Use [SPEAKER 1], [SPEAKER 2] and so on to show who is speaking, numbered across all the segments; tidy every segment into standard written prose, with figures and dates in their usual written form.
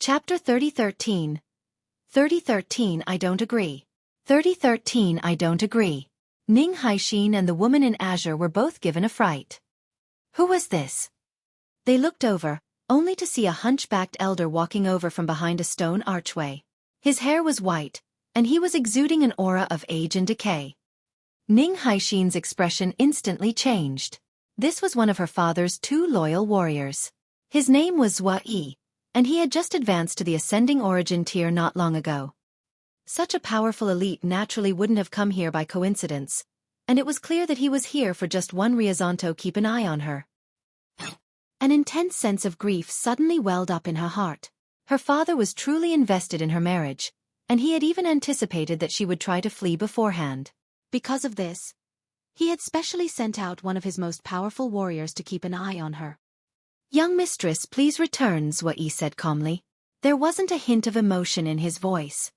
[SPEAKER 1] Chapter 3013. 3013 I don't agree. 3013 I don't agree. Ning Haixin and the woman in azure were both given a fright. Who was this? They looked over, only to see a hunchbacked elder walking over from behind a stone archway. His hair was white, and he was exuding an aura of age and decay. Ning Haixin's expression instantly changed. This was one of her father's two loyal warriors. His name was Xueqi, and he had just advanced to the ascending origin tier not long ago. Such a powerful elite naturally wouldn't have come here by coincidence, and it was clear that he was here for just one reason: to keep an eye on her. An intense sense of grief suddenly welled up in her heart. Her father was truly invested in her marriage, and he had even anticipated that she would try to flee beforehand. Because of this, he had specially sent out one of his most powerful warriors to keep an eye on her. "Young mistress, please return," Xueqi said calmly. There wasn't a hint of emotion in his voice.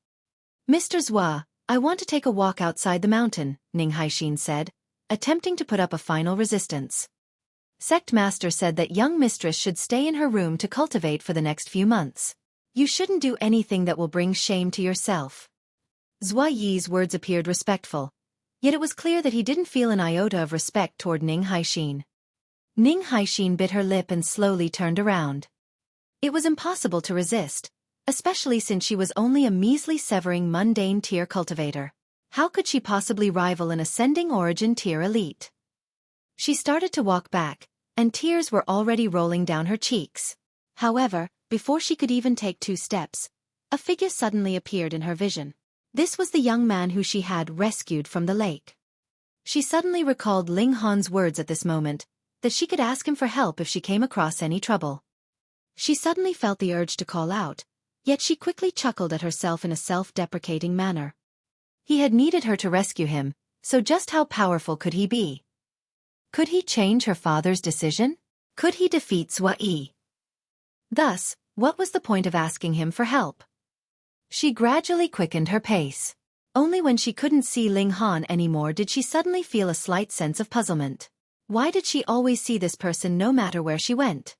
[SPEAKER 1] "Mr. Zhua, I want to take a walk outside the mountain," Ning Haixin said, attempting to put up a final resistance. Sect Master said that young mistress should stay in her room to cultivate for the next few months. You shouldn't do anything that will bring shame to yourself. Xueqi's words appeared respectful, yet it was clear that he didn't feel an iota of respect toward Ning Haixin. Ning Haixin bit her lip and slowly turned around. It was impossible to resist, especially since she was only a measly severing mundane tier cultivator. How could she possibly rival an ascending origin tier elite? She started to walk back, and tears were already rolling down her cheeks. However, before she could even take 2 steps, a figure suddenly appeared in her vision. This was the young man who she had rescued from the lake. She suddenly recalled Ling Han's words at this moment, that she could ask him for help if she came across any trouble. She suddenly felt the urge to call out, yet she quickly chuckled at herself in a self-deprecating manner. He had needed her to rescue him, so just how powerful could he be? Could he change her father's decision? Could he defeat Xueqi? Thus, what was the point of asking him for help? She gradually quickened her pace. Only when she couldn't see Ling Han anymore did she suddenly feel a slight sense of puzzlement. Why did she always see this person no matter where she went?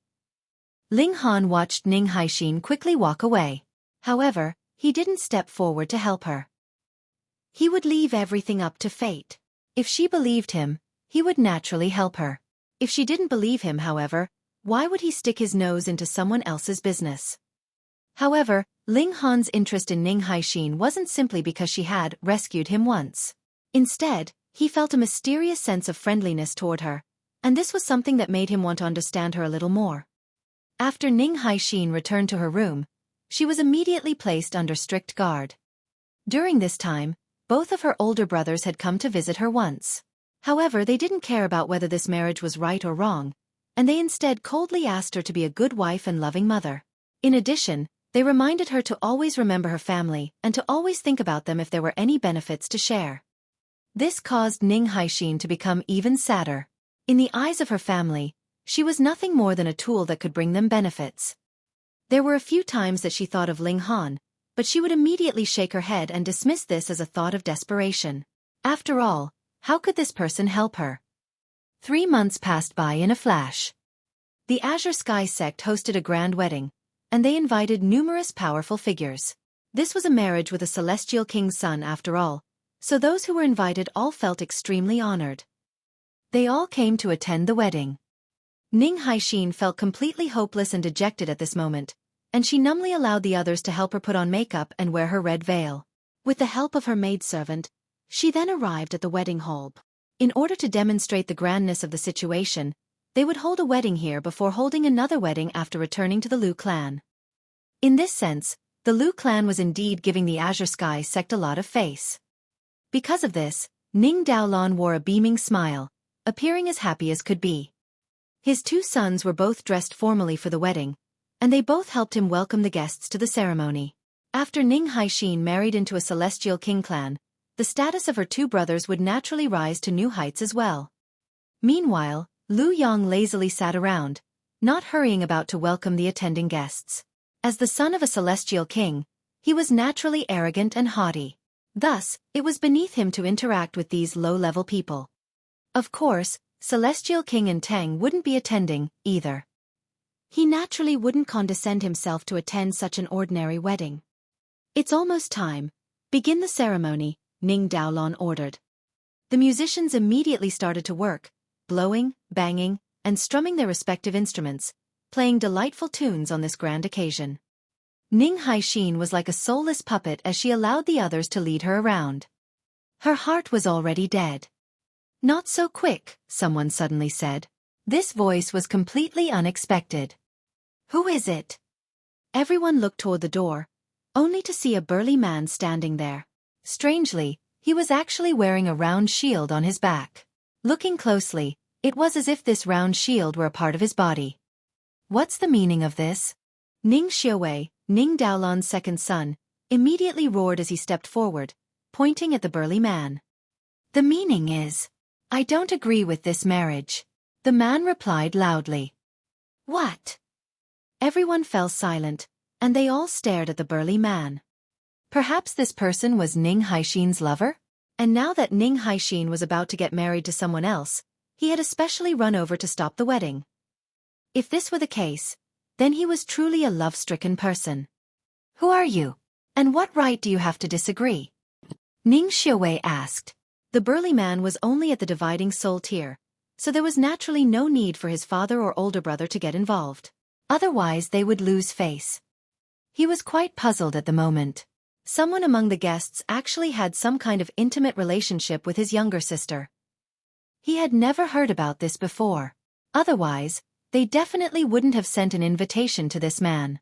[SPEAKER 1] Ling Han watched Ning Haixin quickly walk away. However, he didn't step forward to help her. He would leave everything up to fate. If she believed him, he would naturally help her. If she didn't believe him, however, why would he stick his nose into someone else's business? However, Ling Han's interest in Ning Haixin wasn't simply because she had rescued him once. Instead, he felt a mysterious sense of friendliness toward her, and this was something that made him want to understand her a little more. After Ning Haixin returned to her room, she was immediately placed under strict guard. During this time, both of her older brothers had come to visit her once. However, they didn't care about whether this marriage was right or wrong, and they instead coldly asked her to be a good wife and loving mother. In addition, they reminded her to always remember her family and to always think about them if there were any benefits to share. This caused Ning Haixin to become even sadder. In the eyes of her family, she was nothing more than a tool that could bring them benefits. There were a few times that she thought of Ling Han, but she would immediately shake her head and dismiss this as a thought of desperation. After all, how could this person help her? 3 months passed by in a flash. The Azure Sky sect hosted a grand wedding, and they invited numerous powerful figures. This was a marriage with a celestial king's son after all, so those who were invited all felt extremely honored. They all came to attend the wedding. Ning Haixin felt completely hopeless and dejected at this moment, and she numbly allowed the others to help her put on makeup and wear her red veil. With the help of her maidservant, she then arrived at the wedding hall. In order to demonstrate the grandness of the situation, they would hold a wedding here before holding another wedding after returning to the Lu clan. In this sense, the Lu clan was indeed giving the Azure Sky sect a lot of face. Because of this, Ning Daolan wore a beaming smile, appearing as happy as could be. His 2 sons were both dressed formally for the wedding, and they both helped him welcome the guests to the ceremony. After Ning Haixin married into a celestial king clan, the status of her 2 brothers would naturally rise to new heights as well. Meanwhile, Lu Yong lazily sat around, not hurrying about to welcome the attending guests. As the son of a celestial king, he was naturally arrogant and haughty. Thus, it was beneath him to interact with these low-level people. Of course, Celestial King and Tang wouldn't be attending, either. He naturally wouldn't condescend himself to attend such an ordinary wedding. "It's almost time. Begin the ceremony," Ning Daolon ordered. The musicians immediately started to work, blowing, banging, and strumming their respective instruments, playing delightful tunes on this grand occasion. Ning Haixin was like a soulless puppet as she allowed the others to lead her around. Her heart was already dead. "Not so quick," someone suddenly said. This voice was completely unexpected. "Who is it?" Everyone looked toward the door, only to see a burly man standing there. Strangely, he was actually wearing a round shield on his back. Looking closely, it was as if this round shield were a part of his body. "What's the meaning of this?" Ning Xueqi, Ning Daolon's second son, immediately roared as he stepped forward, pointing at the burly man. "The meaning is, I don't agree with this marriage," the man replied loudly. "What?" Everyone fell silent, and they all stared at the burly man. Perhaps this person was Ning Haixin's lover? And now that Ning Haixin was about to get married to someone else, he had especially run over to stop the wedding. If this were the case, then he was truly a love-stricken person. "Who are you? And what right do you have to disagree?" Ning Xueqi asked. The burly man was only at the dividing soul tier, so there was naturally no need for his father or older brother to get involved. Otherwise they would lose face. He was quite puzzled at the moment. Someone among the guests actually had some kind of intimate relationship with his younger sister. He had never heard about this before. Otherwise, they definitely wouldn't have sent an invitation to this man.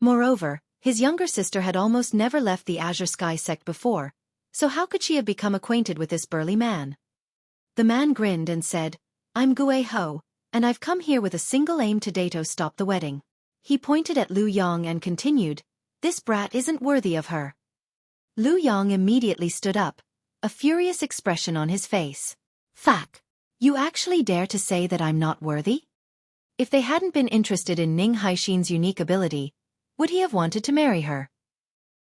[SPEAKER 1] Moreover, his younger sister had almost never left the Azure Sky sect before, so how could she have become acquainted with this burly man? The man grinned and said, "I'm Gue Ho, and I've come here with a single aim to stop the wedding." He pointed at Lu Yong and continued, "This brat isn't worthy of her." Lu Yong immediately stood up, a furious expression on his face. "Fuck! You actually dare to say that I'm not worthy?" If they hadn't been interested in Ning Haixin's unique ability, would he have wanted to marry her?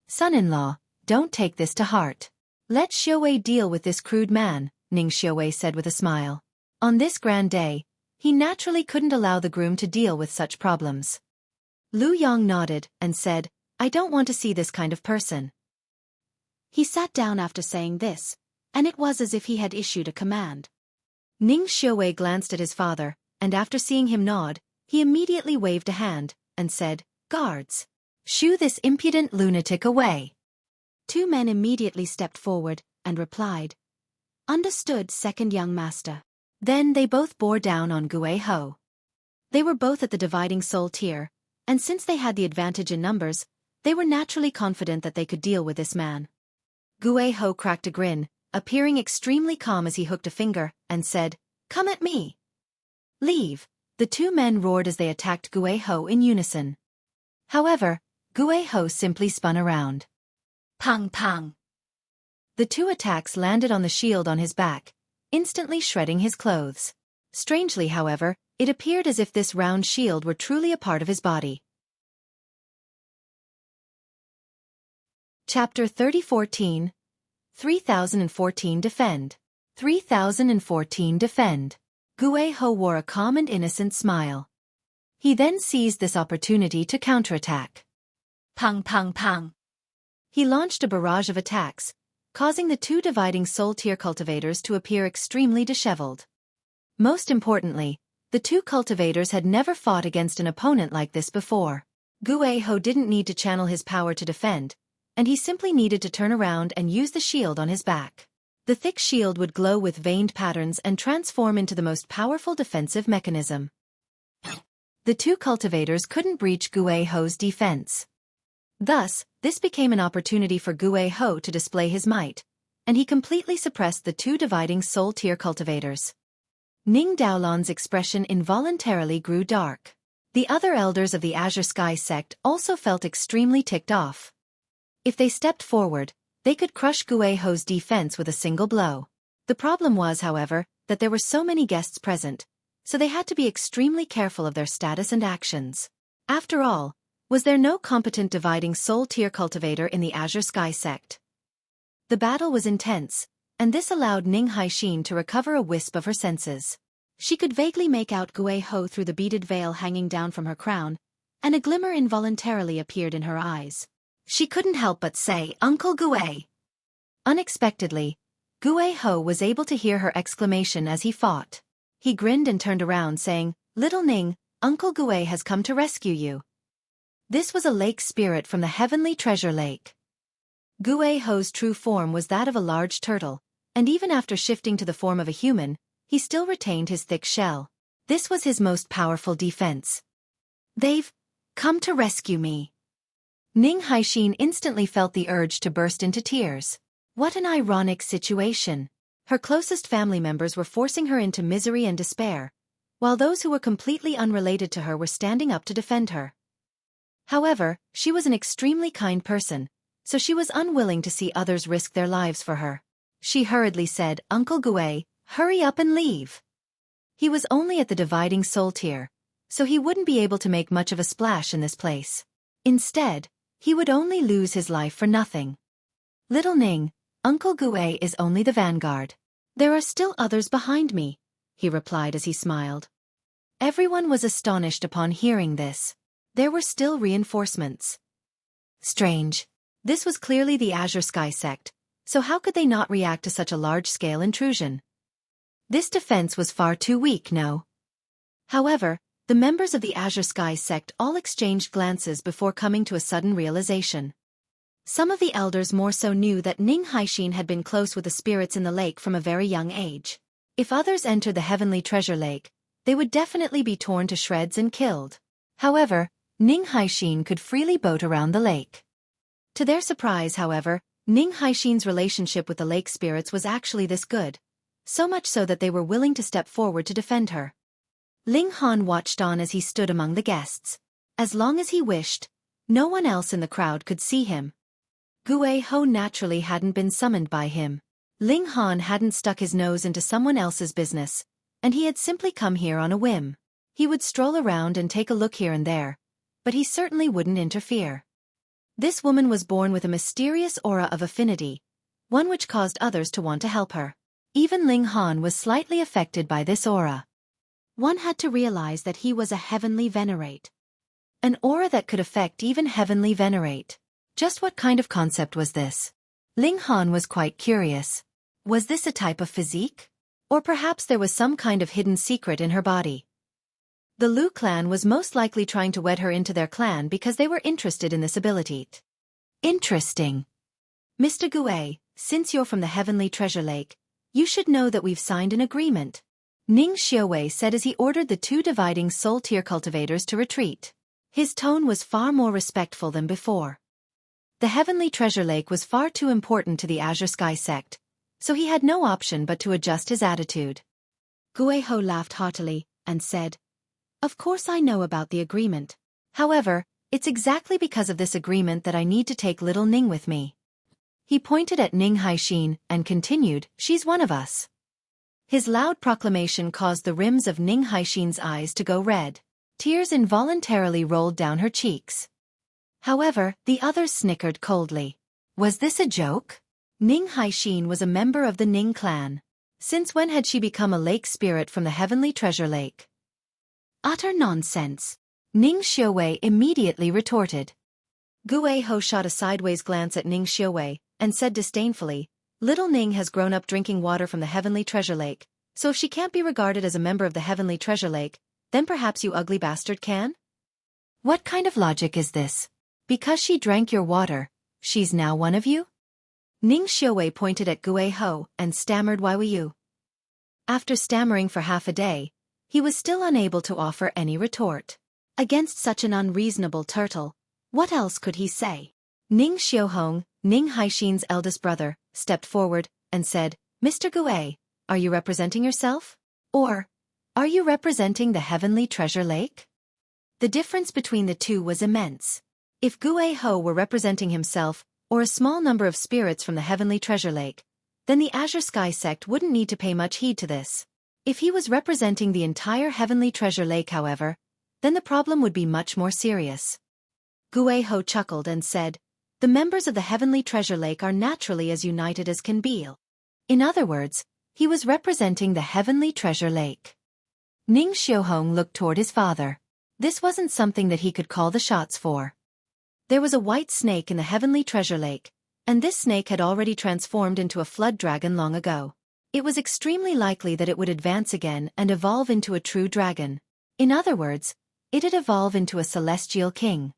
[SPEAKER 1] "Son-in-law, don't take this to heart. Let Xueqi deal with this crude man," Ning Xueqi said with a smile. On this grand day, he naturally couldn't allow the groom to deal with such problems. Lu Yong nodded and said, "I don't want to see this kind of person." He sat down after saying this, and it was as if he had issued a command. Ning Xueqi glanced at his father, and after seeing him nod, he immediately waved a hand, and said, "Guards, shoo this impudent lunatic away." 2 men immediately stepped forward, and replied, "Understood, second young master." Then they both bore down on Gue Ho. They were both at the dividing soul tier, and since they had the advantage in numbers, they were naturally confident that they could deal with this man. Gue Ho cracked a grin, appearing extremely calm as he hooked a finger, and said, "Come at me." "Leave," the 2 men roared as they attacked Gue Ho in unison. However, Gue Ho simply spun around. Pang pang. The 2 attacks landed on the shield on his back, instantly shredding his clothes. Strangely, however, it appeared as if this round shield were truly a part of his body. Chapter 3014 3014 Defend. 3014 Defend. Gue Ho wore a calm and innocent smile. He then seized this opportunity to counterattack. Pang pang pang. He launched a barrage of attacks, causing the 2 dividing soul tier cultivators to appear extremely disheveled. Most importantly, the 2 cultivators had never fought against an opponent like this before. Gue Ho didn't need to channel his power to defend, and he simply needed to turn around and use the shield on his back. The thick shield would glow with veined patterns and transform into the most powerful defensive mechanism. The 2 cultivators couldn't breach Gue Ho's defense. Thus, this became an opportunity for Gue Ho to display his might, and he completely suppressed the 2 dividing soul tier cultivators. Ning Daolon's expression involuntarily grew dark. The other elders of the Azure Sky sect also felt extremely ticked off. If they stepped forward, they could crush Gue Ho's defense with a single blow. The problem was, however, that there were so many guests present, so they had to be extremely careful of their status and actions. After all, was there no competent dividing soul tier cultivator in the Azure Sky sect? The battle was intense, and this allowed Ning Haixin to recover a wisp of her senses. She could vaguely make out Gui Ho through the beaded veil hanging down from her crown, and a glimmer involuntarily appeared in her eyes. She couldn't help but say, "Uncle Gui." Unexpectedly, Gui Ho was able to hear her exclamation as he fought. He grinned and turned around saying, "Little Ning, Uncle Gui has come to rescue you." This was a lake spirit from the Heavenly Treasure Lake. Gui Ho's true form was that of a large turtle, and even after shifting to the form of a human, he still retained his thick shell. This was his most powerful defense. "They've come to rescue me." Ning Haixin instantly felt the urge to burst into tears. What an ironic situation. Her closest family members were forcing her into misery and despair, while those who were completely unrelated to her were standing up to defend her. However, she was an extremely kind person, so she was unwilling to see others risk their lives for her. She hurriedly said, "Uncle Gui, hurry up and leave." He was only at the dividing soul tier, so he wouldn't be able to make much of a splash in this place. Instead, he would only lose his life for nothing. "Little Ning, Uncle Gui is only the vanguard. There are still others behind me," he replied as he smiled. Everyone was astonished upon hearing this. There were still reinforcements. Strange. This was clearly the Azure Sky sect, so how could they not react to such a large-scale intrusion? This defense was far too weak, no? However, the members of the Azure Sky sect all exchanged glances before coming to a sudden realization. Some of the elders more so knew that Ning Haixin had been close with the spirits in the lake from a very young age. If others entered the Heavenly Treasure Lake, they would definitely be torn to shreds and killed. However, Ning Haixin could freely boat around the lake. To their surprise, however, Ning Haixin's relationship with the lake spirits was actually this good, so much so that they were willing to step forward to defend her. Ling Han watched on as he stood among the guests. As long as he wished, no one else in the crowd could see him. Gui Ho naturally hadn't been summoned by him. Ling Han hadn't stuck his nose into someone else's business, and he had simply come here on a whim. He would stroll around and take a look here and there, but he certainly wouldn't interfere. This woman was born with a mysterious aura of affinity, one which caused others to want to help her. Even Ling Han was slightly affected by this aura. One had to realize that he was a heavenly venerate. An aura that could affect even heavenly venerate. Just what kind of concept was this? Ling Han was quite curious. Was this a type of physique? Or perhaps there was some kind of hidden secret in her body? The Lu clan was most likely trying to wed her into their clan because they were interested in this ability. Interesting. Mr. Gui, since you're from the Heavenly Treasure Lake, you should know that we've signed an agreement. Ning Xueqi said as he ordered the two dividing soul tier cultivators to retreat. His tone was far more respectful than before. The Heavenly Treasure Lake was far too important to the Azure Sky sect, so he had no option but to adjust his attitude. Gui Ho laughed heartily, and said, "Of course I know about the agreement. However, it's exactly because of this agreement that I need to take little Ning with me." He pointed at Ning Haixin and continued, "She's one of us." His loud proclamation caused the rims of Ning Haixin's eyes to go red. Tears involuntarily rolled down her cheeks. However, the others snickered coldly. Was this a joke? Ning Haixin was a member of the Ning clan. Since when had she become a lake spirit from the Heavenly Treasure Lake? Utter nonsense. Ning Xueqi immediately retorted. Gui Ho shot a sideways glance at Ning Xueqi, and said disdainfully, "Little Ning has grown up drinking water from the Heavenly Treasure Lake, so if she can't be regarded as a member of the Heavenly Treasure Lake, then perhaps you ugly bastard can? What kind of logic is this? Because she drank your water, she's now one of you?" Ning Xueqi pointed at Gui Ho and stammered, "Why were you?" After stammering for half a day, he was still unable to offer any retort. Against such an unreasonable turtle, what else could he say? Ning Xiuhong, Ning Haixin's eldest brother, stepped forward and said, "Mr. Gui, are you representing yourself? Or are you representing the Heavenly Treasure Lake?" The difference between the two was immense. If Gui Ho were representing himself, or a small number of spirits from the Heavenly Treasure Lake, then the Azure Sky sect wouldn't need to pay much heed to this. If he was representing the entire Heavenly Treasure Lake, however, then the problem would be much more serious. Gui Ho chuckled and said, "The members of the Heavenly Treasure Lake are naturally as united as can be." In other words, he was representing the Heavenly Treasure Lake. Ning Xiaohong looked toward his father. This wasn't something that he could call the shots for. There was a white snake in the heavenly treasure lake, and this snake had already transformed into a flood dragon long ago. It was extremely likely that it would advance again and evolve into a true dragon. In other words, it'd evolve into a celestial king.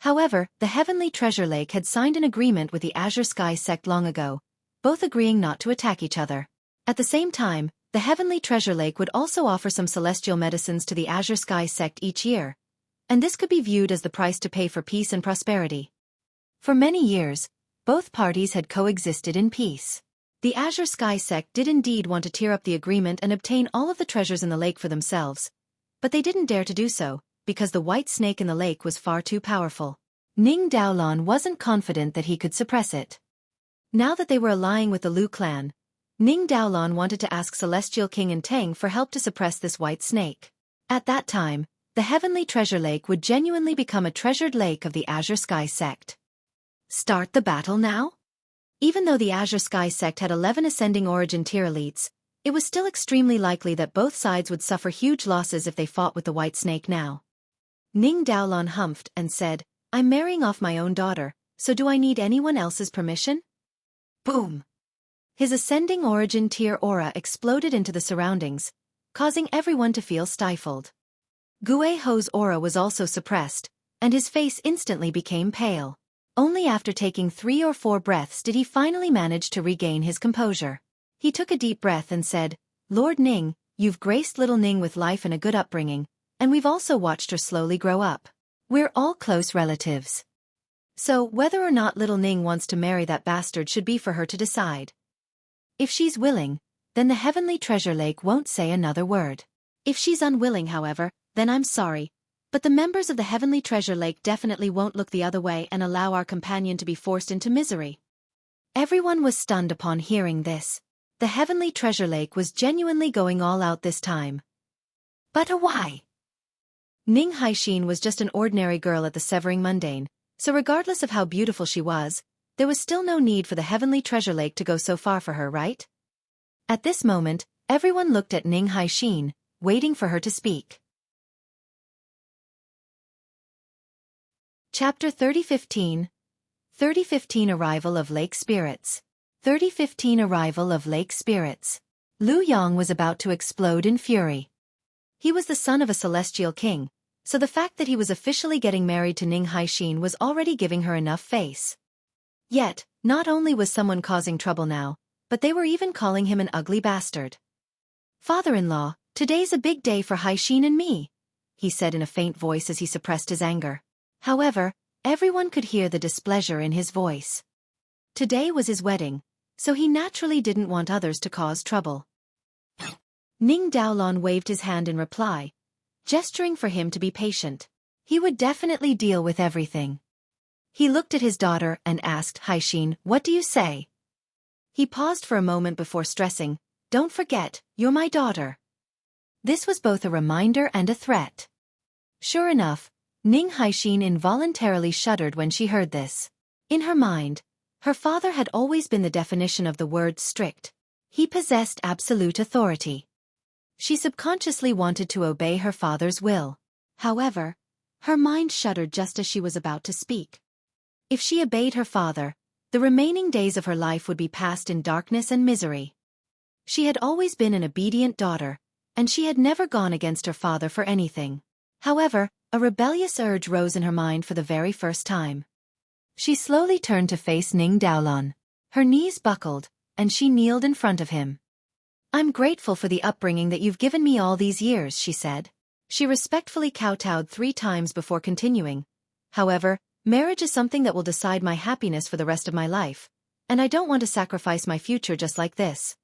[SPEAKER 1] However, the heavenly treasure lake had signed an agreement with the Azure Sky sect long ago, both agreeing not to attack each other. At the same time, the heavenly treasure lake would also offer some celestial medicines to the Azure Sky sect each year, and this could be viewed as the price to pay for peace and prosperity. For many years, both parties had coexisted in peace. The Azure Sky sect did indeed want to tear up the agreement and obtain all of the treasures in the lake for themselves, but they didn't dare to do so, because the white snake in the lake was far too powerful. Ning Daolon wasn't confident that he could suppress it. Now that they were allying with the Lu clan, Ning Daolon wanted to ask Celestial King and Tang for help to suppress this white snake. At that time, the heavenly treasure lake would genuinely become a treasured lake of the Azure Sky sect. Start the battle now? Even though the Azure Sky sect had 11 ascending origin tier elites, it was still extremely likely that both sides would suffer huge losses if they fought with the white snake now. Ning Daolon humphed and said, "I'm marrying off my own daughter, so do I need anyone else's permission?" Boom! His ascending origin tier aura exploded into the surroundings, causing everyone to feel stifled. Gue Ho's aura was also suppressed, and his face instantly became pale. Only after taking 3 or 4 breaths did he finally manage to regain his composure. He took a deep breath and said, "Lord Ning, you've graced little Ning with life and a good upbringing, and we've also watched her slowly grow up. We're all close relatives. So whether or not little Ning wants to marry that bastard should be for her to decide. If she's willing, then the heavenly treasure lake won't say another word. If she's unwilling, however, then I'm sorry, but the members of the heavenly treasure lake definitely won't look the other way and allow our companion to be forced into misery." Everyone was stunned upon hearing this. The heavenly treasure lake was genuinely going all out this time. But why? Ning Haixin was just an ordinary girl at the Severing Mundane, so regardless of how beautiful she was, there was still no need for the heavenly treasure lake to go so far for her, right? At this moment, everyone looked at Ning Haixin, waiting for her to speak. Chapter 3015 3015 Arrival of Lake Spirits. 3015 Arrival of Lake Spirits. Lu Yong was about to explode in fury. He was the son of a celestial king, so the fact that he was officially getting married to Ning Haixin was already giving her enough face. Yet, not only was someone causing trouble now, but they were even calling him an ugly bastard. "Father-in-law, today's a big day for Haixin and me," he said in a faint voice as he suppressed his anger. However, everyone could hear the displeasure in his voice. Today was his wedding, so he naturally didn't want others to cause trouble. Ning Daolon waved his hand in reply, gesturing for him to be patient. He would definitely deal with everything. He looked at his daughter and asked, "Haixin, what do you say?" He paused for a moment before stressing, "Don't forget, you're my daughter." This was both a reminder and a threat. Sure enough, Ning Haixin involuntarily shuddered when she heard this. In her mind, her father had always been the definition of the word strict. He possessed absolute authority. She subconsciously wanted to obey her father's will. However, her mind shuddered just as she was about to speak. If she obeyed her father, the remaining days of her life would be passed in darkness and misery. She had always been an obedient daughter, and she had never gone against her father for anything. However, a rebellious urge rose in her mind for the very first time. She slowly turned to face Ning Daolon. Her knees buckled, and she kneeled in front of him. "I'm grateful for the upbringing that you've given me all these years," she said. She respectfully kowtowed 3 times before continuing. "However, marriage is something that will decide my happiness for the rest of my life, and I don't want to sacrifice my future just like this.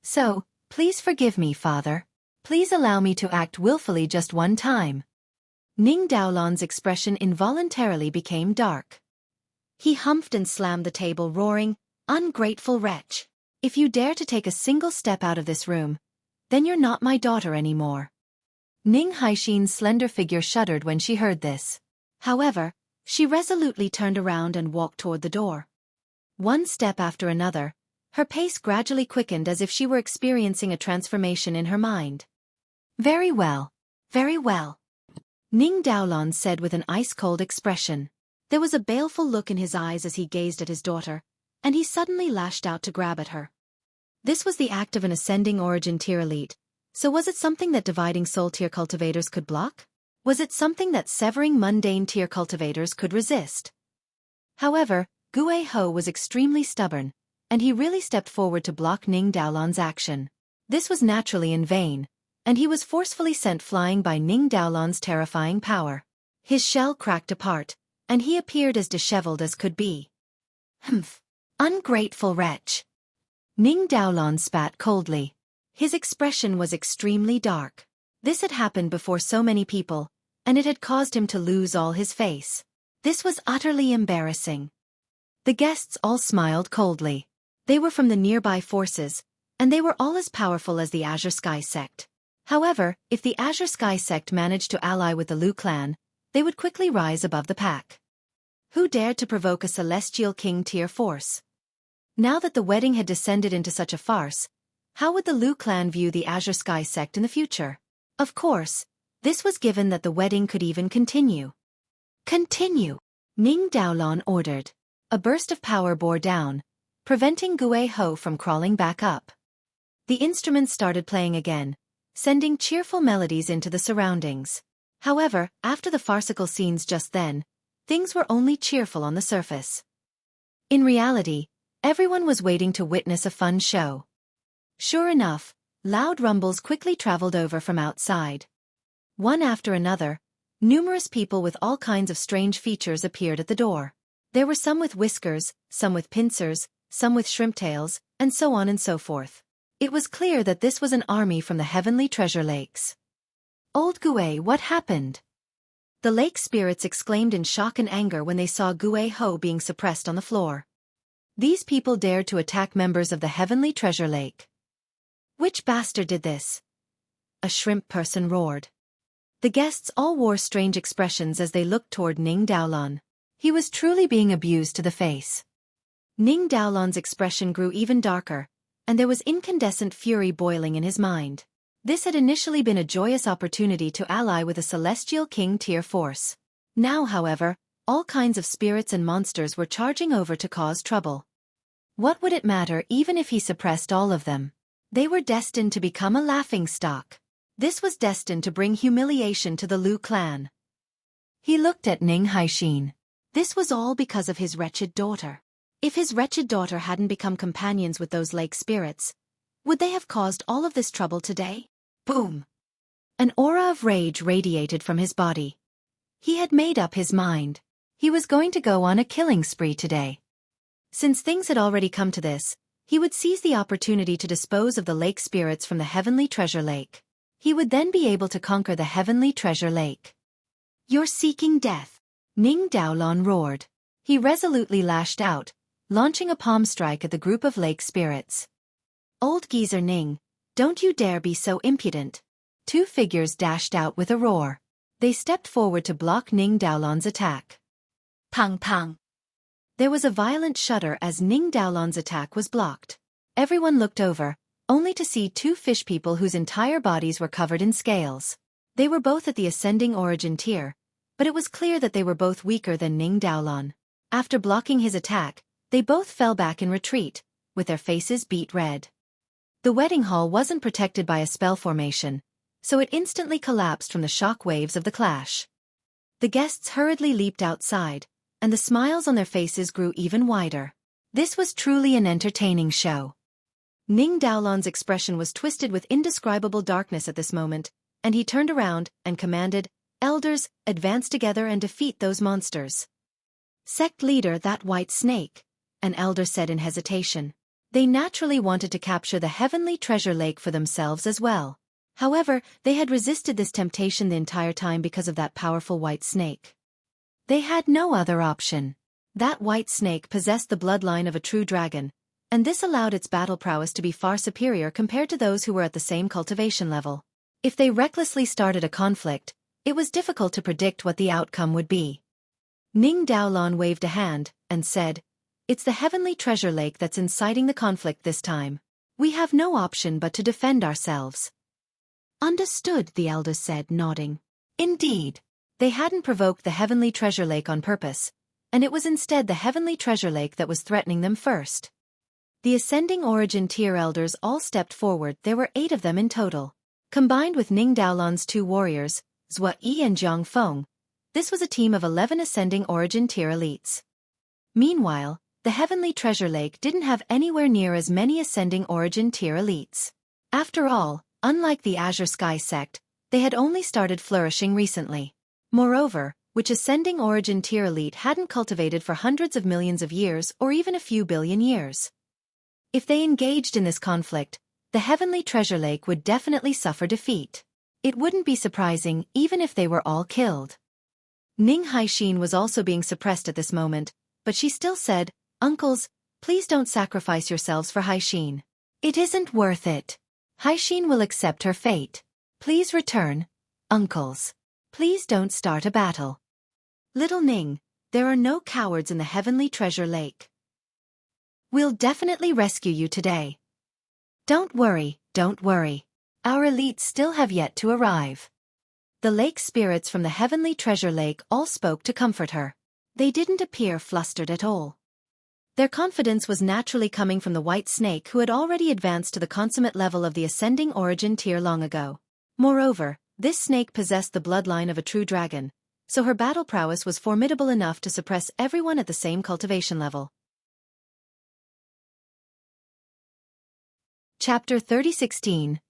[SPEAKER 1] So, please forgive me, father. Please allow me to act willfully just one time." Ning Daolon's expression involuntarily became dark. He humphed and slammed the table, roaring, "Ungrateful wretch! If you dare to take a single step out of this room, then you're not my daughter anymore." Ning Haixin's slender figure shuddered when she heard this. However, she resolutely turned around and walked toward the door. One step after another, her pace gradually quickened as if she were experiencing a transformation in her mind. Very well. Very well. Ning Daolon said with an ice-cold expression. There was a baleful look in his eyes as he gazed at his daughter, and he suddenly lashed out to grab at her. This was the act of an ascending origin tier elite, so was it something that dividing soul tier cultivators could block? Was it something that severing mundane tier cultivators could resist? However, Gue Ho was extremely stubborn, and he really stepped forward to block Ning Daolon's action. This was naturally in vain, and he was forcefully sent flying by Ning Daolon's terrifying power. His shell cracked apart, and he appeared as disheveled as could be. Humph! Ungrateful wretch! Ning Daolon spat coldly. His expression was extremely dark. This had happened before so many people, and it had caused him to lose all his face. This was utterly embarrassing. The guests all smiled coldly. They were from the nearby forces, and they were all as powerful as the Azure Sky sect. However, if the Azure Sky sect managed to ally with the Lu clan, they would quickly rise above the pack. Who dared to provoke a Celestial King tier force? Now that the wedding had descended into such a farce, how would the Lu clan view the Azure Sky sect in the future? Of course, this was given that the wedding could even continue. Continue! Ning Daolon ordered. A burst of power bore down, preventing Gue Ho from crawling back up. The instruments started playing again, sending cheerful melodies into the surroundings. However, after the farcical scenes just then, things were only cheerful on the surface. In reality, everyone was waiting to witness a fun show. Sure enough, loud rumbles quickly traveled over from outside. One after another, numerous people with all kinds of strange features appeared at the door. There were some with whiskers, some with pincers, some with shrimp tails, and so on and so forth. It was clear that this was an army from the heavenly treasure lakes. Old Gue, what happened? The lake spirits exclaimed in shock and anger when they saw Gue Ho being suppressed on the floor. These people dared to attack members of the heavenly treasure lake. Which bastard did this? A shrimp person roared. The guests all wore strange expressions as they looked toward Ning Daolon. He was truly being abused to the face. Ning Daolon's expression grew even darker, and there was incandescent fury boiling in his mind. This had initially been a joyous opportunity to ally with a Celestial King tier force. Now, however, all kinds of spirits and monsters were charging over to cause trouble. What would it matter even if he suppressed all of them? They were destined to become a laughingstock. This was destined to bring humiliation to the Lu clan. He looked at Ning Haixin. This was all because of his wretched daughter. If his wretched daughter hadn't become companions with those lake spirits, would they have caused all of this trouble today? Boom! An aura of rage radiated from his body. He had made up his mind. He was going to go on a killing spree today. Since things had already come to this, he would seize the opportunity to dispose of the lake spirits from the heavenly treasure lake. He would then be able to conquer the heavenly treasure lake. You're seeking death! Ning Daolon roared. He resolutely lashed out, launching a palm strike at the group of lake spirits. Old geezer Ning, don't you dare be so impudent. Two figures dashed out with a roar. They stepped forward to block Ning Daolon's attack. Pang pang! There was a violent shudder as Ning Daolon's attack was blocked. Everyone looked over, only to see two fish people whose entire bodies were covered in scales. They were both at the ascending origin tier, but it was clear that they were both weaker than Ning Daolon. After blocking his attack, they both fell back in retreat, with their faces beet red. The wedding hall wasn't protected by a spell formation, so it instantly collapsed from the shock waves of the clash. The guests hurriedly leaped outside, and the smiles on their faces grew even wider. This was truly an entertaining show. Ning Daolon's expression was twisted with indescribable darkness at this moment, and he turned around and commanded, "Elders, advance together and defeat those monsters." "Sect leader, that white snake," an elder said in hesitation. They naturally wanted to capture the heavenly treasure lake for themselves as well. However, they had resisted this temptation the entire time because of that powerful white snake. They had no other option. That white snake possessed the bloodline of a true dragon, and this allowed its battle prowess to be far superior compared to those who were at the same cultivation level. If they recklessly started a conflict, it was difficult to predict what the outcome would be. Ning Daolon waved a hand, and said, "It's the heavenly treasure lake that's inciting the conflict this time. We have no option but to defend ourselves." Understood, the elders said, nodding. Indeed. They hadn't provoked the heavenly treasure lake on purpose, and it was instead the heavenly treasure lake that was threatening them first. The ascending origin tier elders all stepped forward. There were 8 of them in total. Combined with Ning Daolan's 2 warriors, Xueqi and Jiang Feng, this was a team of 11 ascending origin tier elites. Meanwhile, the heavenly treasure lake didn't have anywhere near as many ascending origin tier elites. After all, unlike the Azure Sky sect, they had only started flourishing recently. Moreover, which ascending origin tier elite hadn't cultivated for hundreds of millions of years or even a few billion years. If they engaged in this conflict, the heavenly treasure lake would definitely suffer defeat. It wouldn't be surprising even if they were all killed. Ning Haixin was also being suppressed at this moment, but she still said, "Uncles, please don't sacrifice yourselves for Haixin. It isn't worth it. Haixin will accept her fate. Please return, uncles. Please don't start a battle. Little Ning, there are no cowards in the heavenly treasure lake. We'll definitely rescue you today. Don't worry, don't worry. Our elites still have yet to arrive." The lake spirits from the heavenly treasure lake all spoke to comfort her. They didn't appear flustered at all. Their confidence was naturally coming from the white snake who had already advanced to the consummate level of the ascending origin tier long ago. Moreover, this snake possessed the bloodline of a true dragon, so her battle prowess was formidable enough to suppress everyone at the same cultivation level. Chapter 3016.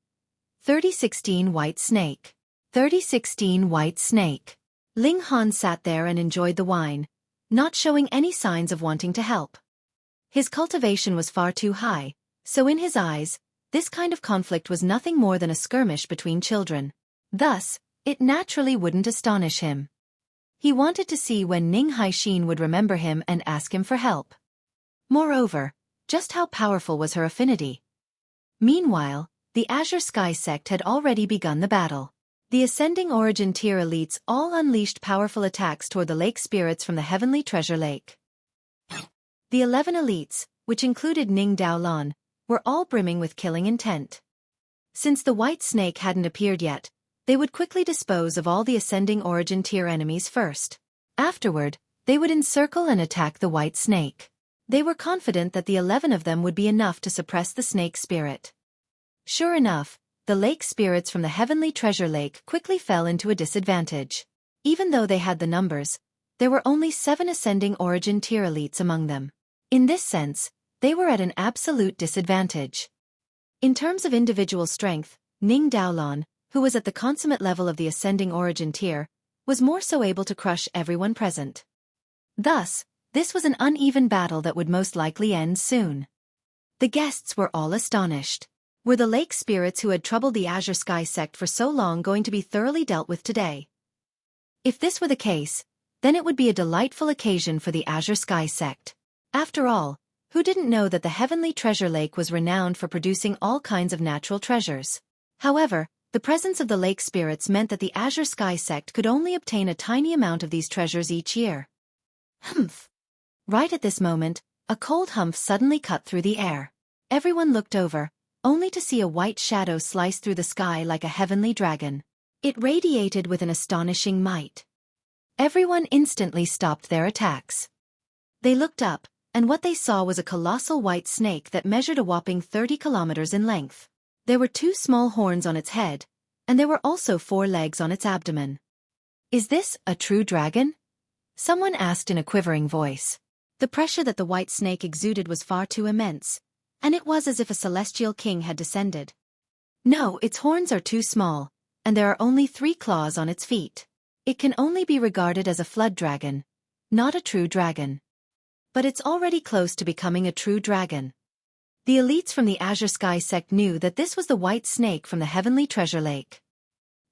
[SPEAKER 1] 3016 White Snake. 3016 White Snake. Ling Han sat there and enjoyed the wine, not showing any signs of wanting to help. His cultivation was far too high, so in his eyes, this kind of conflict was nothing more than a skirmish between children. Thus, it naturally wouldn't astonish him. He wanted to see when Ning Haixin would remember him and ask him for help. Moreover, just how powerful was her affinity? Meanwhile, the Azure Sky sect had already begun the battle. The ascending origin tier elites all unleashed powerful attacks toward the lake spirits from the heavenly treasure lake. The 11 elites, which included Ning Daolan, were all brimming with killing intent. Since the white snake hadn't appeared yet, they would quickly dispose of all the ascending origin tier enemies first. Afterward, they would encircle and attack the white snake. They were confident that the 11 of them would be enough to suppress the snake spirit. Sure enough, the lake spirits from the heavenly treasure lake quickly fell into a disadvantage. Even though they had the numbers, there were only 7 ascending origin tier elites among them. In this sense, they were at an absolute disadvantage. In terms of individual strength, Ning Daolan, who was at the consummate level of the ascending origin tier, was more so able to crush everyone present. Thus, this was an uneven battle that would most likely end soon. The guests were all astonished. Were the lake spirits who had troubled the Azure Sky sect for so long going to be thoroughly dealt with today? If this were the case, then it would be a delightful occasion for the Azure Sky sect. After all, who didn't know that the heavenly treasure lake was renowned for producing all kinds of natural treasures? However, the presence of the lake spirits meant that the Azure Sky sect could only obtain a tiny amount of these treasures each year. Humph! Right at this moment, a cold humph suddenly cut through the air. Everyone looked over, only to see a white shadow slice through the sky like a heavenly dragon. It radiated with an astonishing might. Everyone instantly stopped their attacks. They looked up, and what they saw was a colossal white snake that measured a whopping 30 kilometers in length. There were 2 small horns on its head, and there were also 4 legs on its abdomen. "Is this a true dragon?" someone asked in a quivering voice. The pressure that the white snake exuded was far too immense, and it was as if a celestial king had descended. No, its horns are too small, and there are only 3 claws on its feet. It can only be regarded as a flood dragon, not a true dragon. But it's already close to becoming a true dragon. The elites from the Azure Sky sect knew that this was the white snake from the heavenly treasure lake.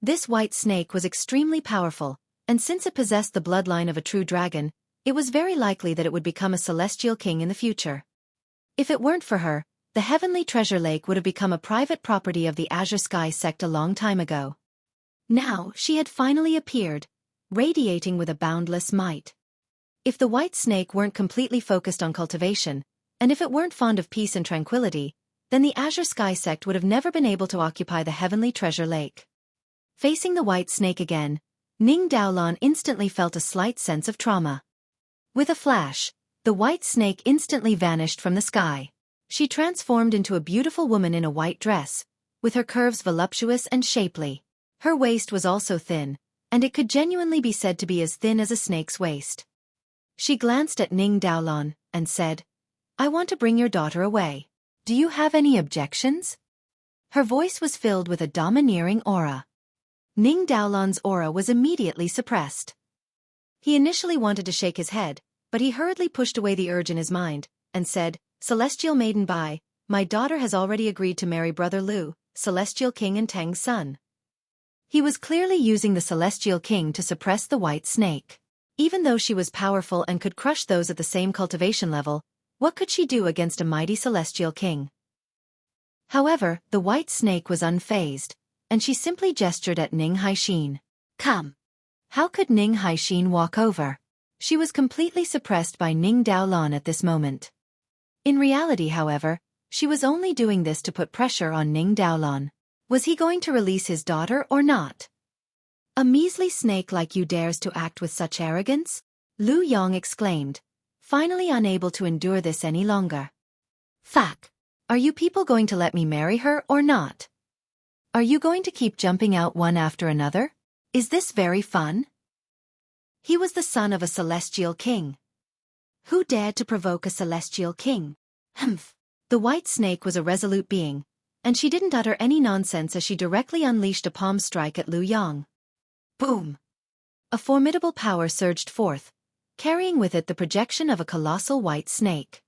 [SPEAKER 1] This white snake was extremely powerful, and since it possessed the bloodline of a true dragon, it was very likely that it would become a celestial king in the future. If it weren't for her, the heavenly treasure lake would have become a private property of the Azure Sky sect a long time ago. Now, she had finally appeared, radiating with a boundless might. If the white snake weren't completely focused on cultivation, and if it weren't fond of peace and tranquility, then the Azure Sky sect would have never been able to occupy the heavenly treasure lake. Facing the white snake again, Ning Daolan instantly felt a slight sense of trauma. With a flash, the white snake instantly vanished from the sky. She transformed into a beautiful woman in a white dress, with her curves voluptuous and shapely. Her waist was also thin, and it could genuinely be said to be as thin as a snake's waist. She glanced at Ning Daolan and said, "I want to bring your daughter away. Do you have any objections?" Her voice was filled with a domineering aura. Ning Daolan's aura was immediately suppressed. He initially wanted to shake his head, but he hurriedly pushed away the urge in his mind, and said, "Celestial Maiden Bai, my daughter has already agreed to marry Brother Lu, Celestial King and Tang's son." He was clearly using the Celestial King to suppress the white snake. Even though she was powerful and could crush those at the same cultivation level, what could she do against a mighty Celestial King? However, the white snake was unfazed, and she simply gestured at Ning Haixin. "Come." How could Ning Haixin walk over? She was completely suppressed by Ning Daolan at this moment. In reality, however, she was only doing this to put pressure on Ning Daolan. Was he going to release his daughter or not? "A measly snake like you dares to act with such arrogance?" Lu Yong exclaimed, finally unable to endure this any longer. "Fuck! Are you people going to let me marry her or not? Are you going to keep jumping out one after another? Is this very fun?" He was the son of a celestial king. Who dared to provoke a celestial king? Humph! The white snake was a resolute being, and she didn't utter any nonsense as she directly unleashed a palm strike at Lu Yong. Boom! A formidable power surged forth, carrying with it the projection of a colossal white snake.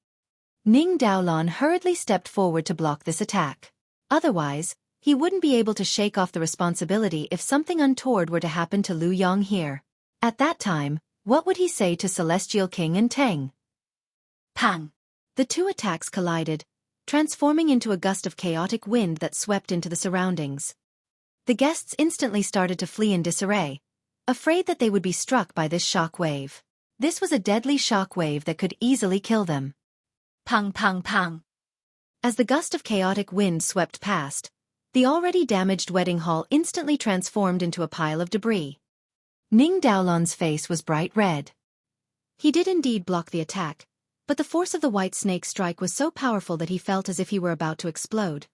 [SPEAKER 1] Ning Daolan hurriedly stepped forward to block this attack. Otherwise, he wouldn't be able to shake off the responsibility if something untoward were to happen to Lu Yong here. At that time, what would he say to Celestial King and Tang? Pang! The two attacks collided, transforming into a gust of chaotic wind that swept into the surroundings. The guests instantly started to flee in disarray, afraid that they would be struck by this shock wave. This was a deadly shock wave that could easily kill them. Pang pang pang! As the gust of chaotic wind swept past, the already damaged wedding hall instantly transformed into a pile of debris. Ning Daolan's face was bright red. He did indeed block the attack, but the force of the white snake's strike was so powerful that he felt as if he were about to explode.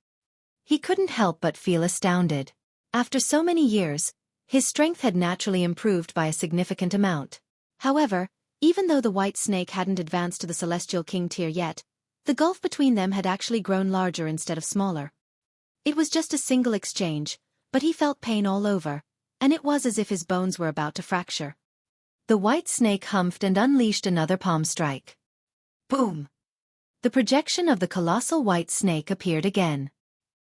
[SPEAKER 1] He couldn't help but feel astounded. After so many years, his strength had naturally improved by a significant amount. However, even though the white snake hadn't advanced to the Celestial King tier yet, the gulf between them had actually grown larger instead of smaller. It was just a single exchange, but he felt pain all over, and it was as if his bones were about to fracture. The white snake humphed and unleashed another palm strike. Boom! The projection of the colossal white snake appeared again.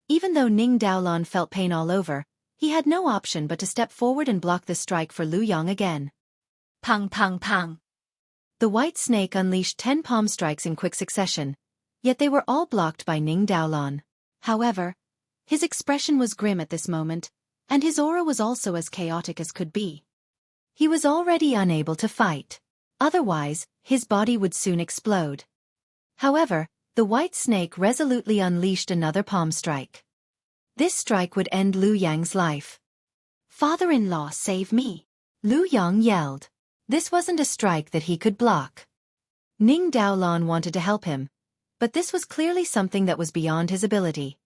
[SPEAKER 1] Even though Ning Daolan felt pain all over, he had no option but to step forward and block the strike for Lu Yong again. Pang pang pang! The white snake unleashed 10 palm strikes in quick succession, yet they were all blocked by Ning Daolan. However, his expression was grim at this moment, and his aura was also as chaotic as could be. He was already unable to fight. Otherwise, his body would soon explode. However, the white snake resolutely unleashed another palm strike. This strike would end Lu Yang's life. "Father-in-law, save me!" Lu Yang yelled. This wasn't a strike that he could block. Ning Daolan wanted to help him, but this was clearly something that was beyond his ability.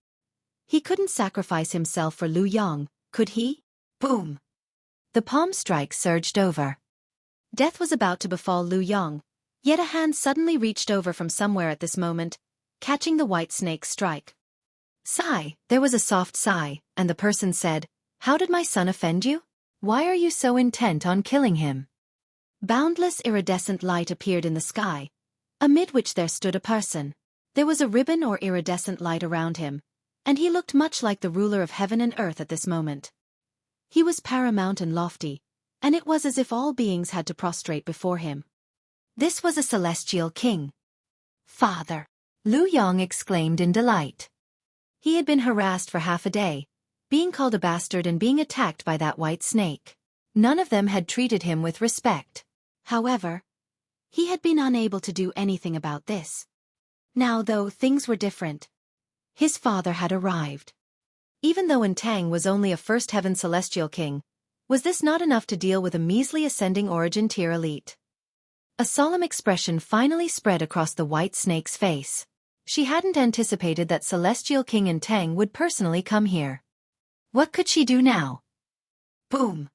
[SPEAKER 1] He couldn't sacrifice himself for Lu Yang, could he? Boom! The palm strike surged over. Death was about to befall Lu Yang, yet a hand suddenly reached over from somewhere at this moment, catching the white snake's strike. Sigh, there was a soft sigh, and the person said, "How did my son offend you? Why are you so intent on killing him?" Boundless iridescent light appeared in the sky, amid which there stood a person. There was a ribbon or iridescent light around him, and he looked much like the ruler of heaven and earth at this moment. He was paramount and lofty, and it was as if all beings had to prostrate before him. This was a celestial king. "Father!" Lu Yong exclaimed in delight. He had been harassed for half a day, being called a bastard and being attacked by that white snake. None of them had treated him with respect. However, he had been unable to do anything about this. Now, though, things were different. His father had arrived. Even though Ntang was only a first heaven celestial king, was this not enough to deal with a measly ascending origin tier elite? A solemn expression finally spread across the white snake's face. She hadn't anticipated that Celestial King Ntang would personally come here. What could she do now? Boom!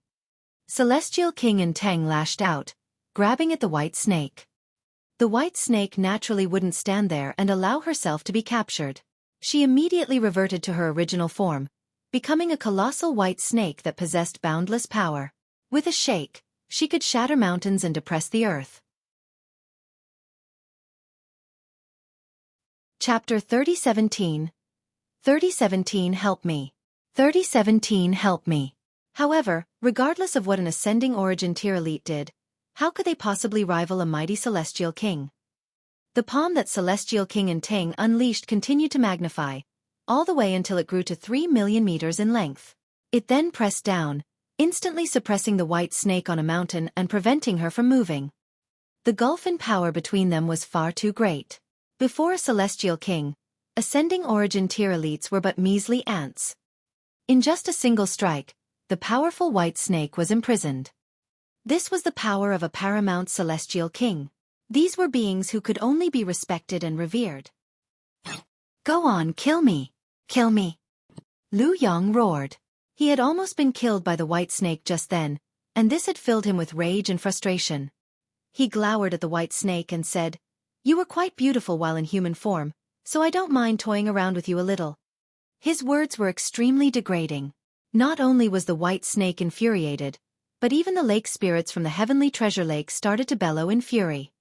[SPEAKER 1] Celestial King Ntang lashed out, grabbing at the white snake. The white snake naturally wouldn't stand there and allow herself to be captured. She immediately reverted to her original form, becoming a colossal white snake that possessed boundless power. With a shake, she could shatter mountains and depress the earth. Chapter 3017. 3017 Help Me. 3017 Help Me. However, regardless of what an ascending origin tier elite did, how could they possibly rival a mighty celestial king? The palm that Celestial King Ntang unleashed continued to magnify, all the way until it grew to 3 million meters in length. It then pressed down, instantly suppressing the white snake on a mountain and preventing her from moving. The gulf in power between them was far too great. Before a celestial king, ascending origin tier elites were but measly ants. In just a single strike, the powerful white snake was imprisoned. This was the power of a paramount celestial king. These were beings who could only be respected and revered. Go on, kill me! Kill me! Lu Yong roared. He had almost been killed by the white snake just then, and this had filled him with rage and frustration. He glowered at the white snake and said, "You were quite beautiful while in human form, so I don't mind toying around with you a little." His words were extremely degrading. Not only was the white snake infuriated, but even the lake spirits from the heavenly treasure lake started to bellow in fury.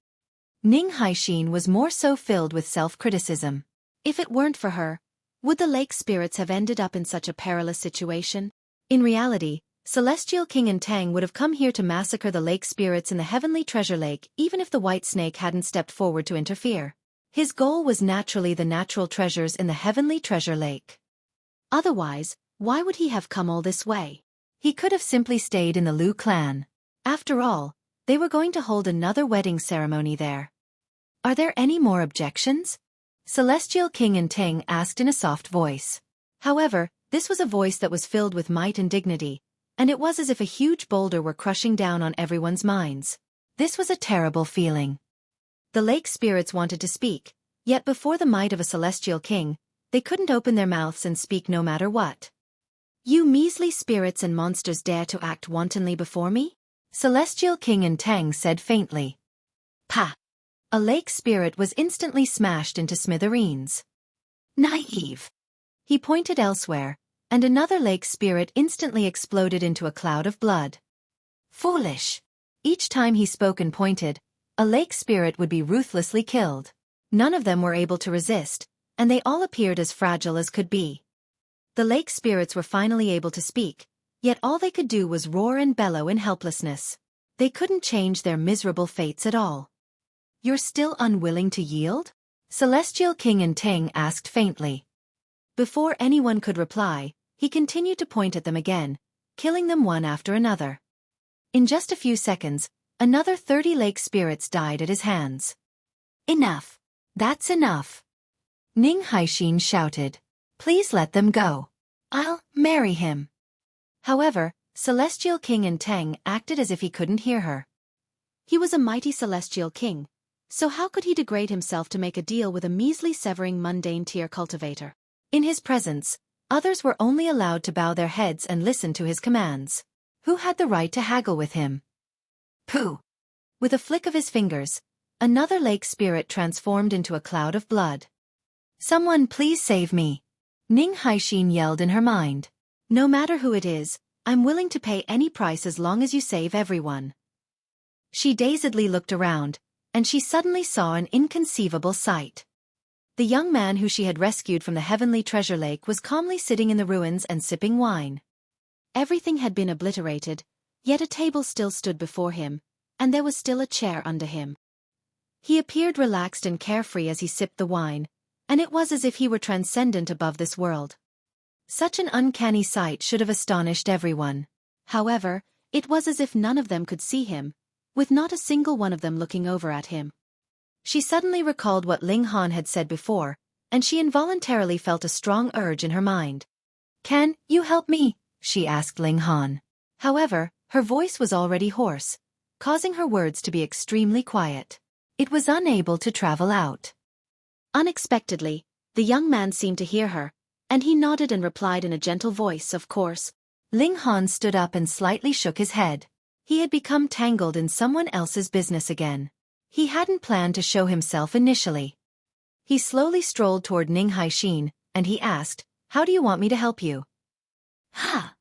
[SPEAKER 1] Ning Haixin was more so filled with self-criticism. If it weren't for her, would the lake spirits have ended up in such a perilous situation? In reality, Celestial King Ntang would have come here to massacre the lake spirits in the heavenly treasure lake even if the white snake hadn't stepped forward to interfere. His goal was naturally the natural treasures in the heavenly treasure lake. Otherwise, why would he have come all this way? He could have simply stayed in the Lu clan. After all, they were going to hold another wedding ceremony there. Are there any more objections? Celestial King Ntang asked in a soft voice. However, this was a voice that was filled with might and dignity, and it was as if a huge boulder were crushing down on everyone's minds. This was a terrible feeling. The lake spirits wanted to speak, yet before the might of a celestial king, they couldn't open their mouths and speak no matter what. You measly spirits and monsters dare to act wantonly before me? Celestial King Ntang said faintly. Pah! A lake spirit was instantly smashed into smithereens. Naive! He pointed elsewhere, and another lake spirit instantly exploded into a cloud of blood. Foolish! Each time he spoke and pointed, a lake spirit would be ruthlessly killed. None of them were able to resist, and they all appeared as fragile as could be. The lake spirits were finally able to speak, yet all they could do was roar and bellow in helplessness. They couldn't change their miserable fates at all. You're still unwilling to yield? Celestial King Ntang asked faintly. Before anyone could reply, he continued to point at them again, killing them one after another. In just a few seconds, another 30 lake spirits died at his hands. Enough! That's enough! Ning Haixin shouted. Please let them go. I'll marry him. However, Celestial King Ntang acted as if he couldn't hear her. He was a mighty celestial king, so how could he degrade himself to make a deal with a measly severing mundane tier cultivator? In his presence, others were only allowed to bow their heads and listen to his commands. Who had the right to haggle with him? Pooh! With a flick of his fingers, another lake spirit transformed into a cloud of blood. Someone please save me! Ning Haixin yelled in her mind. No matter who it is, I'm willing to pay any price as long as you save everyone. She dazedly looked around, and she suddenly saw an inconceivable sight. The young man who she had rescued from the heavenly treasure lake was calmly sitting in the ruins and sipping wine. Everything had been obliterated, yet a table still stood before him, and there was still a chair under him. He appeared relaxed and carefree as he sipped the wine, and it was as if he were transcendent above this world. Such an uncanny sight should have astonished everyone. However, it was as if none of them could see him, with not a single one of them looking over at him. She suddenly recalled what Ling Han had said before, and she involuntarily felt a strong urge in her mind. "Can you help me?" she asked Ling Han. However, her voice was already hoarse, causing her words to be extremely quiet. It was unable to travel out. Unexpectedly, the young man seemed to hear her, and he nodded and replied in a gentle voice, "Of course." Ling Han stood up and slightly shook his head. He had become tangled in someone else's business again. He hadn't planned to show himself initially. He slowly strolled toward Ning Haixin, and he asked, "How do you want me to help you?" "Ha!"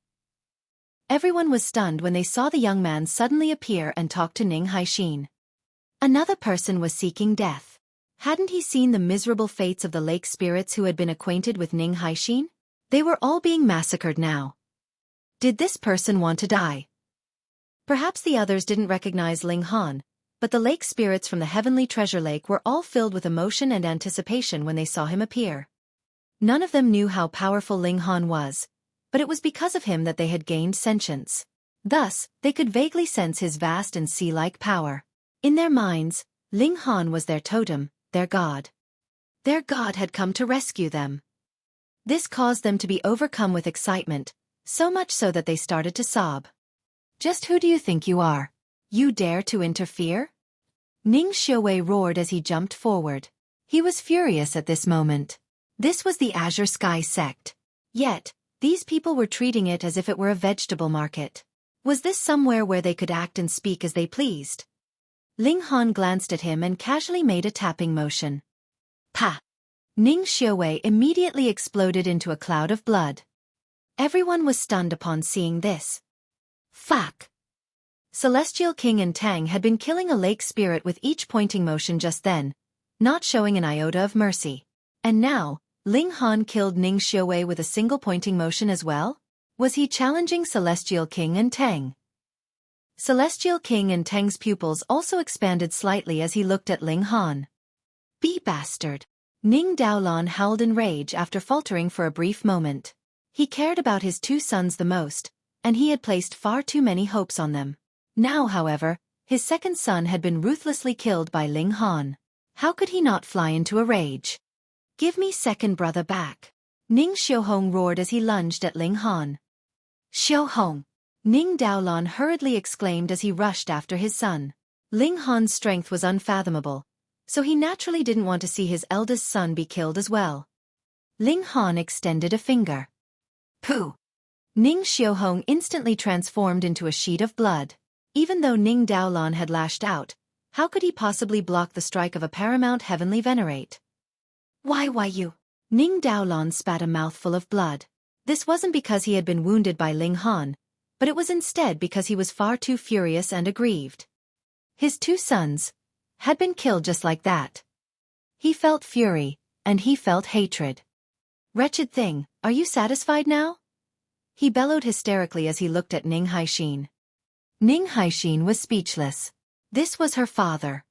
[SPEAKER 1] Everyone was stunned when they saw the young man suddenly appear and talk to Ning Haixin. Another person was seeking death. Hadn't he seen the miserable fates of the lake spirits who had been acquainted with Ning Haixin? They were all being massacred now. Did this person want to die? Perhaps the others didn't recognize Ling Han, but the lake spirits from the heavenly treasure lake were all filled with emotion and anticipation when they saw him appear. None of them knew how powerful Ling Han was, but it was because of him that they had gained sentience. Thus, they could vaguely sense his vast and sea-like power. In their minds, Ling Han was their totem, their god. Their god had come to rescue them. This caused them to be overcome with excitement, so much so that they started to sob. "Just who do you think you are? You dare to interfere?" Ning Xueqi roared as he jumped forward. He was furious at this moment. This was the Azure Sky sect. Yet, these people were treating it as if it were a vegetable market. Was this somewhere where they could act and speak as they pleased? Ling Han glanced at him and casually made a tapping motion. "Pa!" Ning Xueqi immediately exploded into a cloud of blood. Everyone was stunned upon seeing this. Fuck! Celestial King and Tang had been killing a lake spirit with each pointing motion just then, not showing an iota of mercy. And now, Ling Han killed Ning Xueqi with a single pointing motion as well? Was he challenging Celestial King and Tang? Celestial King and Tang's pupils also expanded slightly as he looked at Ling Han. "Be bastard!" Ning Daolan howled in rage after faltering for a brief moment. He cared about his two sons the most, and he had placed far too many hopes on them. Now, however, his second son had been ruthlessly killed by Ling Han. How could he not fly into a rage? "Give me second brother back!" Ning Xiuhong roared as he lunged at Ling Han. "Xiuhong!" Ning Daolan hurriedly exclaimed as he rushed after his son. Ling Han's strength was unfathomable, so he naturally didn't want to see his eldest son be killed as well. Ling Han extended a finger. Pooh! Ning Xiuhong instantly transformed into a sheet of blood. Even though Ning Daolan had lashed out, how could he possibly block the strike of a paramount heavenly venerate? Why you? Ning Daolan spat a mouthful of blood. This wasn't because he had been wounded by Ling Han, but it was instead because he was far too furious and aggrieved. His two sons had been killed just like that. He felt fury, and he felt hatred. "Wretched thing, are you satisfied now?" He bellowed hysterically as he looked at Ning Haixin. Ning Haixin was speechless. This was her father.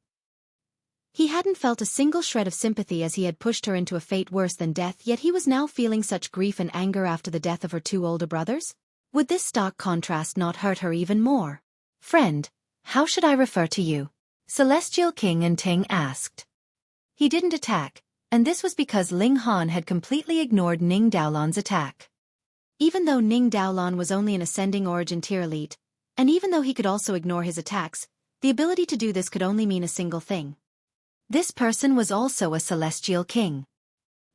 [SPEAKER 1] He hadn't felt a single shred of sympathy as he had pushed her into a fate worse than death, yet he was now feeling such grief and anger after the death of her two older brothers? Would this stark contrast not hurt her even more? "Friend, how should I refer to you?" Celestial King and Ting asked. He didn't attack, and this was because Ling Han had completely ignored Ning Daolan's attack. Even though Ning Daolan was only an ascending origin tier elite, and even though he could also ignore his attacks, the ability to do this could only mean a single thing. This person was also a Celestial King.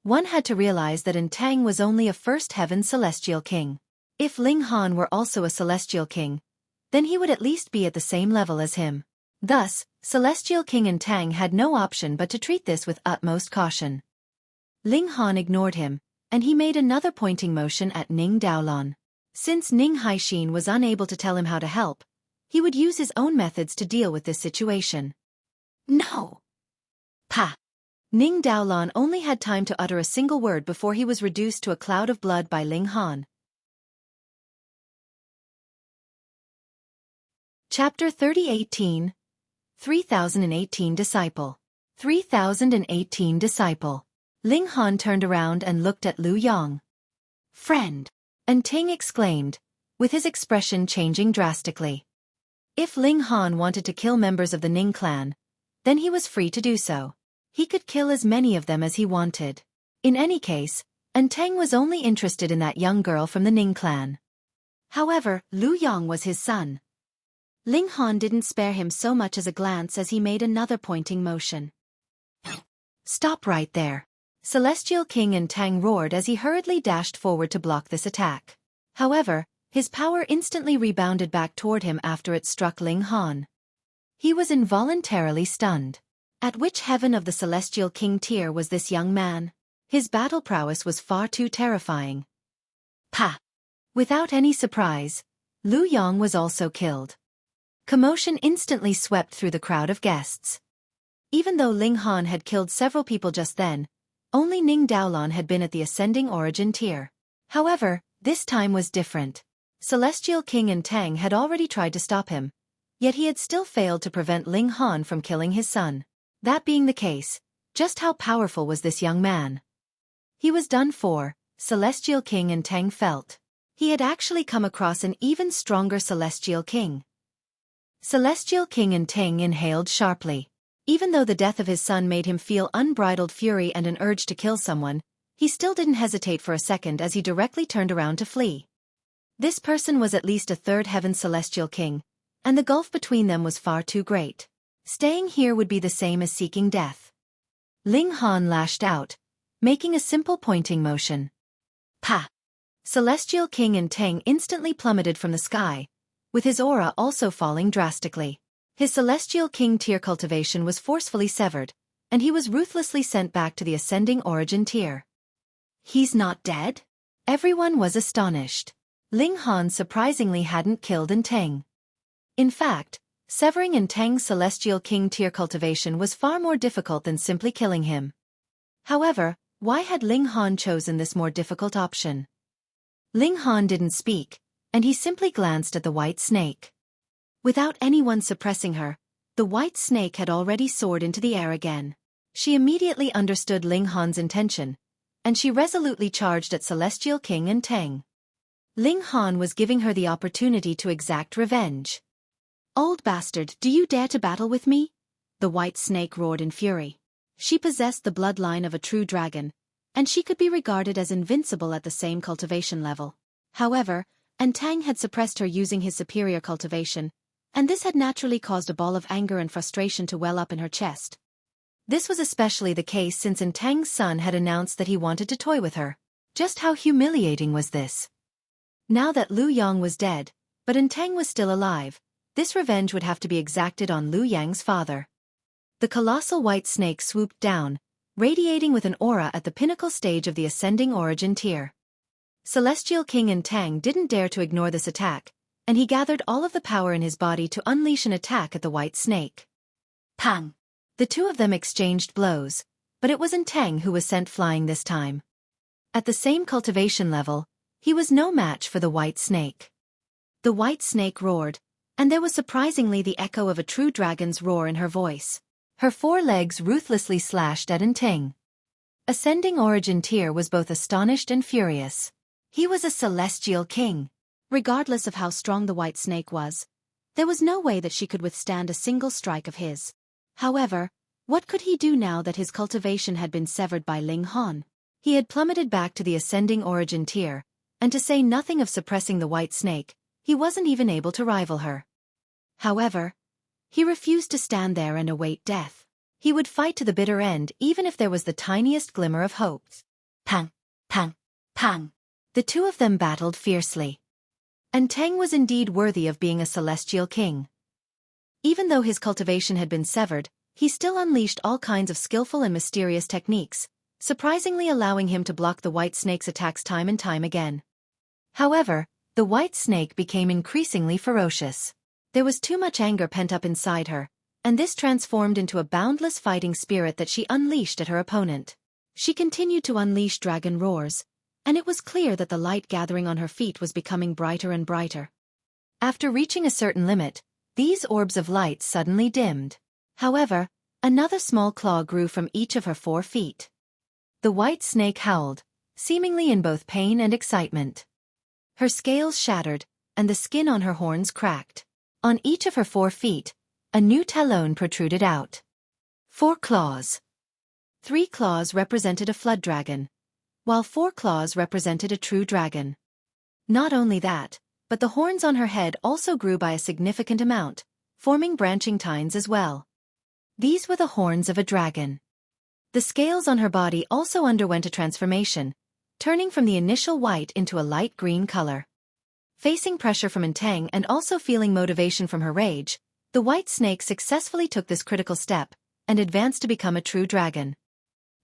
[SPEAKER 1] One had to realize that Tang was only a first heaven Celestial King. If Ling Han were also a Celestial King, then he would at least be at the same level as him. Thus, Celestial King Tang had no option but to treat this with utmost caution. Ling Han ignored him, and he made another pointing motion at Ning Daolan. Since Ning Haixin was unable to tell him how to help, he would use his own methods to deal with this situation. "No!" "Pa!" Ning Daolan only had time to utter a single word before he was reduced to a cloud of blood by Ling Han. Chapter 3018 3018 Disciple 3018 Disciple Ling Han turned around and looked at Lu Yong. "Friend!" Ting exclaimed, with his expression changing drastically. If Ling Han wanted to kill members of the Ning clan, then he was free to do so. He could kill as many of them as he wanted. In any case, Enteng was only interested in that young girl from the Ning clan. However, Lu Yong was his son. Ling Han didn't spare him so much as a glance as he made another pointing motion. Stop right there. Celestial King Enteng roared as he hurriedly dashed forward to block this attack. However, his power instantly rebounded back toward him after it struck Ling Han. He was involuntarily stunned. At which heaven of the Celestial King tier was this young man? His battle prowess was far too terrifying. Pa! Without any surprise, Lu Yong was also killed. Commotion instantly swept through the crowd of guests. Even though Ling Han had killed several people just then, only Ning Daolan had been at the ascending origin tier. However, this time was different. Celestial King Enteng had already tried to stop him, yet he had still failed to prevent Ling Han from killing his son. That being the case, just how powerful was this young man? He was done for, Celestial King Enteng felt. He had actually come across an even stronger Celestial King. Celestial King Enteng inhaled sharply. Even though the death of his son made him feel unbridled fury and an urge to kill someone, he still didn't hesitate for a second as he directly turned around to flee. This person was at least a third heaven Celestial King, and the gulf between them was far too great. Staying here would be the same as seeking death. Ling Han lashed out, making a simple pointing motion. Pa! Celestial King Enteng instantly plummeted from the sky, with his aura also falling drastically. His Celestial King tier cultivation was forcefully severed, and he was ruthlessly sent back to the ascending origin tier. He's not dead? Everyone was astonished. Ling Han surprisingly hadn't killed Enteng. In fact, severing Enteng's Celestial King tier cultivation was far more difficult than simply killing him. However, why had Ling Han chosen this more difficult option? Ling Han didn't speak, and he simply glanced at the white snake. Without anyone suppressing her, the white snake had already soared into the air again. She immediately understood Ling Han's intention, and she resolutely charged at Celestial King Enteng. Ling Han was giving her the opportunity to exact revenge. "Old bastard, do you dare to battle with me?" The white snake roared in fury. She possessed the bloodline of a true dragon, and she could be regarded as invincible at the same cultivation level. However, Enteng had suppressed her using his superior cultivation, and this had naturally caused a ball of anger and frustration to well up in her chest. This was especially the case since Enteng's son had announced that he wanted to toy with her. Just how humiliating was this? Now that Lu Yong was dead, but Enteng was still alive, this revenge would have to be exacted on Lu Yang's father. The colossal white snake swooped down, radiating with an aura at the pinnacle stage of the ascending origin tier. Celestial King Enteng didn't dare to ignore this attack, and he gathered all of the power in his body to unleash an attack at the white snake. Pang! The two of them exchanged blows, but it was Enteng who was sent flying this time. At the same cultivation level, he was no match for the white snake. The white snake roared, and there was surprisingly the echo of a true dragon's roar in her voice. Her four legs ruthlessly slashed at Enteng. Ascending origin tier was both astonished and furious. He was a celestial king. Regardless of how strong the white snake was, there was no way that she could withstand a single strike of his. However, what could he do now that his cultivation had been severed by Ling Han? He had plummeted back to the ascending origin tier, and to say nothing of suppressing the white snake, he wasn't even able to rival her. However, he refused to stand there and await death. He would fight to the bitter end even if there was the tiniest glimmer of hope. Pang! Pang! Pang! The two of them battled fiercely. Enteng was indeed worthy of being a celestial king. Even though his cultivation had been severed, he still unleashed all kinds of skillful and mysterious techniques, surprisingly allowing him to block the white snake's attacks time and time again. However, the white snake became increasingly ferocious. There was too much anger pent up inside her, and this transformed into a boundless fighting spirit that she unleashed at her opponent. She continued to unleash dragon roars, and it was clear that the light gathering on her feet was becoming brighter and brighter. After reaching a certain limit, these orbs of light suddenly dimmed. However, another small claw grew from each of her 4 feet. The white snake howled, seemingly in both pain and excitement. Her scales shattered, and the skin on her horns cracked. On each of her 4 feet, a new talon protruded out. 4 claws. 3 claws represented a flood dragon, while 4 claws represented a true dragon. Not only that, but the horns on her head also grew by a significant amount, forming branching tines as well. These were the horns of a dragon. The scales on her body also underwent a transformation, turning from the initial white into a light green color. Facing pressure from Intang and also feeling motivation from her rage, the white snake successfully took this critical step and advanced to become a true dragon.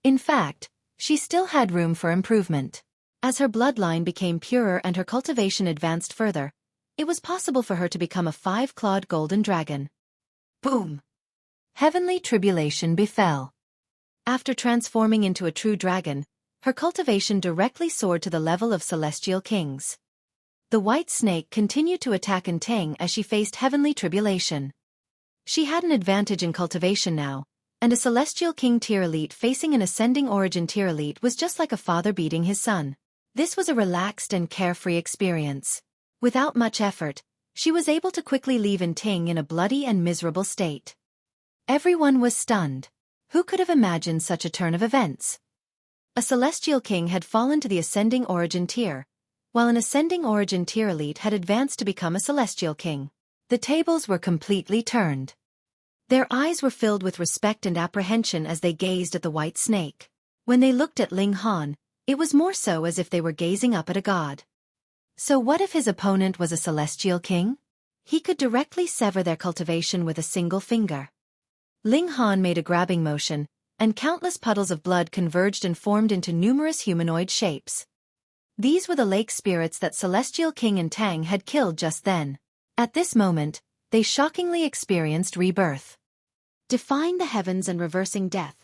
[SPEAKER 1] In fact, she still had room for improvement. As her bloodline became purer and her cultivation advanced further, it was possible for her to become a 5-clawed golden dragon. Boom! Heavenly tribulation befell. After transforming into a true dragon, her cultivation directly soared to the level of celestial kings. The white snake continued to attack Intang as she faced heavenly tribulation. She had an advantage in cultivation now, and a celestial king tier elite facing an ascending origin tier elite was just like a father beating his son. This was a relaxed and carefree experience. Without much effort, she was able to quickly leave Intang in a bloody and miserable state. Everyone was stunned. Who could have imagined such a turn of events? A celestial king had fallen to the ascending origin tier, while an ascending origin tier elite had advanced to become a celestial king. The tables were completely turned. Their eyes were filled with respect and apprehension as they gazed at the white snake. When they looked at Ling Han, it was more so as if they were gazing up at a god. So what if his opponent was a celestial king? He could directly sever their cultivation with a single finger. Ling Han made a grabbing motion, and countless puddles of blood converged and formed into numerous humanoid shapes. These were the lake spirits that Celestial King Intang had killed just then. At this moment, they shockingly experienced rebirth. Defying the heavens and reversing death.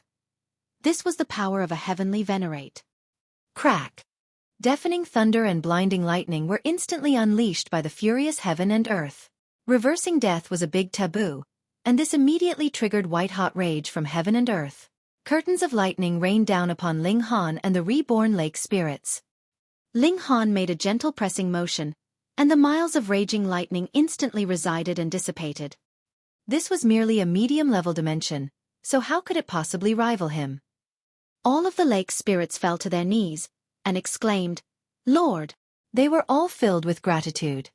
[SPEAKER 1] This was the power of a heavenly venerate. Crack! Deafening thunder and blinding lightning were instantly unleashed by the furious heaven and earth. Reversing death was a big taboo, and this immediately triggered white-hot rage from heaven and earth. Curtains of lightning rained down upon Ling Han and the reborn lake spirits. Ling Han made a gentle pressing motion, and the miles of raging lightning instantly resided and dissipated. This was merely a medium-level dimension, so how could it possibly rival him? All of the lake spirits fell to their knees, and exclaimed, "Lord!" They were all filled with gratitude.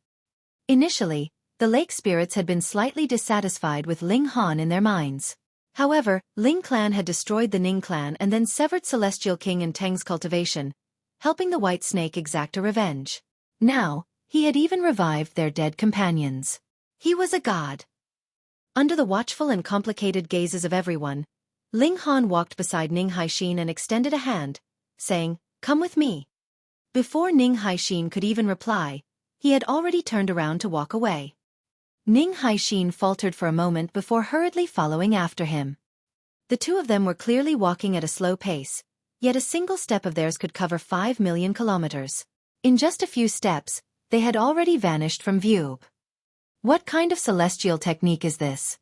[SPEAKER 1] Initially, the lake spirits had been slightly dissatisfied with Ling Han in their minds. However, Ling clan had destroyed the Ning clan and then severed Celestial King Intang's cultivation, helping the white snake exact a revenge. Now, he had even revived their dead companions. He was a god. Under the watchful and complicated gazes of everyone, Ling Han walked beside Ning Haixin and extended a hand, saying, "Come with me." Before Ning Haixin could even reply, he had already turned around to walk away. Ning Haixin faltered for a moment before hurriedly following after him. The two of them were clearly walking at a slow pace, yet a single step of theirs could cover 5 million kilometers. In just a few steps, they had already vanished from view. What kind of celestial technique is this?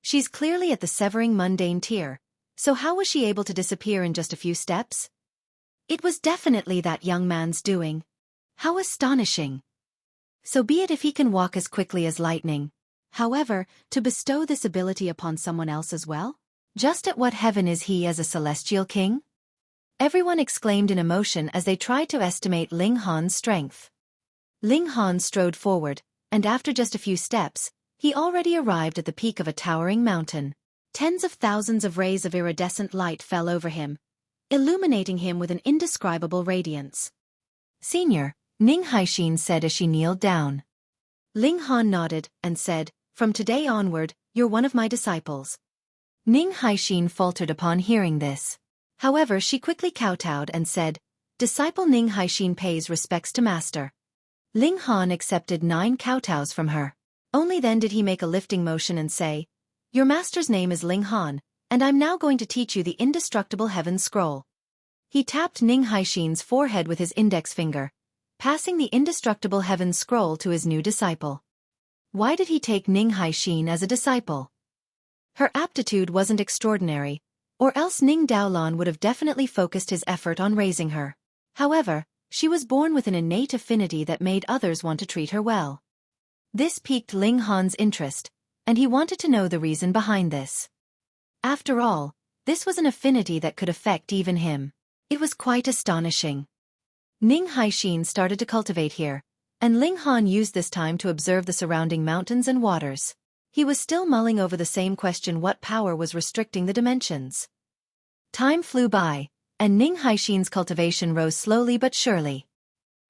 [SPEAKER 1] She's clearly at the severing mundane tier, so how was she able to disappear in just a few steps? It was definitely that young man's doing. How astonishing! So be it if he can walk as quickly as lightning. However, to bestow this ability upon someone else as well? Just at what heaven is he as a celestial king? Everyone exclaimed in emotion as they tried to estimate Ling Han's strength. Ling Han strode forward, and after just a few steps, he already arrived at the peak of a towering mountain. Tens of thousands of rays of iridescent light fell over him, illuminating him with an indescribable radiance. "Senior," Ning Haixin said as she kneeled down. Ling Han nodded and said, "From today onward, you're one of my disciples." Ning Haixin faltered upon hearing this. However, she quickly kowtowed and said, "Disciple Ning Haixin pays respects to master." Ling Han accepted 9 kowtows from her. Only then did he make a lifting motion and say, "Your master's name is Ling Han, and I'm now going to teach you the indestructible heaven scroll." He tapped Ning Haixin's forehead with his index finger, passing the indestructible heaven scroll to his new disciple. Why did he take Ning Haixin as a disciple? Her aptitude wasn't extraordinary, or else Ning Daolan would have definitely focused his effort on raising her. However, she was born with an innate affinity that made others want to treat her well. This piqued Ling Han's interest, and he wanted to know the reason behind this. After all, this was an affinity that could affect even him. It was quite astonishing. Ning Haixin started to cultivate here, and Ling Han used this time to observe the surrounding mountains and waters. He was still mulling over the same question: what power was restricting the dimensions? Time flew by, and Ning Haixin's cultivation rose slowly but surely.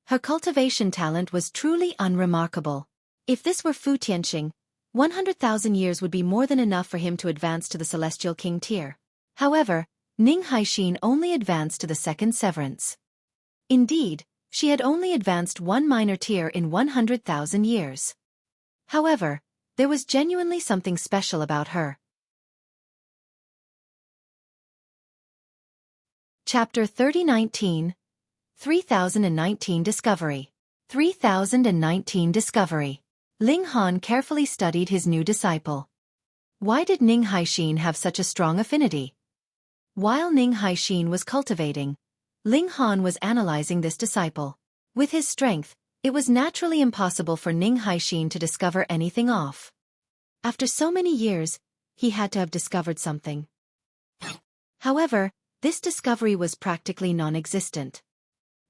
[SPEAKER 1] Her cultivation talent was truly unremarkable. If this were Fu Tianxing, 100,000 years would be more than enough for him to advance to the Celestial King tier. However, Ning Haixin only advanced to the second severance. Indeed, she had only advanced one minor tier in 100,000 years. However, there was genuinely something special about her. Chapter 3019 3019 Discovery 3019 Discovery. Ling Han carefully studied his new disciple. Why did Ning Haixin have such a strong affinity? While Ning Haixin was cultivating, Ling Han was analyzing this disciple. With his strength, it was naturally impossible for Ning Haixin to discover anything off. After so many years, he had to have discovered something. However, this discovery was practically non-existent.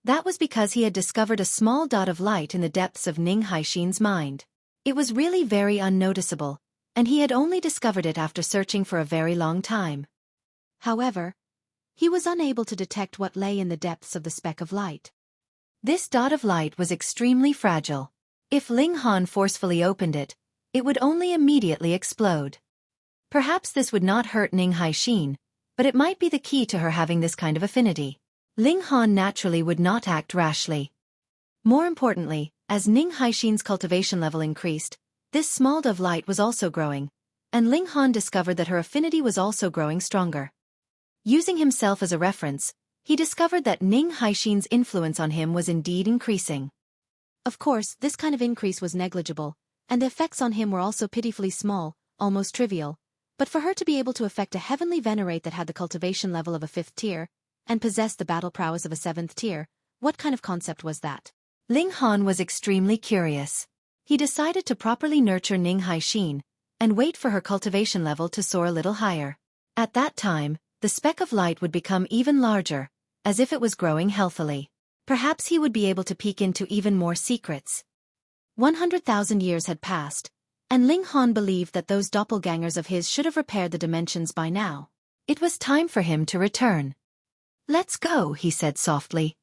[SPEAKER 1] That was because he had discovered a small dot of light in the depths of Ning Haixin's mind. It was really very unnoticeable, and he had only discovered it after searching for a very long time. However, he was unable to detect what lay in the depths of the speck of light. This dot of light was extremely fragile. If Ling Han forcefully opened it, it would only immediately explode. Perhaps this would not hurt Ning Haixin, but it might be the key to her having this kind of affinity. Ling Han naturally would not act rashly. More importantly, as Ning Haixin's cultivation level increased, this small dot of light was also growing, and Ling Han discovered that her affinity was also growing stronger. Using himself as a reference, he discovered that Ning Haixin's influence on him was indeed increasing. Of course, this kind of increase was negligible, and the effects on him were also pitifully small, almost trivial, but for her to be able to affect a heavenly venerate that had the cultivation level of a 5th tier, and possessed the battle prowess of a 7th tier, what kind of concept was that? Ling Han was extremely curious. He decided to properly nurture Ning Haixin, and wait for her cultivation level to soar a little higher. At that time, the speck of light would become even larger, as if it was growing healthily. Perhaps he would be able to peek into even more secrets. 100,000 years had passed, and Ling Han believed that those doppelgangers of his should have repaired the dimensions by now. It was time for him to return. "Let's go," he said softly.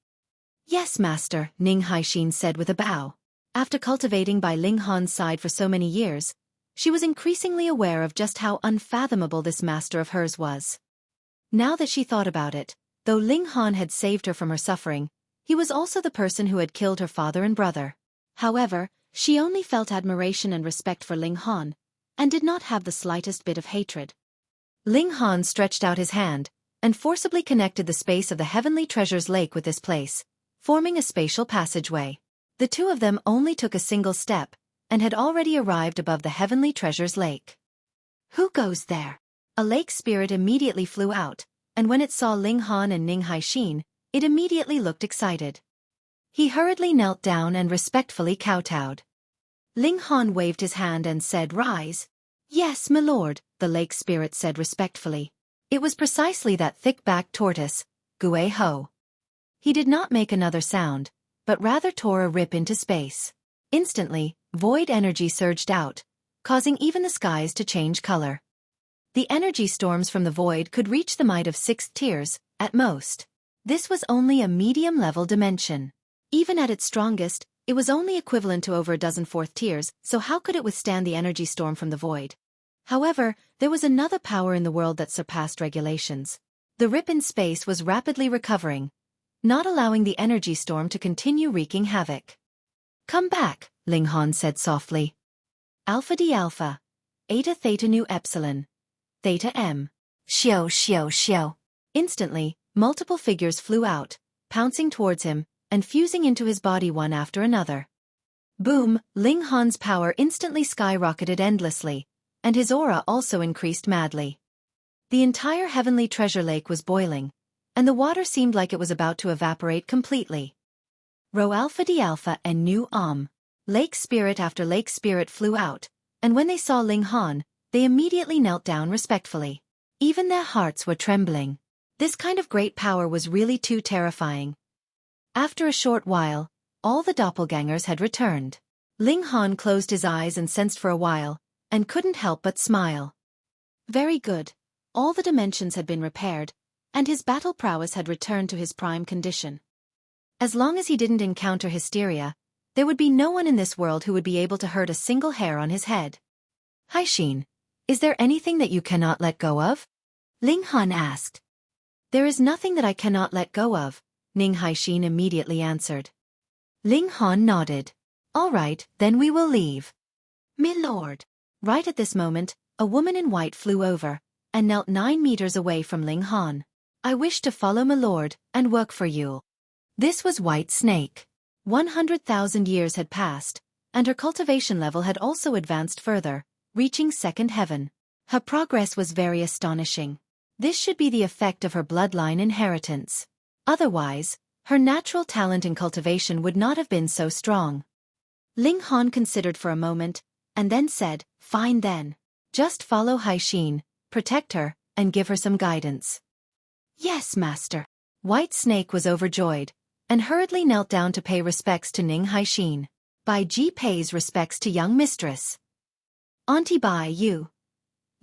[SPEAKER 1] "Yes, master," Ning Haixin said with a bow. After cultivating by Ling Han's side for so many years, she was increasingly aware of just how unfathomable this master of hers was. Now that she thought about it, though Ling Han had saved her from her suffering, he was also the person who had killed her father and brother. However, she only felt admiration and respect for Ling Han, and did not have the slightest bit of hatred. Ling Han stretched out his hand, and forcibly connected the space of the Heavenly Treasures Lake with this place, forming a spatial passageway. The two of them only took a single step, and had already arrived above the Heavenly Treasures Lake. "Who goes there?" A lake spirit immediately flew out, and when it saw Ling Han and Ning Haixin, it immediately looked excited. He hurriedly knelt down and respectfully kowtowed. Ling Han waved his hand and said, "Rise." "Yes, my lord," the lake spirit said respectfully. It was precisely that thick-backed tortoise, Gui Ho. He did not make another sound, but rather tore a rip into space. Instantly, void energy surged out, causing even the skies to change color. The energy storms from the void could reach the might of 6 tiers, at most. This was only a medium-level dimension. Even at its strongest, it was only equivalent to over a dozen 4th tiers, so how could it withstand the energy storm from the void? However, there was another power in the world that surpassed regulations. The rip in space was rapidly recovering, not allowing the energy storm to continue wreaking havoc. "Come back," Ling Han said softly. "Alpha D Alpha. Eta Theta Nu Epsilon. Theta M. Xiao Xiao Xiao." Instantly, multiple figures flew out, pouncing towards him, and fusing into his body one after another. Boom! Ling Han's power instantly skyrocketed endlessly, and his aura also increased madly. The entire Heavenly Treasure Lake was boiling, and the water seemed like it was about to evaporate completely. Rho Alpha D Alpha and Nu Om. Lake spirit after lake spirit flew out, and when they saw Ling Han, they immediately knelt down respectfully. Even their hearts were trembling. This kind of great power was really too terrifying. After a short while, all the doppelgangers had returned. Ling Han closed his eyes and sensed for a while, and couldn't help but smile. Very good. All the dimensions had been repaired, and his battle prowess had returned to his prime condition. As long as he didn't encounter hysteria, there would be no one in this world who would be able to hurt a single hair on his head. Haixin, is there anything that you cannot let go of? Ling Han asked. There is nothing that I cannot let go of, Ning Haixin immediately answered. Ling Han nodded. All right, then we will leave. Milord. Right at this moment, a woman in white flew over, and knelt 9 meters away from Ling Han. I wish to follow Milord, and work for you. This was White Snake. 100,000 years had passed, and her cultivation level had also advanced further, reaching second heaven. Her progress was very astonishing. This should be the effect of her bloodline inheritance. Otherwise, her natural talent in cultivation would not have been so strong. Ling Han considered for a moment, and then said, Fine then. Just follow Haixin, protect her, and give her some guidance. Yes, master. White Snake was overjoyed, and hurriedly knelt down to pay respects to Ning Haixin. Bai Ji pays respects to young mistress. Auntie Bai, you.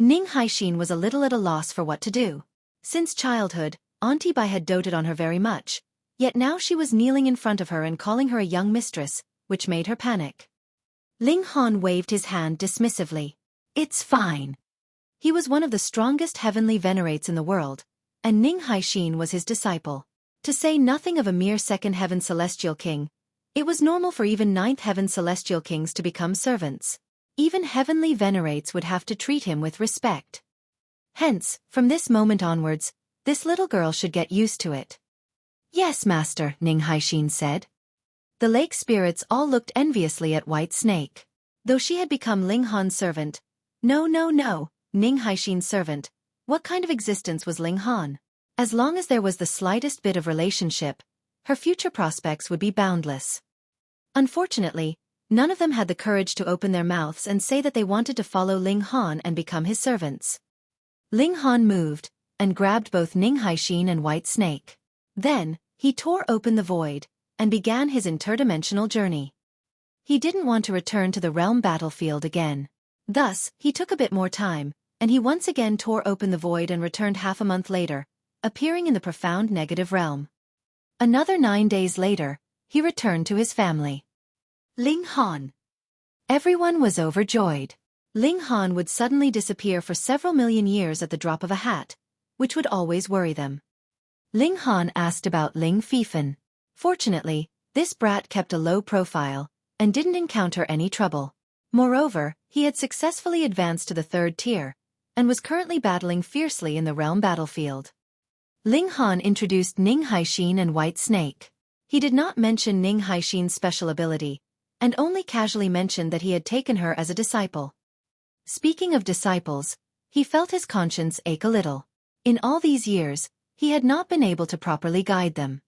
[SPEAKER 1] Ning Haixin was a little at a loss for what to do. Since childhood, Auntie Bai had doted on her very much, yet now she was kneeling in front of her and calling her a young mistress, which made her panic. Ling Han waved his hand dismissively. It's fine. He was one of the strongest heavenly venerates in the world, and Ning Haixin was his disciple. To say nothing of a mere second heaven celestial king, it was normal for even ninth heaven celestial kings to become servants. Even heavenly venerates would have to treat him with respect. Hence, from this moment onwards, this little girl should get used to it. Yes, master, Ning Haixin said. The lake spirits all looked enviously at White Snake. Though she had become Ling Han's servant. No, Ning Haixin's servant. What kind of existence was Ling Han? As long as there was the slightest bit of relationship, her future prospects would be boundless. Unfortunately, none of them had the courage to open their mouths and say that they wanted to follow Ling Han and become his servants. Ling Han moved, and grabbed both Ning Haixin and White Snake. Then, he tore open the void, and began his interdimensional journey. He didn't want to return to the realm battlefield again. Thus, he took a bit more time, and he once again tore open the void and returned half a month later, appearing in the profound negative realm. Another 9 days later, he returned to his family. Ling Han. Everyone was overjoyed. Ling Han would suddenly disappear for several million years at the drop of a hat, which would always worry them. Ling Han asked about Ling Fifan. Fortunately, this brat kept a low profile, and didn't encounter any trouble. Moreover, he had successfully advanced to the 3rd tier, and was currently battling fiercely in the realm battlefield. Ling Han introduced Ning Haixin and White Snake. He did not mention Ning Haixin's special ability, and only casually mentioned that he had taken her as a disciple. Speaking of disciples, he felt his conscience ache a little. In all these years, he had not been able to properly guide them.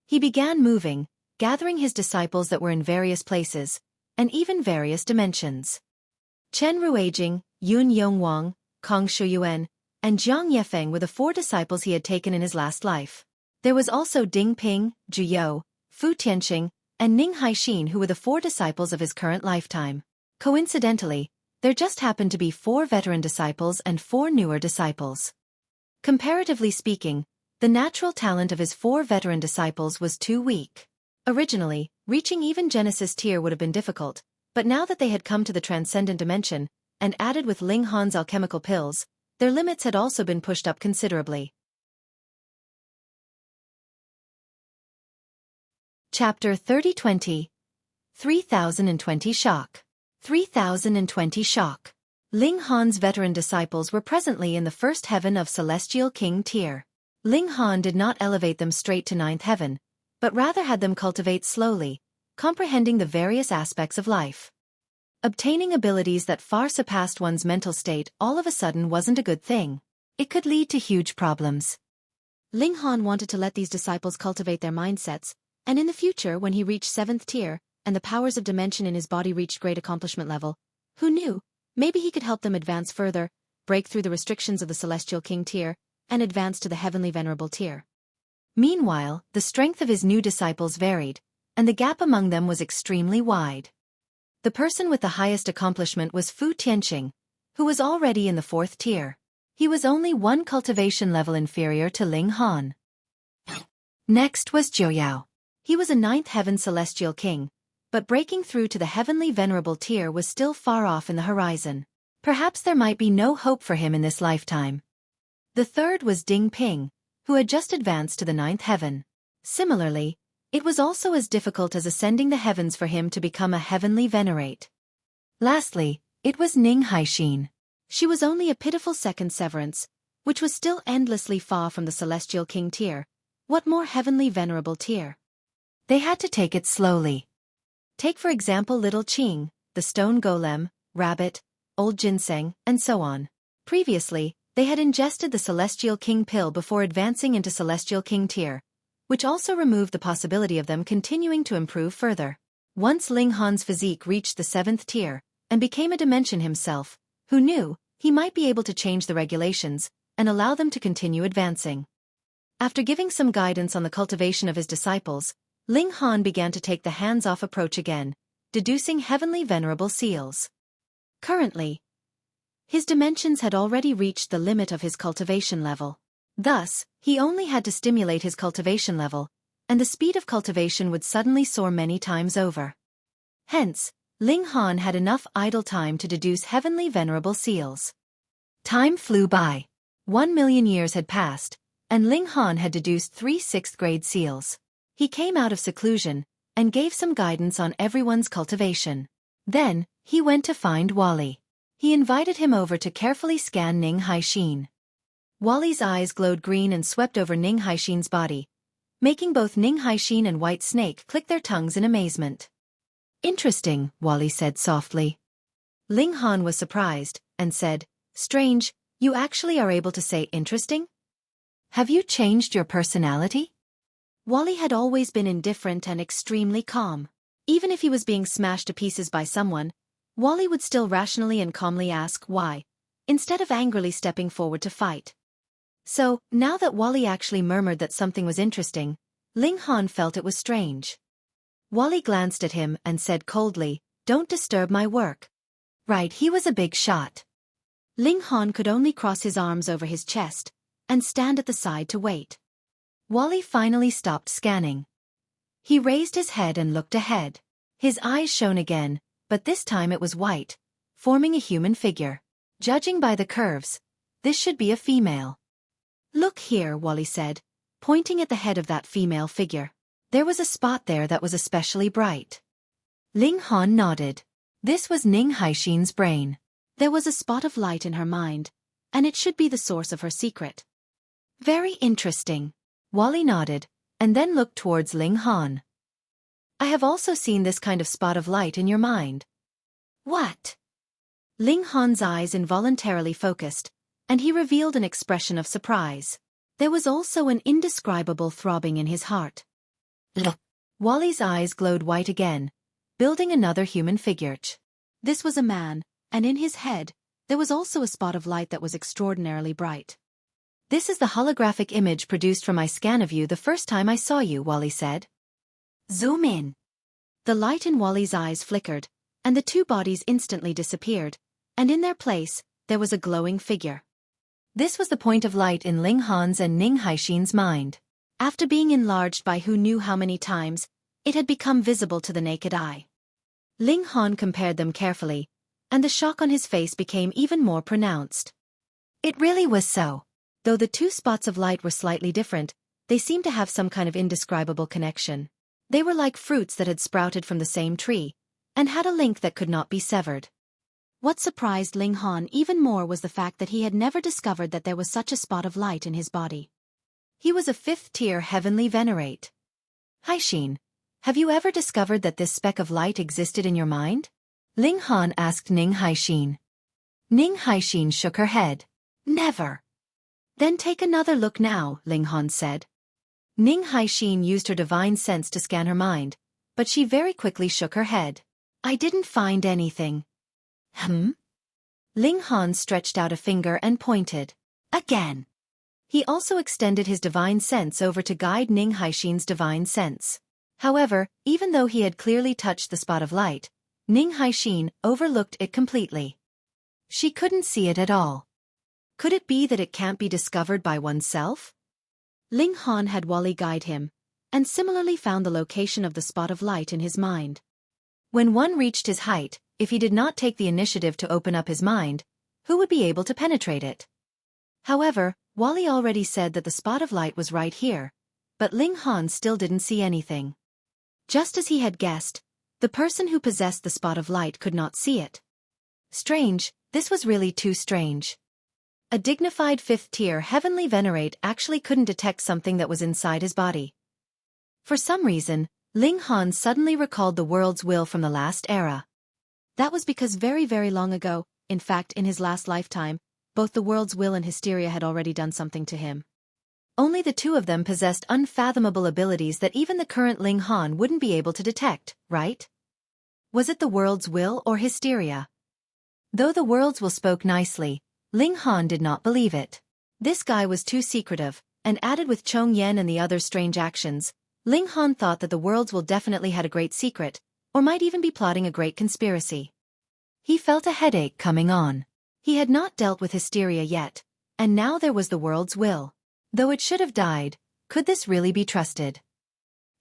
[SPEAKER 1] He began moving, gathering his disciples that were in various places, and even various dimensions. Chen Ruijing, Yun Yongwang, Kong Shuyuan, and Jiang Yefeng were the 4 disciples he had taken in his last life. There was also Ding Ping, Zhu You, Fu Tianqing, and Ning Haixin who were the 4 disciples of his current lifetime. Coincidentally, there just happened to be 4 veteran disciples and 4 newer disciples. Comparatively speaking, the natural talent of his 4 veteran disciples was too weak. Originally, reaching even Genesis tier would have been difficult, but now that they had come to the transcendent dimension, and added with Ling Han's alchemical pills, their limits had also been pushed up considerably. Chapter 30-20 3020 Shock. 3020 Shock. Ling Han's veteran disciples were presently in the 1st heaven of Celestial King tier. Ling Han did not elevate them straight to 9th heaven, but rather had them cultivate slowly, comprehending the various aspects of life. Obtaining abilities that far surpassed one's mental state all of a sudden wasn't a good thing. It could lead to huge problems. Ling Han wanted to let these disciples cultivate their mindsets, and in the future when he reached 7th tier, and the powers of dimension in his body reached great accomplishment level, who knew, maybe he could help them advance further, break through the restrictions of the Celestial King tier,
[SPEAKER 2] and advanced to the heavenly venerable tier.
[SPEAKER 1] Meanwhile, the strength of his new disciples varied, and the gap among them was extremely wide. The person with the highest accomplishment was Fu Tianqing, who was already in the 4th tier. He was only one cultivation level inferior to Ling Han. Next was Zhou Yao. He was a 9th heaven celestial king, but breaking through to the heavenly venerable tier was still far off in the horizon. Perhaps there might be no hope for him in this lifetime. The third was Ding Ping, who had just advanced to the 9th heaven. Similarly, it was also as difficult as ascending the heavens for him to become a heavenly venerate. Lastly, it was Ning Haixin.
[SPEAKER 2] She was only a pitiful second severance, which was still endlessly far from the celestial king tier. What more heavenly venerable tier?
[SPEAKER 1] They had to take it slowly. Take for example Little Qing, the stone golem, rabbit, old ginseng, and so on. Previously, they had ingested the Celestial King pill before advancing into Celestial King tier, which also removed the possibility of them continuing to improve further. Once Ling Han's physique reached the 7th tier, and became a dimension himself, who knew he might be able to change the regulations, and allow them to continue advancing. After giving some guidance on the cultivation of his disciples, Ling Han began to take the hands-off approach again, deducing heavenly venerable seals. Currently, his dimensions had already reached the limit of his cultivation level. Thus, he only had to stimulate his cultivation level, and the speed of cultivation would suddenly soar many times over. Hence, Ling Han had enough idle time to deduce heavenly venerable seals. Time flew by. 1,000,000 years had passed, and Ling Han had deduced 3 6th-grade seals. He came out of seclusion, and gave some guidance on everyone's cultivation. Then, he went to find Wally. He invited him over to carefully scan Ning Haixin. Wally's eyes glowed green and swept over Ning Haixin's body, making both Ning Haixin and White Snake click their tongues in amazement. "Interesting," Wally said softly. Ling Han was surprised, and said, "Strange, you actually are able to say interesting? Have you changed your personality?" Wally had always been indifferent and extremely calm. Even if he was being smashed to pieces by someone, Wally would still rationally and calmly ask why, instead of angrily stepping forward to fight. So, now that Wally actually murmured that something was interesting, Ling Han felt it was strange. Wally glanced at him and said coldly, "Don't disturb my work." Right, he was a big shot. Ling Han could only cross his arms over his chest and stand at the side to wait. Wally finally stopped scanning. He raised his head and looked ahead. His eyes shone again, but this time it was white, forming a human figure. Judging by the curves, this should be a female. "Look here," Wally said, pointing at the head of that female figure. There was a spot there that was especially bright. Ling Han nodded. This was Ning Haixin's brain. There was a spot of light in her mind, and it should be the source of her secret. "Very interesting." Wally nodded, and then looked towards Ling Han. "I have also seen this kind of spot of light in your mind." "What?" Ling Han's eyes involuntarily focused, and he revealed an expression of surprise. There was also an indescribable throbbing in his heart. Look. Wally's eyes glowed white again, building another human figure. This was a man, and in his head, there was also a spot of light that was extraordinarily bright. "This is the holographic image produced from my scan of you the first time I saw you," Wally said. "Zoom in." The light in Wally's eyes flickered, and the two bodies instantly disappeared, and in their place, there was a glowing figure. This was the point of light in Ling Han's and Ning Haixin's mind. After being enlarged by who knew how many times, it had become visible to the naked eye. Ling Han compared them carefully, and the shock on his face became even more pronounced. It really was so. Though the two spots of light were slightly different, they seemed to have some kind of indescribable connection. They were like fruits that had sprouted from the same tree, and had a link that could not be severed. What surprised Ling Han even more was the fact that he had never discovered that there was such a spot of light in his body. He was a 5th-tier heavenly venerate. "Haixin, have you ever discovered that this speck of light existed in your mind?" Ling Han asked Ning Haixin. Ning Haixin shook her head. "Never." "Then take another look now," Ling Han said. Ning Haixin used her divine sense to scan her mind, but she very quickly shook her head. "I didn't find anything." "Hmm?" Ling Han stretched out a finger and pointed. "Again." He also extended his divine sense over to guide Ning Haixin's divine sense. However, even though he had clearly touched the spot of light, Ning Haixin overlooked it completely. She couldn't see it at all. Could it be that it can't be discovered by oneself?
[SPEAKER 2] Ling Han had Wally guide him, and similarly found the location of the spot of light in his mind.
[SPEAKER 1] When one reached his height, if he did not take the initiative to open up his mind, who would be able to penetrate it? However, Wally already said that the spot of light was right here, but Ling Han still didn't see anything. Just as he had guessed, the person who possessed the spot of light could not see it. Strange, this was really too strange. A dignified 5th-tier heavenly venerate actually couldn't detect something that was inside his body. For some reason, Ling Han suddenly recalled the world's will from the last era.
[SPEAKER 2] That was because very, very long ago, in fact in his last lifetime, both the world's will and hysteria had already done something to him.
[SPEAKER 1] Only the two of them possessed unfathomable abilities that even the current Ling Han wouldn't be able to detect, right? Was it the world's will or hysteria? Though the world's will spoke nicely, Ling Han did not believe it. This guy was too secretive, and added with Chong Yan and the other's strange actions, Ling Han thought that the world's will definitely had a great secret, or might even be plotting a great conspiracy. He felt a headache coming on. He had not dealt with hysteria yet, and now there was the world's will. Though it should have died, could this really be trusted?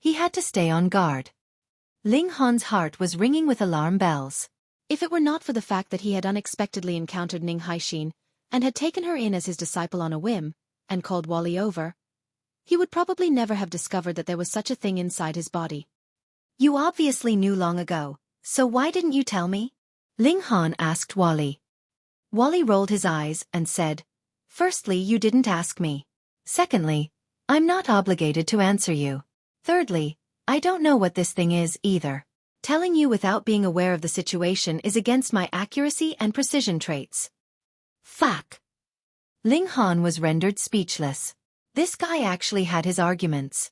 [SPEAKER 1] He had to stay on guard. Ling Han's heart was ringing with alarm bells.
[SPEAKER 2] If it were not for the fact that he had unexpectedly encountered Ning Haixin, and had taken her in as his disciple on a whim, and called Wally over, he would probably never have discovered that there was such a thing inside his body.
[SPEAKER 1] You obviously knew long ago, so why didn't you tell me? Ling Han asked Wally. Wally rolled his eyes and said, Firstly, you didn't ask me. Secondly, I'm not obligated to answer you. Thirdly, I don't know what this thing is either. Telling you without being aware of the situation is against my accuracy and precision traits. Fuck. Ling Han was rendered speechless. This guy actually had his arguments.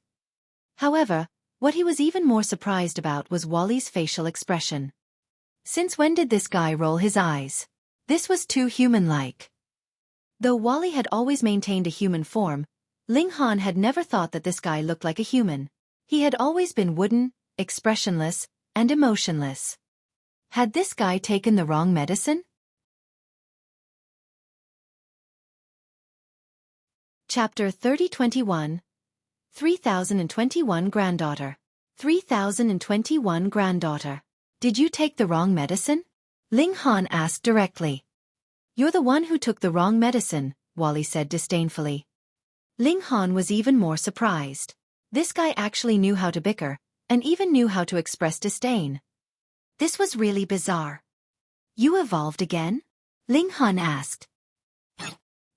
[SPEAKER 1] However, what he was even more surprised about was Wally's facial expression. Since when did this guy roll his eyes? This was too human-like. Though Wally had always maintained a human form, Ling Han had never thought that this guy looked like a human. He had always been wooden, expressionless, and emotionless. Had this guy taken the wrong medicine? Chapter 3021 3021 Granddaughter 3021 Granddaughter. Did you take the wrong medicine? Ling Han asked directly. You're the one who took the wrong medicine, Wally said disdainfully. Ling Han was even more surprised. This guy actually knew how to bicker, and even knew how to express disdain. This was really bizarre. You evolved again? Ling Han asked.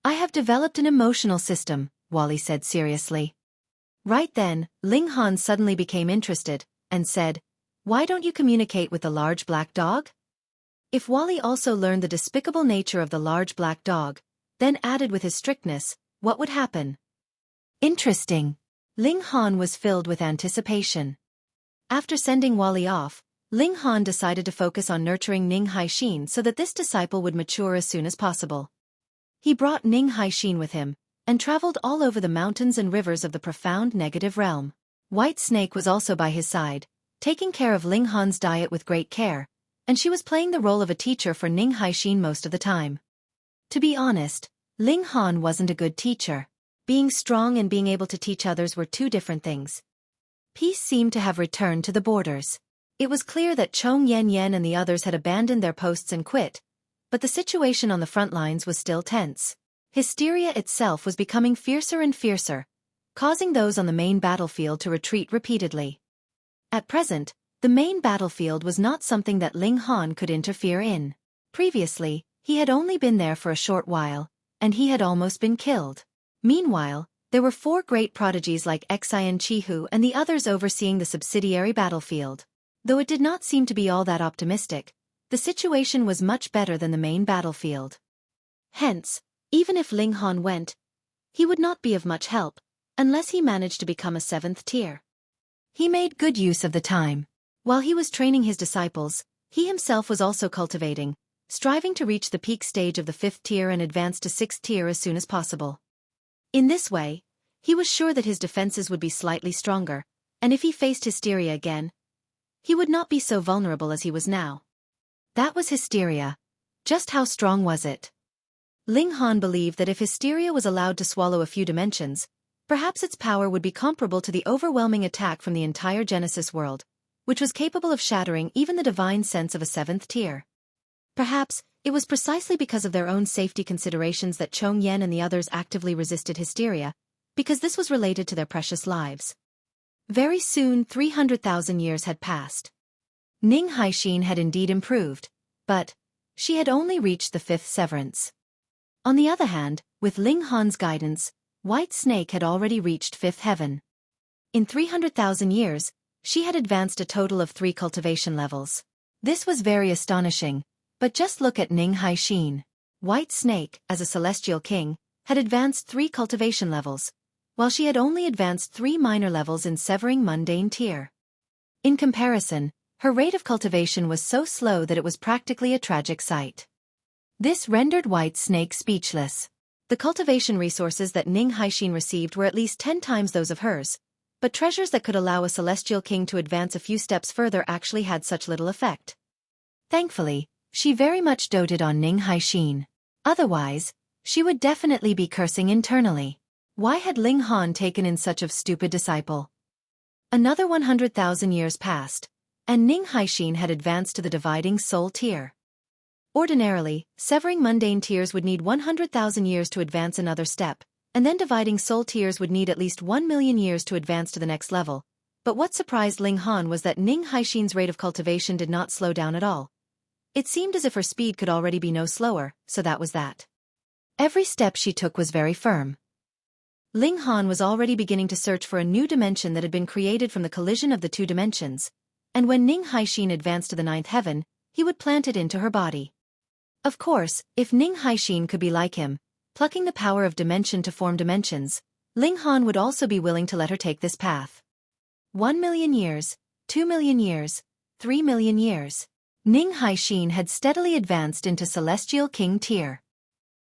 [SPEAKER 1] I have developed an emotional system, Wally said seriously. Right then, Ling Han suddenly became interested, and said, Why don't you communicate with the large black dog? If Wally also learned the despicable nature of the large black dog, then added with his strictness, what would happen? Interesting. Ling Han was filled with anticipation. After sending Wally off, Ling Han decided to focus on nurturing Ning Haixin so that this disciple would mature as soon as possible. He brought Ning Haixin with him, and traveled all over the mountains and rivers of the profound negative realm. White Snake was also by his side, taking care of Ling Han's diet with great care, and she was playing the role of a teacher for Ning Haixin most of the time. To be honest, Ling Han wasn't a good teacher. Being strong and being able to teach others were two different things. Peace seemed to have returned to the borders. It was clear that Chong Yan and the others had abandoned their posts and quit, but the situation on the front lines was still tense. Hysteria itself was becoming fiercer and fiercer, causing those on the main battlefield to retreat repeatedly. At present, the main battlefield was not something that Ling Han could interfere in. Previously, he had only been there for a short while, and he had almost been killed. Meanwhile, there were 4 great prodigies like Xian Chihu and the others overseeing the subsidiary battlefield. Though it did not seem to be all that optimistic, the situation was much better than the main battlefield. Hence, even if Ling Han went, he would not be of much help, unless he managed to become a 7th tier. He made good use of the time. While he was training his disciples, he himself was also cultivating, striving to reach the peak stage of the 5th tier and advance to 6th tier as soon as possible.
[SPEAKER 2] In this way, he was sure that his defenses would be slightly stronger, and if he faced hysteria again, he would not be so vulnerable as he was now.
[SPEAKER 1] That was hysteria. Just how strong was it?
[SPEAKER 2] Ling Han believed that if hysteria was allowed to swallow a few dimensions, perhaps its power would be comparable to the overwhelming attack from the entire Genesis world, which was capable of shattering even the divine sense of a seventh tier. Perhaps, it was precisely because of their own safety considerations that Chong Yan and the others actively resisted hysteria, because this was related to their precious lives. Very soon 300,000 years had passed.
[SPEAKER 1] Ning Haixin had indeed improved, but she had only reached the 5th severance. On the other hand, with Ling Han's guidance, White Snake had already reached 5th heaven. In 300,000 years, she had advanced a total of 3 cultivation levels. This was very astonishing, but just look at Ning Haixin. White Snake, as a celestial king, had advanced 3 cultivation levels, while she had only advanced 3 minor levels in severing mundane tier. In comparison, her rate of cultivation was so slow that it was practically a tragic sight. This rendered White Snake speechless. The cultivation resources that Ning Haixin received were at least 10 times those of hers, but treasures that could allow a celestial king to advance a few steps further actually had such little effect. Thankfully, she very much doted on Ning Haixin. Otherwise, she would definitely be cursing internally. Why had Ling Han taken in such a stupid disciple? Another 100,000 years passed, and Ning Haixin had advanced to the dividing soul tier. Ordinarily, severing mundane tiers would need 100,000 years to advance another step, and then dividing soul tiers would need at least 1,000,000 years to advance to the next level. But what surprised Ling Han was that Ning Haixin's rate of cultivation did not slow down at all. It seemed as if her speed could already be no slower, so that was that. Every step she took was very firm. Ling Han was already beginning to search for a new dimension that had been created from the collision of the 2 dimensions, and when Ning Haixin advanced to the 9th heaven, he would plant it into her body. Of course, if Ning Haixin could be like him, plucking the power of dimension to form dimensions, Ling Han would also be willing to let her take this path. 1,000,000 years, 2,000,000 years, 3,000,000 years. Ning Haixin had steadily advanced into Celestial King tier.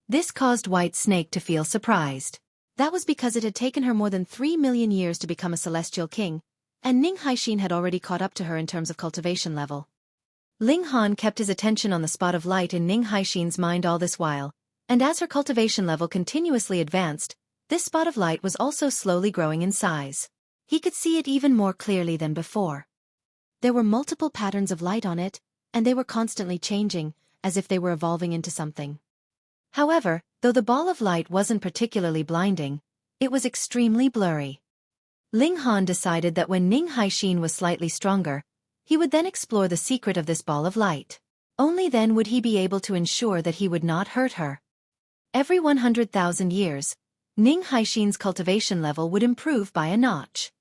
[SPEAKER 1] This caused White Snake to feel surprised. That was because it had taken her more than 3,000,000 years to become a Celestial King, and Ning Haixin had already caught up to her in terms of cultivation level. Ling Han kept his attention on the spot of light in Ning Haixin's mind all this while, and as her cultivation level continuously advanced, this spot of light was also slowly growing in size. He could see it even more clearly than before. There were multiple patterns of light on it, and they were constantly changing, as if they were evolving into something. However, though the ball of light wasn't particularly blinding, it was extremely blurry. Ling Han decided that when Ning Haixin was slightly stronger, he would then explore the secret of this ball of light. Only then would he be able to ensure that he would not hurt her. Every 100,000 years, Ning Haixin's cultivation level would improve by a notch.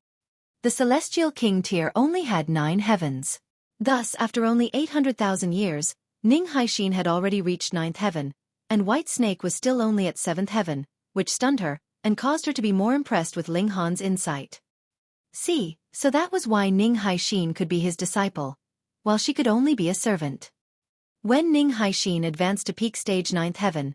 [SPEAKER 1] The Celestial King tier only had 9 heavens. Thus, after only 800,000 years, Ning Haixin had already reached 9th heaven, and White Snake was still only at 7th heaven, which stunned her, and caused her to be more impressed with Ling Han's insight. See, so that was why Ning Haixin could be his disciple, while she could only be a servant. When Ning Haixin advanced to peak stage 9th heaven,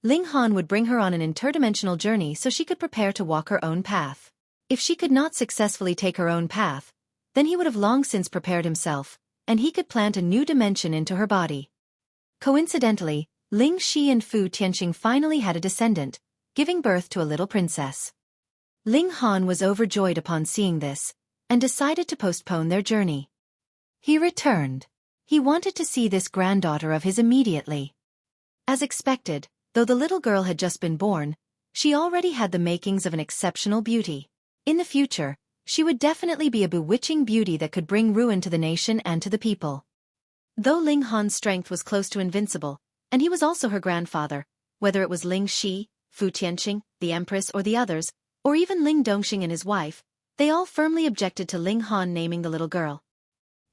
[SPEAKER 1] Ling Han would bring her on an interdimensional journey so she could prepare to walk her own path. If she could not successfully take her own path, then he would have long since prepared himself, and he could plant a new dimension into her body. Coincidentally, Ling Shi and Fu Tianqing finally had a descendant, giving birth to a little princess. Ling Han was overjoyed upon seeing this, and decided to postpone their journey. He returned. He wanted to see this granddaughter of his immediately. As expected, though the little girl had just been born, she already had the makings of an exceptional beauty. In the future, she would definitely be a bewitching beauty that could bring ruin to the nation and to the people. Though Ling Han's strength was close to invincible, and he was also her grandfather, whether it was Ling Shi, Fu Tianqing, the Empress or the others, or even Ling Dongxing and his wife, they all firmly objected to Ling Han naming the little girl.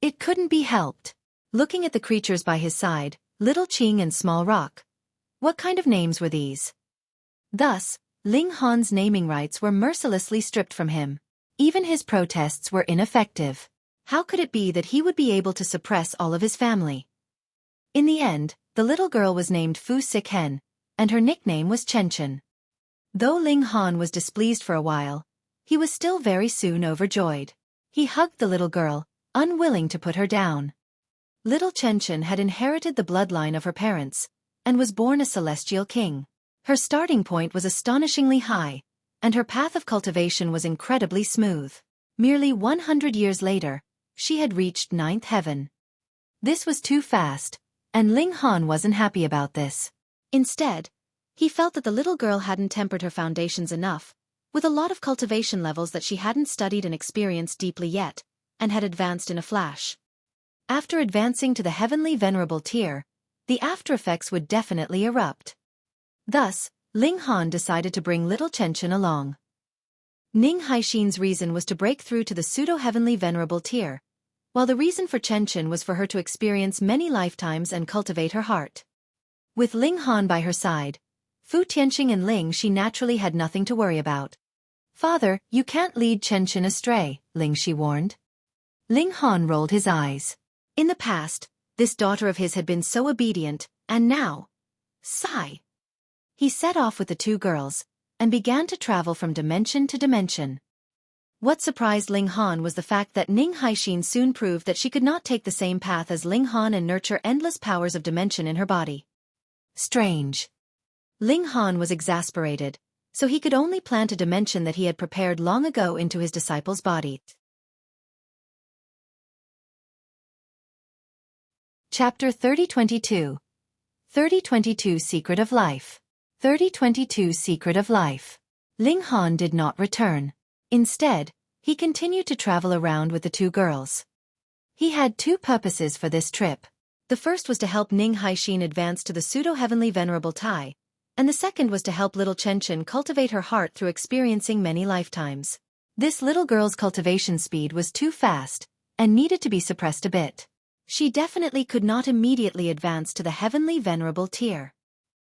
[SPEAKER 1] It couldn't be helped. Looking at the creatures by his side, Little Qing and Small Rock. What kind of names were these? Thus, Ling Han's naming rights were mercilessly stripped from him. Even his protests were ineffective. How could it be that he would be able to suppress all of his family? In the end, the little girl was named Fu Sik Hen, and her nickname was Chen Chen. Though Ling Han was displeased for a while, he was still very soon overjoyed. He hugged the little girl, unwilling to put her down. Little Chen had inherited the bloodline of her parents, and was born a celestial king. Her starting point was astonishingly high, and her path of cultivation was incredibly smooth. Merely 100 years later, she had reached 9th heaven. This was too fast, and Ling Han wasn't happy about this.
[SPEAKER 2] Instead, he felt that the little girl hadn't tempered her foundations enough, with a lot of cultivation levels that she hadn't studied and experienced deeply yet, and had advanced in a flash. After advancing to the heavenly venerable tier, the after-effects would definitely erupt. Thus, Ling Han decided to bring little Chen along. Ning Haixin's reason was to break through to the pseudo-heavenly venerable tier, while the reason for Chen was for her to experience many lifetimes and cultivate her heart. With Ling Han by her side, Fu Tianqing and Ling Shi naturally had nothing to worry about. "Father, you can't lead Chen astray," Ling Shi warned. Ling Han rolled his eyes. In the past, this daughter of his had been so obedient, and now... Sigh. He set off with the two girls, and began to travel from dimension to dimension. What surprised Ling Han was the fact that Ning Haixin soon proved that she could not take the same path as Ling Han and nurture endless powers of dimension in her body. Strange. Ling Han was exasperated, so he could only plant a dimension that he had prepared long ago into his disciple's body. Chapter 3022. 3022 Secret of Life. 3022 Secret of Life. Ling Han did not return. Instead, he continued to travel around with the two girls. He had two purposes for this trip. The first was to help Ning Haixin advance to the pseudo-heavenly venerable Tai, and the second was to help little Chen cultivate her heart through experiencing many lifetimes. This little girl's cultivation speed was too fast, and needed to be suppressed a bit. She definitely could not immediately advance to the heavenly venerable tier.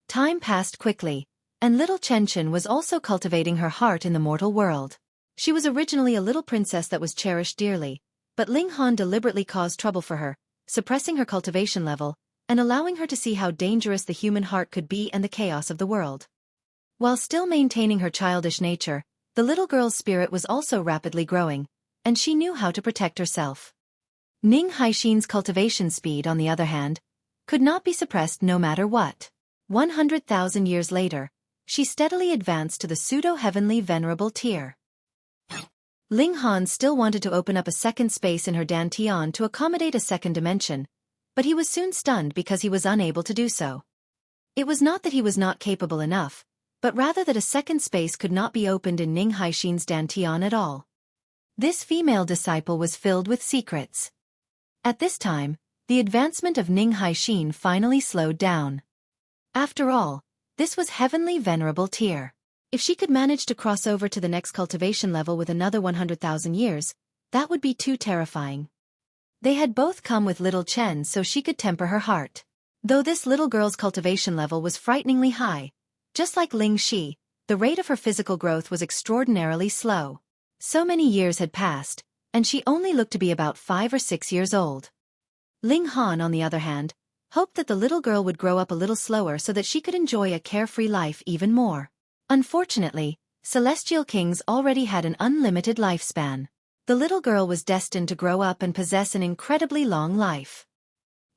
[SPEAKER 2] Time passed quickly, and little Chen was also cultivating her heart in the mortal world. She was originally a little princess that was cherished dearly, but Ling Han deliberately caused trouble for her, suppressing her cultivation level, and allowing her to see how dangerous the human heart could be and the chaos of the world. While still maintaining her childish nature, the little girl's spirit was also rapidly growing, and she knew how to protect herself. Ning Haixin's cultivation speed, on the other hand, could not be suppressed no matter what. 100,000 years later, she steadily advanced to the pseudo-heavenly venerable tier. Ling Han still wanted to open up a second space in her dantian to accommodate a second dimension, but he was soon stunned because he was unable to do so. It was not that he was not capable enough, but rather that a second space could not be opened in Ning Haixin's dantian at all. This female disciple was filled with secrets. At this time, the advancement of Ning Haixin finally slowed down. After all, this was heavenly venerable tier. If she could manage to cross over to the next cultivation level with another 100,000 years, that would be too terrifying. They had both come with little Chen so she could temper her heart. Though this little girl's cultivation level was frighteningly high, just like Ling Shi, the rate of her physical growth was extraordinarily slow. So many years had passed, and she only looked to be about 5 or 6 years old. Ling Han, on the other hand, hoped that the little girl would grow up a little slower so that she could enjoy a carefree life even more. Unfortunately, celestial kings already had an unlimited lifespan. The little girl was destined to grow up and possess an incredibly long life.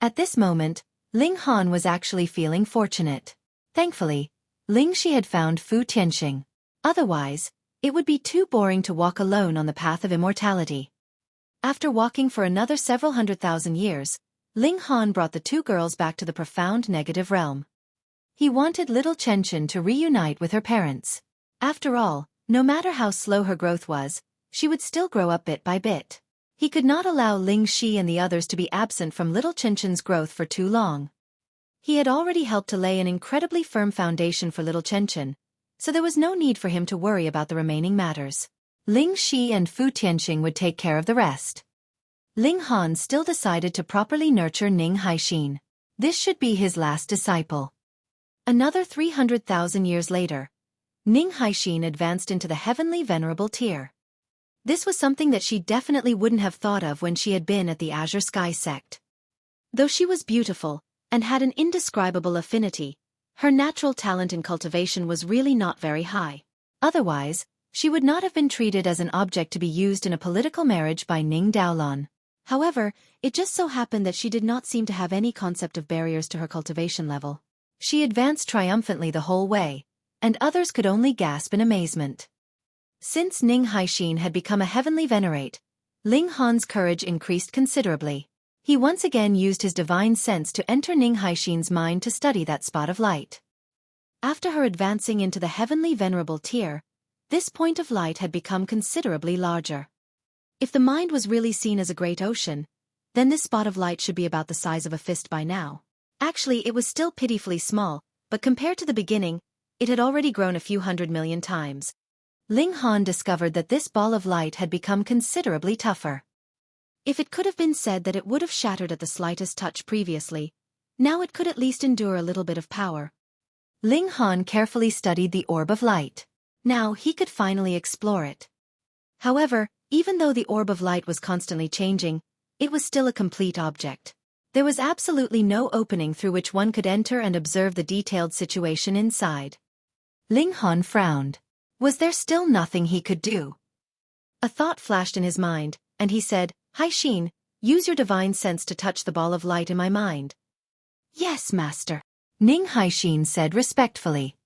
[SPEAKER 2] At this moment, Ling Han was actually feeling fortunate. Thankfully, Ling Shi had found Fu Tianqing. Otherwise, it would be too boring to walk alone on the path of immortality. After walking for another several 100,000 years, Ling Han brought the two girls back to the profound negative realm. He wanted little Chen to reunite with her parents. After all, no matter how slow her growth was, she would still grow up bit by bit. He could not allow Ling Shi and the others to be absent from little Chen's growth for too long. He had already helped to lay an incredibly firm foundation for little Chen, so there was no need for him to worry about the remaining matters. Ling Shi and Fu Tianqing would take care of the rest. Ling Han still decided to properly nurture Ning Haixin. This should be his last disciple. Another 300,000 years later, Ning Haixin advanced into the heavenly venerable tier. This was something that she definitely wouldn't have thought of when she had been at the Azure Sky sect. Though she was beautiful, and had an indescribable affinity, Her natural talent in cultivation was really not very high.
[SPEAKER 1] Otherwise, she would not have been treated as an object to be used in a political marriage by Ning Daolon.
[SPEAKER 2] However, it just so happened that she did not seem to have any concept of barriers to her cultivation level.
[SPEAKER 1] She advanced triumphantly the whole way, and others could only gasp in amazement. Since Ning Haixin had become a heavenly venerate, Ling Han's courage increased considerably. He once again used his divine sense to enter Ning Haixin's mind to study that spot of light.
[SPEAKER 2] After her advancing into the heavenly venerable tier, this point of light had become considerably larger. If the mind was really seen as a great ocean, then this spot of light should be about the size of a fist by now. Actually, it was still pitifully small, but compared to the beginning, it had already grown a few 100 million times.
[SPEAKER 1] Ling Han discovered that this ball of light had become considerably tougher.
[SPEAKER 2] If it could have been said that it would have shattered at the slightest touch previously, now it could at least endure a little bit of power.
[SPEAKER 1] Ling Han carefully studied the orb of light.
[SPEAKER 2] Now he could finally explore it. However, even though the orb of light was constantly changing, it was still a complete object. There was absolutely no opening through which one could enter and observe the detailed situation inside.
[SPEAKER 1] Ling Han frowned. Was there still nothing he could do?
[SPEAKER 2] A thought flashed in his mind, and he said, "Haixin, use your divine sense to touch the ball of light in my mind."
[SPEAKER 1] "Yes, master," Ning Haixin said respectfully.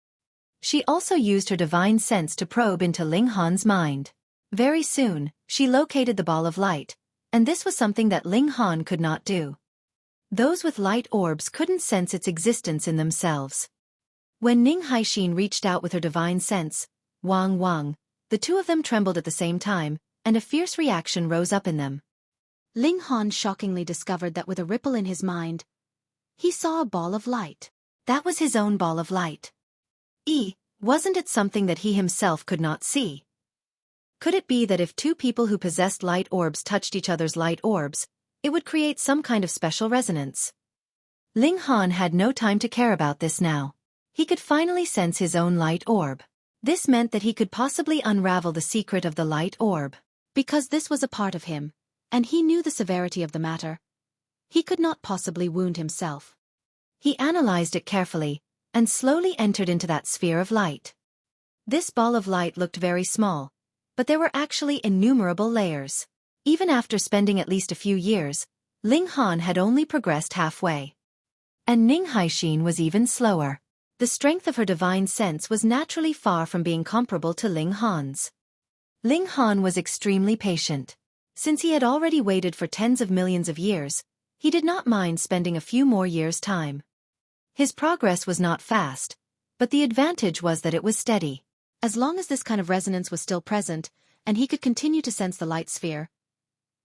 [SPEAKER 1] She also used her divine sense to probe into Ling Han's mind. Very soon, she located the ball of light, and this was something that Ling Han could not do. Those with light orbs couldn't sense its existence in themselves. When Ning Haixin reached out with her divine sense, Wang, the two of them trembled at the same time, and a fierce reaction rose up in them.
[SPEAKER 2] Ling Han shockingly discovered that with a ripple in his mind, he saw a ball of light.
[SPEAKER 1] That was his own ball of light. Wasn't it something that he himself could not see? Could it be that if two people who possessed light orbs touched each other's light orbs, it would create some kind of special resonance? Ling Han had no time to care about this now. He could finally sense his own light orb. This meant that he could possibly unravel the secret of the light orb.
[SPEAKER 2] Because this was a part of him, and he knew the severity of the matter, he could not possibly wound himself.
[SPEAKER 1] He analyzed it carefully, and slowly entered into that sphere of light. This ball of light looked very small, but there were actually innumerable layers. Even after spending at least a few years, Ling Han had only progressed halfway. And Ning Haixin was even slower. The strength of her divine sense was naturally far from being comparable to Ling Han's. Ling Han was extremely patient. Since he had already waited for tens of millions of years, he did not mind spending a few more years' time. His progress was not fast, but the advantage was that it was steady.
[SPEAKER 2] As long as this kind of resonance was still present, and he could continue to sense the light sphere,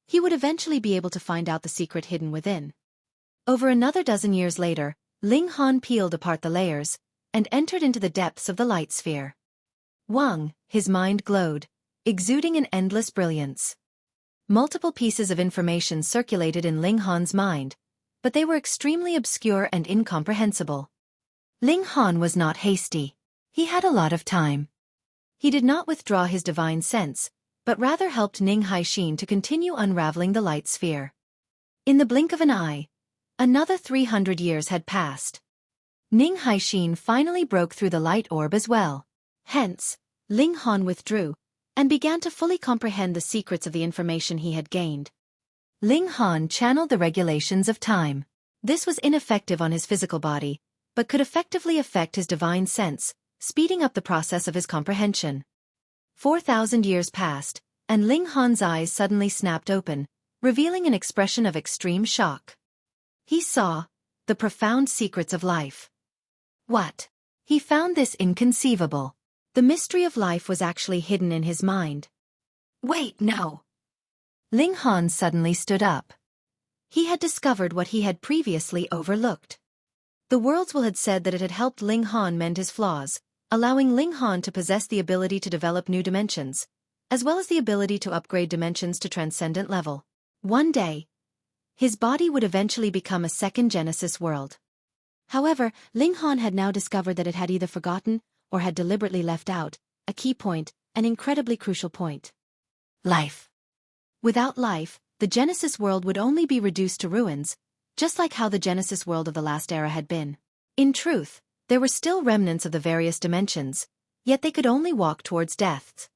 [SPEAKER 2] he would eventually be able to find out the secret hidden within.
[SPEAKER 1] Over another dozen years later, Ling Han peeled apart the layers, and entered into the depths of the light sphere. His mind glowed, exuding an endless brilliance. Multiple pieces of information circulated in Ling Han's mind, but they were extremely obscure and incomprehensible. Ling Han was not hasty. He had a lot of time. He did not withdraw his divine sense, but rather helped Ning Haixin to continue unraveling the light sphere. In the blink of an eye, another 300 years had passed. Ning Haixin finally broke through the light orb as well.
[SPEAKER 2] Hence, Ling Han withdrew, and began to fully comprehend the secrets of the information he had gained.
[SPEAKER 1] Ling Han channeled the regulations of time. This was ineffective on his physical body, but could effectively affect his divine sense, speeding up the process of his comprehension. 4,000 years passed, and Ling Han's eyes suddenly snapped open, revealing an expression of extreme shock. He saw the profound secrets of life. What? He found this inconceivable. The mystery of life was actually hidden in his mind. Wait, no. Ling Han suddenly stood up. He had discovered what he had previously overlooked. The World's Will had said that it had helped Ling Han mend his flaws, allowing Ling Han to possess the ability to develop new dimensions, as well as the ability to upgrade dimensions to transcendent level. One day, his body would eventually become a second Genesis world.
[SPEAKER 2] However, Ling Han had now discovered that it had either forgotten, or had deliberately left out, a key point, an incredibly crucial point.
[SPEAKER 1] Life.
[SPEAKER 2] Without life, the Genesis world would only be reduced to ruins, just like how the Genesis world of the last era had been. In truth,
[SPEAKER 1] There were still remnants of the various dimensions, yet they could only walk towards death.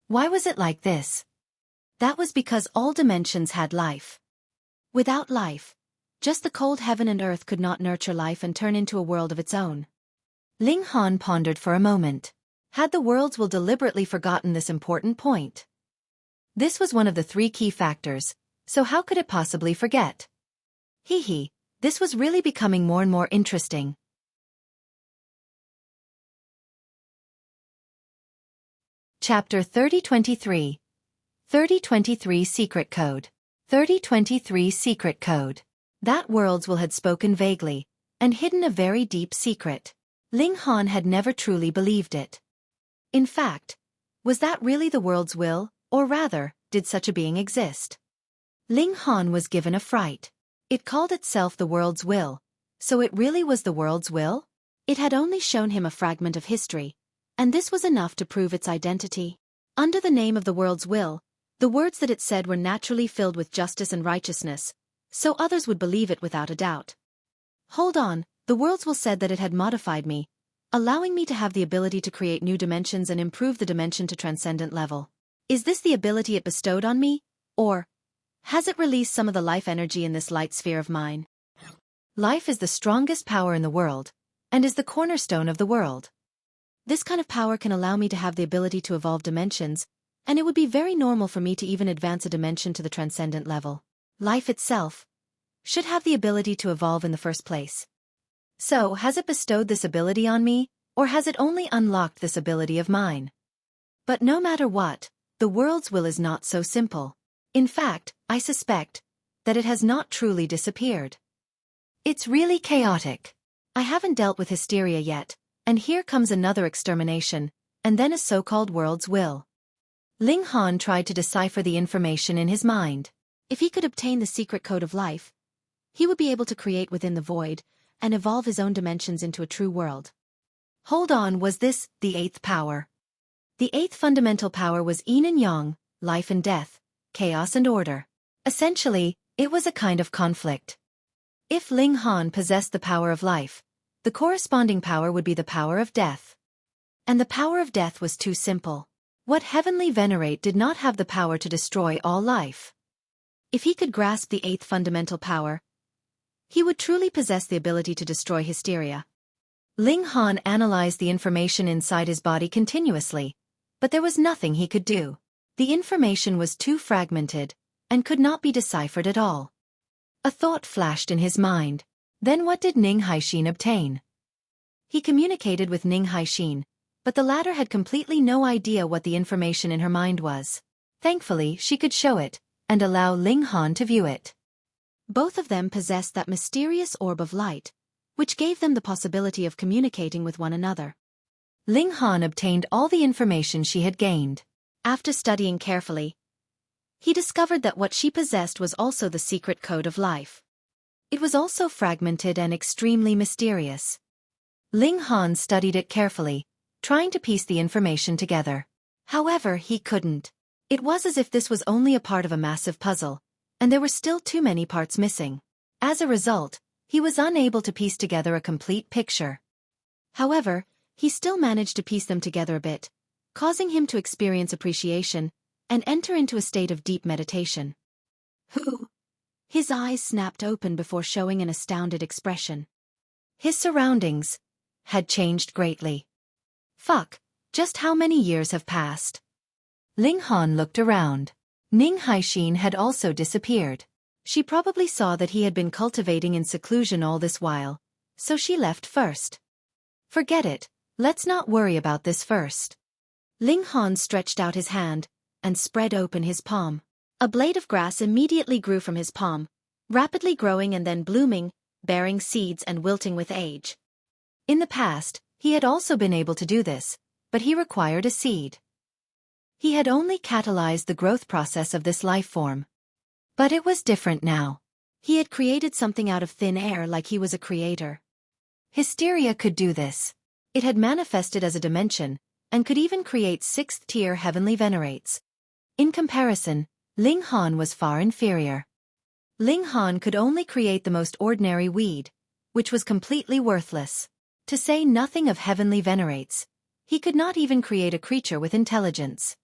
[SPEAKER 1] Why was it like this? That was because all dimensions had life. Without life, just the cold heaven and earth could not nurture life and turn into a world of its own. Ling Han pondered for a moment. Had the worlds will deliberately forgotten this important point? This was one of the 3 key factors, so how could it possibly forget? This was really becoming more and more interesting. Chapter 3023. 3023 Secret Code. 3023 Secret Code. That worlds will had spoken vaguely, and hidden a very deep secret. Ling Han had never truly believed it. In fact, was that really the world's will, or rather, did such a being exist? Ling Han was given a fright. It called itself the world's will, so it really was the world's will? It had only shown him a fragment of history, and this was enough to prove its identity. Under the name of the world's will, the words that it said were naturally filled with justice and righteousness, so others would believe it without a doubt. Hold on, the world's will said that it had modified me, allowing me to have the ability to create new dimensions and improve the dimension to transcendent level. Is this the ability it bestowed on me, or has it released some of the life energy in this light sphere of mine? Life is the strongest power in the world, and is the cornerstone of the world. This kind of power can allow me to have the ability to evolve dimensions, and it would be very normal for me to even advance a dimension to the transcendent level. Life itself should have the ability to evolve in the first place. So, has it bestowed this ability on me, or has it only unlocked this ability of mine? But no matter what, the world's will is not so simple. In fact, I suspect that it has not truly disappeared. It's really chaotic. I haven't dealt with hysteria yet, and here comes another extermination, and then a so-called world's will. Ling Han tried to decipher the information in his mind. If he could obtain the secret code of life, he would be able to create within the void, and evolve his own dimensions into a true world. Hold on, was this the 8th power? The 8th fundamental power was yin and yang, life and death, chaos and order. Essentially, it was a kind of conflict. If Ling Han possessed the power of life, the corresponding power would be the power of death. And the power of death was too simple. What heavenly venerate did not have the power to destroy all life? If he could grasp the 8th fundamental power, he would truly possess the ability to destroy hysteria. Ling Han analyzed the information inside his body continuously, but there was nothing he could do. The information was too fragmented, and could not be deciphered at all. A thought flashed in his mind. Then what did Ning Haixin obtain? He communicated with Ning Haixin, but the latter had completely no idea what the information in her mind was. Thankfully, she could show it, and allow Ling Han to view it. Both of them possessed that mysterious orb of light, which gave them the possibility of communicating with one another. Ling Han obtained all the information she had gained. After studying carefully, he discovered that what she possessed was also the secret code of life. It was also fragmented and extremely mysterious. Ling Han studied it carefully, trying to piece the information together. However, he couldn't. It was as if this was only a part of a massive puzzle, and there were still too many parts missing. As a result, he was unable to piece together a complete picture. However, he still managed to piece them together a bit, causing him to experience appreciation and enter into a state of deep meditation. Who? His eyes snapped open before showing an astounded expression. His surroundings had changed greatly. Fuck, just how many years have passed? Ling Han looked around. Ning Haixin had also disappeared. She probably saw that he had been cultivating in seclusion all this while, so she left first. Forget it, let's not worry about this first. Ling Han stretched out his hand and spread open his palm. A blade of grass immediately grew from his palm, rapidly growing and then blooming, bearing seeds and wilting with age. In the past, he had also been able to do this, but he required a seed. He had only catalyzed the growth process of this life form. But it was different now. He had created something out of thin air like he was a creator. Hysteria could do this. It had manifested as a dimension, and could even create 6th-tier heavenly venerates. In comparison, Ling Han was far inferior. Ling Han could only create the most ordinary weed, which was completely worthless. To say nothing of heavenly venerates. He could not even create a creature with intelligence.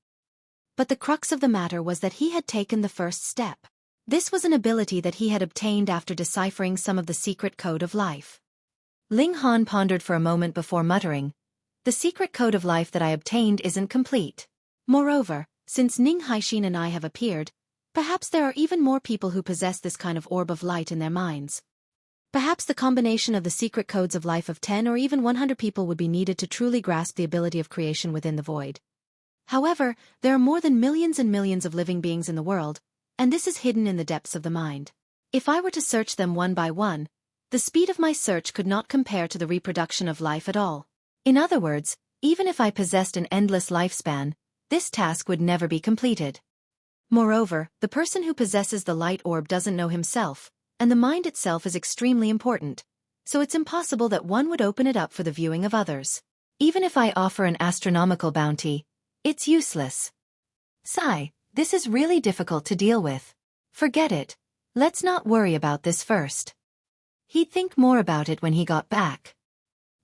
[SPEAKER 2] But the crux of the matter was that he had taken the first step. This was an ability that he had obtained after deciphering some of the secret code of life.
[SPEAKER 1] Ling Han pondered for a moment before muttering, "The secret code of life that I obtained isn't complete."
[SPEAKER 2] Moreover, since Ning Haixin and I have appeared, perhaps there are even more people who possess this kind of orb of light in their minds. Perhaps the combination of the secret codes of life of 10 or even 100 people would be needed to truly grasp the ability of creation within the void. However, there are more than millions and millions of living beings in the world, and this is hidden in the depths of the mind. If I were to search them one by one, the speed of my search could not compare to the reproduction of life at all.
[SPEAKER 1] In other words, even if I possessed an endless lifespan, this task would never be completed. Moreover, the person who possesses the light orb doesn't know himself, and the mind itself is extremely important, so it's impossible that one would open it up for the viewing of others. Even if I offer an astronomical bounty, it's useless. Sigh, this is really difficult to deal with. Forget it. Let's not worry about this first. He'd think more about it when he got back.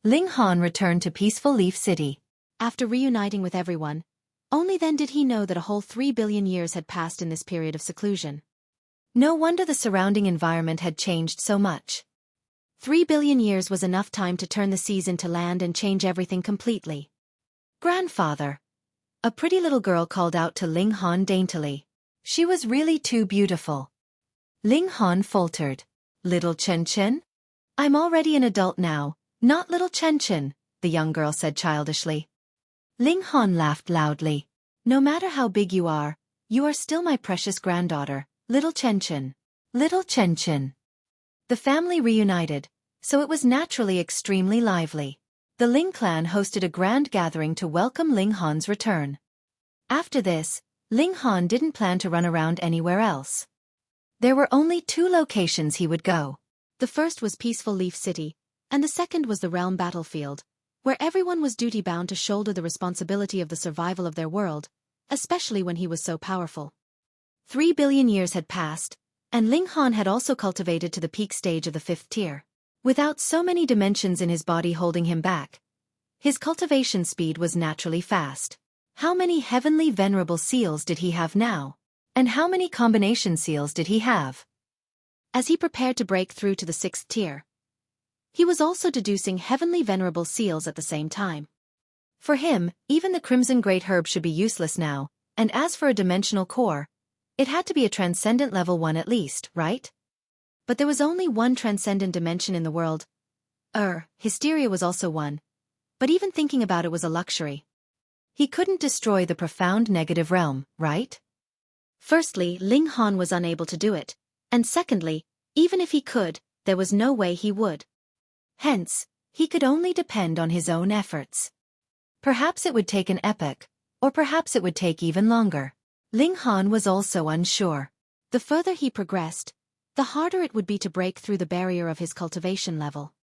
[SPEAKER 1] Ling Han returned to peaceful Leaf City.
[SPEAKER 2] After reuniting with everyone, only then did he know that a whole 3 billion years had passed in this period of seclusion.
[SPEAKER 1] No wonder the surrounding environment had changed so much.
[SPEAKER 2] 3 billion years was enough time to turn the seas into land and change everything completely.
[SPEAKER 1] "Grandfather." A pretty little girl called out to Ling Han daintily. She was really too beautiful. Ling Han faltered. "Little Chen Chen? I'm already an adult now, not little Chen Chen," the young girl said childishly. Ling Han laughed loudly. "No matter how big you are still my precious granddaughter, little Chen Chen." Little Chen Chen. The family reunited, so it was naturally extremely lively. The Ling clan hosted a grand gathering to welcome Ling Han's return. After this, Ling Han didn't plan to run around anywhere else. There were only 2 locations he would go.
[SPEAKER 2] The first was peaceful Leaf City, and the second was the realm battlefield, where everyone was duty-bound to shoulder the responsibility of the survival of their world, especially when he was so powerful. 3 billion years had passed, and Ling Han had also cultivated to the peak stage of the 5th tier. Without so many dimensions in his body holding him back, his cultivation speed was naturally fast. How many heavenly venerable seals did he have now? And how many combination seals did he have? As he prepared to break through to the 6th tier, he was also deducing heavenly venerable seals at the same time.
[SPEAKER 1] For him, even the Crimson Great Herb should be useless now, and as for a dimensional core, it had to be a transcendent level 1 at least, right?
[SPEAKER 2] But there was only one transcendent dimension in the world. Hysteria was also one. But even thinking about it was a luxury.
[SPEAKER 1] He couldn't destroy the profound negative realm, right?
[SPEAKER 2] Firstly, Ling Han was unable to do it, and secondly, even if he could, there was no way he would.
[SPEAKER 1] Hence, he could only depend on his own efforts. Perhaps it would take an epoch, or perhaps it would take even longer. Ling Han was also unsure.
[SPEAKER 2] The further he progressed, the harder it would be to break through the barrier of his cultivation level.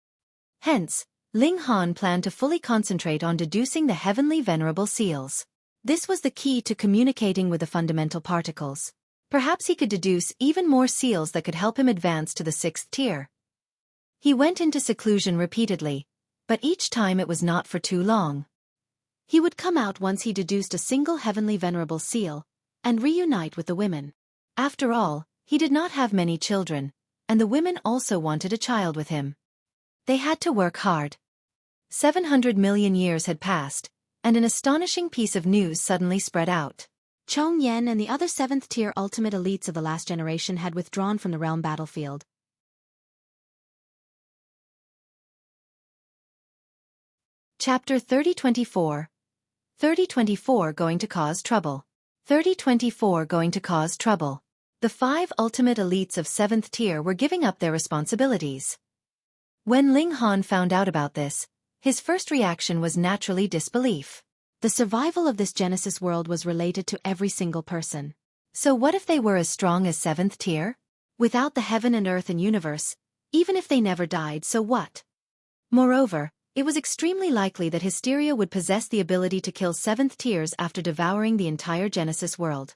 [SPEAKER 1] Hence, Ling Han planned to fully concentrate on deducing the heavenly venerable seals. This was the key to communicating with the fundamental particles. Perhaps he could deduce even more seals that could help him advance to the 6th tier. He went into seclusion repeatedly, but each time it was not for too long.
[SPEAKER 2] He would come out once he deduced a single heavenly venerable seal, and reunite with the women.
[SPEAKER 1] After all, he did not have many children, and the women also wanted a child with him. They had to work hard. 700 million years had passed, and an astonishing piece of news suddenly spread out.
[SPEAKER 2] Chong Yan and the other 7th tier ultimate elites of the last generation had withdrawn from the realm battlefield.
[SPEAKER 1] Chapter 3024. 3024 going to cause trouble. 3024 going to cause trouble. The 5 ultimate elites of 7th tier were giving up their responsibilities. When Ling Han found out about this, his first reaction was naturally disbelief.
[SPEAKER 2] The survival of this Genesis world was related to every single person.
[SPEAKER 1] So what if they were as strong as 7th tier?
[SPEAKER 2] Without the heaven and earth and universe, even if they never died, so what?
[SPEAKER 1] Moreover, it was extremely likely that Hysteria would possess the ability to kill 7th tiers after devouring the entire Genesis world.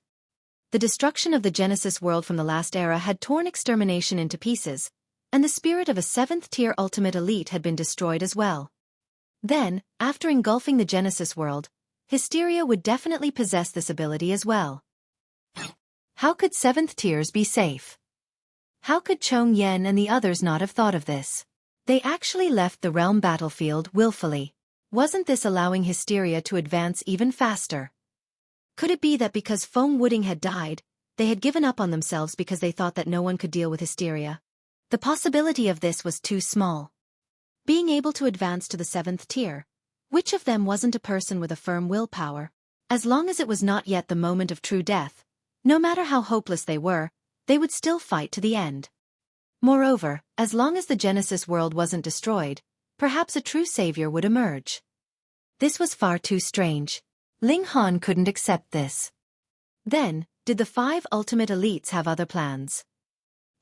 [SPEAKER 1] The destruction of the Genesis world from the last era had torn extermination into pieces, and the spirit of a 7th tier ultimate elite had been destroyed as well. Then, after engulfing the Genesis world, Hysteria would definitely possess this ability as well. How could seventh tiers be safe? How could Chong Yan and the others not have thought of this? They actually left the realm battlefield willfully. Wasn't this allowing Hysteria to advance even faster? Could it be that because Feng Wooding had died, they had given up on themselves because they thought that no one could deal with Hysteria? The possibility of this was too small. Being able to advance to the 7th tier, which of them wasn't a person with a firm willpower? As long as it was not yet the moment of true death, no matter how hopeless they would still fight to the end. Moreover, as long as the Genesis world wasn't destroyed, perhaps a true savior would emerge. This was far too strange. Ling Han couldn't accept this. Then, did the 5 ultimate elites have other plans?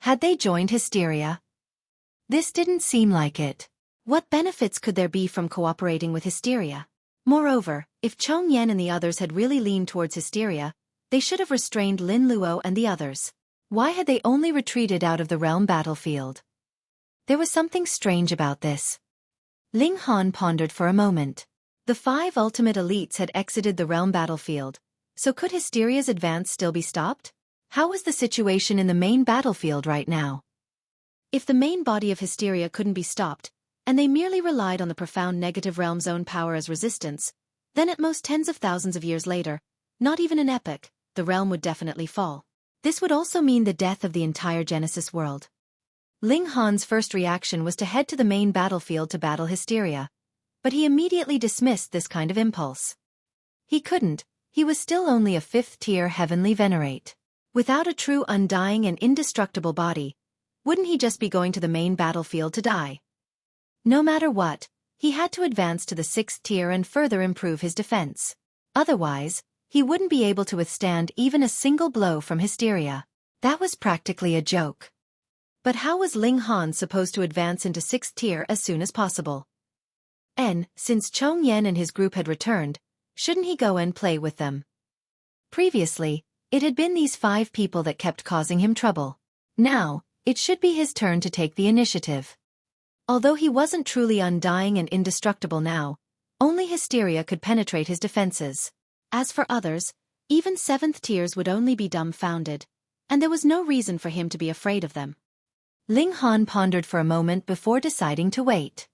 [SPEAKER 1] Had they joined Hysteria? This didn't seem like it. What benefits could there be from cooperating with Hysteria? Moreover, if Chong Yan and the others had really leaned towards Hysteria, they should have restrained Lin Luo and the others. Why had they only retreated out of the realm battlefield? There was something strange about this. Ling Han pondered for a moment. The 5 ultimate elites had exited the realm battlefield, so could Hysteria's advance still be stopped? How was the situation in the main battlefield right now? If the main body of Hysteria couldn't be stopped, and they merely relied on the profound negative realm zone power as resistance, then at most tens of thousands of years later, not even an epoch, the realm would definitely fall. This would also mean the death of the entire Genesis world. Ling Han's first reaction was to head to the main battlefield to battle Hysteria, but he immediately dismissed this kind of impulse. He couldn't, he was still only a 5th-tier heavenly venerate. Without a true undying and indestructible body, wouldn't he just be going to the main battlefield to die? No matter what, he had to advance to the 6th tier and further improve his defense. Otherwise, he wouldn't be able to withstand even a single blow from Hysteria. That was practically a joke. But how was Ling Han supposed to advance into 6th tier as soon as possible? Since Chong Yan and his group had returned, shouldn't he go and play with them? Previously, it had been these 5 people that kept causing him trouble. Now, it should be his turn to take the initiative. Although he wasn't truly undying and indestructible now, only Hysteria could penetrate his defenses. As for others, even 7th tiers would only be dumbfounded, and there was no reason for him to be afraid of them. Ling Han pondered for a moment before deciding to wait.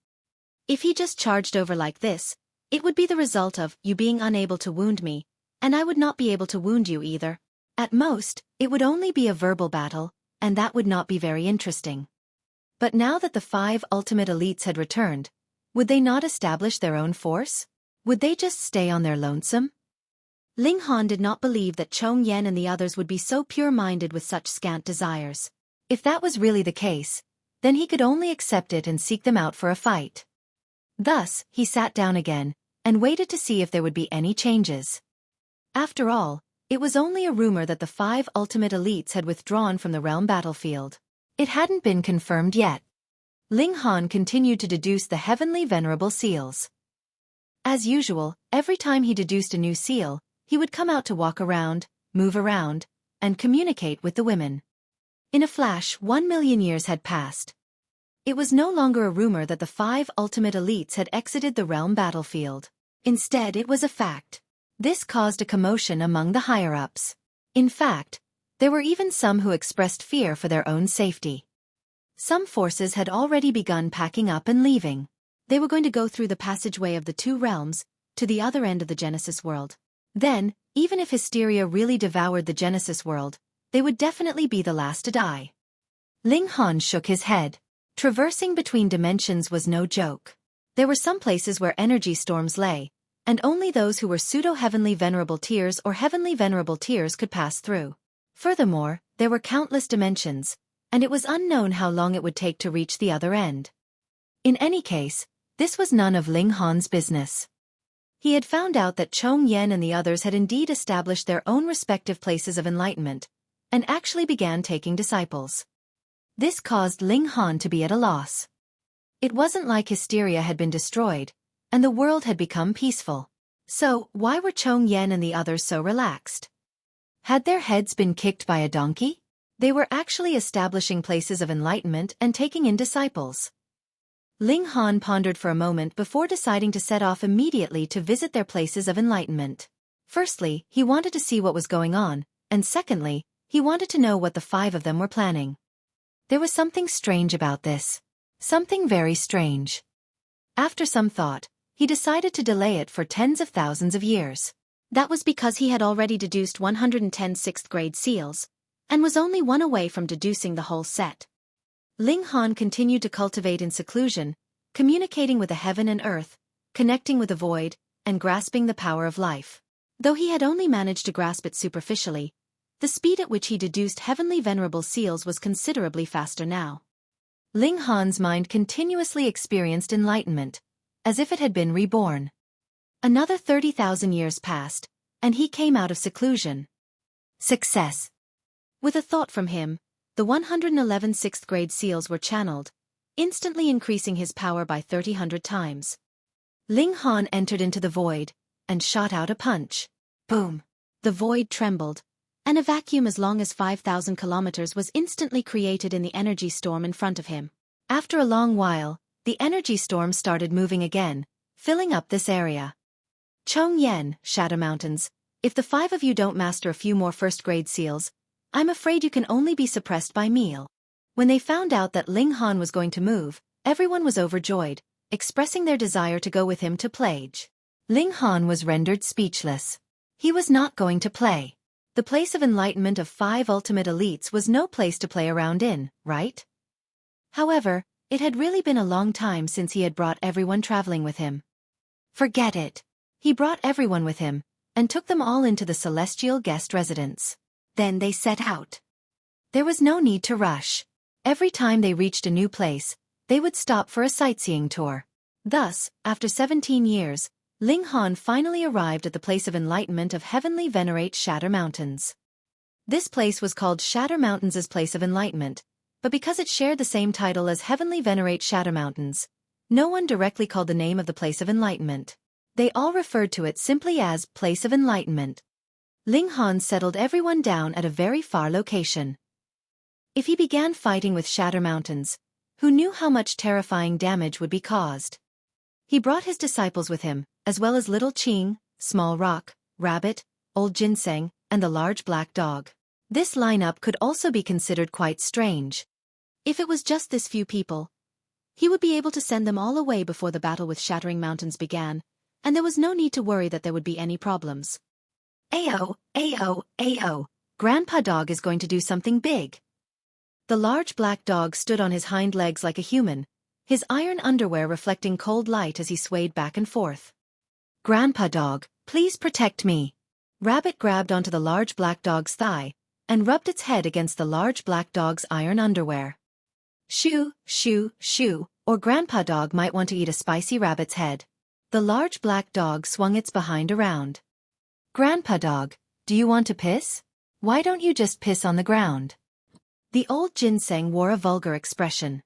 [SPEAKER 1] If he just charged over like this, it would be the result of you being unable to wound me, and I would not be able to wound you either. At most, it would only be a verbal battle, and that would not be very interesting. But now that the 5 ultimate elites had returned, would they not establish their own force? Would they just stay on their lonesome? Ling Han did not believe that Chong Yan and the others would be so pure-minded with such scant desires. If that was really the case, then he could only accept it and seek them out for a fight. Thus, he sat down again, and waited to see if there would be any changes. After all, it was only a rumor that the 5 ultimate elites had withdrawn from the realm battlefield. It hadn't been confirmed yet. Ling Han continued to deduce the heavenly venerable seals. As usual, every time he deduced a new seal, he would come out to walk around, move around, and communicate with the women. In a flash, 1 million years had passed. It was no longer a rumor that the 5 ultimate elites had exited the realm battlefield. Instead, it was a fact. This caused a commotion among the higher-ups. In fact, there were even some who expressed fear for their own safety. Some forces had already begun packing up and leaving. They were going to go through the passageway of the 2 realms, to the other end of the Genesis world. Then, even if Hysteria really devoured the Genesis world, they would definitely be the last to die. Ling Han shook his head. Traversing between dimensions was no joke. There were some places where energy storms lay, and only those who were pseudo-heavenly venerable tiers or heavenly venerable tiers could pass through. Furthermore, there were countless dimensions, and it was unknown how long it would take to reach the other end. In any case, this was none of Ling Han's business. He had found out that Chong Yan and the others had indeed established their own respective places of enlightenment, and actually began taking disciples. This caused Ling Han to be at a loss. It wasn't like Hysteria had been destroyed, and the world had become peaceful. So, why were Chong Yan and the others so relaxed? Had their heads been kicked by a donkey? They were actually establishing places of enlightenment and taking in disciples. Ling Han pondered for a moment before deciding to set off immediately to visit their places of enlightenment. Firstly, he wanted to see what was going on, and secondly, he wanted to know what the five of them were planning. There was something strange about this. Something very strange. After some thought, he decided to delay it for tens of thousands of years.
[SPEAKER 2] That was because he had already deduced 110 sixth-grade seals, and was only one away from deducing the whole set. Ling Han continued to cultivate in seclusion, communicating with the heaven and earth, connecting with the void, and grasping the power of life. Though he had only managed to grasp it superficially, the speed at which he deduced heavenly venerable seals was considerably faster now.
[SPEAKER 1] Ling Han's mind continuously experienced enlightenment, as if it had been reborn. Another 30,000 years passed, and he came out of seclusion. Success.
[SPEAKER 2] With a thought from him, the 111 sixth-grade seals were channeled, instantly increasing his power by 3,000 times.
[SPEAKER 1] Ling Han entered into the void, and shot out a punch. Boom!
[SPEAKER 2] The void trembled, and a vacuum as long as 5,000 kilometers was instantly created in the energy storm in front of him.
[SPEAKER 1] After a long while, the energy storm started moving again, filling up this area. Chong Yan, Shatter Mountains, if the five of you don't master a few more first-grade seals, I'm afraid you can only be suppressed by meal. When they found out that Ling Han was going to move, everyone was overjoyed, expressing their desire to go with him to pledge. Ling Han was rendered speechless. He was not going to play. The place of enlightenment of 5 ultimate elites was no place to play around in, right? However, it had really been a long time since he had brought everyone traveling with him. Forget it. He brought everyone with him, and took them all into the celestial guest residence. Then they set out. There was no need to rush. Every time they reached a new place, they would stop for a sightseeing tour. Thus, after 17 years, Ling Han finally arrived at the place of enlightenment of heavenly venerate Shatter Mountains. This place was called Shatter Mountains' place of enlightenment, but because it shared the same title as heavenly venerate Shatter Mountains, no one directly called the name of the place of enlightenment. They all referred to it simply as place of enlightenment. Ling Han settled everyone down at a very far location. If he began fighting with Shatter Mountains, who knew how much terrifying damage would be caused? He brought his disciples with him, as well as Little Qing, Small Rock, Rabbit, Old Ginseng, and the large black dog. This lineup could also be considered quite strange.
[SPEAKER 2] If it was just this few people, he would be able to send them all away before the battle with Shattering Mountains began, and there was no need to worry that there would be any problems.
[SPEAKER 1] Ayo, ayo, ayo, Grandpa Dog is going to do something big. The large black dog stood on his hind legs like a human, his iron underwear reflecting cold light as he swayed back and forth. Grandpa Dog, please protect me. Rabbit grabbed onto the large black dog's thigh, and rubbed its head against the large black dog's iron underwear. Shoo, shoo, shoo, or Grandpa Dog might want to eat a spicy rabbit's head. The large black dog swung its behind around. Grandpa Dog, do you want to piss? Why don't you just piss on the ground? The old Ginseng wore a vulgar expression.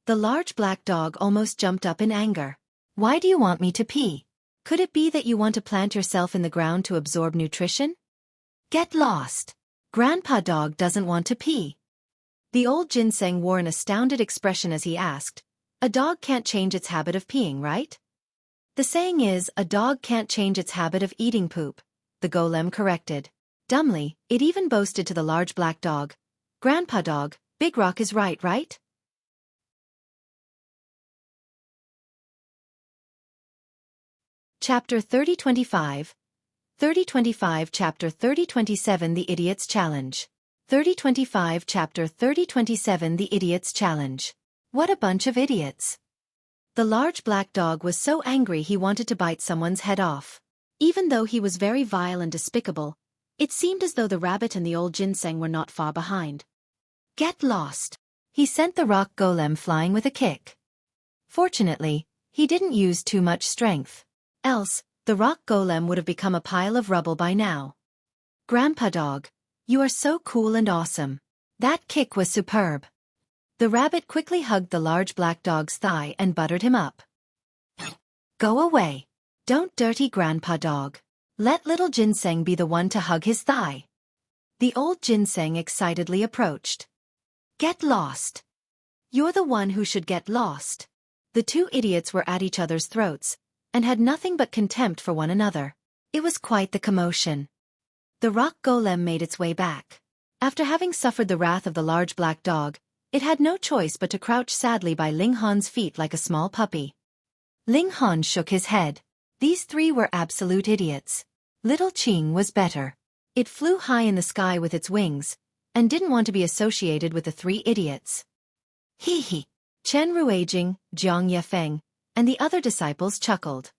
[SPEAKER 1] The large black dog almost jumped up in anger. Why do you want me to pee? Could it be that you want to plant yourself in the ground to absorb nutrition? Get lost. Grandpa Dog doesn't want to pee. The old Ginseng wore an astounded expression as he asked, a dog can't change its habit of peeing, right? The saying is, a dog can't change its habit of eating poop, the golem corrected. Dumbly, it even boasted to the large black dog, Grandpa Dog, Big Rock is right, right? Chapter 3025 3025 Chapter 3027 The Idiot's Challenge 3025 Chapter 3027 The Idiot's Challenge. What a bunch of idiots. The large black dog was so angry he wanted to bite someone's head off. Even though he was very vile and despicable, it seemed as though the rabbit and the old Ginseng were not far behind. Get lost. He sent the rock golem flying with a kick. Fortunately, he didn't use too much strength. Else, the rock golem would have become a pile of rubble by now. Grandpa Dog, you are so cool and awesome. That kick was superb. The rabbit quickly hugged the large black dog's thigh and buttered him up. Go away. Don't dirty Grandpa Dog. Let Little Ginseng be the one to hug his thigh. The old Ginseng excitedly approached. Get lost. You're the one who should get lost. The two idiots were at each other's throats, and had nothing but contempt for one another. It was quite the commotion. The rock golem made its way back. After having suffered the wrath of the large black dog, it had no choice but to crouch sadly by Ling Han's feet like a small puppy. Ling Han shook his head. These three were absolute idiots. Little Qing was better. It flew high in the sky with its wings, and didn't want to be associated with the three idiots. Hee hee. Chen Ruijing, Jiang Yefeng, and the other disciples chuckled.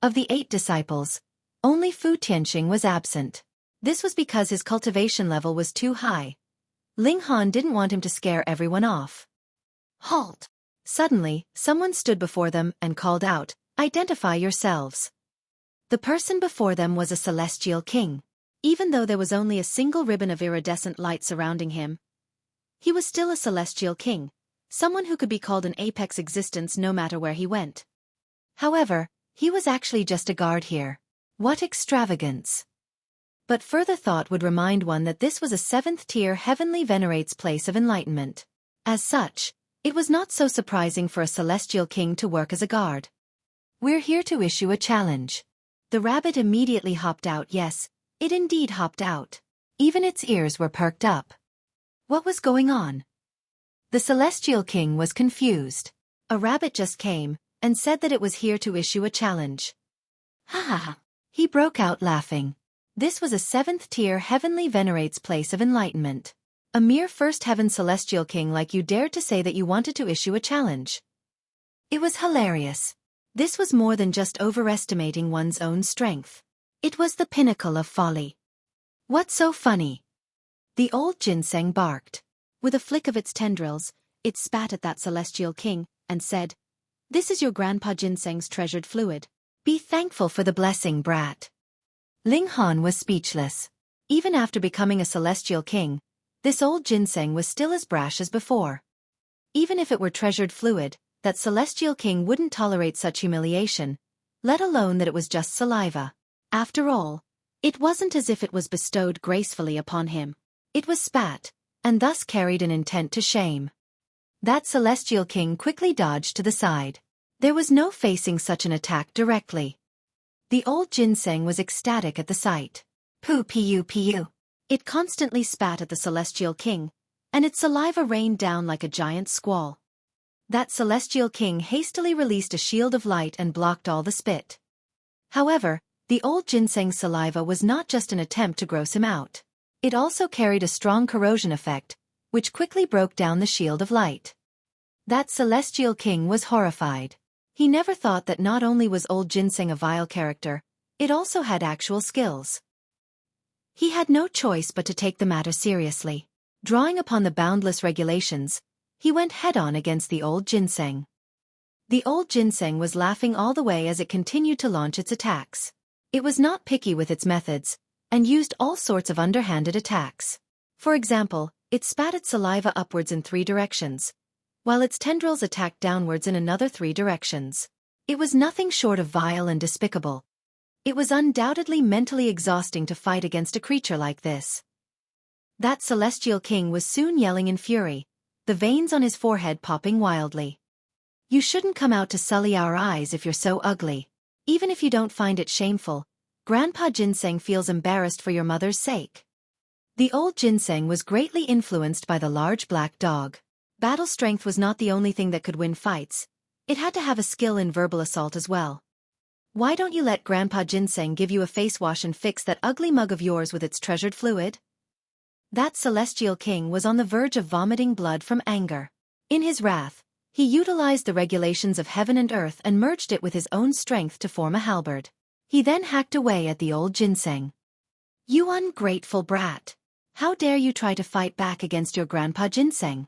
[SPEAKER 1] Of the 8 disciples, only Fu Tianxing was absent. This was because his cultivation level was too high. Ling Han didn't want him to scare everyone off. Halt! Suddenly, someone stood before them and called out, "Identify yourselves." The person before them was a celestial king. Even though there was only a single ribbon of iridescent light surrounding him, he was still a celestial king, someone who could be called an apex existence no matter where he went. However, he was actually just a guard here. What extravagance! But further thought would remind one that this was a 7th-tier heavenly venerates place of enlightenment. As such, it was not so surprising for a celestial king to work as a guard. "We're here to issue a challenge." The rabbit immediately hopped out. Yes, it indeed hopped out. Even its ears were perked up. What was going on? The celestial king was confused. A rabbit just came and said that it was here to issue a challenge. Ha ha ha. He broke out laughing. This was a 7th-tier heavenly venerates place of enlightenment. A mere first heaven celestial king like you dared to say that you wanted to issue a challenge. It was hilarious. This was more than just overestimating one's own strength. It was the pinnacle of folly. What's so funny? The old ginseng barked. With a flick of its tendrils, it spat at that celestial king and said, "This is your grandpa Ginseng's treasured fluid. Be thankful for the blessing, brat." Ling Han was speechless. Even after becoming a celestial king, this old ginseng was still as brash as before. Even if it were treasured fluid, that celestial king wouldn't tolerate such humiliation, let alone that it was just saliva. After all, it wasn't as if it was bestowed gracefully upon him. It was spat, and thus carried an intent to shame. That celestial king quickly dodged to the side. There was no facing such an attack directly. The old ginseng was ecstatic at the sight. Pu. It constantly spat at the celestial king, and its saliva rained down like a giant squall. That celestial king hastily released a shield of light and blocked all the spit. However, the old ginseng's saliva was not just an attempt to gross him out. It also carried a strong corrosion effect, which quickly broke down the shield of light. That celestial king was horrified. He never thought that not only was old ginseng a vile character, it also had actual skills. He had no choice but to take the matter seriously. Drawing upon the boundless regulations, he went head-on against the old ginseng. The old ginseng was laughing all the way as it continued to launch its attacks. It was not picky with its methods, and used all sorts of underhanded attacks. For example, it spat its saliva upwards in 3 directions, while its tendrils attacked downwards in another 3 directions. It was nothing short of vile and despicable. It was undoubtedly mentally exhausting to fight against a creature like this. That celestial king was soon yelling in fury, the veins on his forehead popping wildly. "You shouldn't come out to sully our eyes if you're so ugly. Even if you don't find it shameful, Grandpa Ginseng feels embarrassed for your mother's sake." The old ginseng was greatly influenced by the large black dog. Battle strength was not the only thing that could win fights. It had to have a skill in verbal assault as well. "Why don't you let Grandpa Ginseng give you a face wash and fix that ugly mug of yours with its treasured fluid?" That celestial king was on the verge of vomiting blood from anger. In his wrath, he utilized the regulations of heaven and earth and merged it with his own strength to form a halberd. He then hacked away at the old ginseng. "You ungrateful brat! How dare you try to fight back against your Grandpa Ginseng?"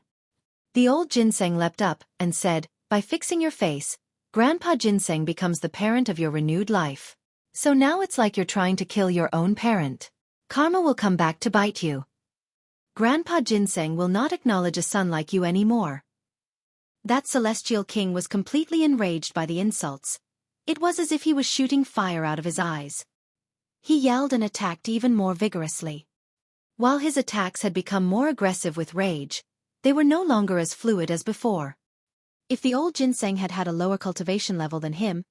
[SPEAKER 1] The old ginseng leapt up and said, "By fixing your face, Grandpa Ginseng becomes the parent of your renewed life. So now it's like you're trying to kill your own parent. Karma will come back to bite you. Grandpa Ginseng will not acknowledge a son like you anymore." That celestial king was completely enraged by the insults. It was as if he was shooting fire out of his eyes. He yelled and attacked even more vigorously. While his attacks had become more aggressive with rage, they were no longer as fluid as before.
[SPEAKER 2] If the old Ginseng had had a lower cultivation level than him,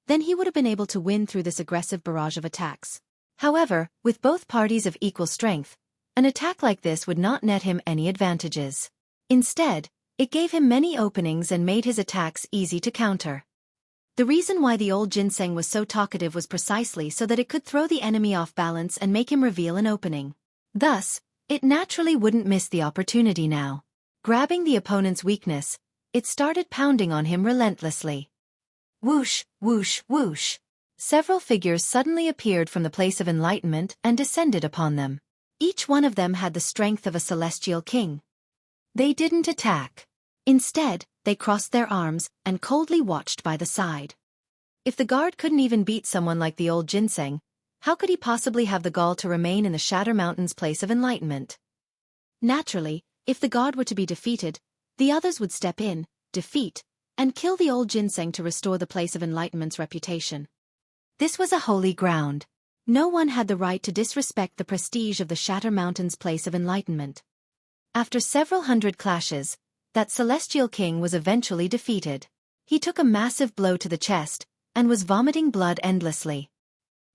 [SPEAKER 2] then he would have been able to win through this aggressive barrage of attacks.
[SPEAKER 1] However, with both parties of equal strength, an attack like this would not net him any advantages. Instead, it gave him many openings and made his attacks easy to counter. The reason why the old Ginseng was so talkative was precisely so that it could throw the enemy off balance and make him reveal an opening. Thus, it naturally wouldn't miss the opportunity now. Grabbing the opponent's weakness, it started pounding on him relentlessly. Whoosh, whoosh, whoosh. Several figures suddenly appeared from the place of enlightenment and descended upon them. Each one of them had the strength of a celestial king. They didn't attack. Instead, they crossed their arms and coldly watched by the side. If the guard couldn't even beat someone like the old Ginseng, how could he possibly have the gall to remain in the Shatter Mountain's place of enlightenment? Naturally, if the guard were to be defeated, the others would step in, defeat, and kill the old Ginseng to restore the place of enlightenment's reputation. This was a holy ground. No one had the right to disrespect the prestige of the Shatter Mountain's place of enlightenment. After several hundred clashes, that celestial king was eventually defeated. He took a massive blow to the chest, and was vomiting blood endlessly.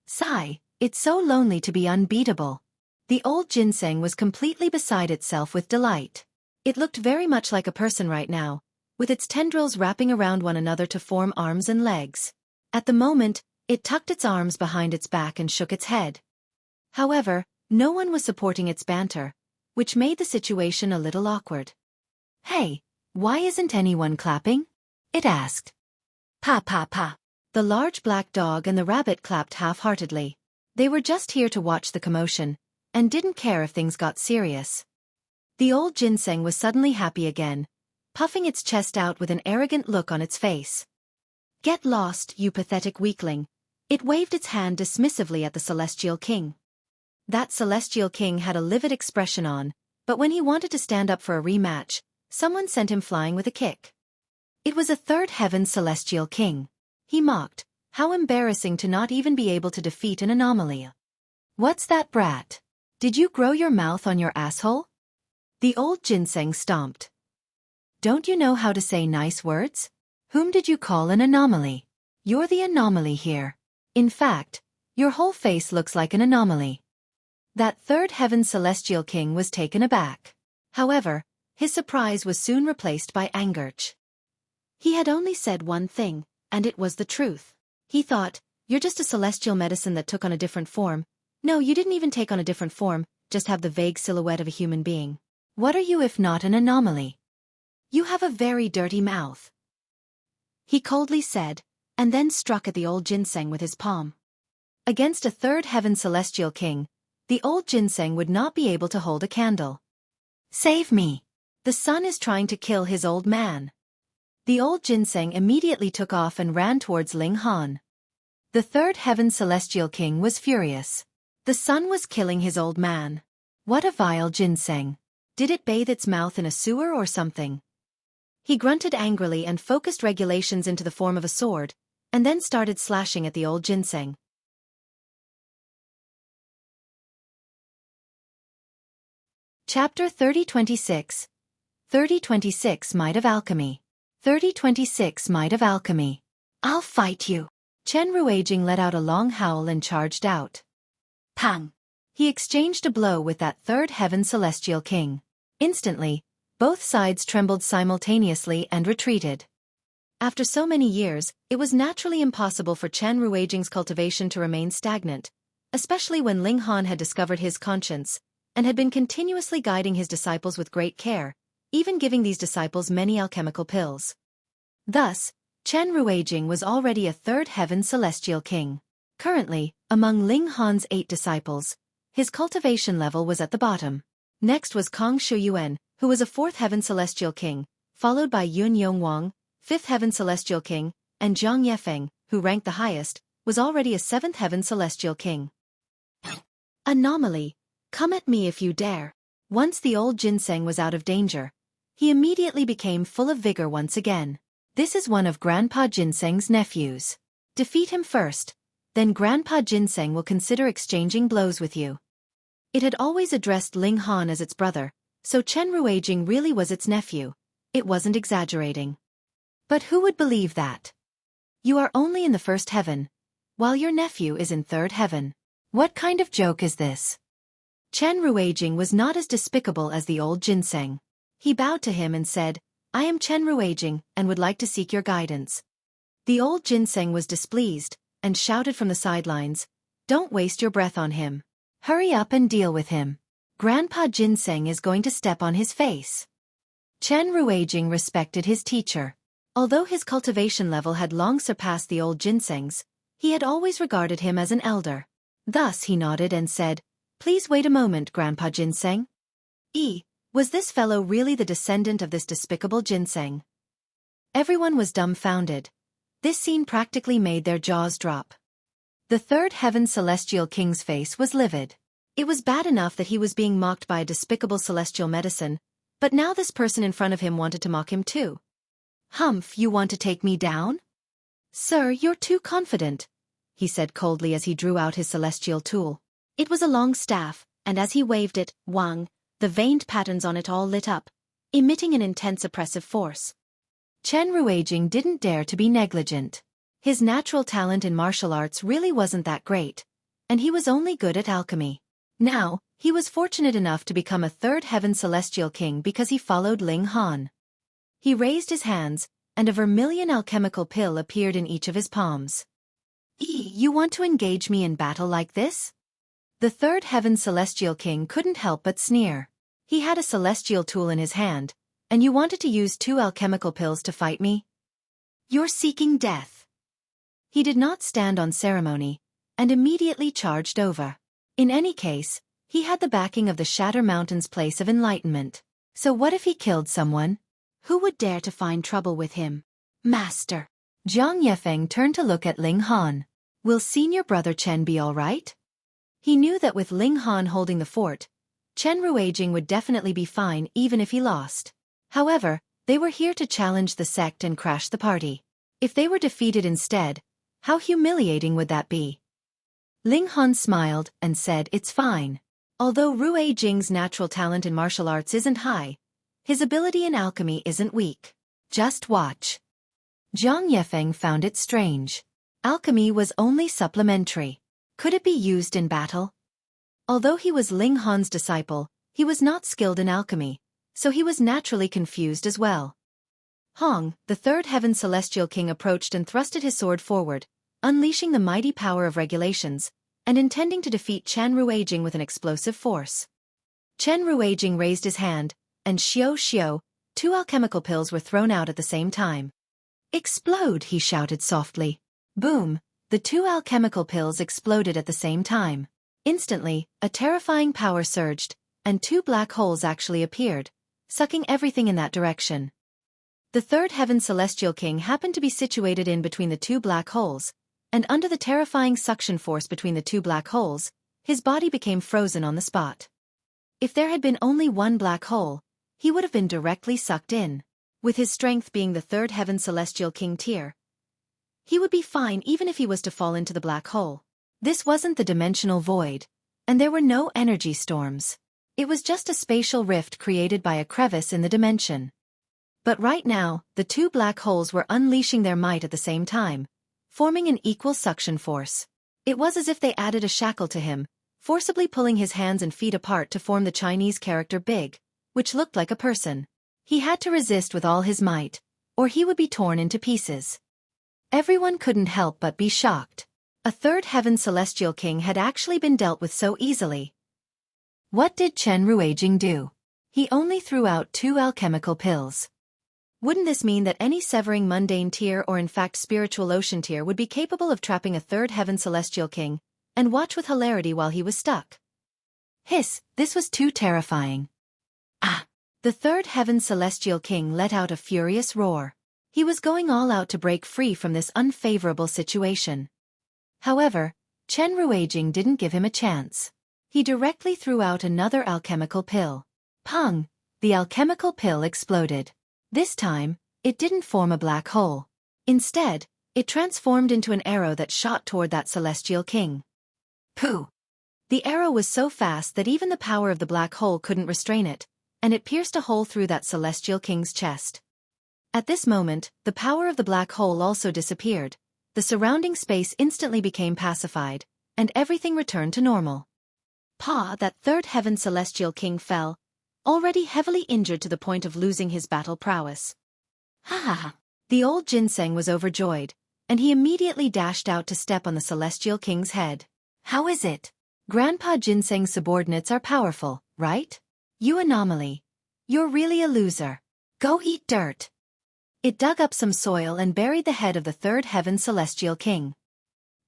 [SPEAKER 1] Sigh, it's so lonely to be unbeatable. The old Ginseng was completely beside itself with delight. It looked very much like a person right now, with its tendrils wrapping around one another to form arms and legs. At the moment, it tucked its arms behind its back and shook its head. However, no one was supporting its banter, which made the situation a little awkward. Hey, why isn't anyone clapping? It asked. Pa pa pa. The large black dog and the rabbit clapped half-heartedly. They were just here to watch the commotion, and didn't care if things got serious. The old Ginseng was suddenly happy again, puffing its chest out with an arrogant look on its face. Get lost, you pathetic weakling. It waved its hand dismissively at the Celestial King. That Celestial King had a livid expression on, but when he wanted to stand up for a rematch, someone sent him flying with a kick. It was a third heaven Celestial King. He mocked, how embarrassing to not even be able to defeat an anomaly. What's that, brat? Did you grow your mouth on your asshole? The old Ginseng stomped. Don't you know how to say nice words? Whom did you call an anomaly? You're the anomaly here. In fact, your whole face looks like an anomaly. That third heaven Celestial King was taken aback. However, his surprise was soon replaced by anger. He had only said one thing, and it was the truth. He thought, you're just a celestial medicine that took on a different form. No, you didn't even take on a different form, just have the vague silhouette of a human being. What are you if not an anomaly? You have a very dirty mouth. He coldly said, and then struck at the old Ginseng with his palm. Against a third heaven Celestial King, the old Ginseng would not be able to hold a candle. Save me! The sun is trying to kill his old man. The old Ginseng immediately took off and ran towards Ling Han. The third heaven Celestial King was furious. The sun was killing his old man. What a vile Ginseng. Did it bathe its mouth in a sewer or something? He grunted angrily and focused regulations into the form of a sword, and then started slashing at the old Ginseng. Chapter 3026. 3026 Might of Alchemy. 3026 Might of Alchemy. I'll fight you. Chen Ruijing let out a long howl and charged out. Pang! He exchanged a blow with that third heaven Celestial King. Instantly, both sides trembled simultaneously and retreated. After so many years, it was naturally impossible for Chen Ruijing's cultivation to remain stagnant, especially when Ling Han had discovered his conscience, and had been continuously guiding his disciples with great care, even giving these disciples many alchemical pills. Thus, Chen Ruijing was already a third heaven Celestial King. Currently, among Ling Han's 8 disciples, his cultivation level was at the bottom. Next was Kong Shuyuan, who was a 4th heaven Celestial King, followed by Yun Yongwang, 5th heaven Celestial King, and Zhang Yefeng, who ranked the highest, was already a 7th heaven Celestial King. Anomaly. Come at me if you dare. Once the old Ginseng was out of danger, he immediately became full of vigor once again. This is one of Grandpa Ginseng's nephews. Defeat him first, then Grandpa Ginseng will consider exchanging blows with you. It had always addressed Ling Han as its brother, so Chen Ruijing really was its nephew. It wasn't exaggerating. But who would believe that? You are only in the first heaven, while your nephew is in third heaven. What kind of joke is this? Chen Ruijing was not as despicable as the old Ginseng. He bowed to him and said, I am Chen Ruijing and would like to seek your guidance. The old Ginseng was displeased, and shouted from the sidelines, Don't waste your breath on him. Hurry up and deal with him. Grandpa Ginseng is going to step on his face. Chen Ruijing respected his teacher. Although his cultivation level had long surpassed the old Ginseng's, he had always regarded him as an elder. Thus he nodded and said, Please wait a moment, Grandpa Ginseng. Was this fellow really the descendant of this despicable Ginseng? Everyone was dumbfounded. This scene practically made their jaws drop. The third heaven celestial king's face was livid. It was bad enough that he was being mocked by a despicable celestial medicine, but now this person in front of him wanted to mock him too. Humph, you want to take me down? Sir, you're too confident, he said coldly as he drew out his celestial tool. It was a long staff, and as he waved it, Wang, the veined patterns on it all lit up, emitting an intense oppressive force. Chen Ruijing didn't dare to be negligent. His natural talent in martial arts really wasn't that great, and he was only good at alchemy. Now, he was fortunate enough to become a third heaven celestial king because he followed Ling Han. He raised his hands, and a vermilion alchemical pill appeared in each of his palms. You want to engage me in battle like this? The third heaven celestial king couldn't help but sneer. He had a celestial tool in his hand, and you wanted to use 2 alchemical pills to fight me? You're seeking death. He did not stand on ceremony, and immediately charged over. In any case, he had the backing of the Shatter Mountain's place of enlightenment. So what if he killed someone? Who would dare to find trouble with him? Master. Jiang Yefeng turned to look at Ling Han. Will senior brother Chen be all right? He knew that with Ling Han holding the fort, Chen Ruijing would definitely be fine even if he lost. However, they were here to challenge the sect and crash the party. If they were defeated instead, how humiliating would that be? Ling Han smiled and said it's fine. Although Ruijing's natural talent in martial arts isn't high, his ability in alchemy isn't weak. Just watch. Jiang Yefeng found it strange. Alchemy was only supplementary. Could it be used in battle? Although he was Ling Han's disciple, he was not skilled in alchemy, so he was naturally confused as well. Hong, the third heaven celestial king, approached and thrusted his sword forward, unleashing the mighty power of regulations, and intending to defeat Chen Ruijing with an explosive force. Chen Ruijing raised his hand, and xiao, 2 alchemical pills were thrown out at the same time. Explode, he shouted softly. Boom, the 2 alchemical pills exploded at the same time. Instantly, a terrifying power surged, and 2 black holes actually appeared, sucking everything in that direction. The third heaven celestial king happened to be situated in between the 2 black holes, and under the terrifying suction force between the 2 black holes, his body became frozen on the spot. If there had been only 1 black hole, he would have been directly sucked in. With his strength being the third heaven celestial king tier, he would be fine even if he was to fall into the black hole. This wasn't the dimensional void, and there were no energy storms. It was just a spatial rift created by a crevice in the dimension. But right now, the 2 black holes were unleashing their might at the same time, forming an equal suction force. It was as if they added a shackle to him, forcibly pulling his hands and feet apart to form the Chinese character Big, which looked like a person. He had to resist with all his might, or he would be torn into pieces. Everyone couldn't help but be shocked. A third heaven celestial king had actually been dealt with so easily. What did Chen Ruijing do? He only threw out 2 alchemical pills. Wouldn't this mean that any severing mundane tier or in fact spiritual ocean tier would be capable of trapping a third heaven celestial king, and watch with hilarity while he was stuck? Hiss, this was too terrifying. The third heaven celestial king let out a furious roar. He was going all out to break free from this unfavorable situation. However, Chen Ruijing didn't give him a chance. He directly threw out another alchemical pill. Pung! The alchemical pill exploded. This time, it didn't form a black hole. Instead, it transformed into an arrow that shot toward that celestial king. Pooh! The arrow was so fast that even the power of the black hole couldn't restrain it, and it pierced a hole through that celestial king's chest. At this moment, the power of the black hole also disappeared. The surrounding space instantly became pacified, and everything returned to normal.
[SPEAKER 2] That third heaven celestial king fell, already heavily injured to the point of losing his battle prowess.
[SPEAKER 1] Ha ha ha. The old Ginseng was overjoyed, and he immediately dashed out to step on the celestial king's head. How is it? Grandpa Ginseng's subordinates are powerful, right? You anomaly. You're really a loser. Go eat dirt. It dug up some soil and buried the head of the third heaven celestial king.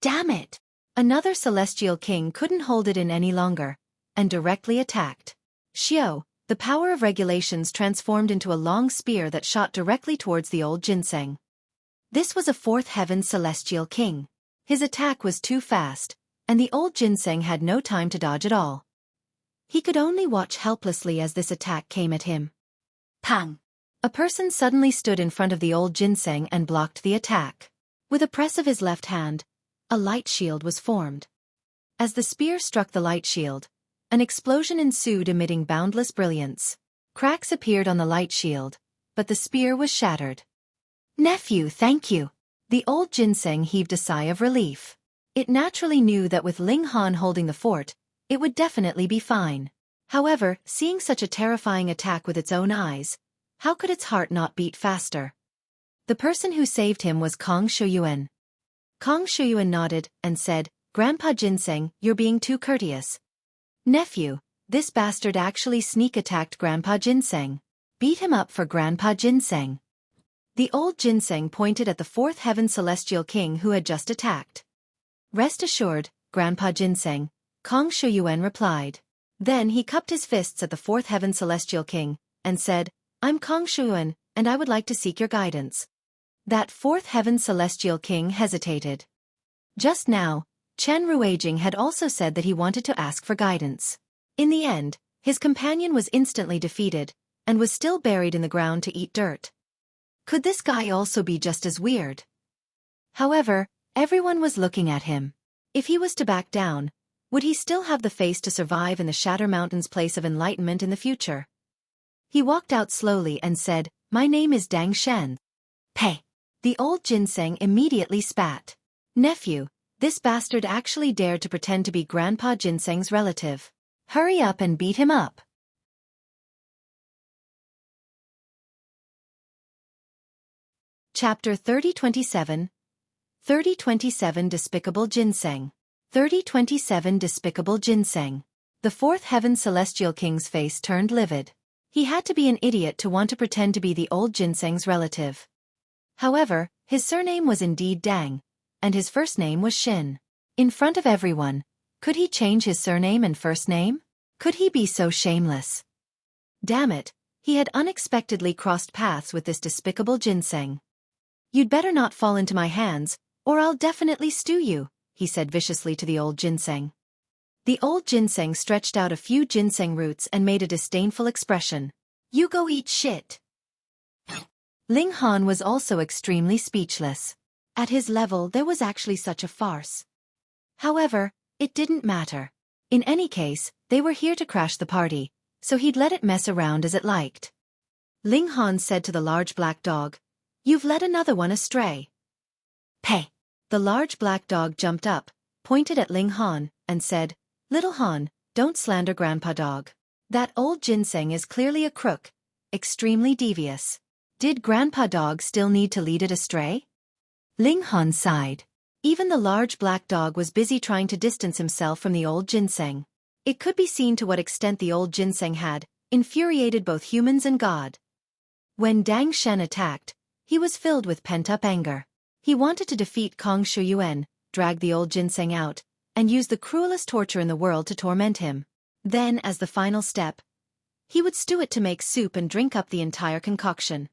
[SPEAKER 1] Damn it! Another celestial king couldn't hold it in any longer, and directly attacked. Xiao, the power of regulations transformed into a long spear that shot directly towards the old Ginseng. This was a fourth heaven celestial king. His attack was too fast, and the old Ginseng had no time to dodge at all. He could only watch helplessly as this attack came at him. Pang! A person suddenly stood in front of the old Ginseng and blocked the attack. With a press of his left hand, a light shield was formed. As the spear struck the light shield, an explosion ensued emitting boundless brilliance. Cracks appeared on the light shield, but the spear was shattered. Nephew, thank you. The old Ginseng heaved a sigh of relief. It naturally knew that with Ling Han holding the fort, it would definitely be fine. However, seeing such a terrifying attack with its own eyes, how could its heart not beat faster? The person who saved him was Kong Xueqi. Kong Xueqi nodded and said, Grandpa Ginseng, you're being too courteous. Nephew, this bastard actually sneak-attacked Grandpa Ginseng. Beat him up for Grandpa Ginseng. The old Ginseng pointed at the fourth heaven celestial king who had just attacked. Rest assured, Grandpa Ginseng, Kong Xueqi replied. Then he cupped his fists at the fourth heaven celestial king, and said, I'm Kong Xueqi, and I would like to seek your guidance. That fourth heaven celestial king hesitated. Just now, Chen Ruijing had also said that he wanted to ask for guidance. In the end, his companion was instantly defeated, and was still buried in the ground to eat dirt. Could this guy also be just as weird? However, everyone was looking at him. If he was to back down, would he still have the face to survive in the Shatter Mountain's place of enlightenment in the future? He walked out slowly and said, My name is Dang Shen. Peh! The old Ginseng immediately spat. Nephew, this bastard actually dared to pretend to be Grandpa Ginseng's relative. Hurry up and beat him up. Chapter 3027 3027 Despicable Ginseng 3027 Despicable Ginseng. The fourth heaven celestial king's face turned livid. He had to be an idiot to want to pretend to be the old Ginseng's relative. However, his surname was indeed Dang, and his first name was Shin. In front of everyone, could he change his surname and first name? Could he be so shameless? Damn it, he had unexpectedly crossed paths with this despicable Ginseng. You'd better not fall into my hands, or I'll definitely stew you, he said viciously to the old Ginseng. The old Ginseng stretched out a few ginseng roots and made a disdainful expression. You go eat shit. Ling Han was also extremely speechless. At his level there was actually such a farce. However, it didn't matter. In any case, they were here to crash the party, so he'd let it mess around as it liked. Ling Han said to the large black dog, You've led another one astray. Peh! The large black dog jumped up, pointed at Ling Han, and said, Little Han, don't slander Grandpa Dog. That old Ginseng is clearly a crook, extremely devious. Did Grandpa Dog still need to lead it astray? Ling Han sighed. Even the large black dog was busy trying to distance himself from the old Ginseng. It could be seen to what extent the old Ginseng had infuriated both humans and God. When Dang Shen attacked, he was filled with pent-up anger. He wanted to defeat Kong Xueqi, drag the old Ginseng out, and use the cruelest torture in the world to torment him. Then, as the final step, he would stew it to make soup and drink up the entire concoction.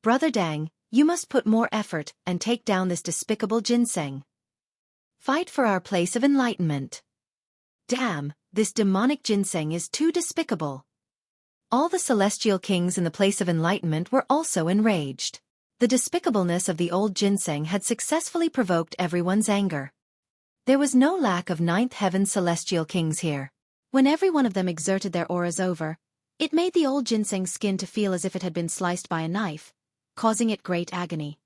[SPEAKER 1] Brother Dang, you must put more effort and take down this despicable Ginseng. Fight for our place of enlightenment. Damn, this demonic Ginseng is too despicable. All the celestial kings in the place of enlightenment were also enraged. The despicableness of the old Ginseng had successfully provoked everyone's anger. There was no lack of ninth heaven celestial kings here. When every one of them exerted their auras over, it made the old Ginseng's skin to feel as if it had been sliced by a knife,
[SPEAKER 2] causing it great agony.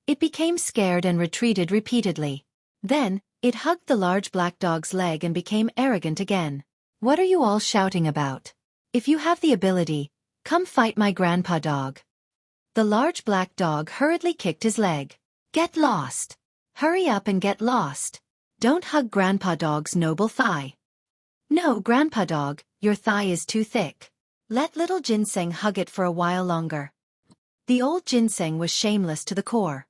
[SPEAKER 1] It became scared and retreated repeatedly. Then, it hugged the large black dog's leg and became arrogant again. What are you all shouting about? If you have the ability, come fight my grandpa dog. The large black dog hurriedly kicked his leg. Get lost. Hurry up and get lost. Don't hug grandpa dog's noble thigh. No, grandpa dog, your thigh is too thick. Let little Ginseng hug it for a while longer. The old Ginseng was shameless to the core.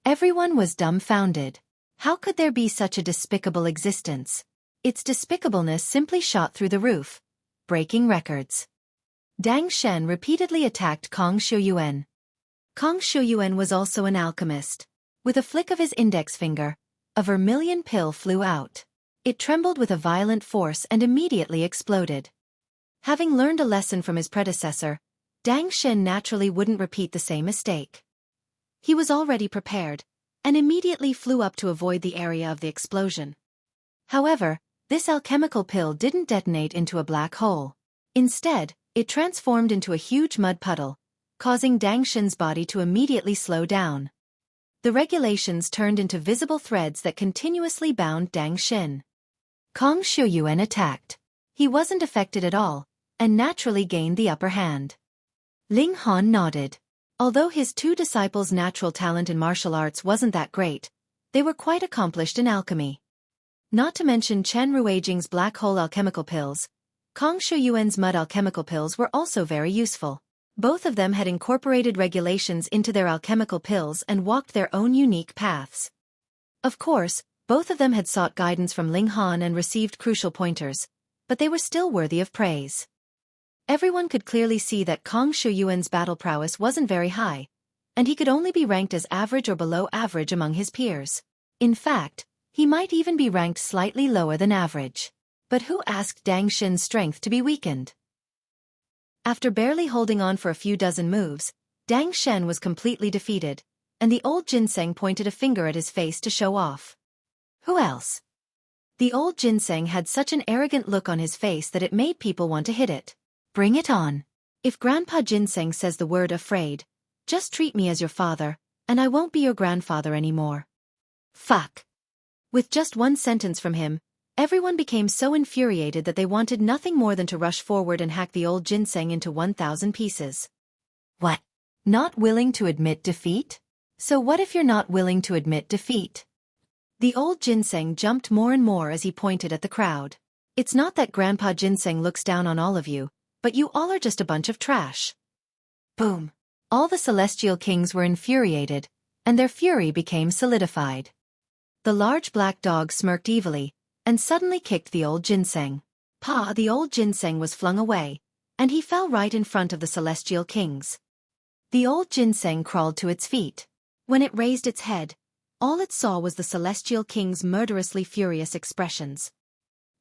[SPEAKER 1] Everyone was dumbfounded. How could there be such a despicable existence? Its despicableness simply shot through the roof, breaking records. Dang Shen repeatedly attacked Kong Xueqi. Kong Xueqi was also an alchemist. With a flick of his index finger, a vermilion pill flew out. It trembled with a violent force and immediately exploded. Having learned a lesson from his predecessor, Dang Shen naturally wouldn't repeat the same mistake. He was already prepared, and immediately flew up to avoid the area of the explosion. However, this alchemical pill didn't detonate into a black hole. Instead, it transformed into a huge mud puddle, causing Dang Shen's body to immediately slow down. The regulations turned into visible threads that continuously bound Dang Shen. Kong Xueqi attacked. He wasn't affected at all, and naturally gained the upper hand. Ling Han nodded. Although his two disciples' natural talent in martial arts wasn't that great, they were quite accomplished in alchemy. Not to mention Chen Ruijing's black hole alchemical pills, Kong Xueqi's mud alchemical pills were also very useful. Both of them had incorporated regulations into their alchemical pills and walked their own unique paths. Of course, both of them had sought guidance from Ling Han and received crucial pointers, but they were still worthy of praise. Everyone could clearly see that Kong Xueqi's battle prowess wasn't very high, and he could only be ranked as average or below average among his peers. In fact, he might even be ranked slightly lower than average. But who asked Dang Shen's strength to be weakened? After barely holding on for a few dozen moves, Dang Shen was completely defeated, and the old Ginseng pointed a finger at his face to show off. Who else? The old Ginseng had such an arrogant look on his face that it made people want to hit it. Bring it on. If Grandpa Ginseng says the word afraid, just treat me as your father, and I won't be your grandfather anymore. Fuck. With just one sentence from him, everyone became so infuriated that they wanted nothing more than to rush forward and hack the old Ginseng into 1,000 pieces. What? Not willing to admit defeat? So what if you're not willing to admit defeat? The old Ginseng jumped more and more as he pointed at the crowd. It's not that Grandpa Ginseng looks down on all of you, but you all are just a bunch of trash. Boom. All the celestial kings were infuriated, and their fury became solidified. The large black dog smirked evilly, and suddenly kicked the old Ginseng. The old Ginseng was flung away, and he fell right in front of the celestial kings. The old Ginseng crawled to its feet. When it raised its head, all it saw was the celestial king's murderously furious expressions.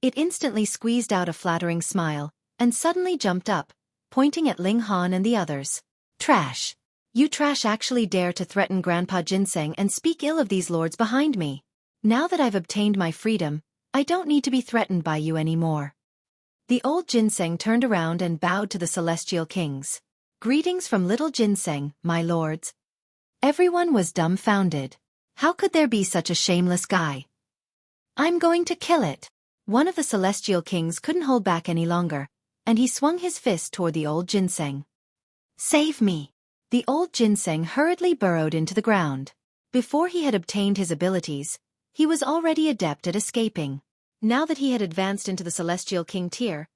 [SPEAKER 1] It instantly squeezed out a flattering smile, and suddenly jumped up, pointing at Ling Han and the others. Trash. You trash actually dare to threaten Grandpa Ginseng and speak ill of these lords behind me. Now that I've obtained my freedom, I don't need to be threatened by you anymore. The old Ginseng turned around and bowed to the celestial kings. Greetings from little Ginseng, my lords. Everyone was dumbfounded. How could there be such a shameless guy? I'm going to kill it. One of the celestial kings couldn't hold back any longer, and he swung his fist toward the old Ginseng. Save me! The old Ginseng hurriedly burrowed into the ground. Before he had obtained his abilities, he was already adept at escaping. Now that he had advanced into the celestial king tier,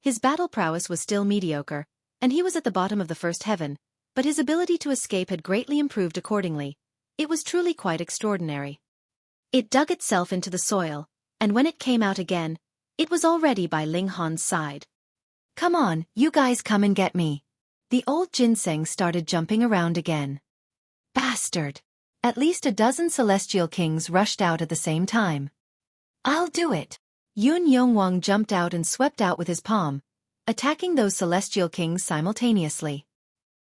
[SPEAKER 1] his battle prowess was still mediocre, and he was at the bottom of the first heaven, but his ability to escape had greatly improved accordingly. It was truly quite extraordinary. It dug itself into the soil, and when it came out again, it was already by Ling Han's side. Come on, you guys come and get me. The old Ginseng started jumping around again. Bastard! At least a dozen celestial kings rushed out at the same time. I'll do it! Yun Yongwang jumped out and swept out with his palm, attacking those celestial kings simultaneously.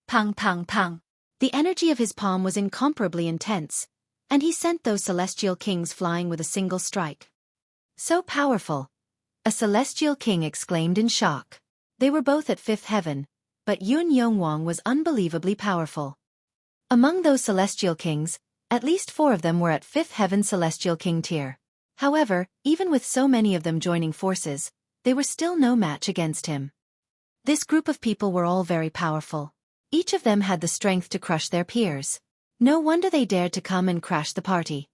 [SPEAKER 1] Pang pang pang! The energy of his palm was incomparably intense, and he sent those celestial kings flying with a single strike. So powerful! A celestial king exclaimed in shock. They were both at fifth heaven, but Yun Yongwang was unbelievably powerful. Among those celestial kings, at least 4 of them were at 5th heaven celestial king tier. However, even with so many of them joining forces, they were still no match against him. This group of people were all very powerful. Each of them had the strength to crush their peers. No wonder they dared to come and crash the party.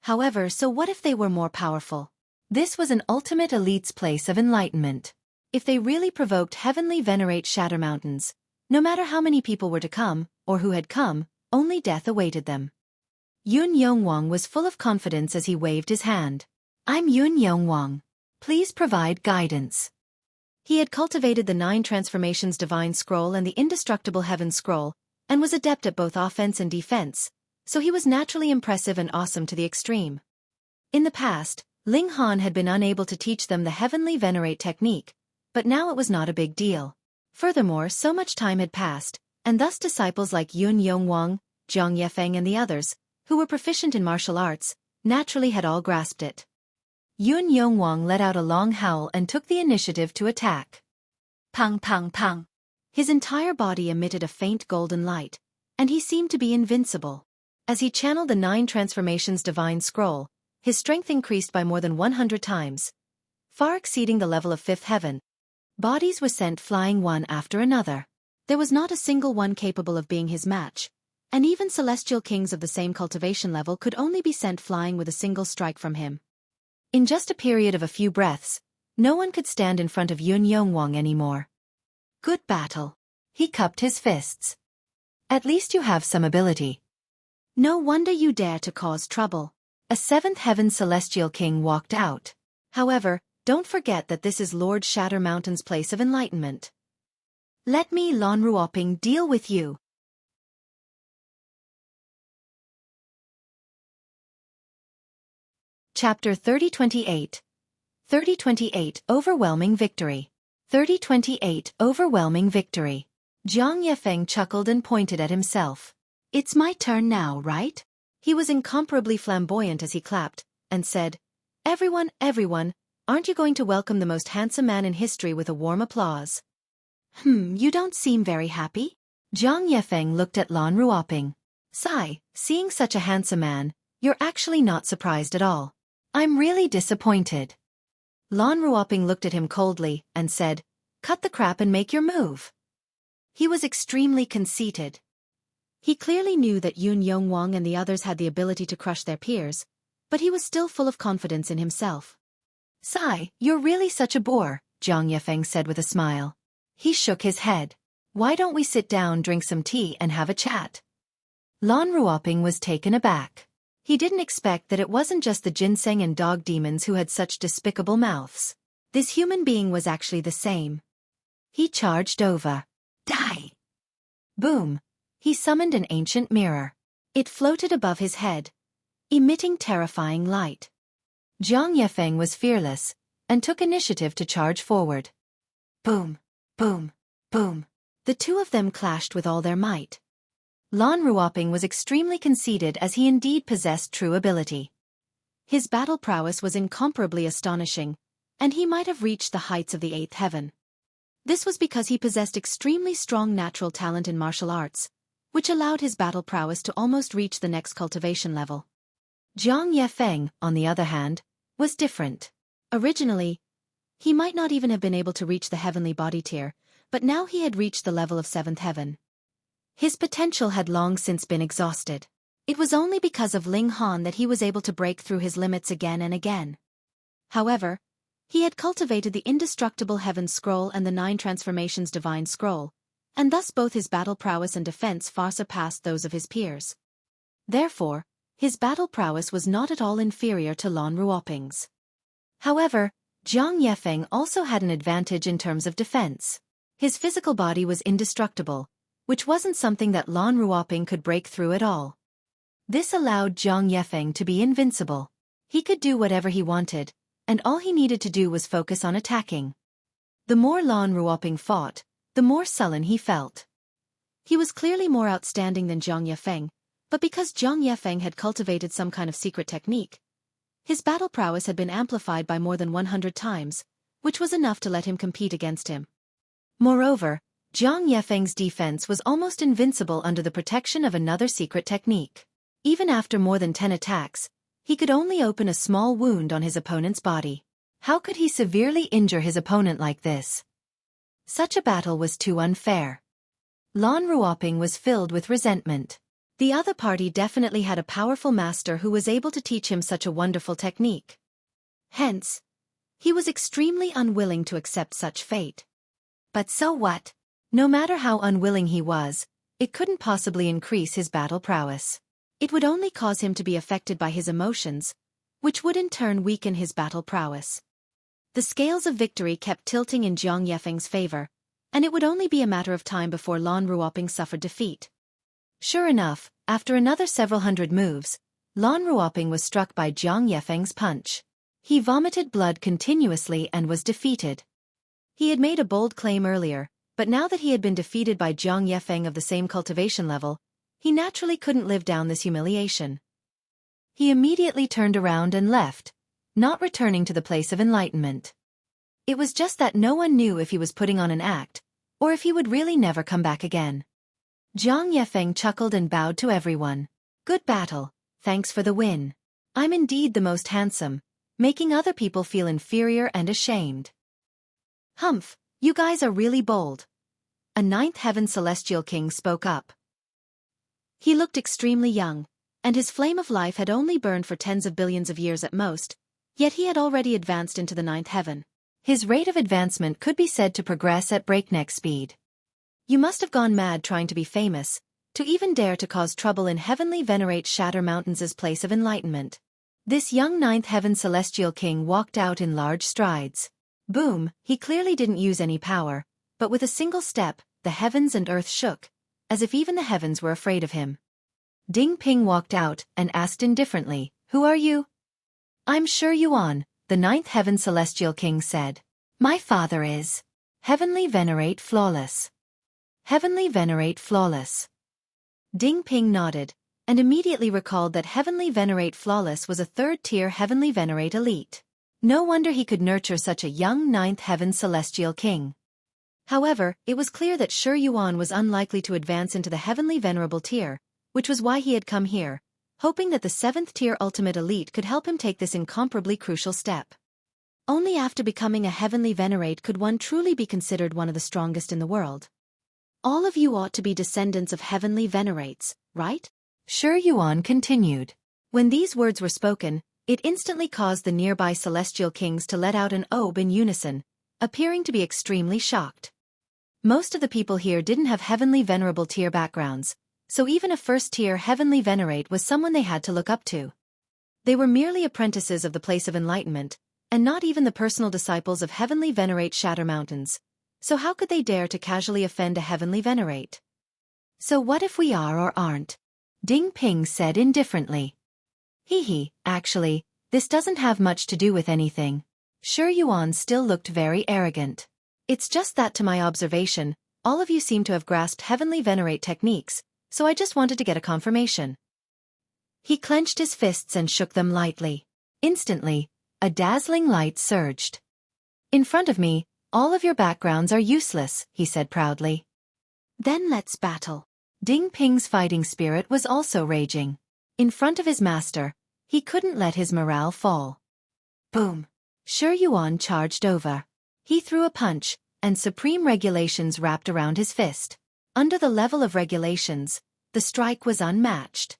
[SPEAKER 1] However, so what if they were more powerful? This was an ultimate elite's place of enlightenment. If they really provoked heavenly venerate Shatter Mountains, no matter how many people were to come, or who had come, only death awaited them. Yun Yongwang was full of confidence as he waved his hand. I'm Yun Yongwang. Please provide guidance. He had cultivated the 9 transformations divine scroll and the indestructible heaven scroll, and was adept at both offense and defense, so he was naturally impressive and awesome to the extreme. In the past, Ling Han had been unable to teach them the heavenly venerate technique, but now it was not a big deal. Furthermore, so much time had passed, and thus disciples like Yun Yongwang, Zhang Yefeng and the others, who were proficient in martial arts, naturally had all grasped it. Yun Yongwang let out a long howl and took the initiative to attack. Pang pang pang. His entire body emitted a faint golden light, and he seemed to be invincible. As he channeled the 9 transformations divine scroll, his strength increased by more than 100 times, far exceeding the level of 5th heaven. Bodies were sent flying one after another. There was not a single one capable of being his match, and even celestial kings of the same cultivation level could only be sent flying with a single strike from him. In just a period of a few breaths, no one could stand in front of Yun Yongwang anymore. Good battle. He cupped his fists. At least you have some ability. No wonder you dare to cause trouble. A 7th heaven celestial king walked out. However, don't forget that this is Lord Shatter Mountain's place of enlightenment. Let me, Lan Ruoping, deal with you. Chapter 3028. 3028 Overwhelming Victory. 3028 Overwhelming Victory. Zhang Yefeng chuckled and pointed at himself. It's my turn now, right? He was incomparably flamboyant as he clapped, and said, Everyone, aren't you going to welcome the most handsome man in history with a warm applause? You don't seem very happy? Zhang Yefeng looked at Lan Ruoping. Sigh, seeing such a handsome man, you're actually not surprised at all. I'm really disappointed. Lan Ruoping looked at him coldly and said, Cut the crap and make your move. He was extremely conceited. He clearly knew that Yun Yongwang and the others had the ability to crush their peers, but he was still full of confidence in himself. Sigh, you're really such a bore, Zhang Yefeng said with a smile. He shook his head. Why don't we sit down, drink some tea and have a chat? Lan Ruoping was taken aback. He didn't expect that it wasn't just the Ginseng and dog demons who had such despicable mouths. This human being was actually the same. He charged over. Die! Boom! He summoned an ancient mirror. It floated above his head, emitting terrifying light. Zhang Yefeng was fearless, and took initiative to charge forward. Boom! Boom! Boom! The 2 of them clashed with all their might. Lan Ruoping was extremely conceited as he indeed possessed true ability. His battle prowess was incomparably astonishing, and he might have reached the heights of the 8th heaven. This was because he possessed extremely strong natural talent in martial arts, which allowed his battle prowess to almost reach the next cultivation level. Zhang Yefeng, on the other hand, was different. Originally, he might not even have been able to reach the heavenly body tier, but now he had reached the level of 7th heaven. His potential had long since been exhausted. It was only because of Ling Han that he was able to break through his limits again and again. However, he had cultivated the indestructible heaven scroll and the 9 transformations divine scroll, and thus both his battle prowess and defense far surpassed those of his peers. Therefore, his battle prowess was not at all inferior to Lan Ruoping's. However, Zhang Yefeng also had an advantage in terms of defense. His physical body was indestructible, which wasn't something that Lan Ruoping could break through at all. This allowed Zhang Yefeng to be invincible. He could do whatever he wanted, and all he needed to do was focus on attacking. The more Lan Ruoping fought, the more sullen he felt. He was clearly more outstanding than Zhang Yefeng, but because Zhang Yefeng had cultivated some kind of secret technique, his battle prowess had been amplified by more than 100 times, which was enough to let him compete against him. Moreover, Jiang Yefeng's defense was almost invincible under the protection of another secret technique. Even after more than 10 attacks, he could only open a small wound on his opponent's body. How could he severely injure his opponent like this? Such a battle was too unfair. Lan Ruoping was filled with resentment. The other party definitely had a powerful master who was able to teach him such a wonderful technique. Hence, he was extremely unwilling to accept such fate. But so what? No matter how unwilling he was, it couldn't possibly increase his battle prowess. It would only cause him to be affected by his emotions, which would in turn weaken his battle prowess. The scales of victory kept tilting in Jiang Yefeng's favor, and it would only be a matter of time before Lan Ruoping suffered defeat. Sure enough, after another several hundred moves, Lan Ruoping was struck by Jiang Yefeng's punch. He vomited blood continuously and was defeated. He had made a bold claim earlier, but now that he had been defeated by Jiang Yefeng of the same cultivation level, he naturally couldn't live down this humiliation. He immediately turned around and left, not returning to the place of enlightenment. It was just that no one knew if he was putting on an act, or if he would really never come back again. Jiang Yefeng chuckled and bowed to everyone. Good battle, thanks for the win. I'm indeed the most handsome, making other people feel inferior and ashamed. Humph, you guys are really bold. A ninth heaven celestial king spoke up. He looked extremely young, and his flame of life had only burned for tens of billions of years at most, yet he had already advanced into the ninth heaven. His rate of advancement could be said to progress at breakneck speed. You must have gone mad trying to be famous, to even dare to cause trouble in heavenly venerate Shatter Mountains' place of enlightenment. This young ninth heaven celestial king walked out in large strides. Boom, he clearly didn't use any power, but with a single step, the heavens and earth shook, as if even the heavens were afraid of him. Ding Ping walked out and asked indifferently, "Who are you?" "I'm Xueqi, the ninth heaven celestial king said. "My father is Heavenly Venerate Flawless." Heavenly Venerate Flawless. Ding Ping nodded, and immediately recalled that Heavenly Venerate Flawless was a third-tier Heavenly Venerate elite. No wonder he could nurture such a young ninth heaven celestial king. However, it was clear that Xueqi was unlikely to advance into the Heavenly Venerable tier, which was why he had come here, hoping that the 7th-tier Ultimate Elite could help him take this incomparably crucial step. Only after becoming a Heavenly Venerate could one truly be considered one of the strongest in the world. All of you ought to be descendants of Heavenly Venerates, right? Xueqi continued. When these words were spoken, it instantly caused the nearby celestial kings to let out an "Ob" in unison, appearing to be extremely shocked. Most of the people here didn't have Heavenly Venerable tier backgrounds, so even a first-tier Heavenly Venerate was someone they had to look up to. They were merely apprentices of the place of enlightenment, and not even the personal disciples of Heavenly Venerate Shatter Mountains, so how could they dare to casually offend a Heavenly Venerate? "So what if we are or aren't?" Ding Ping said indifferently. Actually, this doesn't have much to do with anything." Xueqi still looked very arrogant. "It's just that to my observation, all of you seem to have grasped Heavenly Venerate techniques, so I just wanted to get a confirmation." He clenched his fists and shook them lightly. Instantly, a dazzling light surged. "In front of me, all of your backgrounds are useless," he said proudly. "Then let's battle." Ding Ping's fighting spirit was also raging. In front of his master, he couldn't let his morale fall. Boom! Xueqi charged over. He threw a punch, and supreme regulations wrapped around his fist. Under the level of regulations, the strike was unmatched.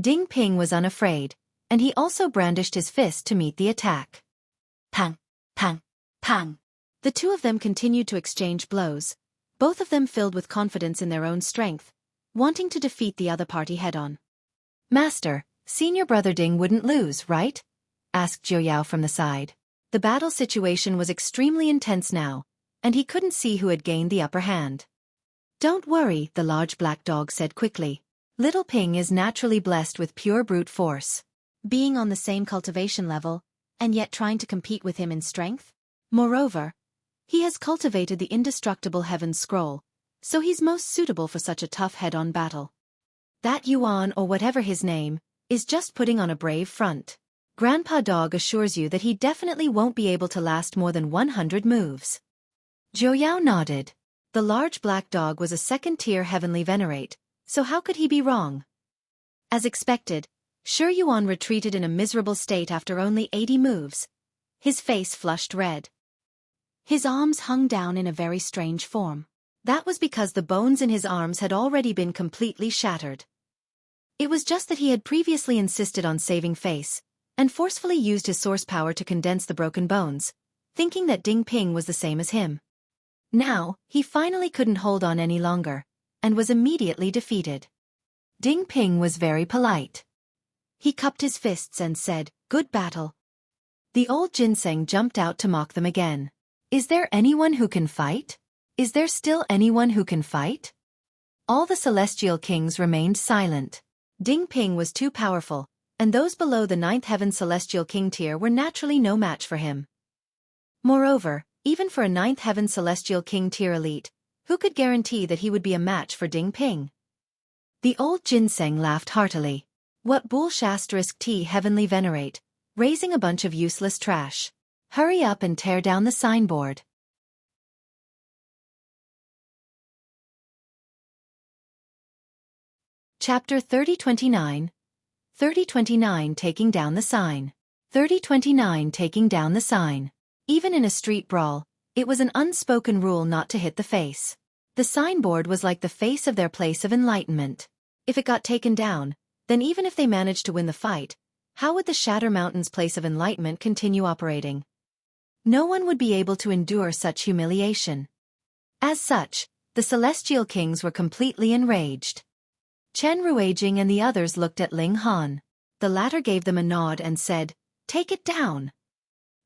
[SPEAKER 1] Ding Ping was unafraid, and he also brandished his fist to meet the attack. Pang! Pang! Pang! The two of them continued to exchange blows, both of them filled with confidence in their own strength, wanting to defeat the other party head-on. "Master, senior brother Ding wouldn't lose, right?" asked Jiuyao from the side. The battle situation was extremely intense now, and he couldn't see who had gained the upper hand. "Don't worry," the large black dog said quickly. "Little Ping is naturally blessed with pure brute force." Being on the same cultivation level, and yet trying to compete with him in strength? Moreover, he has cultivated the indestructible Heaven's Scroll, so he's most suitable for such a tough head-on battle. That Yuan, or whatever his name, is just putting on a brave front. Grandpa Dog assures you that he definitely won't be able to last more than 100 moves. Jiuyao nodded.
[SPEAKER 2] The large black dog was a second-tier heavenly venerate, so how could he be wrong? As expected, Xueqi retreated in a miserable state after only 80 moves. His face flushed red. His arms hung down in a very strange form. That was because the bones in his arms had already been completely shattered. It was just that he had previously insisted on saving face, and forcefully used his source power to condense the broken bones, thinking that Ding Ping was the same as him. Now, he finally couldn't hold on any longer, and was immediately defeated.
[SPEAKER 1] Ding Ping was very polite.
[SPEAKER 2] He cupped his fists and said, "Good battle." The old Ginseng jumped out to mock them again.
[SPEAKER 1] Is there anyone who can fight? Is there still anyone who can fight? All the celestial kings remained silent.
[SPEAKER 2] Ding Ping was too powerful, and those below the 9th heaven celestial king tier were naturally no match for him. Moreover, even for a 9th heaven celestial king tier elite, who could guarantee that he would be a match for Ding Ping?
[SPEAKER 1] The old Ginseng laughed heartily.
[SPEAKER 2] What bullsh*t heavenly venerate, raising a bunch of useless trash.
[SPEAKER 1] Hurry up and tear down the signboard.
[SPEAKER 2] Chapter 3029. 3029 Taking down the sign.
[SPEAKER 1] 3029 Taking down the sign.
[SPEAKER 2] Even in a street brawl, it was an unspoken rule not to hit the face. The signboard was like the face of their place of enlightenment. If it got taken down, then even if they managed to win the fight, how would the Shatter Mountain's place of enlightenment continue operating? No one would be able to endure such humiliation. As such, the celestial kings were completely enraged.
[SPEAKER 1] Chen Ruijing and the others looked at Ling Han.
[SPEAKER 2] The latter gave them a nod and said, "Take it down."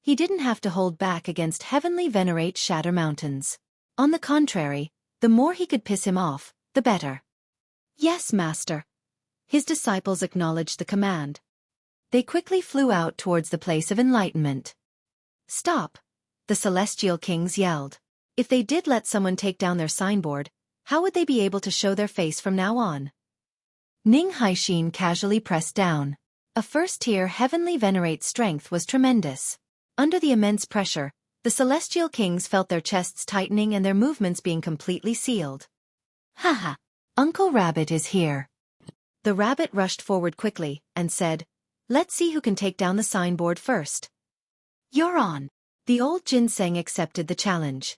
[SPEAKER 2] He didn't have to hold back against heavenly venerate Shatter Mountains. On the contrary, the more he could piss him off, the better. "Yes, master." His disciples acknowledged the command. They quickly flew out towards the place of enlightenment. "Stop!" the celestial kings yelled. If they did let someone take down their signboard, how would they be able to show their face from now on?
[SPEAKER 1] Ning Haixin casually pressed down.
[SPEAKER 2] A first-tier heavenly venerate strength was tremendous. Under the immense pressure, the celestial kings felt their chests tightening and their movements being completely sealed.
[SPEAKER 1] Haha, Uncle Rabbit is here.
[SPEAKER 2] The rabbit rushed forward quickly and said, "Let's see who can take down the signboard first."
[SPEAKER 1] "You're on."
[SPEAKER 2] The old Ginseng accepted the challenge.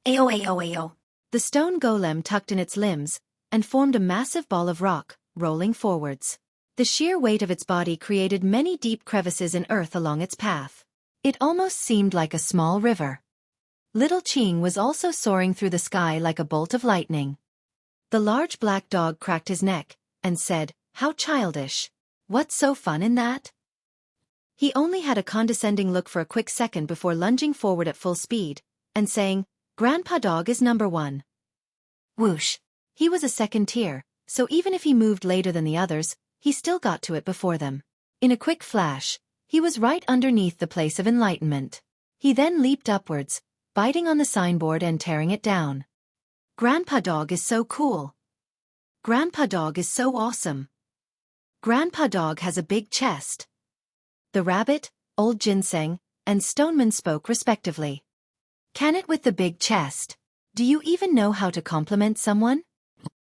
[SPEAKER 1] Ayo ayo ayo.
[SPEAKER 2] The stone golem tucked in its limbs and formed a massive ball of rock, rolling forwards. The sheer weight of its body created many deep crevices in earth along its path.
[SPEAKER 1] It almost seemed like a small river.
[SPEAKER 2] Little Qing was also soaring through the sky like a bolt of lightning. The large black dog cracked his neck and said, "How childish. What's so fun in that?" He only had a condescending look for a quick second before lunging forward at full speed and saying, "Grandpa Dog is number 1.
[SPEAKER 1] Whoosh.
[SPEAKER 2] He was a second tier, so even if he moved later than the others, he still got to it before them. In a quick flash, he was right underneath the place of enlightenment. He then leaped upwards, biting on the signboard and tearing it down. "Grandpa Dog is so cool. Grandpa Dog is so awesome. Grandpa Dog has a big chest." The rabbit, old Ginseng, and Stoneman spoke respectively.
[SPEAKER 1] "Can it with the big chest?
[SPEAKER 2] Do you even know how to compliment someone?"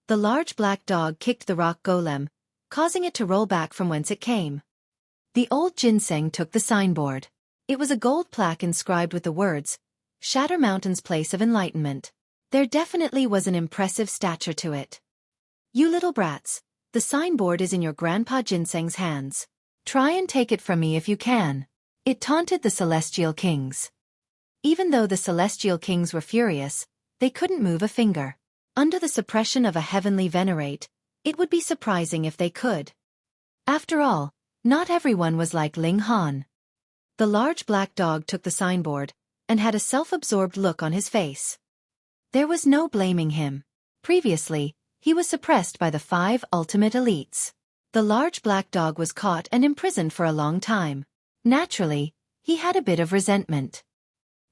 [SPEAKER 2] The large black dog kicked the rock golem, causing it to roll back from whence it came. The old Ginseng took the signboard. It was a gold plaque inscribed with the words, "Shatter Mountain's Place of Enlightenment." There definitely was an impressive stature to it. "You little brats, the signboard is in your Grandpa Ginseng's hands.
[SPEAKER 1] Try and take it from me if you can." It taunted the celestial kings.
[SPEAKER 2] Even though the celestial kings were furious, they couldn't move a finger. Under the suppression of a heavenly venerate, it would be surprising if they could. After all, not everyone was like Ling Han. The large black dog took the signboard and had a self-absorbed look on his face. There was no blaming him. Previously, he was suppressed by the 5 ultimate elites. The large black dog was caught and imprisoned for a long time. Naturally, he had a bit of resentment.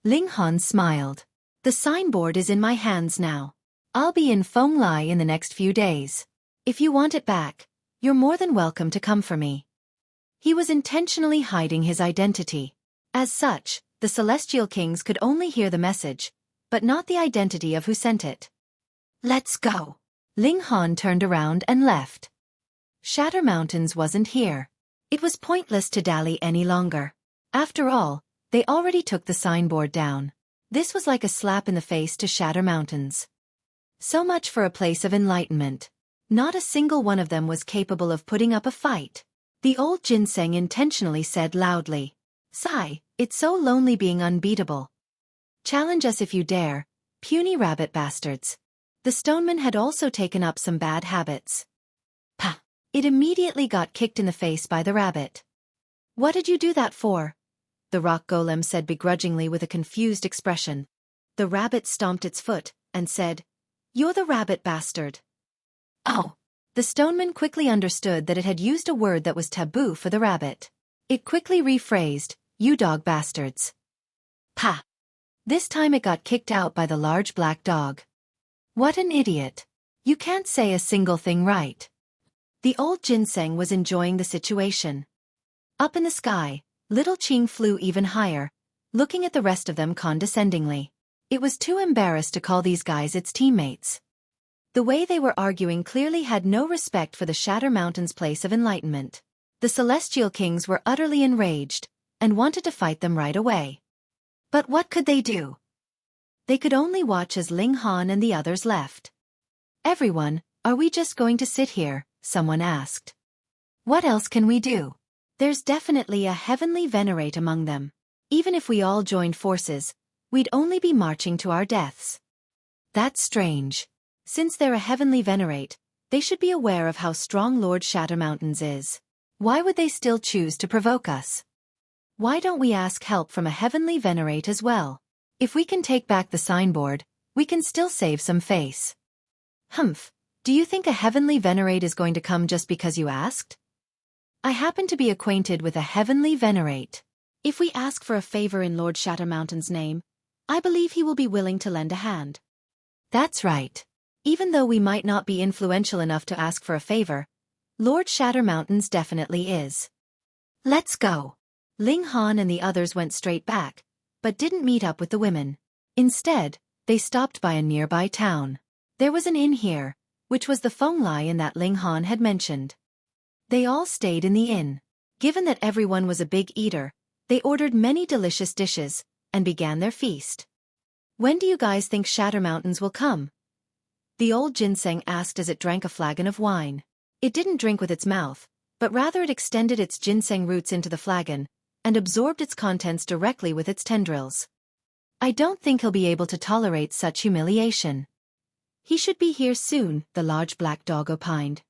[SPEAKER 2] Ling Han smiled. "The signboard is in my hands now. I'll be in Fenglai in the next few days. If you want it back, you're more than welcome to come for me." He was intentionally hiding his identity. As such, the celestial kings could only hear the message,
[SPEAKER 1] but not the identity of who sent it. Let's go. Ling Han turned around and left. Shatter Mountains wasn't here. It was pointless to dally any longer. After all, they already took the signboard down. This was like a slap in the face to Shatter Mountains. So much for a place of enlightenment. Not a single one of them was capable of putting up a fight. The old Ginseng intentionally said loudly, "Sigh, it's so lonely being unbeatable. Challenge us if you dare, puny rabbit bastards." The stoneman had also taken up some bad habits. Pah! It immediately got kicked in the face by the rabbit. "What did you do that for?" the rock golem said begrudgingly with a confused expression. The rabbit stomped its foot and said, "You're the rabbit bastard." Oh! The stoneman quickly understood that it had used a word that was taboo for the rabbit. It quickly rephrased, "You dog bastards." Pah! This time it got kicked out by the large black dog. What an idiot. You can't say a single thing right. The old Ginseng was enjoying the situation. Up in the sky, little Qing flew even higher, looking at the rest of them condescendingly. It was too embarrassed to call these guys its teammates. The way they were arguing clearly had no respect for the Shatter Mountains' place of enlightenment. The Celestial Kings were utterly enraged, and wanted to fight them right away. But what could they do? They could only watch as Ling Han and the others left. "Everyone, are we just going to sit here?" someone asked. "What else can we do? There's definitely a heavenly venerate among them. Even if we all joined forces, we'd only be marching to our deaths." That's strange. Since they're a heavenly venerate, they should be aware of how strong Lord Shatter Mountains is. Why would they still choose to provoke us? Why don't we ask help from a heavenly venerate as well? If we can take back the signboard, we can still save some face. Humph, do you think a heavenly venerate is going to come just because you asked? I happen to be acquainted with a heavenly venerate.
[SPEAKER 2] If we ask for a favor in Lord Shatter Mountain's name, I believe he will be willing to lend a hand.
[SPEAKER 1] That's right. Even though we might not be influential enough to ask for a favor, Lord Shatter Mountains definitely is. Let's go. Ling Han and the others went straight back, but didn't meet up with the women. Instead, they stopped by a nearby town. There was an inn here, which was the Fenglai Inn that Ling Han had mentioned. They all stayed in the inn. Given that everyone was a big eater, they ordered many delicious dishes, and began their feast. "When do you guys think Shatter Mountains will come?" the old Ginseng asked as it drank a flagon of wine. It didn't drink with its mouth, but rather it extended its ginseng roots into the flagon, and absorbed its contents directly with its tendrils. "I don't think he'll be able to tolerate such humiliation." "He should be here soon," the large black dog opined.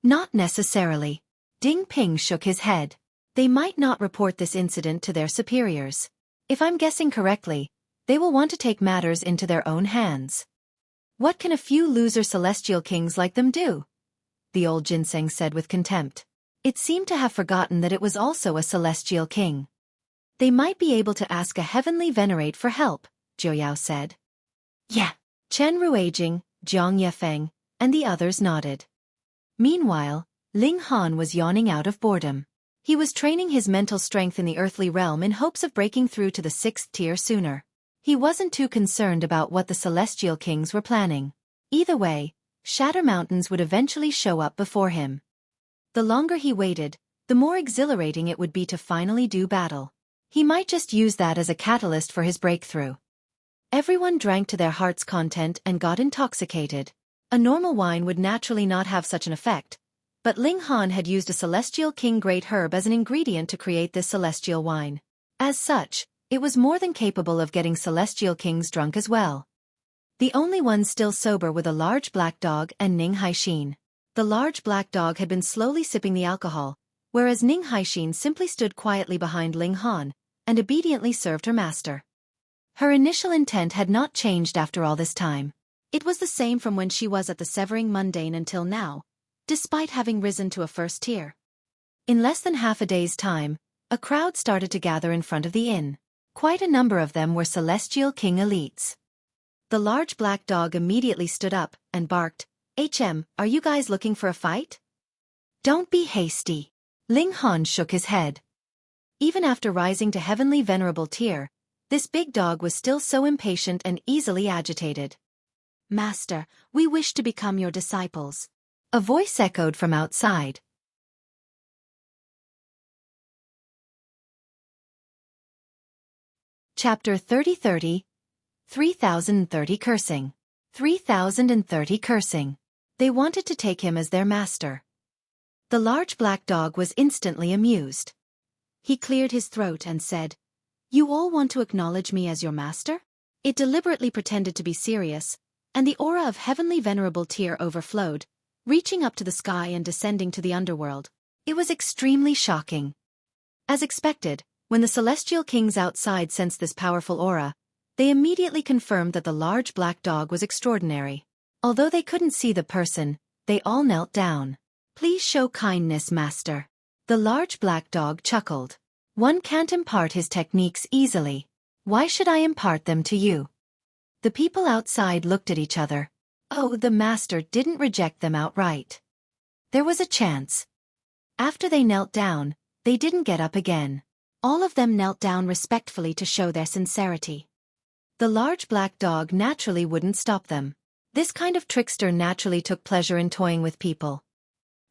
[SPEAKER 1] "Not necessarily." Ding Ping shook his head. "They might not report this incident to their superiors. If I'm guessing correctly, they will want to take matters into their own hands. What can a few loser celestial kings like them do?" the old Ginseng said with contempt. It seemed to have forgotten that it was also a celestial king. "They might be able to ask a heavenly venerate for help," Jiao said. "Yeah." Chen Ruijing, Jiang Yefeng, and the others nodded. Meanwhile, Ling Han was yawning out of boredom. He was training his mental strength in the earthly realm in hopes of breaking through to the 6th tier sooner. He wasn't too concerned about what the celestial kings were planning. Either way, Shatter Mountains would eventually show up before him. The longer he waited, the more exhilarating it would be to finally do battle. He might just use that as a catalyst for his breakthrough. Everyone drank to their heart's content and got intoxicated. A normal wine would naturally not have such an effect, but Ling Han had used a celestial king great herb as an ingredient to create this celestial wine. As such, it was more than capable of getting celestial kings drunk as well. The only ones still sober were the large black dog and Ning Haixin. The large black dog had been slowly sipping the alcohol, whereas Ning Haixin simply stood quietly behind Ling Han, and obediently served her master. Her initial intent had not changed after all this time. It was the same from when she was at the Severing Mundane until now, despite having risen to a 1st tier. In less than half a day's time, a crowd started to gather in front of the inn. Quite a number of them were Celestial King elites. The large black dog immediately stood up and barked, "Are you guys looking for a fight?" "Don't be hasty." Ling Han shook his head. Even after rising to heavenly venerable tier, This big dog was still so impatient and easily agitated.
[SPEAKER 2] Master, we wish to become your disciples.
[SPEAKER 1] A voice echoed from outside. Chapter 30:30 3030 Cursing. 3030 Cursing. They wanted to take him as their master. The large black dog was instantly amused.
[SPEAKER 2] He cleared his throat and said, "You all want to acknowledge me as your master?" It deliberately pretended to be serious, and the aura of heavenly venerable tear overflowed, reaching up to the sky and descending to the underworld.
[SPEAKER 1] It was extremely shocking. As expected, when the celestial kings outside sensed this powerful aura, they immediately confirmed that the large black dog was extraordinary. Although they couldn't see the person, they all knelt down. "Please show kindness, master." The large black dog chuckled. "One can't impart his techniques easily. Why should I impart them to you?" The people outside looked at each other. Oh, the master didn't reject them outright. There was a chance. After they knelt down, they didn't get up again.
[SPEAKER 2] All of them knelt down respectfully to show their sincerity.
[SPEAKER 1] The large black dog naturally wouldn't stop them. This kind of trickster naturally took pleasure in toying with people.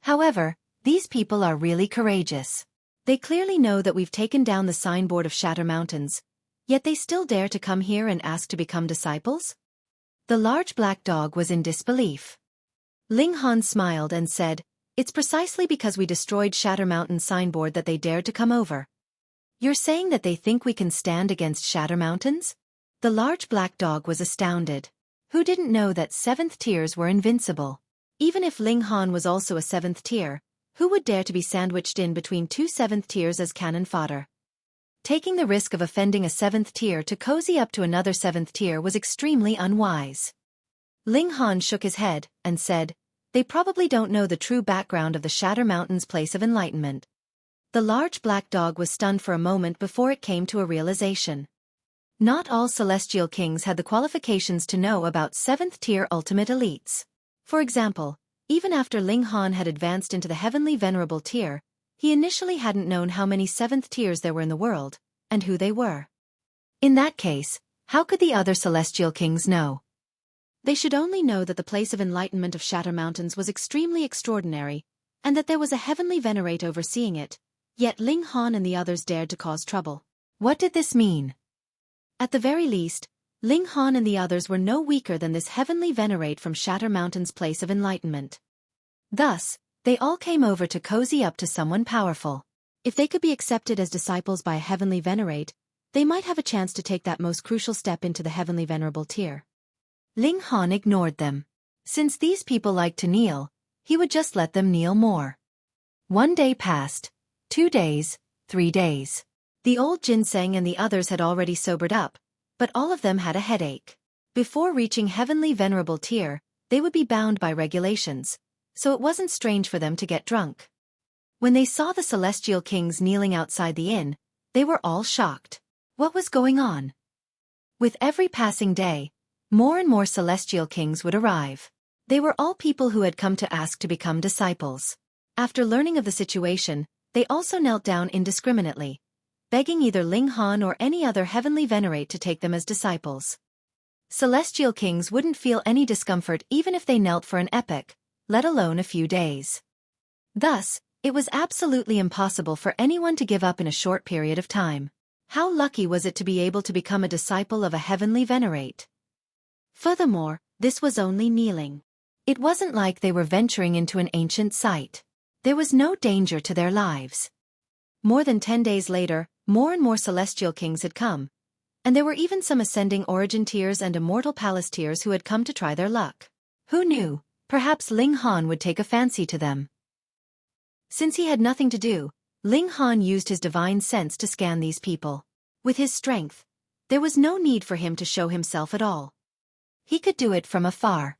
[SPEAKER 1] However, these people are really courageous. They clearly know that we've taken down the signboard of Shatter Mountains, yet they still dare to come here and ask to become disciples? The large black dog was in disbelief. Ling Han smiled and said, "It's precisely because we destroyed Shatter Mountain's signboard that they dared to come over." "You're saying that they think we can stand against Shatter Mountains?" The large black dog was astounded. Who didn't know that 7th tiers were invincible? Even if Ling Han was also a 7th tier, who would dare to be sandwiched in between two 7th tiers as cannon fodder? Taking the risk of offending a 7th tier to cozy up to another 7th tier was extremely unwise. Ling Han shook his head and said, "They probably don't know the true background of the Shatter Mountain's place of enlightenment." The large black dog was stunned for a moment before it came to a realization. Not all celestial kings had the qualifications to know about 7th tier ultimate elites. For example, even after Ling Han had advanced into the heavenly venerable tier, he initially hadn't known how many 7th tiers there were in the world, and who they were. In that case, how could the other celestial kings know?
[SPEAKER 2] They should only know that the place of enlightenment of Shatter Mountains was extremely extraordinary, and that there was a heavenly venerate overseeing it, yet Ling Han and the others dared to cause trouble.
[SPEAKER 1] What did this mean?
[SPEAKER 2] At the very least, Ling Han and the others were no weaker than this heavenly venerate from Shatter Mountain's place of enlightenment. Thus, they all came over to cozy up to someone powerful. If they could be accepted as disciples by a heavenly venerate, they might have a chance to take that most crucial step into the heavenly venerable tier.
[SPEAKER 1] Ling Han ignored them. Since these people liked to kneel, he would just let them kneel more. 1 day passed, 2 days, 3 days. The old Ginseng and the others had already sobered up, but all of them had a headache. Before reaching heavenly venerable tier, they would be bound by regulations, so it wasn't strange for them to get drunk. When they saw the celestial kings kneeling outside the inn, they were all shocked. What was going on? With every passing day, more and more celestial kings would arrive. They were all people who had come to ask to become disciples. After learning of the situation, they also knelt down indiscriminately, begging either Ling Han or any other heavenly venerate to take them as disciples. Celestial kings wouldn't feel any discomfort even if they knelt for an epoch, let alone a few days. Thus, it was absolutely impossible for anyone to give up in a short period of time. How lucky was it to be able to become a disciple of a heavenly venerate?
[SPEAKER 2] Furthermore, this was only kneeling.
[SPEAKER 1] It wasn't like they were venturing into an ancient site. There was no danger to their lives. More than 10 days later, more and more celestial kings had come, and there were even some ascending origin tiers and immortal palace tiers who had come to try their luck. Who knew? Perhaps Ling Han would take a fancy to them. Since he had nothing to do, Ling Han used his divine sense to scan these people. With his strength, there was no need for him to show himself at all. He could do it from afar.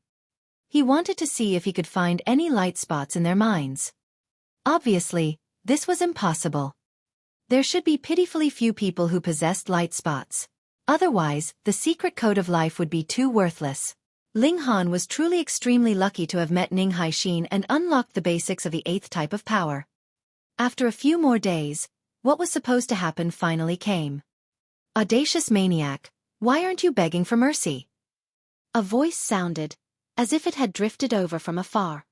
[SPEAKER 1] He wanted to see if he could find any light spots in their minds. Obviously, this was impossible. There should be pitifully few people who possessed light spots. Otherwise, the secret code of life would be too worthless. Ling Han was truly extremely lucky to have met Ning Haixin and unlocked the basics of the 8th type of power. After a few more days, what was supposed to happen finally came. Audacious maniac, why aren't you begging for mercy?
[SPEAKER 2] A voice sounded, as if it had drifted over from afar.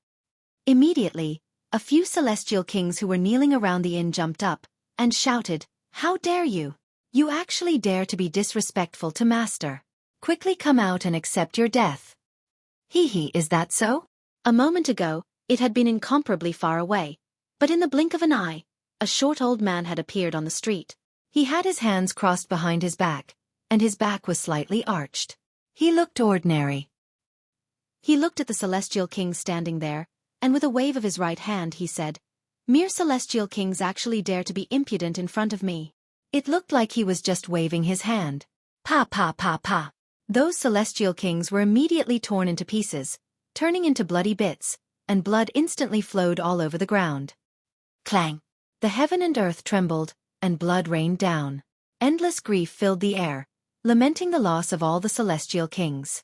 [SPEAKER 2] Immediately, a few celestial kings who were kneeling around the inn jumped up and shouted, "How dare you? You actually dare to be disrespectful to Master. Quickly come out and accept your death."
[SPEAKER 1] Hee, is that so?
[SPEAKER 2] A moment ago, it had been incomparably far away, but in the blink of an eye, a short old man had appeared on the street.
[SPEAKER 1] He had his hands crossed behind his back, and his back was slightly arched. He looked ordinary.
[SPEAKER 2] He looked at the celestial king standing there, and with a wave of his right hand he said, "Mere celestial kings actually dare to be impudent in front of me."
[SPEAKER 1] It looked like he was just waving his hand. Pa pa pa pa. Those celestial kings were immediately torn into pieces, turning into bloody bits, and blood instantly flowed all over the ground. Clang! The heaven and earth trembled, and blood rained down. Endless grief filled the air, lamenting the loss of all the celestial kings.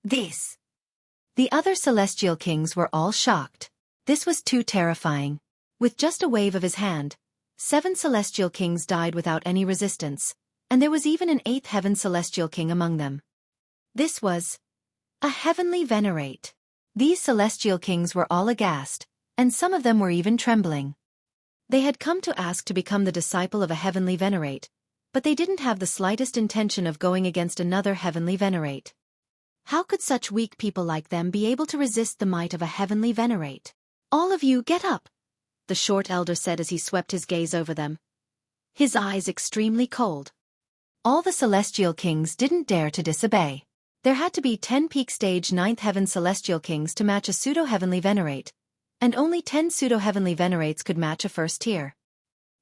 [SPEAKER 1] The other celestial kings were all shocked. This was too terrifying. With just a wave of his hand, 7 celestial kings died without any resistance, and there was even an 8th heaven celestial king among them. This was a heavenly venerate. These celestial kings were all aghast, and some of them were even trembling. They had come to ask to become the disciple of a heavenly venerate, but they didn't have the slightest intention of going against another heavenly venerate. How could such weak people like them be able to resist the might of a heavenly venerate? "All of you get up," the short elder said as he swept his gaze over them, his eyes extremely cold. All the celestial kings didn't dare to disobey. There had to be 10 peak stage 9th heaven celestial kings to match a pseudo-heavenly venerate, and only 10 pseudo-heavenly venerates could match a first tier.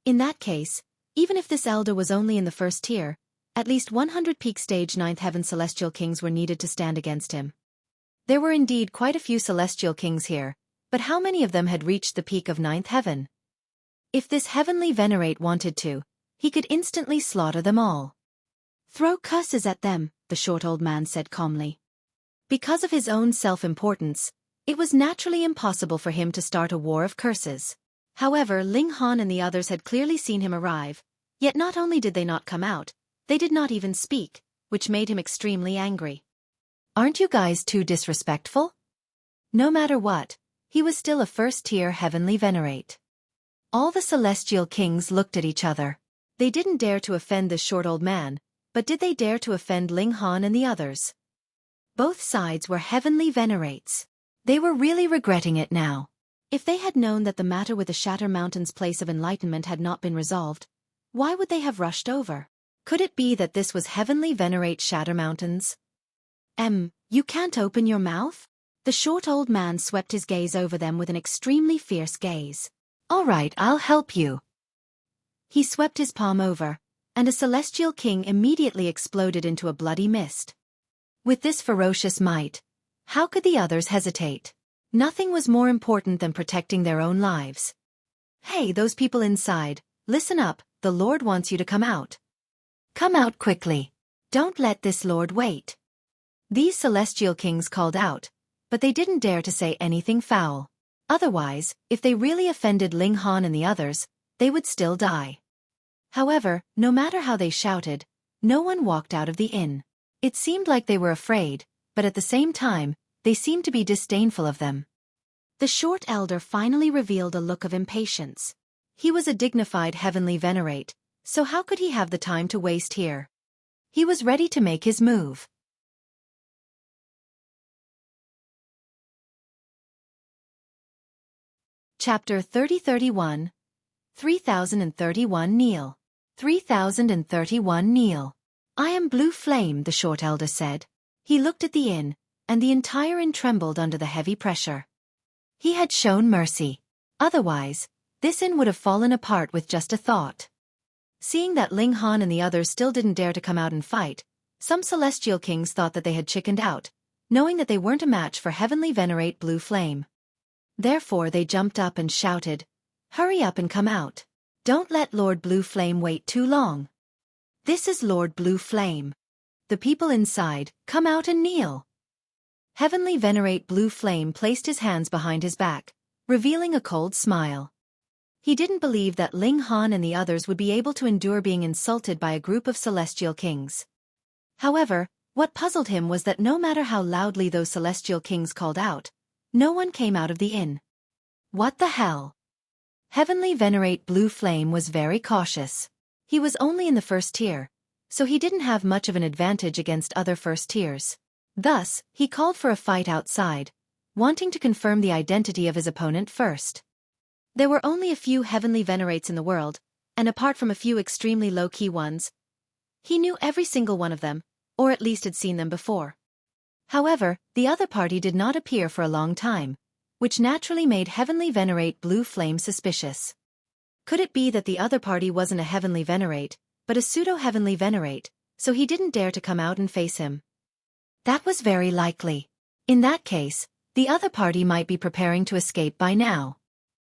[SPEAKER 1] In that case, even if this elder was only in the first tier, at least 100 peak stage 9th heaven celestial kings were needed to stand against him. There were indeed quite a few celestial kings here, but how many of them had reached the peak of 9th heaven? If this heavenly venerate wanted to, he could instantly slaughter them all. "Throw curses at them," the short old man said calmly. Because of his own self-importance, it was naturally impossible for him to start a war of curses. However, Ling Han and the others had clearly seen him arrive, yet not only did they not come out, they did not even speak, which made him extremely angry. "Aren't you guys too disrespectful?" No matter what, he was still a first-tier heavenly venerate. All the celestial kings looked at each other. They didn't dare to offend this short old man, but did they dare to offend Ling Han and the others? Both sides were heavenly venerates. They were really regretting it now. If they had known that the matter with the Shatter Mountain's place of enlightenment had not been resolved, why would they have rushed over? Could it be that this was heavenly venerate Shatter Mountains? You can't open your mouth?" The short old man swept his gaze over them with an extremely fierce gaze. "All right, I'll help you." He swept his palm over, and a celestial king immediately exploded into a bloody mist. With this ferocious might, how could the others hesitate? Nothing was more important than protecting their own lives. "Hey, those people inside, listen up, the Lord wants you to come out. Come out quickly. Don't let this Lord wait." These celestial kings called out, but they didn't dare to say anything foul. Otherwise, if they really offended Ling Han and the others, they would still die. However, no matter how they shouted, no one walked out of the inn. It seemed like they were afraid, but at the same time, they seemed to be disdainful of them. The short elder finally revealed a look of impatience. He was a dignified heavenly venerate, so how could he have the time to waste here? He was ready to make his move. Chapter 3031 3031 Kneel. 3031 Kneel. "I am Blue Flame," the short elder said. He looked at the inn, and the entire inn trembled under the heavy pressure. He had shown mercy. Otherwise, this inn would have fallen apart with just a thought. Seeing that Ling Han and the others still didn't dare to come out and fight, some celestial kings thought that they had chickened out, knowing that they weren't a match for heavenly venerate Blue Flame. Therefore they jumped up and shouted, "Hurry up and come out. Don't let Lord Blue Flame wait too long. This is Lord Blue Flame. The people inside, come out and kneel." Heavenly venerate Blue Flame placed his hands behind his back, revealing a cold smile. He didn't believe that Ling Han and the others would be able to endure being insulted by a group of celestial kings. However, what puzzled him was that no matter how loudly those celestial kings called out, no one came out of the inn. What the hell? Heavenly Venerate Blue Flame was very cautious. He was only in the first tier, so he didn't have much of an advantage against other first tiers. Thus, he called for a fight outside, wanting to confirm the identity of his opponent first. There were only a few Heavenly Venerates in the world, and apart from a few extremely low-key ones, he knew every single one of them, or at least had seen them before. However, the other party did not appear for a long time, which naturally made Heavenly Venerate Blue Flame suspicious. Could it be that the other party wasn't a Heavenly Venerate, but a pseudo-Heavenly Venerate, so he didn't dare to come out and face him? That was very likely. In that case, the other party might be preparing to escape by now.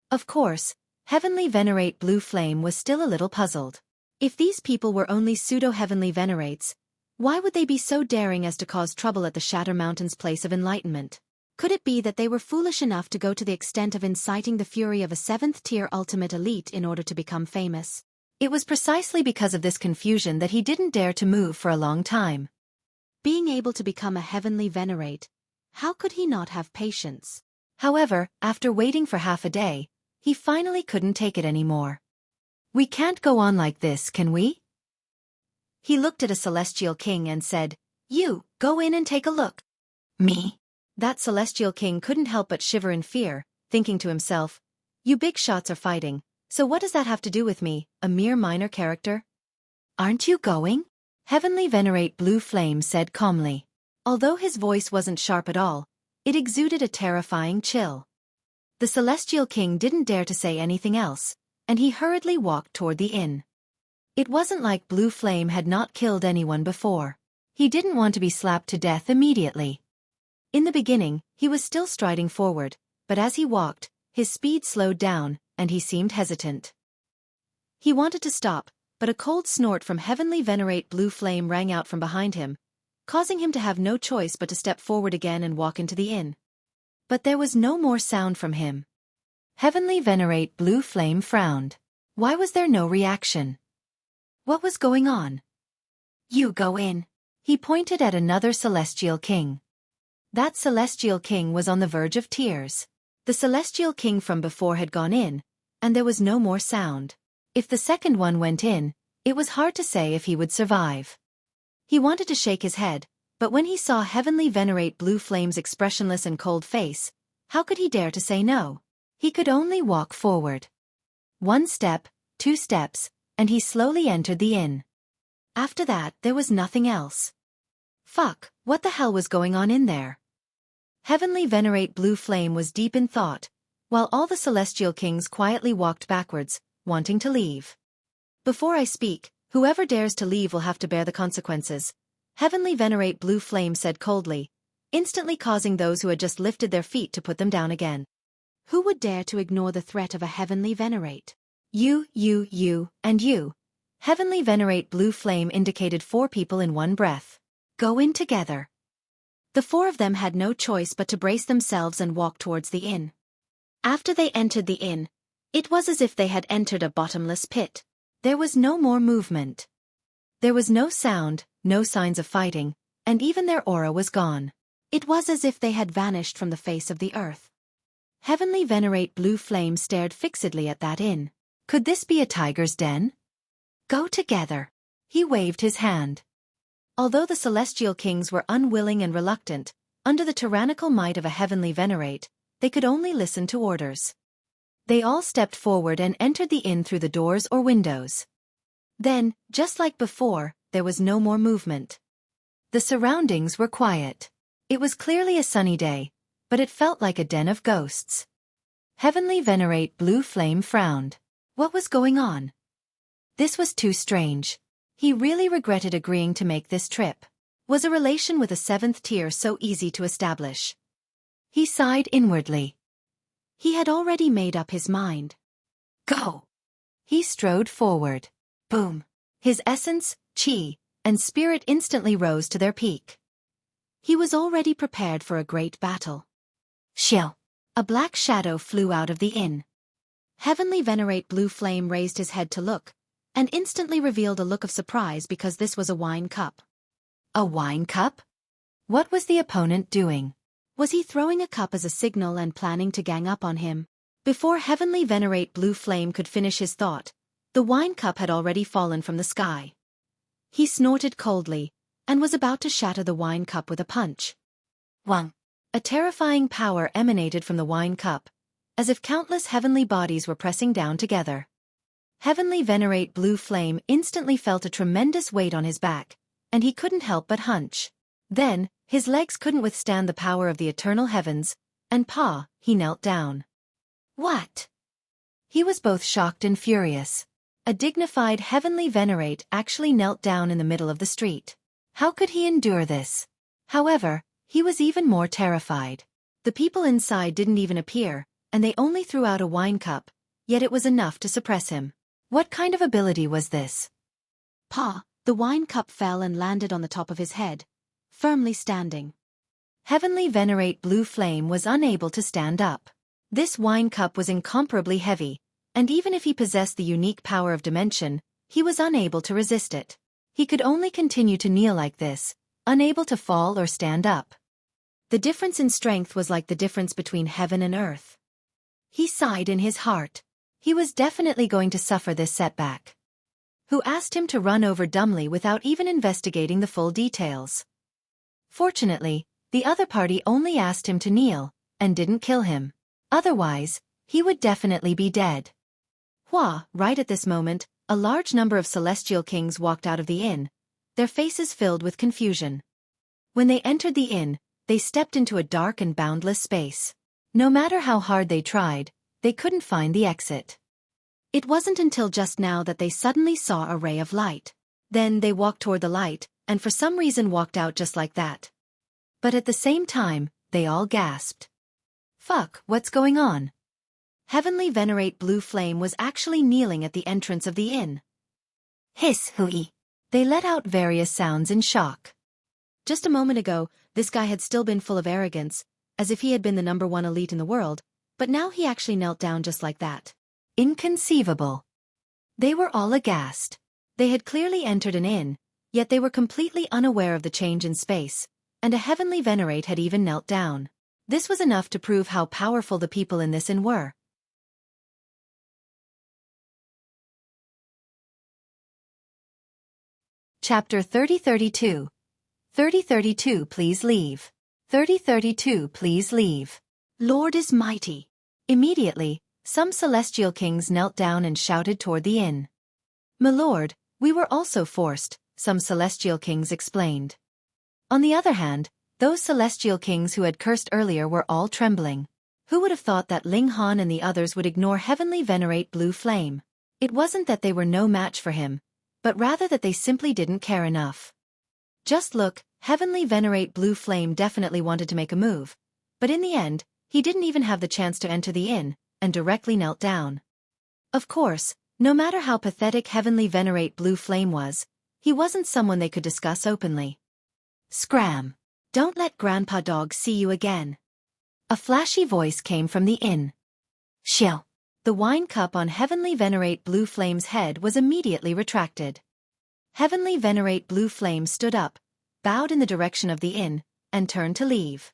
[SPEAKER 1] Of course, Heavenly Venerate Blue Flame was still a little puzzled. If these people were only pseudo-Heavenly Venerates, why would they be so daring as to cause trouble at the Shatter Mountain's place of enlightenment? Could it be that they were foolish enough to go to the extent of inciting the fury of a 7th-tier ultimate elite in order to become famous? It was precisely because of this confusion that he didn't dare to move for a long time. Being able to become a Heavenly Venerate, how could he not have patience? However, after waiting for half a day, he finally couldn't take it anymore. We can't go on like this, can we? He looked at a celestial king and said, "You, go in and take a look." Me? That celestial king couldn't help but shiver in fear, thinking to himself, "You big shots are fighting, so what does that have to do with me, a mere minor character?" "Aren't you going?" Heavenly Venerate Blue Flame said calmly. Although his voice wasn't sharp at all, it exuded a terrifying chill. The celestial king didn't dare to say anything else, and he hurriedly walked toward the inn. It wasn't like Blue Flame had not killed anyone before. He didn't want to be slapped to death immediately. In the beginning, he was still striding forward, but as he walked, his speed slowed down, and he seemed hesitant. He wanted to stop, but a cold snort from Heavenly Venerate Blue Flame rang out from behind him, causing him to have no choice but to step forward again and walk into the inn. But there was no more sound from him. Heavenly Venerate Blue Flame frowned. Why was there no reaction? What was going on? "You go in." He pointed at another celestial king. That celestial king was on the verge of tears. The celestial king from before had gone in, and there was no more sound. If the second one went in, it was hard to say if he would survive. He wanted to shake his head, but when he saw Heavenly Venerate Blue Flame's expressionless and cold face, how could he dare to say no? He could only walk forward. 1 step, 2 steps, and he slowly entered the inn. After that, there was nothing else. Fuck, what the hell was going on in there? Heavenly Venerate Blue Flame was deep in thought, while all the celestial kings quietly walked backwards, wanting to leave. "Before I speak, whoever dares to leave will have to bear the consequences," Heavenly Venerate Blue Flame said coldly, instantly causing those who had just lifted their feet to put them down again. Who would dare to ignore the threat of a Heavenly Venerate? You, and you. Heavenly Venerate Blue Flame indicated 4 people in one breath. Go in together. The 4 of them had no choice but to brace themselves and walk towards the inn. After they entered the inn, it was as if they had entered a bottomless pit. There was no more movement. There was no sound, no signs of fighting, and even their aura was gone. It was as if they had vanished from the face of the earth. Heavenly Venerate Blue Flame stared fixedly at that inn. Could this be a tiger's den? Go together. He waved his hand. Although the celestial kings were unwilling and reluctant, under the tyrannical might of a Heavenly Venerate, they could only listen to orders. They all stepped forward and entered the inn through the doors or windows. Then, just like before, there was no more movement. The surroundings were quiet. It was clearly a sunny day, but it felt like a den of ghosts. Heavenly Venerate Blue Flame frowned. What was going on? This was too strange. He really regretted agreeing to make this trip. Was a relation with a 7th tier so easy to establish? He sighed inwardly. He had already made up his mind. Go! He strode forward. Boom! His essence, chi, and spirit instantly rose to their peak. He was already prepared for a great battle. Shill! A black shadow flew out of the inn.
[SPEAKER 2] Heavenly Venerate Blue Flame raised his head to look, and instantly revealed a look of surprise because this was a wine cup.
[SPEAKER 1] A wine cup? What was the opponent doing?
[SPEAKER 2] Was he throwing a cup as a signal and planning to gang up on him? Before Heavenly Venerate Blue Flame could finish his thought, the wine cup had already fallen from the sky. He snorted coldly, and was about to shatter the wine cup with a punch.
[SPEAKER 1] Wang!
[SPEAKER 2] A terrifying power emanated from the wine cup, as if countless heavenly bodies were pressing down together. Heavenly Venerate Blue Flame instantly felt a tremendous weight on his back, and he couldn't help but hunch. Then, his legs couldn't withstand the power of the eternal heavens, and he knelt down.
[SPEAKER 1] What?
[SPEAKER 2] He was both shocked and furious. A dignified Heavenly Venerate actually knelt down in the middle of the street.
[SPEAKER 1] How could he endure this?
[SPEAKER 2] However, he was even more terrified. The people inside didn't even appear, and they only threw out a wine cup, yet it was enough to suppress him.
[SPEAKER 1] What kind of ability was this?
[SPEAKER 2] The wine cup fell and landed on the top of his head, firmly standing. Heavenly Venerate Blue Flame was unable to stand up. This wine cup was incomparably heavy, and even if he possessed the unique power of dimension, he was unable to resist it. He could only continue to kneel like this, unable to fall or stand up. The difference in strength was like the difference between heaven and earth. He sighed in his heart. He was definitely going to suffer this setback. Who asked him to run over dumbly without even investigating the full details? Fortunately, the other party only asked him to kneel, and didn't kill him. Otherwise, he would definitely be dead. Right at this moment, a large number of celestial kings walked out of the inn, their faces filled with confusion. When they entered the inn, they stepped into a dark and boundless space. No matter how hard they tried, they couldn't find the exit. It wasn't until just now that they suddenly saw a ray of light. Then they walked toward the light, and for some reason walked out just like that. But at the same time, they all gasped.
[SPEAKER 1] What's going on?
[SPEAKER 2] Heavenly Venerate Blue Flame was actually kneeling at the entrance of the inn.
[SPEAKER 1] Hiss, Xueqi.
[SPEAKER 2] They let out various sounds in shock. Just a moment ago, this guy had still been full of arrogance, as if he had been the #1 elite in the world, but now he actually knelt down just like that.
[SPEAKER 1] Inconceivable.
[SPEAKER 2] They were all aghast. They had clearly entered an inn, yet they were completely unaware of the change in space, and a Heavenly Venerate had even knelt down. This was enough to prove how powerful the people in this inn were.
[SPEAKER 1] Chapter 3032. 3032 Please leave. 3032 Please leave.
[SPEAKER 2] Lord is mighty. Immediately, some celestial kings knelt down and shouted toward the inn. My lord, we were also forced, some celestial kings explained. On the other hand, those celestial kings who had cursed earlier were all trembling. Who would have thought that Ling Han and the others would ignore Heavenly Venerate Blue Flame? It wasn't that they were no match for him, but rather that they simply didn't care enough. Just look, Heavenly Venerate Blue Flame definitely wanted to make a move, but in the end, he didn't even have the chance to enter the inn, and directly knelt down. Of course, no matter how pathetic Heavenly Venerate Blue Flame was, he wasn't someone they could discuss openly.
[SPEAKER 1] Scram!
[SPEAKER 2] Don't let Grandpa Dog see you again. A flashy voice came from the inn.
[SPEAKER 1] Shill!
[SPEAKER 2] The wine cup on Heavenly Venerate Blue Flame's head was immediately retracted. Heavenly Venerate Blue Flame stood up, bowed in the direction of the inn, and turned to leave.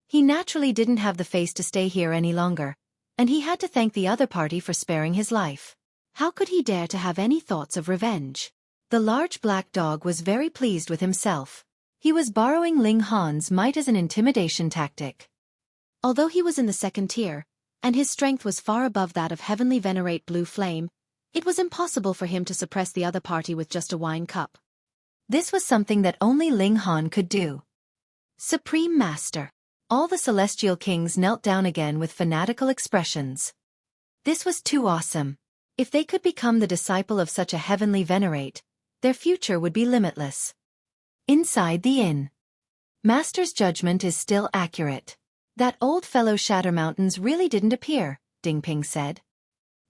[SPEAKER 2] He naturally didn't have the face to stay here any longer, and he had to thank the other party for sparing his life. How could he dare to have any thoughts of revenge? The large black dog was very pleased with himself. He was borrowing Ling Han's might as an intimidation tactic. Although he was in the second tier, and his strength was far above that of Heavenly Venerate Blue Flame, it was impossible for him to suppress the other party with just a wine cup. This was something that only Ling Han could do. Supreme Master. All the celestial kings knelt down again with fanatical expressions. This was too awesome. If they could become the disciple of such a Heavenly Venerate, their future would be limitless. Inside the inn. Master's judgment is still accurate. That old fellow Shatter Mountains really didn't appear, Dingping said.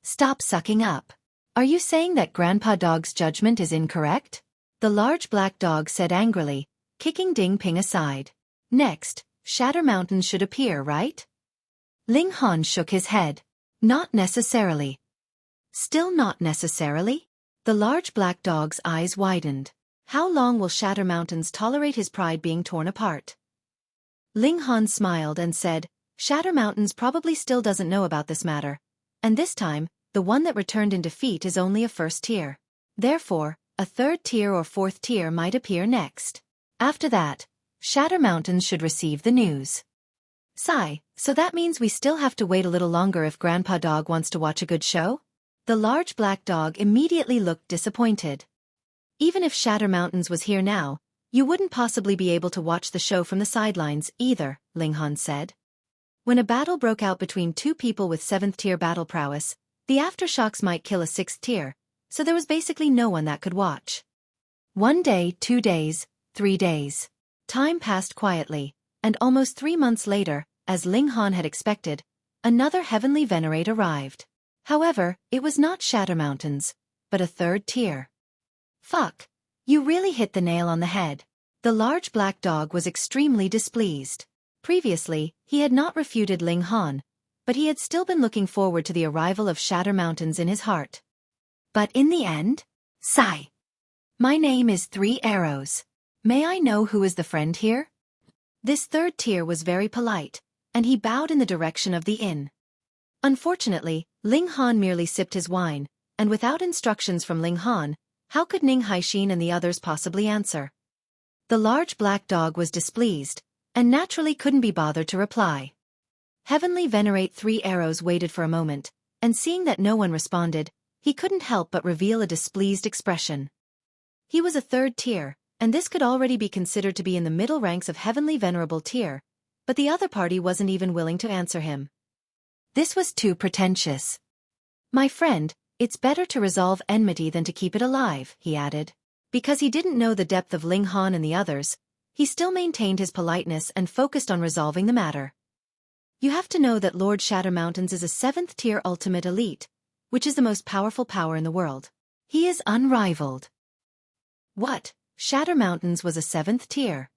[SPEAKER 2] Stop sucking up. Are you saying that Grandpa Dog's judgment is incorrect? The large black dog said angrily, kicking Dingping aside. Next, Shatter Mountains should appear, right? Ling Han shook his head.
[SPEAKER 1] Not necessarily. Still not necessarily? The large black dog's eyes widened. How long will Shatter Mountains tolerate his pride being torn apart? Ling Han smiled and said, Shatter Mountains probably still doesn't know about this matter. And this time, the one that returned in defeat is only a first tier. Therefore, a third tier or fourth tier might appear next. After that, Shatter Mountains should receive the news. Sigh, so that means we still have to wait a little longer if Grandpa Dog wants to watch a good show? The large black dog immediately looked disappointed. Even if Shatter Mountains was here now, you wouldn't possibly be able to watch the show from the sidelines either, Ling Han said. When a battle broke out between two people with 7th tier battle prowess, the aftershocks might kill a 6th tier, so there was basically no one that could watch. 1 day, 2 days, 3 days. Time passed quietly, and almost 3 months later, as Ling Han had expected, another heavenly venerate arrived. However, it was not Shatter Mountains, but a third tier. Fuck. You really hit the nail on the head. The large black dog was extremely displeased. Previously, he had not refuted Ling Han, but he had still been looking forward to the arrival of Shatter Mountains in his heart. But in the end? Sigh. My name is 3 Arrows. May I know who is the friend here? This third tier was very polite, and he bowed in the direction of the inn. Unfortunately, Ling Han merely sipped his wine, and without instructions from Ling Han, how could Ning Haixin and the others possibly answer? The large black dog was displeased, and naturally couldn't be bothered to reply. Heavenly Venerate 3 Arrows waited for a moment, and seeing that no one responded, he couldn't help but reveal a displeased expression. He was a third tier, and this could already be considered to be in the middle ranks of Heavenly Venerable tier, but the other party wasn't even willing to answer him. This was too pretentious. My friend, it's better to resolve enmity than to keep it alive, he added. Because he didn't know the depth of Ling Han and the others, he still maintained his politeness and focused on resolving the matter. You have to know that Lord Shatter Mountains is a 7th tier ultimate elite, which is the most powerful power in the world. He is unrivaled. What? Shatter Mountains was a 7th tier.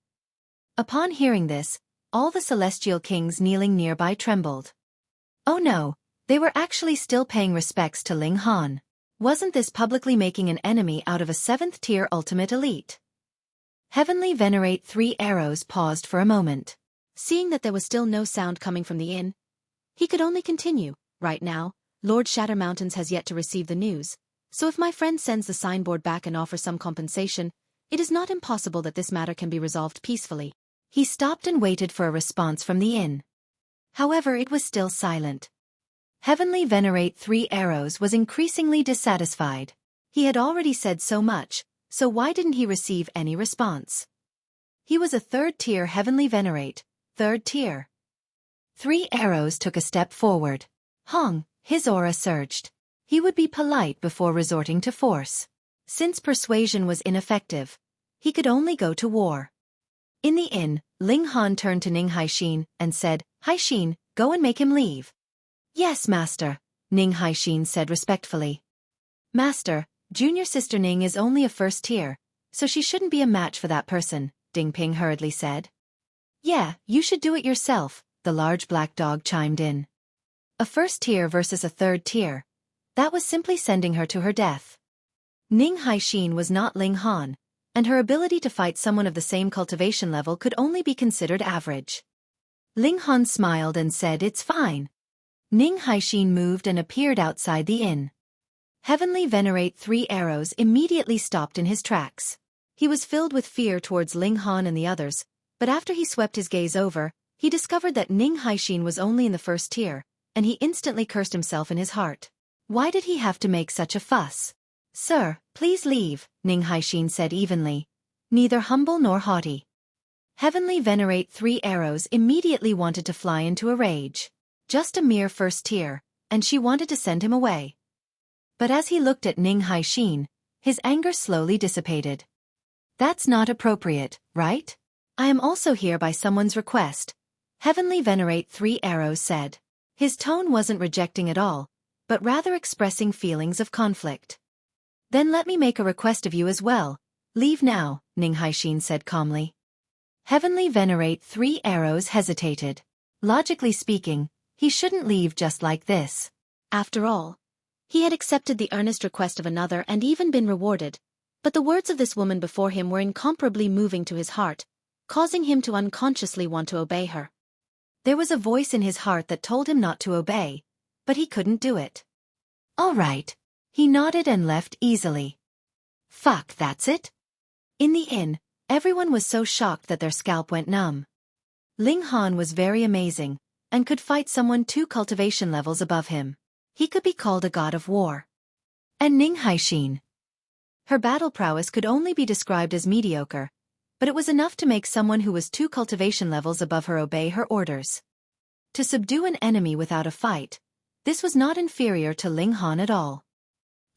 [SPEAKER 1] Upon hearing this, all the celestial kings kneeling nearby trembled. Oh no, they were actually still paying respects to Ling Han. Wasn't this publicly making an enemy out of a 7th tier ultimate elite? Heavenly Venerate 3 Arrows paused for a moment. Seeing that there was still no sound coming from the inn, he could only continue. Right now, Lord Shatter Mountains has yet to receive the news, so if my friend sends the signboard back and offers some compensation, it is not impossible that this matter can be resolved peacefully. He stopped and waited for a response from the inn. However, it was still silent. Heavenly Venerate 3 Arrows was increasingly dissatisfied. He had already said so much, so why didn't he receive any response? He was a 3rd tier Heavenly Venerate, 3rd tier. 3 Arrows took a step forward. Hong, his aura surged. He would be polite before resorting to force. Since persuasion was ineffective, he could only go to war. In the inn, Ling Han turned to Ning Haixin and said, Haixin, go and make him leave. Yes, Master, Ning Haixin said respectfully. Master, junior sister Ning is only a 1st tier, so she shouldn't be a match for that person, Ding Ping hurriedly said. Yeah, you should do it yourself, the large black dog chimed in. A 1st tier versus a 3rd tier. That was simply sending her to her death. Ning Haixin was not Ling Han, and her ability to fight someone of the same cultivation level could only be considered average. Ling Han smiled and said it's fine. Ning Haixin moved and appeared outside the inn. Heavenly Venerate 3 Arrows immediately stopped in his tracks. He was filled with fear towards Ling Han and the others, but after he swept his gaze over, he discovered that Ning Haixin was only in the 1st tier, and he instantly cursed himself in his heart. Why did he have to make such a fuss? Sir, please leave, Ning Haixin said evenly. Neither humble nor haughty. Heavenly Venerate 3 Arrows immediately wanted to fly into a rage. Just a mere 1st tier, and she wanted to send him away. But as he looked at Ning Haixin, his anger slowly dissipated. That's not appropriate, right? I am also here by someone's request, Heavenly Venerate 3 Arrows said. His tone wasn't rejecting at all, but rather expressing feelings of conflict. Then let me make a request of you as well. Leave now, Ning Haixin said calmly. Heavenly Venerate 3 Arrows hesitated. Logically speaking, he shouldn't leave just like this.
[SPEAKER 2] After all, he had accepted the earnest request of another and even been rewarded, but the words of this woman before him were incomparably moving to his heart, causing him to unconsciously want to obey her.
[SPEAKER 1] There was a voice in his heart that told him not to obey, but he couldn't do it. All right. He nodded and left easily. Fuck, that's it? In the inn, everyone was so shocked that their scalp went numb. Ling Han was very amazing, and could fight someone 2 cultivation levels above him. He could be called a god of war. And Ning Haixin. Her battle prowess could only be described as mediocre, but it was enough to make someone who was 2 cultivation levels above her obey her orders. To subdue an enemy without a fight, this was not inferior to Ling Han at all.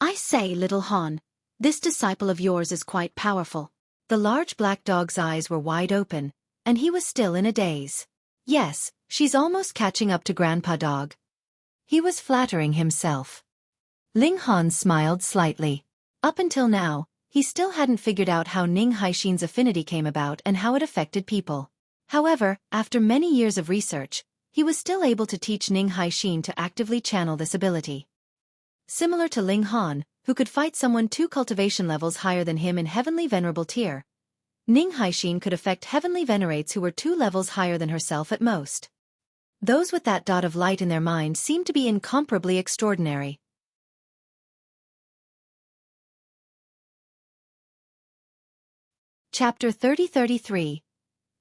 [SPEAKER 2] I say, little Han, this disciple of yours is quite powerful.
[SPEAKER 1] The large black dog's eyes were wide open, and he was still in a daze. Yes, she's almost catching up to Grandpa Dog. He was flattering himself. Ling Han smiled slightly. Up until now, he still hadn't figured out how Ning Haixin's affinity came about and how it affected people. However, after many years of research, he was still able to teach Ning Haixin to actively channel this ability. Similar to Ling Han, who could fight someone 2 cultivation levels higher than him in Heavenly Venerable tier, Ning Haixin could affect Heavenly Venerates who were 2 levels higher than herself at most. Those with that dot of light in their mind seemed to be incomparably extraordinary. Chapter 3033.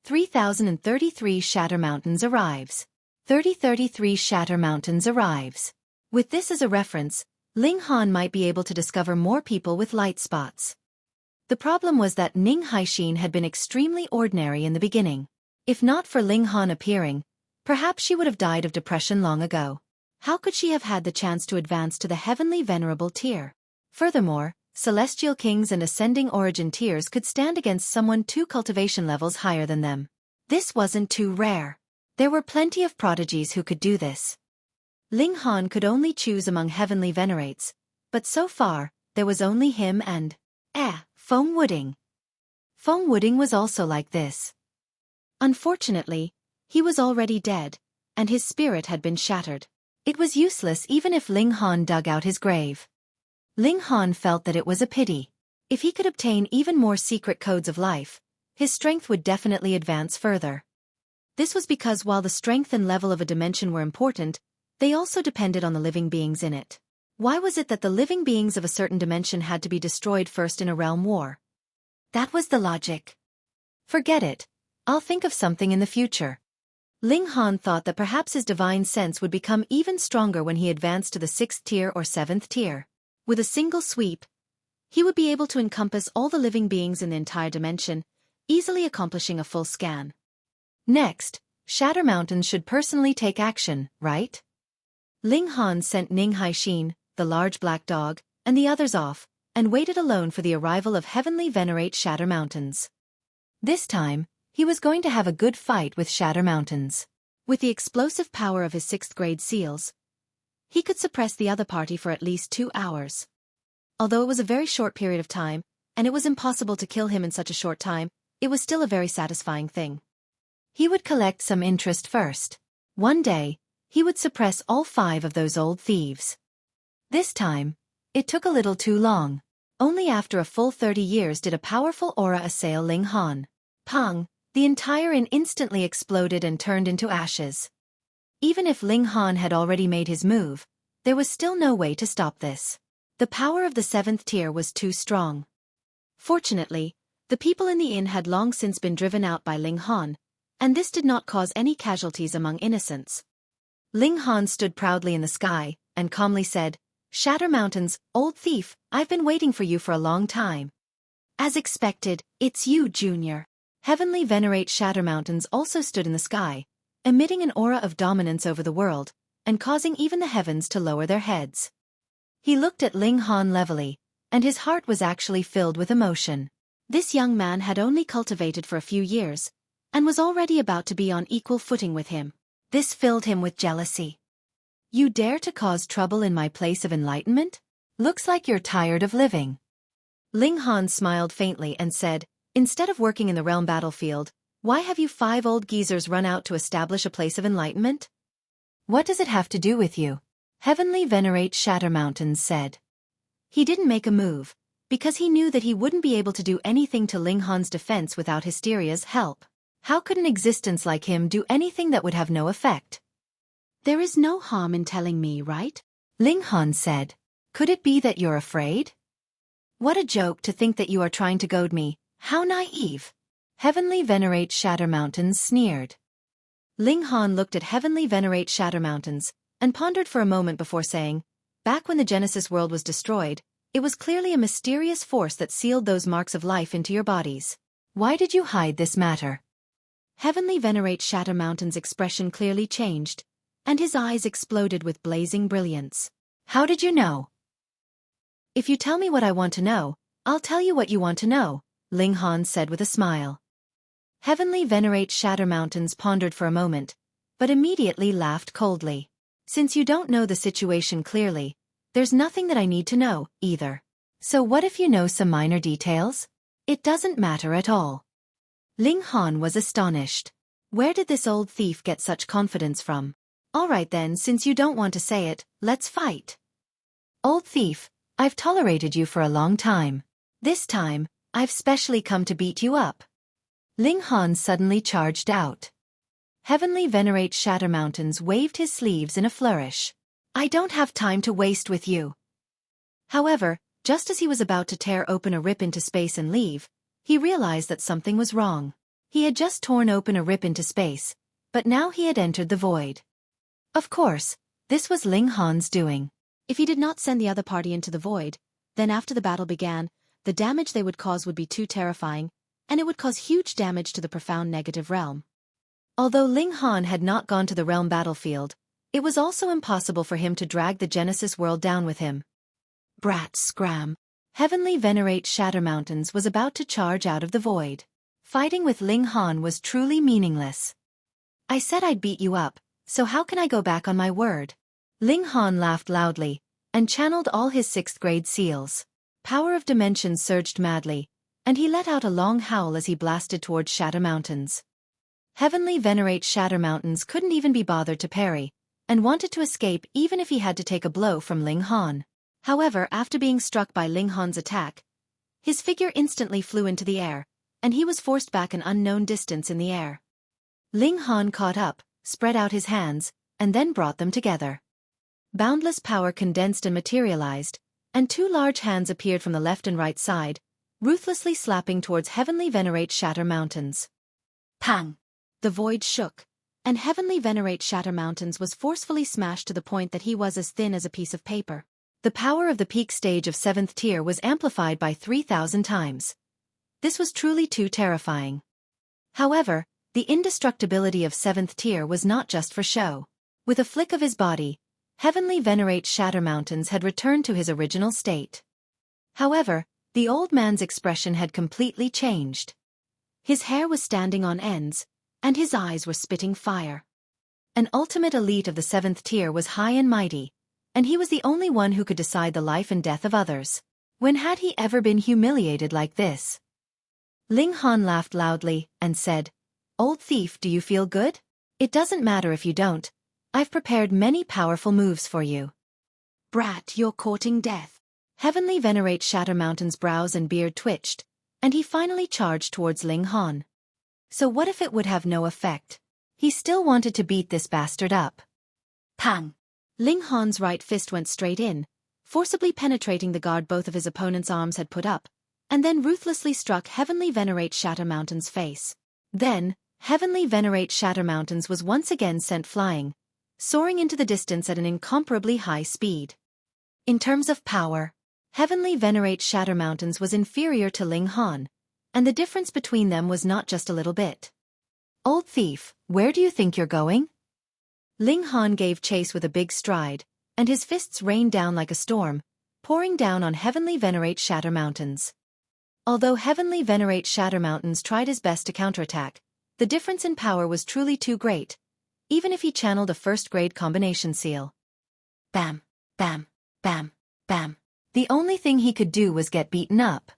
[SPEAKER 1] 3033 Shatter Mountains arrives. 3033 Shatter Mountains arrives. With this as a reference, Ling Han might be able to discover more people with light spots. The problem was that Ning Haixin had been extremely ordinary in the beginning. If not for Ling Han appearing, perhaps she would have died of depression long ago. How could she have had the chance to advance to the Heavenly Venerable tier? Furthermore, Celestial Kings and Ascending Origin tiers could stand against someone 2 cultivation levels higher than them. This wasn't too rare. There were plenty of prodigies who could do this. Ling Han could only choose among Heavenly Venerates, but so far, there was only him and Feng Wuding. Feng Wuding was also like this. Unfortunately, he was already dead, and his spirit had been shattered. It was useless even if Ling Han dug out his grave. Ling Han felt that it was a pity. If he could obtain even more secret codes of life, his strength would definitely advance further. This was because while the strength and level of a dimension were important, they also depended on the living beings in it. Why was it that the living beings of a certain dimension had to be destroyed first in a realm war? That was the logic. Forget it. I'll think of something in the future. Ling Han thought that perhaps his divine sense would become even stronger when he advanced to the 6th tier or 7th tier. With a single sweep, he would be able to encompass all the living beings in the entire dimension, easily accomplishing a full scan. Next, Shatter Mountains should personally take action, right? Ling Han sent Ning Haixin, the large black dog, and the others off, and waited alone for the arrival of Heavenly Venerate Shatter Mountains. This time, he was going to have a good fight with Shatter Mountains. With the explosive power of his 6th grade seals, he could suppress the other party for at least 2 hours. Although it was a very short period of time, and it was impossible to kill him in such a short time, it was still a very satisfying thing. He would collect some interest first. One day, he would suppress all 5 of those old thieves. This time, it took a little too long. Only after a full 30 years did a powerful aura assail Ling Han. Pang! The entire inn instantly exploded and turned into ashes. Even if Ling Han had already made his move, there was still no way to stop this. The power of the 7th tier was too strong. Fortunately, the people in the inn had long since been driven out by Ling Han, and this did not cause any casualties among innocents. Ling Han stood proudly in the sky, and calmly said, "Shatter Mountains, old thief, I've been waiting for you for a long time." As expected, it's you, Junior. Heavenly Venerate Shatter Mountains also stood in the sky, emitting an aura of dominance over the world, and causing even the heavens to lower their heads. He looked at Ling Han levelly, and his heart was actually filled with emotion. This young man had only cultivated for a few years, and was already about to be on equal footing with him. This filled him with jealousy. You dare to cause trouble in my place of enlightenment? Looks like you're tired of living. Ling Han smiled faintly and said, instead of working in the realm battlefield, why have you 5 old geezers run out to establish a place of enlightenment? What does it have to do with you? Heavenly Venerate Shatter Mountains said. He didn't make a move, because he knew that he wouldn't be able to do anything to Ling Han's defense without Hysteria's help. How could an existence like him do anything that would have no effect?
[SPEAKER 2] There is no harm in telling me, right?
[SPEAKER 1] Ling Han said. Could it be that you're afraid? What a joke to think that you are trying to goad me. How naive. Heavenly Venerate Shatter Mountains sneered. Ling Han looked at Heavenly Venerate Shatter Mountains and pondered for a moment before saying, back when the Genesis world was destroyed, it was clearly a mysterious force that sealed those marks of life into your bodies. Why did you hide this matter?
[SPEAKER 2] Heavenly Venerate Shatter Mountains' expression clearly changed, and his eyes exploded with blazing brilliance.
[SPEAKER 1] How did you know? If you tell me what I want to know, I'll tell you what you want to know, Ling Han said with a smile. Heavenly Venerate Shatter Mountains pondered for a moment, but immediately laughed coldly. Since you don't know the situation clearly, there's nothing that I need to know, either. So what if you know some minor details? It doesn't matter at all. Ling Han was astonished. Where did this old thief get such confidence from? All right then, since you don't want to say it, let's fight. Old thief, I've tolerated you for a long time. This time, I've specially come to beat you up. Ling Han suddenly charged out. Heavenly Venerate Shatter Mountains waved his sleeves in a flourish. I don't have time to waste with you. However, just as he was about to tear open a rip into space and leave, he realized that something was wrong. He had just torn open a rip into space, but now he had entered the void. Of course, this was Ling Han's doing.
[SPEAKER 2] If he did not send the other party into the void, then after the battle began, the damage they would cause would be too terrifying, and it would cause huge damage to the profound negative realm.
[SPEAKER 1] Although Ling Han had not gone to the realm battlefield, it was also impossible for him to drag the Genesis world down with him. Brat scram. Heavenly Venerate Shatter Mountains was about to charge out of the void. Fighting with Ling Han was truly meaningless. I said I'd beat you up, so how can I go back on my word? Ling Han laughed loudly, and channeled all his 6th grade seals. Power of Dimensions surged madly, and he let out a long howl as he blasted towards Shatter Mountains. Heavenly Venerate Shatter Mountains couldn't even be bothered to parry, and wanted to escape even if he had to take a blow from Ling Han. However, after being struck by Ling Han's attack, his figure instantly flew into the air, and he was forced back an unknown distance in the air. Ling Han caught up, spread out his hands, and then brought them together. Boundless power condensed and materialized, and 2 large hands appeared from the left and right side, ruthlessly slapping towards Heavenly Venerate Shatter Mountains. Pang!
[SPEAKER 2] The void shook, and Heavenly Venerate Shatter Mountains was forcefully smashed to the point that he was as thin as a piece of paper.
[SPEAKER 1] The power of the peak stage of 7th tier was amplified by 3,000 times. This was truly too terrifying. However, the indestructibility of 7th tier was not just for show. With a flick of his body, Heavenly Venerate Shatter Mountains had returned to his original state. However, the old man's expression had completely changed. His hair was standing on ends, and his eyes were spitting fire. An ultimate elite of the 7th tier was high and mighty, and he was the only one who could decide the life and death of others. When had he ever been humiliated like this? Ling Han laughed loudly, and said, Old thief, do you feel good? It doesn't matter if you don't. I've prepared many powerful moves for you.
[SPEAKER 2] Brat, you're courting death.
[SPEAKER 1] Heavenly Venerate Shatter Mountain's brows and beard twitched, and he finally charged towards Ling Han. So what if it would have no effect? He still wanted to beat this bastard up. Pang!
[SPEAKER 2] Ling Han's right fist went straight in, forcibly penetrating the guard both of his opponent's arms had put up, and then ruthlessly struck Heavenly Venerate Shatter Mountain's face. Then, Heavenly Venerate Shatter Mountains was once again sent flying, soaring into the distance at an incomparably high speed. In terms of power, Heavenly Venerate Shatter Mountains was inferior to Ling Han, and the difference between them was not just a little bit. Old thief, where do you think you're going? Ling Han gave chase with a big stride, and his fists rained down like a storm, pouring down on Heavenly Venerate Shatter Mountains. Although Heavenly Venerate Shatter Mountains tried his best to counterattack, the difference in power was truly too great, even if he channeled a first-grade combination seal. Bam, bam, bam, bam. The only thing he could do was get beaten up.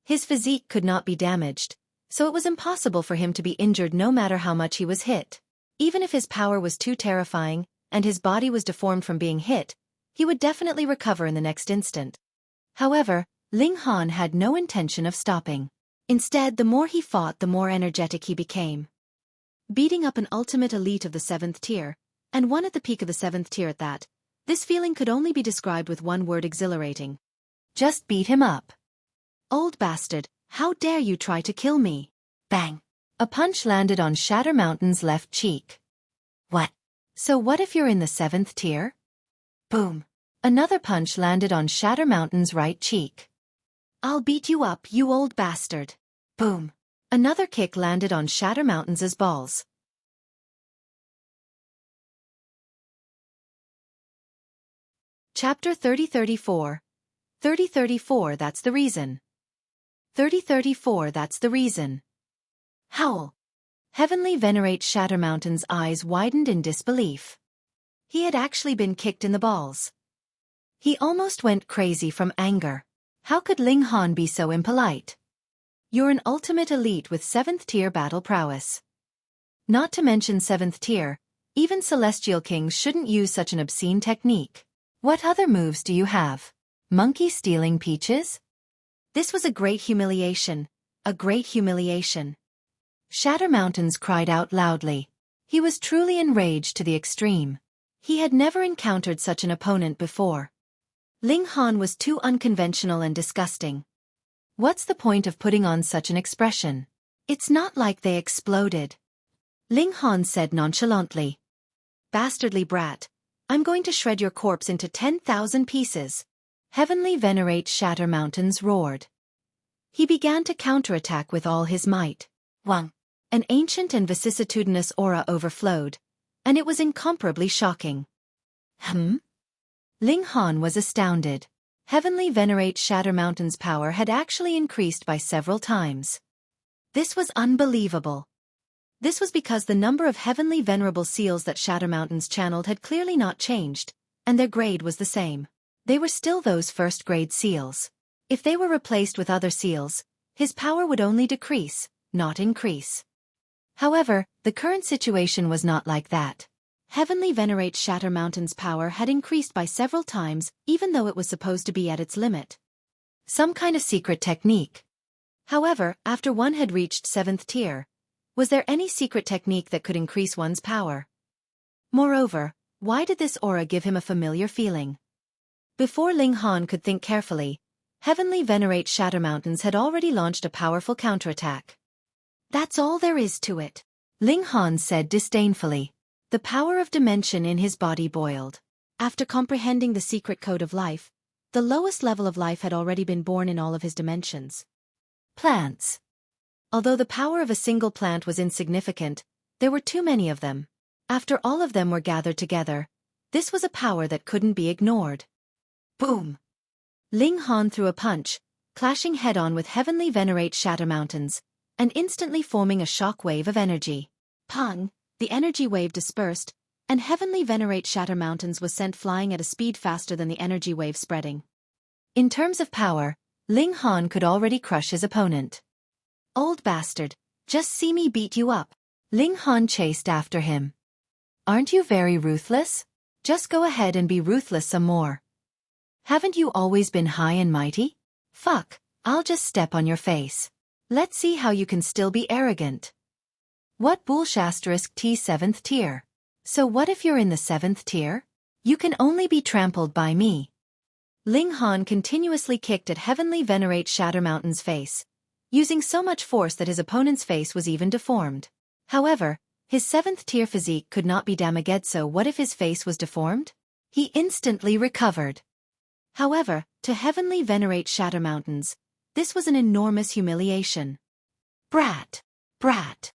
[SPEAKER 2] His physique could not be damaged, so it was impossible for him to be injured no matter how much he was hit. Even if his power was too terrifying,
[SPEAKER 1] and his body was deformed from being hit, he would definitely recover in the next instant. However, Ling Han had no intention of stopping. Instead, the more he fought, the more energetic he became. Beating up an ultimate elite of the 7th tier, and one at the peak of the 7th tier at that, this feeling could only be described with one word: exhilarating. Just beat him up. Old bastard, how dare you try to kill me? Bang! A punch landed on Shatter Mountain's left cheek. What? So what if you're in the 7th tier? Boom! Another punch landed on Shatter Mountain's right cheek. I'll beat you up, you old bastard. Boom! Another kick landed on Shatter Mountain's balls. Chapter 3034. 3034 That's the reason. 3034 That's the reason. Howl! Heavenly Venerate Shatter Mountain's eyes widened in disbelief. He had actually been kicked in the balls. He almost went crazy from anger. How could Ling Han be so impolite? You're an ultimate elite with 7th tier battle prowess. Not to mention 7th tier, even Celestial Kings shouldn't use such an obscene technique. What other moves do you have? Monkey stealing peaches? This was a great humiliation. A great humiliation. Shatter Mountains cried out loudly. He was truly enraged to the extreme. He had never encountered such an opponent before. Ling Han was too unconventional and disgusting. What's the point of putting on such an expression? It's not like they exploded. Ling Han said nonchalantly. Bastardly brat, I'm going to shred your corpse into 10,000 pieces. Heavenly Venerate Shatter Mountains roared. He began to counterattack with all his might. Wang! An ancient and vicissitudinous aura overflowed, and it was incomparably shocking. Ling Han was astounded. Heavenly Venerate Shatter Mountain's power had actually increased by several times. This was unbelievable. This was because the number of heavenly venerable seals that Shatter Mountains channeled had clearly not changed, and their grade was the same. They were still those first-grade seals. If they were replaced with other seals, his power would only decrease, not increase. However, the current situation was not like that. Heavenly Venerate Shatter Mountain's power had increased by several times, even though it was supposed to be at its limit. Some kind of secret technique. However, after one had reached 7th tier, was there any secret technique that could increase one's power? Moreover, why did this aura give him a familiar feeling? Before Ling Han could think carefully, Heavenly Venerate Shatter Mountains had already launched a powerful counterattack. That's all there is to it, Ling Han said disdainfully. The power of dimension in his body boiled. After comprehending the secret code of life, the lowest level of life had already been born in all of his dimensions. Plants. Although the power of a single plant was insignificant, there were too many of them. After all of them were gathered together, this was a power that couldn't be ignored. Boom! Ling Han threw a punch, clashing head-on with Heavenly Venerate Shatter Mountains, and instantly forming a shock wave of energy. Pang! The energy wave dispersed, and Heavenly Venerate Shatter Mountains was sent flying at a speed faster than the energy wave spreading. In terms of power, Ling Han could already crush his opponent. Old bastard, just see me beat you up. Ling Han chased after him. Aren't you very ruthless? Just go ahead and be ruthless some more. Haven't you always been high and mighty? Fuck, I'll just step on your face. Let's see how you can still be arrogant. What bullshit T 7th tier? So what if you're in the 7th tier? You can only be trampled by me. Ling Han continuously kicked at Heavenly Venerate Shatter Mountain's face, using so much force that his opponent's face was even deformed. However, his 7th tier physique could not be damaged, so what if his face was deformed? He instantly recovered. However, to Heavenly Venerate Shatter Mountains, this was an enormous humiliation. Brat! Brat!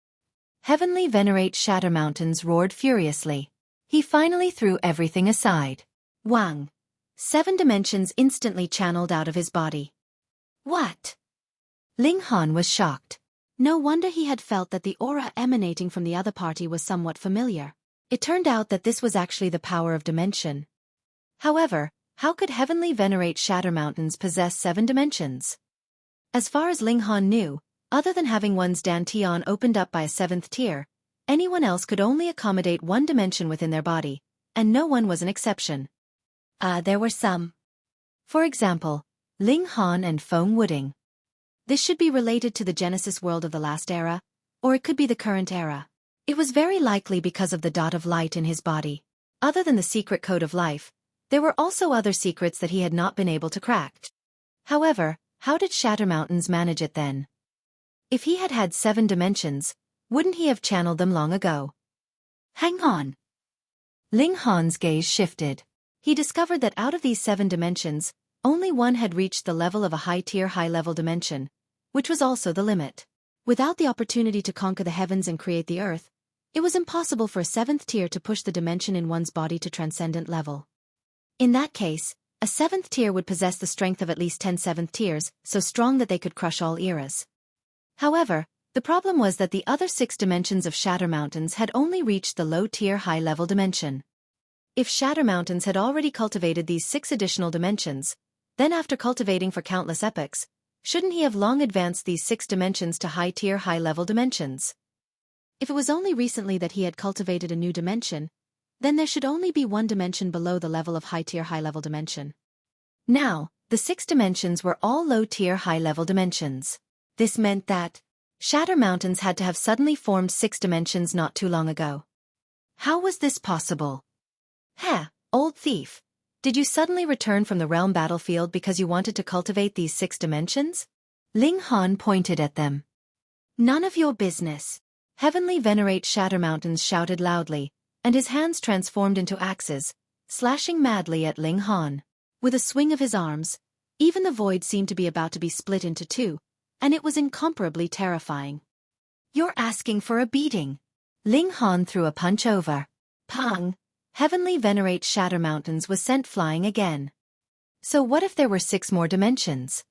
[SPEAKER 1] Heavenly Venerate Shatter Mountains roared furiously. He finally threw everything aside. Wang! 7 dimensions instantly channeled out of his body. What? Ling Han was shocked. No wonder he had felt that the aura emanating from the other party was somewhat familiar. It turned out that this was actually the power of dimension. However, how could Heavenly Venerate Shatter Mountains possess 7 dimensions? As far as Ling Han knew, other than having one's dantian opened up by a 7th tier, anyone else could only accommodate 1 dimension within their body, and no one was an exception. There were some. For example, Ling Han and Feng Wuding.
[SPEAKER 2] This should be related to the Genesis world of the last era, or it could be the current era. It was very likely because of the dot of light in his body. Other than the secret code of life, there were also other secrets that he had not been able to crack. However, how did Shatter Mountains manage it then? If he had had 7 dimensions, wouldn't he have channeled them long ago?
[SPEAKER 1] Hang on. Ling Han's gaze shifted.
[SPEAKER 2] He discovered that out of these 7 dimensions, only one had reached the level of a high-tier high-level dimension, which was also the limit. Without the opportunity to conquer the heavens and create the earth, it was impossible for a 7th tier to push the dimension in one's body to transcendent level. In that case, a 7th tier would possess the strength of at least 10 7th tiers, so strong that they could crush all eras. However, the problem was that the other 6 dimensions of Shatter Mountains had only reached the low-tier high-level dimension. If Shatter Mountains had already cultivated these 6 additional dimensions, then after cultivating for countless epochs, shouldn't he have long advanced these 6 dimensions to high-tier high-level dimensions? If it was only recently that he had cultivated a new dimension, then there should only be one dimension below the level of high-tier high-level dimension.
[SPEAKER 1] Now, the 6 dimensions were all low-tier high-level dimensions. This meant that Shatter Mountains had to have suddenly formed 6 dimensions not too long ago. How was this possible? Old thief. Did you suddenly return from the realm battlefield because you wanted to cultivate these 6 dimensions? Ling Han pointed at them. None of your business. Heavenly Venerate Shatter Mountains shouted loudly, and his hands transformed into axes, slashing madly at Ling Han.
[SPEAKER 2] With a swing of his arms, even the void seemed to be about to be split into 2, and it was incomparably terrifying.
[SPEAKER 1] You're asking for a beating. Ling Han threw a punch over. Pang! Heavenly Venerate Shatter Mountains was sent flying again. So what if there were 6 more dimensions?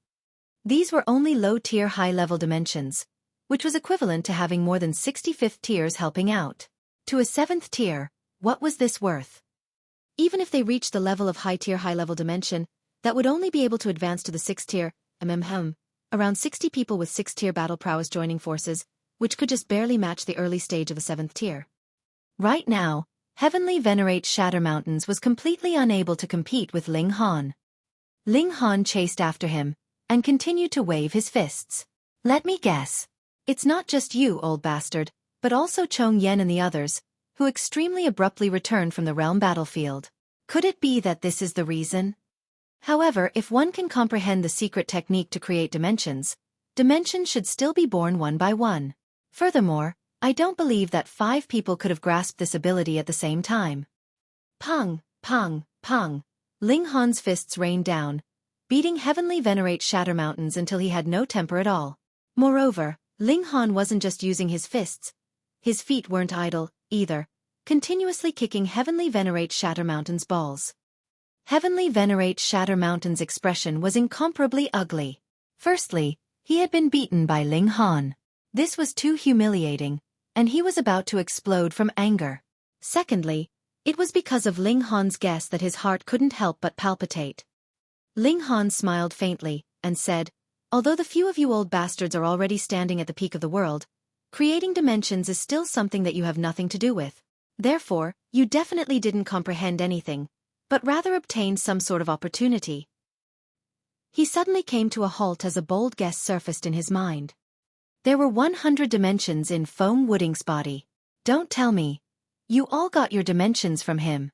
[SPEAKER 1] These were only low-tier high-level dimensions, which was equivalent to having more than 65th tiers helping out. To a 7th tier, what was this worth?
[SPEAKER 2] Even if they reached the level of high-tier high-level dimension, that would only be able to advance to the 6th tier, around 60 people with 6th tier battle prowess joining forces, which could just barely match the early stage of the 7th tier.
[SPEAKER 1] Right now, Heavenly Venerate Shatter Mountains was completely unable to compete with Ling Han. Ling Han chased after him, and continued to wave his fists. Let me guess. It's not just you, old bastard, but also Chong Yan and the others, who extremely abruptly returned from the realm battlefield. Could it be that this is the reason? However, if one can comprehend the secret technique to create dimensions, dimensions should still be born one by one. Furthermore, I don't believe that 5 people could have grasped this ability at the same time. Pang, pang, pang. Ling Han's fists rained down, beating Heavenly Venerate Shatter Mountains until he had no temper at all. Moreover, Ling Han wasn't just using his fists. His feet weren't idle, either, continuously kicking Heavenly Venerate Shatter Mountains' balls. Heavenly Venerate Shatter Mountains' expression was incomparably ugly. Firstly, he had been beaten by Ling Han. This was too humiliating, and he was about to explode from anger. Secondly, it was because of Ling Han's guess that his heart couldn't help but palpitate. Ling Han smiled faintly, and said, although the few of you old bastards are already standing at the peak of the world, creating dimensions is still something that you have nothing to do with. Therefore, you definitely didn't comprehend anything, but rather obtained some sort of opportunity. He suddenly came to a halt as a bold guess surfaced in his mind. There were 100 dimensions in Feng Wuding's body. Don't tell me. You all got your dimensions from him.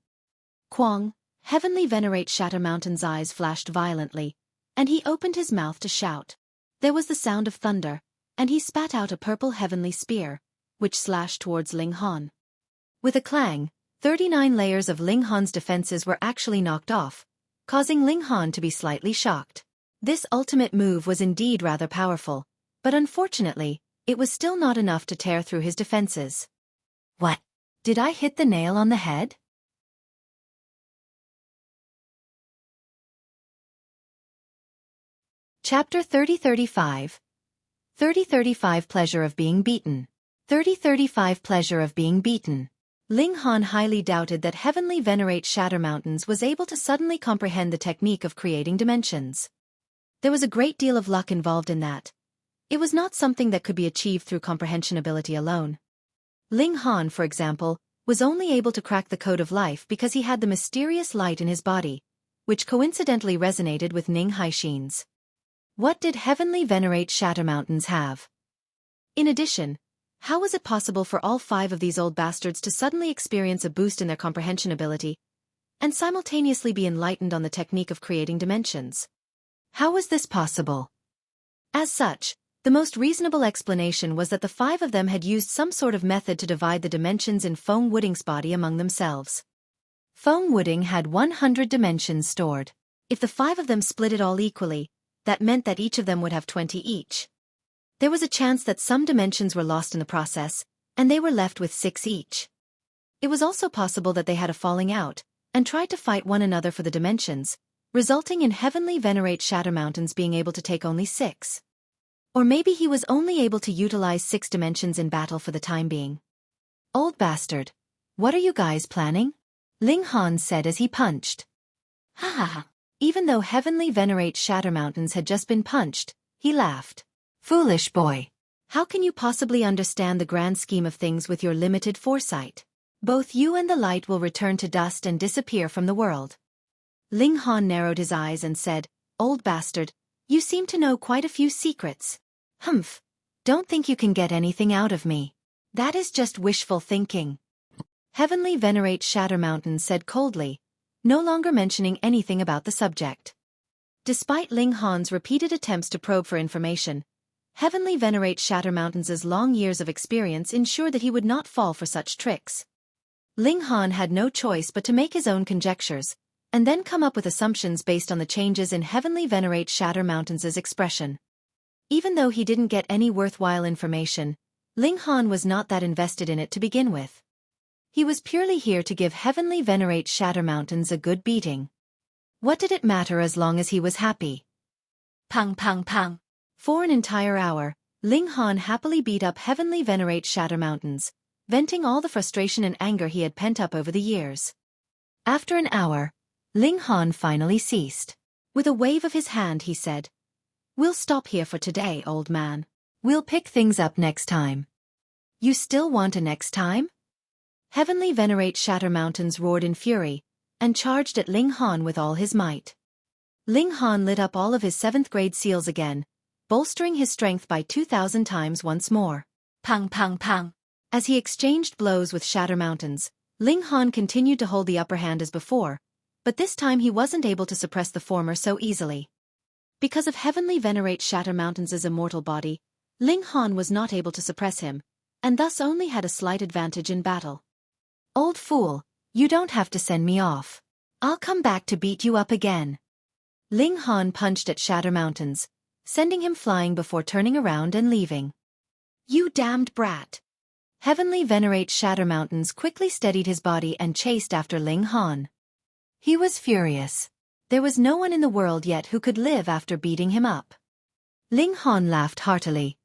[SPEAKER 2] Quang, Heavenly Venerate Shatter Mountain's eyes flashed violently, and he opened his mouth to shout. There was the sound of thunder, and he spat out a purple heavenly spear, which slashed towards Ling Han. With a clang, 39 layers of Ling Han's defenses were actually knocked off, causing Ling Han to be slightly shocked. This ultimate move was indeed rather powerful, but unfortunately, it was still not enough to tear through his defenses.
[SPEAKER 1] What? Did I hit the nail on the head? Chapter 3035. 3035 Pleasure of Being Beaten. 3035 Pleasure of Being Beaten. Ling Han highly doubted that Heavenly Venerate Shatter Mountains was able to suddenly comprehend the technique of creating dimensions. There was a great deal of luck involved in that. It was not something that could be achieved through comprehension ability alone. Ling Han, for example,
[SPEAKER 2] was only able to crack the code of life because he had the mysterious light in his body, which coincidentally resonated with Ning Haixin's. What did Heavenly Venerate Shatter Mountains have? In addition, how was it possible for all 5 of these old bastards to suddenly experience a boost in their comprehension ability and simultaneously be enlightened on the technique of creating dimensions?
[SPEAKER 1] How was this possible?
[SPEAKER 2] As such, the most reasonable explanation was that the 5 of them had used some sort of method to divide the dimensions in Feng Wuding's body among themselves.
[SPEAKER 1] Feng Wuding had 100 dimensions stored.
[SPEAKER 2] If the 5 of them split it all equally, that meant that each of them would have 20 each. There was a chance that some dimensions were lost in the process, and they were left with 6 each. It was also possible that they had a falling out, and tried to fight one another for the dimensions, resulting in Heavenly Venerate Shatter Mountains being able to take only 6. Or maybe he was only able to utilize 6 dimensions in battle for the time being.
[SPEAKER 1] Old bastard. What are you guys planning? Ling Han said as he punched.
[SPEAKER 2] Ha ha ha.
[SPEAKER 1] Even though Heavenly Venerate Shatter Mountains had just been punched, he laughed. Foolish boy.
[SPEAKER 2] How can you possibly understand the grand scheme of things with your limited foresight? Both you and the light will return to dust and disappear from the world. Ling Han narrowed his eyes and said, Old bastard, you seem to know quite a few secrets.
[SPEAKER 1] Humph. Don't think you can get anything out of me.
[SPEAKER 2] That is just wishful thinking.
[SPEAKER 1] Heavenly Venerate Shatter Mountains said coldly, no longer mentioning anything about the subject.
[SPEAKER 2] Despite Ling Han's repeated attempts to probe for information, Heavenly Venerate Shatter Mountains' long years of experience ensured that he would not fall for such tricks. Ling Han had no choice but to make his own conjectures, and then come up with assumptions based on the changes in Heavenly Venerate Shatter Mountains' expression. Even though he didn't get any worthwhile information, Ling Han was not that invested in it to begin with. He was purely here to give Heavenly Venerate Shatter Mountains a good beating. What did it matter as long as he was happy? Pang pang pang.
[SPEAKER 1] For an entire hour, Ling Han happily beat up Heavenly Venerate Shatter Mountains, venting all the frustration and anger he had pent up over the years. After an hour, Ling Han finally ceased.
[SPEAKER 2] With a wave of his hand he said, We'll stop here for today, old man.
[SPEAKER 1] We'll pick things up next time.
[SPEAKER 2] You still want a next time?
[SPEAKER 1] Heavenly Venerate Shatter Mountains roared in fury, and charged at Ling Han with all his might. Ling Han lit up all of his 7th grade seals again, bolstering his strength by 2,000 times once more.
[SPEAKER 2] Pang pang pang.
[SPEAKER 1] As he exchanged blows with Shatter Mountains, Ling Han continued to hold the upper hand as before, but this time he wasn't able to suppress the former so easily. Because of Heavenly Venerate Shatter Mountains' immortal body, Ling Han was not able to suppress him, and thus only had a slight advantage in battle.
[SPEAKER 2] Old fool, you don't have to send me off. I'll come back to beat you up again.
[SPEAKER 1] Ling Han punched at Shatter Mountains, sending him flying before turning around and leaving.
[SPEAKER 2] You damned brat.
[SPEAKER 1] Heavenly Venerate Shatter Mountains quickly steadied his body and chased after Ling Han. He was furious. There was no one in the world yet who could live after beating him up. Ling Han laughed heartily.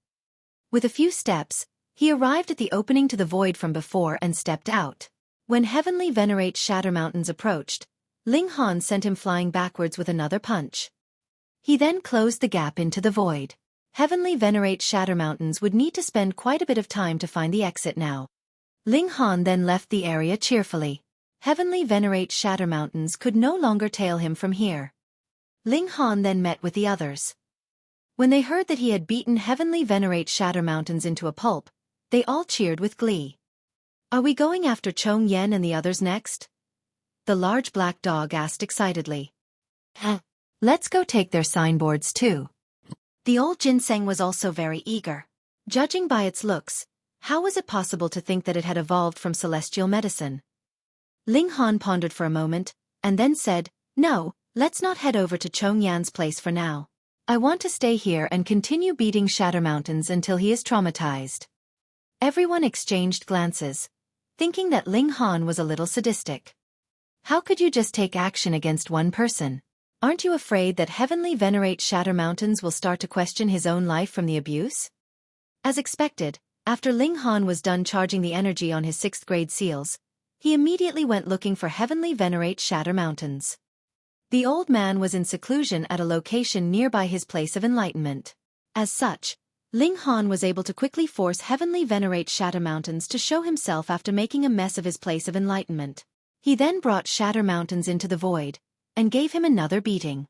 [SPEAKER 1] With a few steps, he arrived at the opening to the void from before and stepped out. When Heavenly Venerate Shatter Mountains approached, Ling Han sent him flying backwards with another punch. He then closed the gap into the void. Heavenly Venerate Shatter Mountains would need to spend quite a bit of time to find the exit now. Ling Han then left the area cheerfully. Heavenly Venerate Shatter Mountains could no longer tail him from here. Ling Han then met with the others. When they heard that he had beaten Heavenly Venerate Shatter Mountains into a pulp, they all cheered with glee. Are we going after Chong Yan and the others next? The large black dog asked excitedly.
[SPEAKER 2] Let's go take their signboards too. The old ginseng was also very eager.
[SPEAKER 1] Judging by its looks, how was it possible to think that it had evolved from celestial medicine? Ling Han pondered for a moment, and then said, No, let's not head over to Chong Yan's place for now. I want to stay here and continue beating Shatter Mountains until he is traumatized. Everyone exchanged glances, thinking that Ling Han was a little sadistic. How could you just take action against one person? Aren't you afraid that Heavenly Venerate Shatter Mountains will start to question his own life from the abuse? As expected, after Ling Han was done charging the energy on his 6th grade seals, he immediately went looking for Heavenly Venerate Shatter Mountains. The old man was in seclusion at a location nearby his place of enlightenment. As such,
[SPEAKER 2] Ling Han was able to quickly force Heavenly Venerate Shatter Mountains to show himself after making a mess of his place of enlightenment. He then brought Shatter Mountains into the void, and gave him another beating.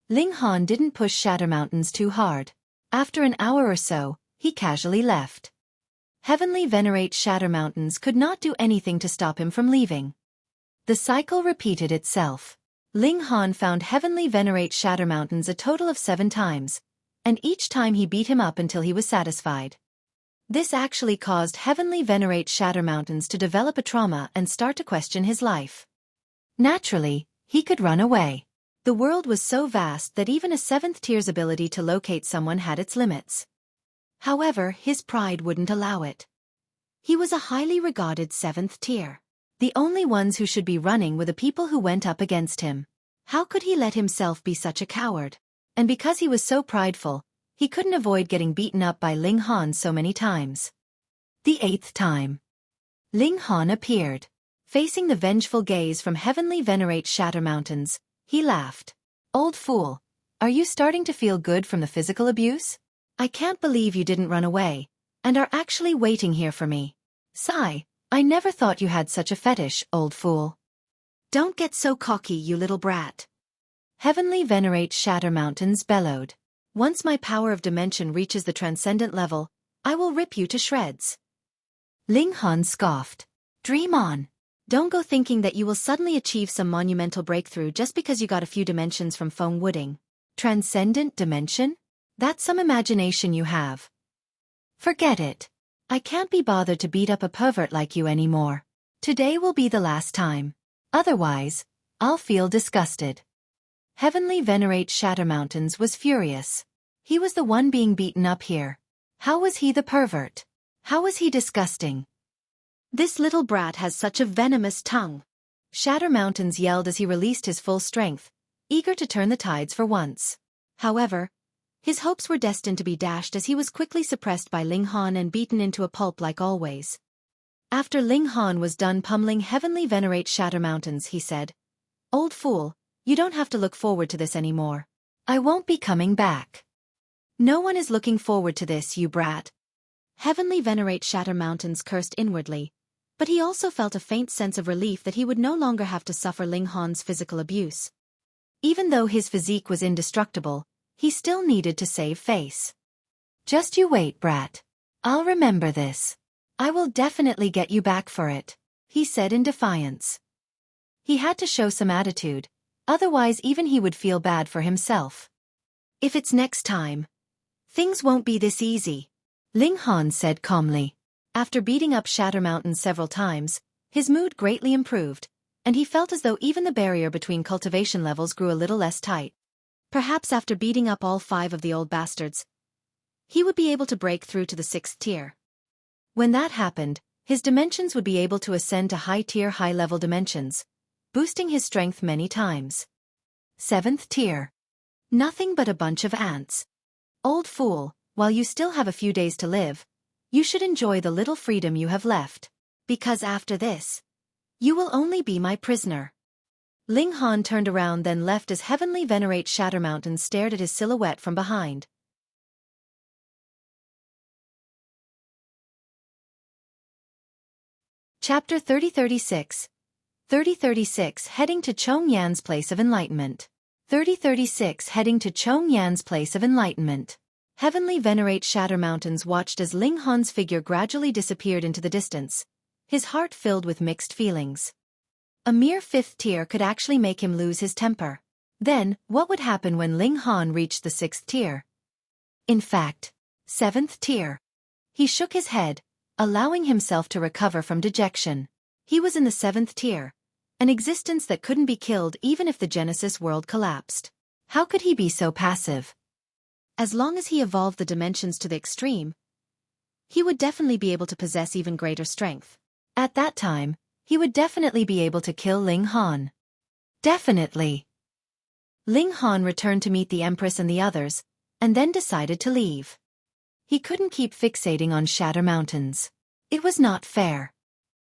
[SPEAKER 2] Ling Han didn't push Shatter Mountains too hard. After an hour or so, he casually left. Heavenly Venerate Shatter Mountains could not do anything to stop him from leaving. The cycle repeated itself. Ling Han found Heavenly Venerate Shatter Mountains a total of 7 times, and each time he beat him up until he was satisfied. This actually caused Heavenly Venerate Shatter Mountains to develop a trauma and start to question his life. Naturally, he could run away. The world was so vast that even a 7th tier's ability to locate someone had its limits. However, his pride wouldn't allow it. He was a highly regarded 7th tier. The only ones who should be running were the people who went up against him. How could he let himself be such a coward? And because he was so prideful, he couldn't avoid getting beaten up by Ling Han so many times. The 8th time. Ling Han appeared. Facing the vengeful gaze from Heavenly Venerate Shatter Mountains, he laughed. "Old fool, are you starting to feel good from the physical abuse? I can't believe you didn't run away, and are actually waiting here for me. Sigh, I never thought you had such a fetish, old fool. Don't get so cocky, you little brat." Heavenly Venerate Shatter Mountains bellowed. "Once my power of dimension reaches the transcendent level, I will rip you to shreds." Ling Han scoffed. "Dream on. Don't go thinking that you will suddenly achieve some monumental breakthrough just because you got a few dimensions from Feng Wooding. Transcendent dimension? That's some imagination you have. Forget it. I can't be bothered to beat up a pervert like you anymore. Today will be the last time. Otherwise, I'll feel disgusted." Heavenly Venerate Shatter Mountains was furious. He was the one being beaten up here. How was he the pervert? How was he disgusting? "This little brat has such a venomous tongue," Shatter Mountains yelled as he released his full strength, eager to turn the tides for once. However, his hopes were destined to be dashed as he was quickly suppressed by Ling Han and beaten into a pulp like always. After Ling Han was done pummeling Heavenly Venerate Shatter Mountains, he said, "Old fool, you don't have to look forward to this anymore. I won't be coming back. No one is looking forward to this, you brat." Heavenly Venerate Shatter Mountains cursed inwardly, but he also felt a faint sense of relief that he would no longer have to suffer Ling Han's physical abuse. Even though his physique was indestructible, he still needed to save face. "Just you wait, brat. I'll remember this. I will definitely get you back for it," he said in defiance. He had to show some attitude, otherwise even he would feel bad for himself. "If it's next time, things won't be this easy," Ling Han said calmly. After beating up Shatter Mountain several times, his mood greatly improved, and he felt as though even the barrier between cultivation levels grew a little less tight. Perhaps after beating up all 5 of the old bastards, he would be able to break through to the 6th tier. When that happened, his dimensions would be able to ascend to high-tier high-level dimensions, boosting his strength many times. 7th tier. Nothing but a bunch of ants. Old fool, while you still have a few days to live, you should enjoy the little freedom you have left, because after this, you will only be my prisoner. Ling Han turned around then left as Heavenly Venerate Shatter Mountain stared at his silhouette from behind. Chapter 3036. 3036 Heading to Chong Yan's Place of Enlightenment. 3036 Heading to Chong Yan's Place of Enlightenment. Heavenly Venerate Shatter Mountains watched as Ling Han's figure gradually disappeared into the distance, his heart filled with mixed feelings. A mere 5th tier could actually make him lose his temper. Then, what would happen when Ling Han reached the 6th tier? In fact, 7th tier. He shook his head, allowing himself to recover from dejection. He was in the 7th tier, an existence that couldn't be killed even if the Genesis world collapsed. How could he be so passive? As long as he evolved the dimensions to the extreme, he would definitely be able to possess even greater strength. At that time, he would definitely be able to kill Ling Han. Definitely. Ling Han returned to meet the Empress and the others, and then decided to leave. He couldn't keep fixating on Shatter Mountains. It was not fair.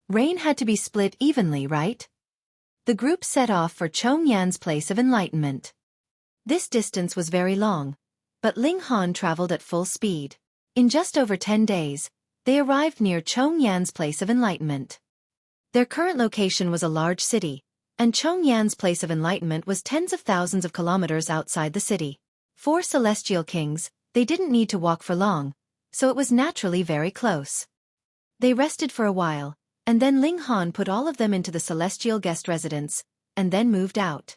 [SPEAKER 2] Rain had to be split evenly, right? The group set off for Chong Yan's Place of Enlightenment. This distance was very long, but Ling Han traveled at full speed.
[SPEAKER 1] In just over 10 days, they arrived near Chong Yan's place of enlightenment. Their current location was a large city, and Chong Yan's place of enlightenment was tens of thousands of kilometers outside the city. For celestial kings, they didn't need to walk for long, so it was naturally very close. They rested for a while, and then Ling Han put all of them into the celestial guest residence, and then moved out.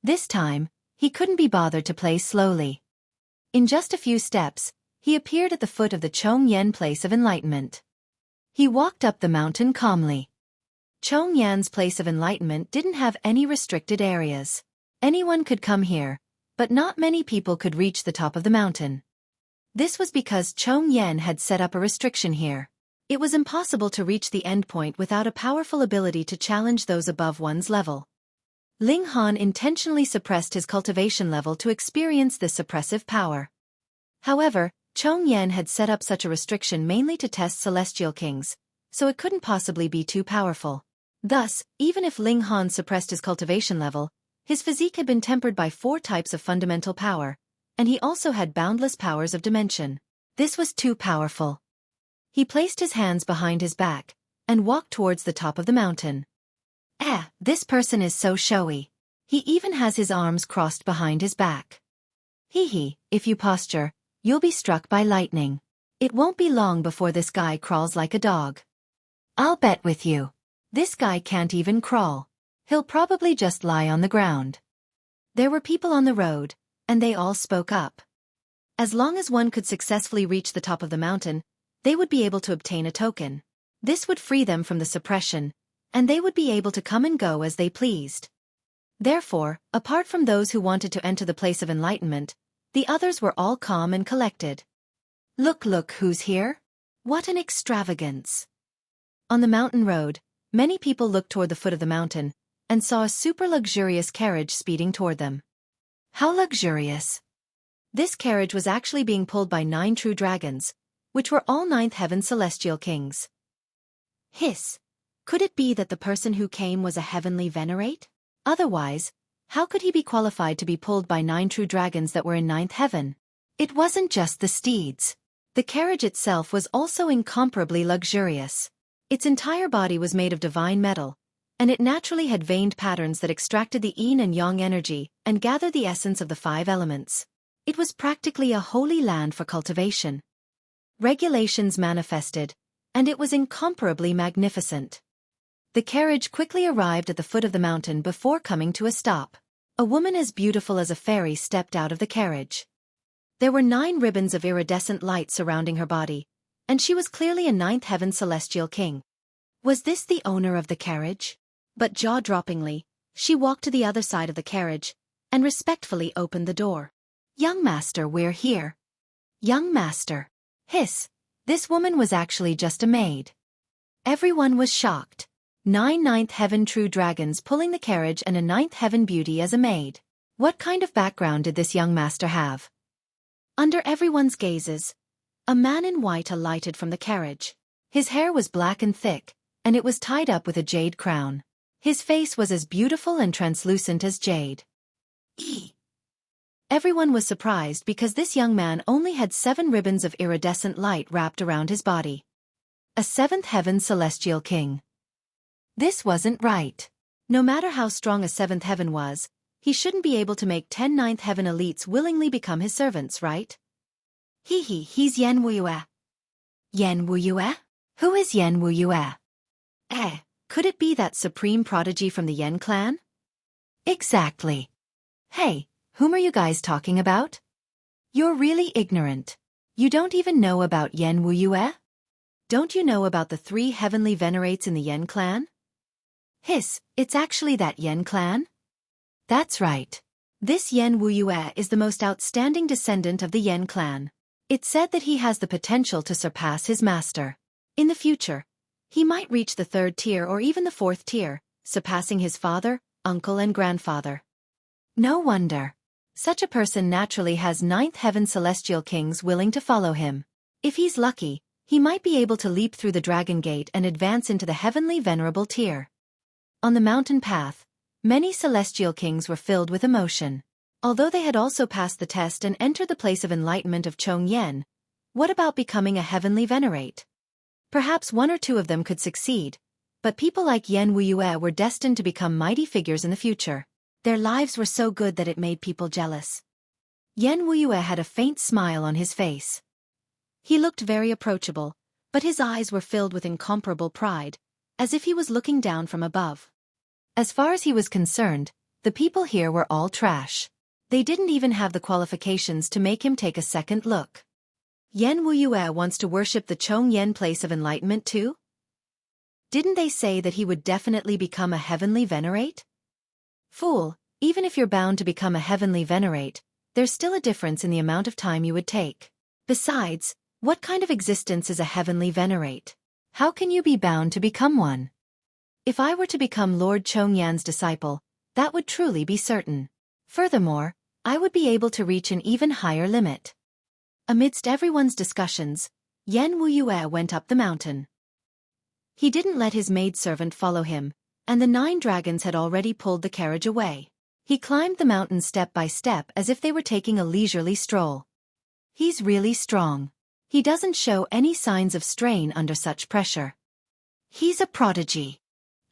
[SPEAKER 1] This time, he couldn't be bothered to play slowly. In just a few steps, he appeared at the foot of the Chong Yan place of enlightenment. He walked up the mountain calmly. Chong Yan's place of enlightenment didn't have any restricted areas. Anyone could come here, but not many people could reach the top of the mountain. This was because Chong Yan had set up a restriction here. It was impossible to reach the endpoint without a powerful ability to challenge those above one's level. Ling Han intentionally suppressed his cultivation level to experience this suppressive power. However, Chong Yan had set up such a restriction mainly to test celestial kings, so it couldn't possibly be too powerful. Thus, even if Ling Han suppressed his cultivation level, his physique had been tempered by 4 types of fundamental power, and he also had boundless powers of dimension. This was too powerful. He placed his hands behind his back, and walked towards the top of the mountain. This person is so showy. He even has his arms crossed behind his back. If you posture, you'll be struck by lightning. It won't be long before this guy crawls like a dog. I'll bet with you. This guy can't even crawl. He'll probably just lie on the ground. There were people on the road, and they all spoke up. As long as one could successfully reach the top of the mountain, they would be able to obtain a token. This would free them from the suppression, and they would be able to come and go as they pleased. Therefore, apart from those who wanted to enter the place of enlightenment, the others were all calm and collected. Look who's here? What an extravagance. On the mountain road, many people looked toward the foot of the mountain, and saw a super luxurious carriage speeding toward them. How luxurious! This carriage was actually being pulled by 9 true dragons, which were all 9th heaven celestial kings. Could it be that the person who came was a heavenly venerate? Otherwise, how could he be qualified to be pulled by 9 true dragons that were in 9th heaven? It wasn't just the steeds. The carriage itself was also incomparably luxurious. Its entire body was made of divine metal, and it naturally had veined patterns that extracted the yin and yang energy and gathered the essence of the 5 elements. It was practically a holy land for cultivation. Regulations manifested, and it was incomparably magnificent. The carriage quickly arrived at the foot of the mountain before coming to a stop. A woman as beautiful as a fairy stepped out of the carriage. There were 9 ribbons of iridescent light surrounding her body, and she was clearly a 9th heaven celestial king. Was this the owner of the carriage? But jaw-droppingly, she walked to the other side of the carriage, and respectfully opened the door. Young master, we're here. Young master. This woman was actually just a maid. Everyone was shocked. 9 9th heaven true dragons pulling the carriage and a 9th heaven beauty as a maid. What kind of background did this young master have? Under everyone's gazes, a man in white alighted from the carriage. His hair was black and thick, and it was tied up with a jade crown. His face was as beautiful and translucent as jade. Everyone was surprised because this young man only had 7 ribbons of iridescent light wrapped around his body. A 7th heaven celestial king. This wasn't right. No matter how strong a 7th heaven was, he shouldn't be able to make 10 9th heaven elites willingly become his servants, right? He's Yan Wuyue. Yan Wuyue? Who is Yan Wuyue? Could it be that supreme prodigy from the Yan clan? Exactly. Hey, whom are you guys talking about? You're really ignorant. You don't even know about Yan Wuyue? Don't you know about the 3 heavenly venerates in the Yan clan? It's actually that Yan clan? That's right. This Yan Wuyue is the most outstanding descendant of the Yan clan. It's said that he has the potential to surpass his master. In the future, he might reach the 3rd tier or even the 4th tier, surpassing his father, uncle and grandfather. No wonder. Such a person naturally has 9th heaven celestial kings willing to follow him. If he's lucky, he might be able to leap through the dragon gate and advance into the heavenly venerable tier. On the mountain path, many celestial kings were filled with emotion. Although they had also passed the test and entered the place of enlightenment of Chong Yan, What about becoming a heavenly venerate? Perhaps one or two of them could succeed, but people like Yan Wuyue were destined to become mighty figures in the future. Their lives were so good that it made people jealous. Yan Wuyue had a faint smile on his face. He looked very approachable, but his eyes were filled with incomparable pride, as if he was looking down from above. As far as he was concerned, the people here were all trash. They didn't even have the qualifications to make him take a second look. Yan Wuyue wants to worship the Chong Yan place of enlightenment too? Didn't they say that he would definitely become a heavenly venerate? Fool, even if you're bound to become a heavenly venerate, there's still a difference in the amount of time you would take. Besides, what kind of existence is a heavenly venerate? How can you be bound to become one? If I were to become Lord Chong Yan's disciple, that would truly be certain. Furthermore, I would be able to reach an even higher limit. Amidst everyone's discussions, Yan Wuyue went up the mountain. He didn't let his maidservant follow him, and the 9 dragons had already pulled the carriage away. He climbed the mountain step by step as if they were taking a leisurely stroll. He's really strong. He doesn't show any signs of strain under such pressure. He's a prodigy.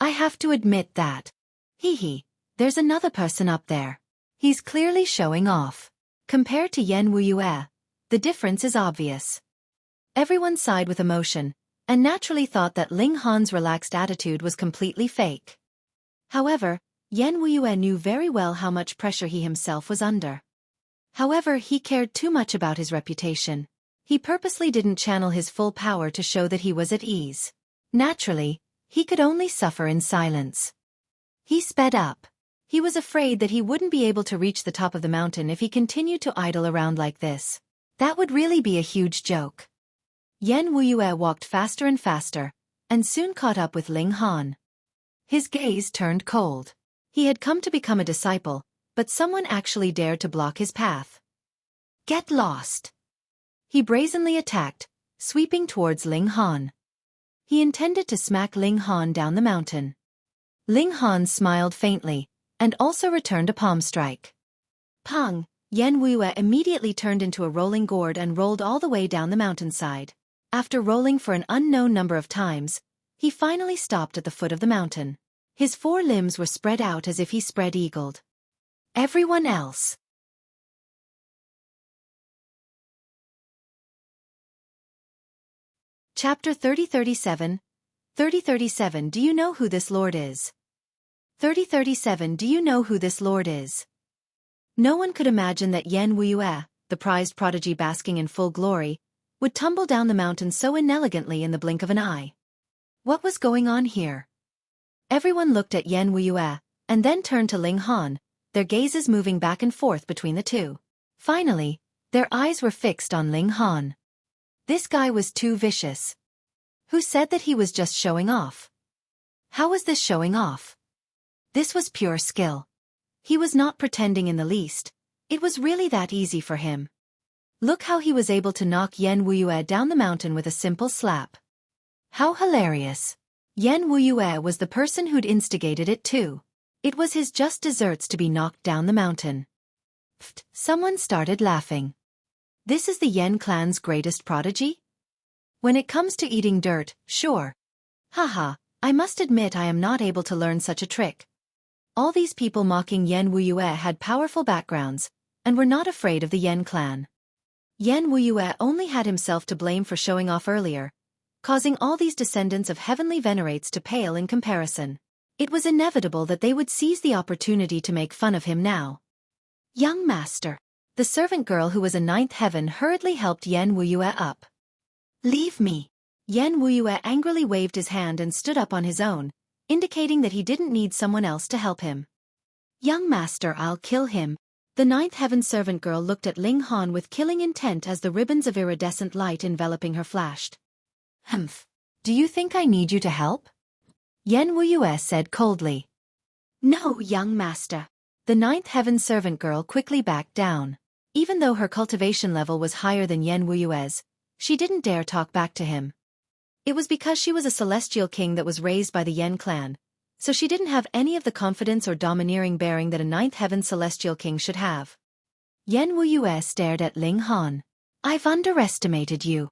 [SPEAKER 1] I have to admit that. Hee, there's another person up there. He's clearly showing off. Compared to Yan Wuyue, the difference is obvious. Everyone sighed with emotion, and naturally thought that Ling Han's relaxed attitude was completely fake. However, Yan Wuyue knew very well how much pressure he himself was under. However, he cared too much about his reputation. He purposely didn't channel his full power to show that he was at ease. Naturally, he could only suffer in silence. He sped up. He was afraid that he wouldn't be able to reach the top of the mountain if he continued to idle around like this. That would really be a huge joke. Yan Wuyue walked faster and faster, and soon caught up with Ling Han. His gaze turned cold. He had come to become a disciple, but someone actually dared to block his path. Get lost! He brazenly attacked, sweeping towards Ling Han. He intended to smack Ling Han down the mountain. Ling Han smiled faintly, and also returned a palm strike. Pang! Yan Wuyue immediately turned into a rolling gourd and rolled all the way down the mountainside. After rolling for an unknown number of times, he finally stopped at the foot of the mountain. His 4 limbs were spread out as if he spread-eagled. Everyone else. Chapter 3037. 3037. Do you know who this lord is? 3037. Do you know who this lord is? No one could imagine that Yan Wuyue, the prized prodigy basking in full glory, would tumble down the mountain so inelegantly in the blink of an eye. What was going on here? Everyone looked at Yan Wuyue, and then turned to Ling Han, their gazes moving back and forth between the two. Finally, their eyes were fixed on Ling Han. This guy was too vicious. Who said that he was just showing off? How was this showing off? This was pure skill. He was not pretending in the least. It was really that easy for him. Look how he was able to knock Yan Wuyue down the mountain with a simple slap. How hilarious. Yan Wuyue was the person who'd instigated it too. It was his just desserts to be knocked down the mountain. Pfft, someone started laughing. This is the Yan clan's greatest prodigy? When it comes to eating dirt, sure. Haha, I must admit I am not able to learn such a trick. All these people mocking Yan Wuyue had powerful backgrounds, and were not afraid of the Yan clan. Yan Wuyue only had himself to blame for showing off earlier, causing all these descendants of heavenly venerates to pale in comparison. It was inevitable that they would seize the opportunity to make fun of him now. Young master. The servant girl who was a 9th heaven hurriedly helped Yan Wuyue up. Leave me. Yan Wuyue angrily waved his hand and stood up on his own, indicating that he didn't need someone else to help him. Young master, I'll kill him. The 9th heaven servant girl looked at Ling Han with killing intent as the ribbons of iridescent light enveloping her flashed. Humph. Do you think I need you to help? Yan Wuyue said coldly. No, young master. The 9th heaven servant girl quickly backed down. Even though her cultivation level was higher than Yan Wuyue's, she didn't dare talk back to him. It was because she was a celestial king that was raised by the Yan clan, so she didn't have any of the confidence or domineering bearing that a 9th heaven celestial king should have. Yan Wuyue stared at Ling Han. I've underestimated you.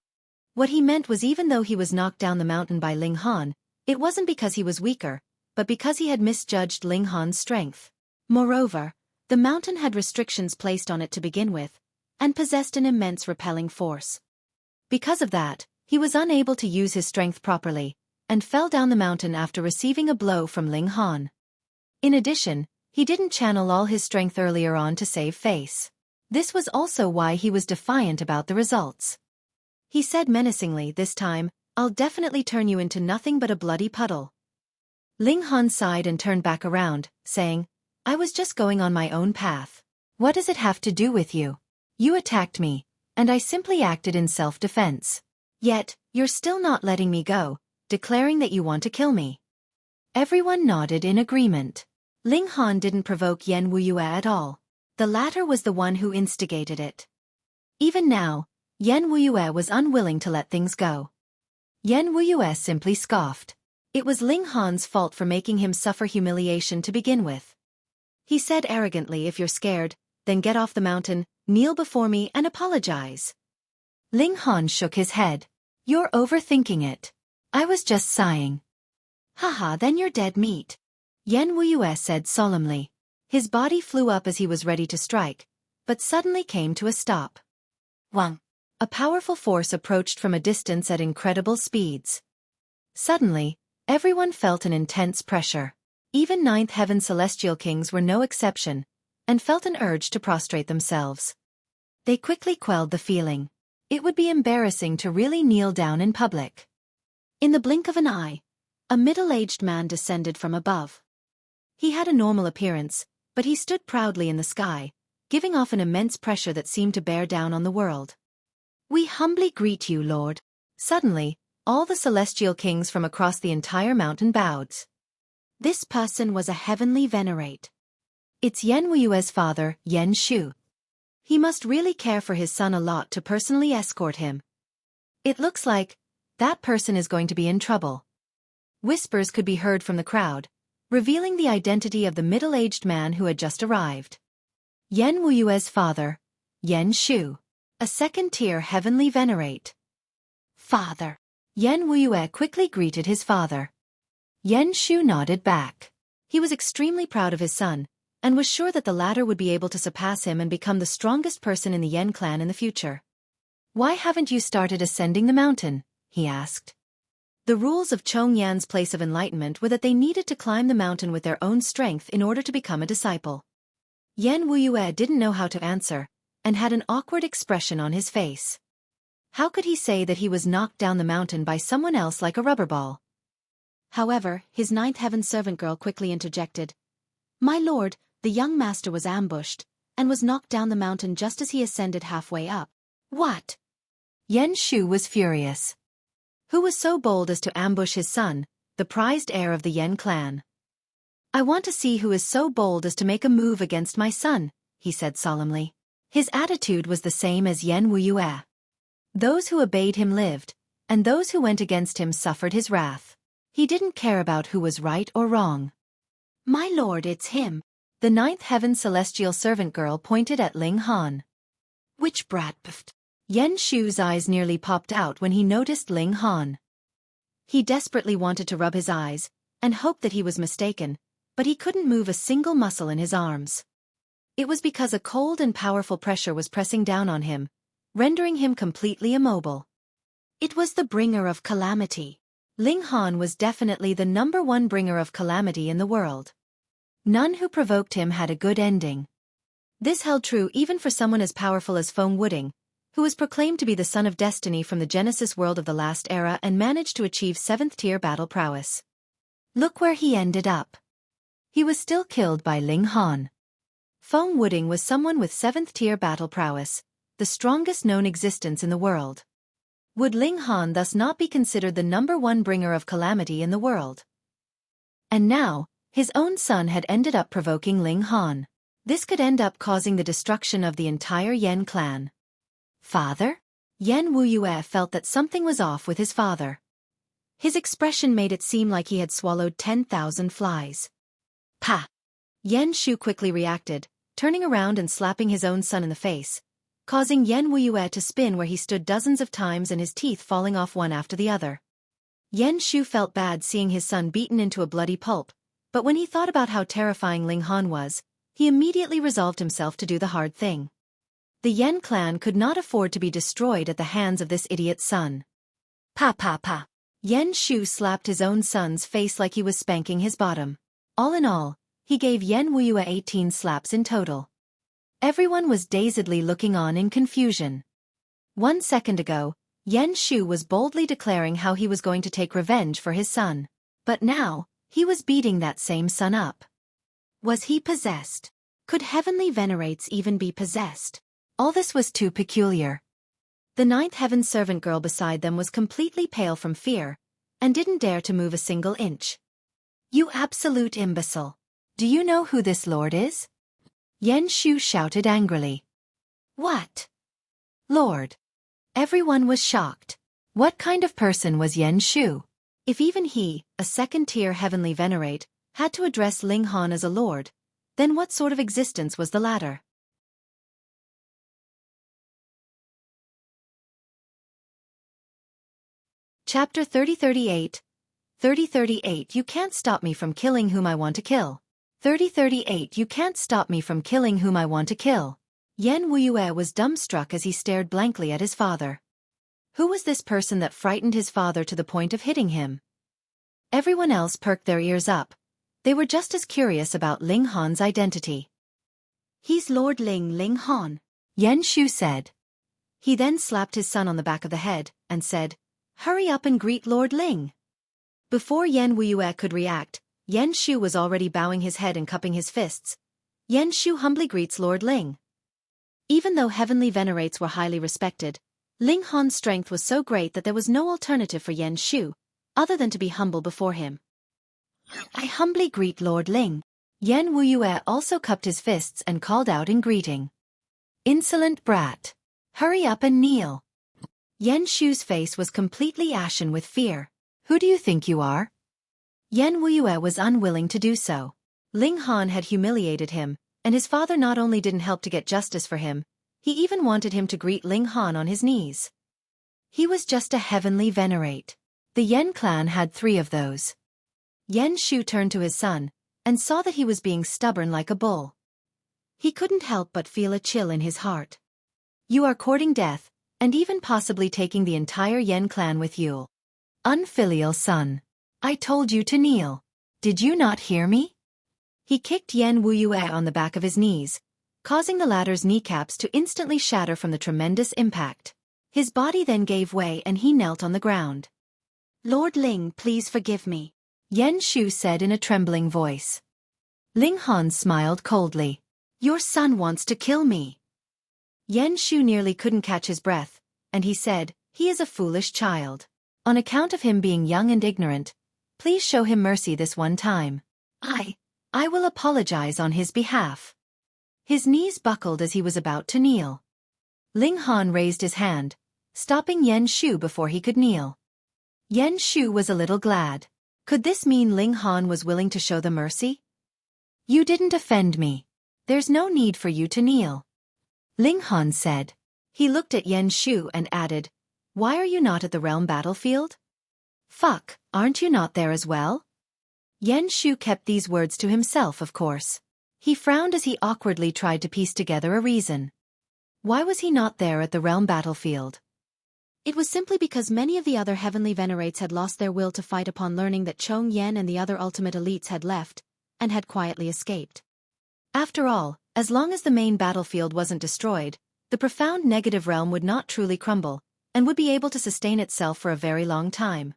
[SPEAKER 1] What he meant was even though he was knocked down the mountain by Ling Han, it wasn't because he was weaker, but because he had misjudged Ling Han's strength. Moreover, the mountain had restrictions placed on it to begin with, and possessed an immense repelling force. Because of that, he was unable to use his strength properly, and fell down the mountain after receiving a blow from Ling Han. In addition, he didn't channel all his strength earlier on to save face. This was also why he was defiant about the results. He said menacingly, "This time, I'll definitely turn you into nothing but a bloody puddle." Ling Han sighed and turned back around, saying, "I was just going on my own path. What does it have to do with you? You attacked me, and I simply acted in self-defense. Yet, you're still not letting me go, declaring that you want to kill me." Everyone nodded in agreement. Ling Han didn't provoke Yan Wuyue at all. The latter was the one who instigated it. Even now, Yan Wuyue was unwilling to let things go. Yan Wuyue simply scoffed. It was Ling Han's fault for making him suffer humiliation to begin with. He said arrogantly, "If you're scared, then get off the mountain, kneel before me and apologize." Ling Han shook his head. "You're overthinking it. I was just sighing." "Haha, then you're dead meat," Yan Wuyue said solemnly. His body flew up as he was ready to strike, but suddenly came to a stop. Wang! A powerful force approached from a distance at incredible speeds. Suddenly, everyone felt an intense pressure. Even ninth heaven celestial kings were no exception, and felt an urge to prostrate themselves. They quickly quelled the feeling. It would be embarrassing to really kneel down in public. In the blink of an eye, a middle-aged man descended from above. He had a normal appearance, but he stood proudly in the sky, giving off an immense pressure that seemed to bear down on the world. "We humbly greet you, Lord." Suddenly, all the celestial kings from across the entire mountain bowed. This person was a heavenly venerate. It's Yan Wuyue's father, Yan Shu. He must really care for his son a lot to personally escort him. It looks like that person is going to be in trouble. Whispers could be heard from the crowd, revealing the identity of the middle-aged man who had just arrived. Yan Wuyue's father, Yan Shu. A second-tier heavenly venerate. "Father." Yan Wuyue quickly greeted his father. Yan Shu nodded back. He was extremely proud of his son, and was sure that the latter would be able to surpass him and become the strongest person in the Yan clan in the future. "Why haven't you started ascending the mountain?" he asked. The rules of Chong Yan's place of enlightenment were that they needed to climb the mountain with their own strength in order to become a disciple. Yan Wuyue didn't know how to answer, and had an awkward expression on his face. How could he say that he was knocked down the mountain by someone else like a rubber ball? However, his ninth heaven servant girl quickly interjected. "My lord, the young master was ambushed, and was knocked down the mountain just as he ascended halfway up." "What?" Yan Shu was furious. Who was so bold as to ambush his son, the prized heir of the Yan clan? "I want to see who is so bold as to make a move against my son," he said solemnly. His attitude was the same as Yan Wuyue. Those who obeyed him lived, and those who went against him suffered his wrath. He didn't care about who was right or wrong. "My lord, it's him." The ninth heaven celestial servant girl pointed at Ling Han. "Which brat puffed?" Yan Shu's eyes nearly popped out when he noticed Ling Han. He desperately wanted to rub his eyes, and hoped that he was mistaken, but he couldn't move a single muscle in his arms. It was because a cold and powerful pressure was pressing down on him, rendering him completely immobile. It was the bringer of calamity. Ling Han was definitely the #1 bringer of calamity in the world. None who provoked him had a good ending. This held true even for someone as powerful as Feng Wuding, who was proclaimed to be the son of destiny from the Genesis world of the last era and managed to achieve 7th-tier battle prowess. Look where he ended up. He was still killed by Ling Han. Feng Wuding was someone with 7th-tier battle prowess, the strongest known existence in the world. Would Ling Han thus not be considered the #1 bringer of calamity in the world? And now, his own son had ended up provoking Ling Han. This could end up causing the destruction of the entire Yan clan. "Father?" Yan Wuyue felt that something was off with his father. His expression made it seem like he had swallowed 10,000 flies. "Pa!" Yan Shu quickly reacted, turning around and slapping his own son in the face,
[SPEAKER 2] causing Yan Wuyue to spin where he stood dozens of times and his teeth falling off one after the other. Yan Shu felt bad seeing his son beaten into a bloody pulp, but when he thought about how terrifying Ling Han was, he immediately resolved himself to do the hard thing. The Yan clan could not afford to be destroyed at the hands of this idiot's son. Pa pa pa. Yan Shu slapped his own son's face like he was spanking his bottom. All in all, he gave Yan Wuyue 18 slaps in total. Everyone was dazedly looking on in confusion. 1 second ago, Yan Shu was boldly declaring how he was going to take revenge for his son. But now, he was beating that same son up. Was he possessed? Could heavenly venerates even be possessed? All this was too peculiar. The ninth heaven servant girl beside them was completely pale from fear, and didn't dare to move a single inch. You absolute imbecile. Do you know who this lord is? Yan Shu shouted angrily. What? Lord. Everyone was shocked. What kind of person was Yan Shu? If even he, a second-tier heavenly venerate, had to address Ling Han as a lord, then what sort of existence was the latter? Chapter 3038. 3038 You can't stop me from killing whom I want to kill. 3038 You can't stop me from killing whom I want to kill. Yan Wuyue was dumbstruck as he stared blankly at his father. Who was this person that frightened his father to the point of hitting him? Everyone else perked their ears up. They were just as curious about Ling Han's identity. He's Lord Ling Han, Yan Shu said. He then slapped his son on the back of the head, and said, Hurry up and greet Lord Ling. Before Yan Wuyue could react, Yan Shu was already bowing his head and cupping his fists. Yan Shu humbly greets Lord Ling. Even though heavenly venerates were highly respected, Ling Han's strength was so great that there was no alternative for Yan Shu, other than to be humble before him. I humbly greet Lord Ling. Yan Wuyue also cupped his fists and called out in greeting. Insolent brat. Hurry up and kneel. Yan Shu's face was completely ashen with fear. Who do you think you are? Yan Wuyue was unwilling to do so. Ling Han had humiliated him, and his father not only didn't help to get justice for him, he even wanted him to greet Ling Han on his knees. He was just a heavenly venerate. The Yan clan had 3 of those. Yan Shu turned to his son, and saw that he was being stubborn like a bull. He couldn't help but feel a chill in his heart. You are courting death, and even possibly taking the entire Yan clan with you. Unfilial son. I told you to kneel. Did you not hear me? He kicked Yan Wuyue on the back of his knees, causing the latter's kneecaps to instantly shatter from the tremendous impact. His body then gave way and he knelt on the ground. Lord Ling, please forgive me, Yan Shu said in a trembling voice. Ling Han smiled coldly. Your son wants to kill me. Yan Shu nearly couldn't catch his breath, and he said, he is a foolish child. On account of him being young and ignorant, please show him mercy this one time. I will apologize on his behalf. His knees buckled as he was about to kneel. Ling Han raised his hand, stopping Yan Shu before he could kneel. Yan Shu was a little glad. Could this mean Ling Han was willing to show the mercy? You didn't offend me. There's no need for you to kneel, Ling Han said. He looked at Yan Shu and added, Why are you not at the realm battlefield? Fuck, aren't you not there as well? Yan Shu kept these words to himself, of course. He frowned as he awkwardly tried to piece together a reason. Why was he not there at the realm battlefield? It was simply because many of the other heavenly venerates had lost their will to fight upon learning that Chong Yan and the other ultimate elites had left, and had quietly escaped. After all, as long as the main battlefield wasn't destroyed, the profound negative realm would not truly crumble, and would be able to sustain itself for a very long time.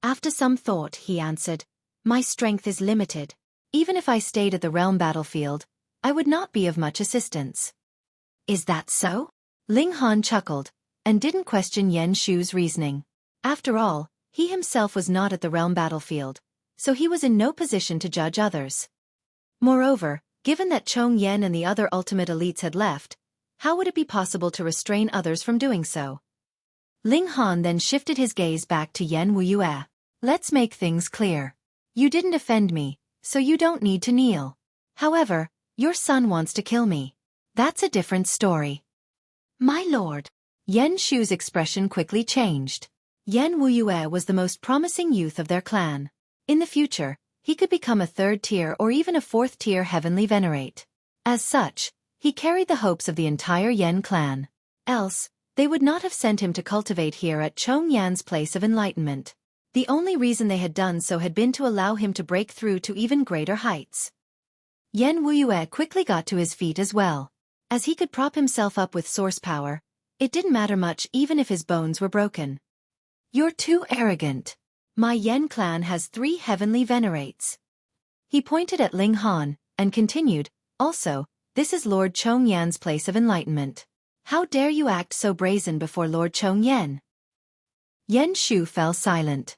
[SPEAKER 2] After some thought, he answered, My strength is limited. Even if I stayed at the realm battlefield, I would not be of much assistance. Is that so? Ling Han chuckled, and didn't question Yan Shu's reasoning. After all, he himself was not at the realm battlefield, so he was in no position to judge others. Moreover, given that Chong Yan and the other ultimate elites had left, how would it be possible to restrain others from doing so? Ling Han then shifted his gaze back to Yan Wuyue. Let's make things clear. You didn't offend me, so you don't need to kneel. However, your son wants to kill me. That's a different story.
[SPEAKER 1] My lord. Yan Shu's expression quickly changed. Yan Wuyue was the most promising youth of their clan. In the future, he could become a third-tier or even a fourth-tier heavenly venerate. As such, he carried the hopes of the entire Yan clan. Else, they would not have sent him to cultivate here at Chong Yan's place of enlightenment. The only reason they had done so had been to allow him to break through to even greater heights. Yan Wuyue quickly got to his feet as well. As he could prop himself up with source power, it didn't matter much even if his bones were broken. You're too arrogant. My Yan clan has 3 heavenly venerates. He pointed at Ling Han, and continued, also, this is Lord Chong Yan's place of enlightenment. How dare you act so brazen before Lord Chong Yan? Yan Shu fell silent.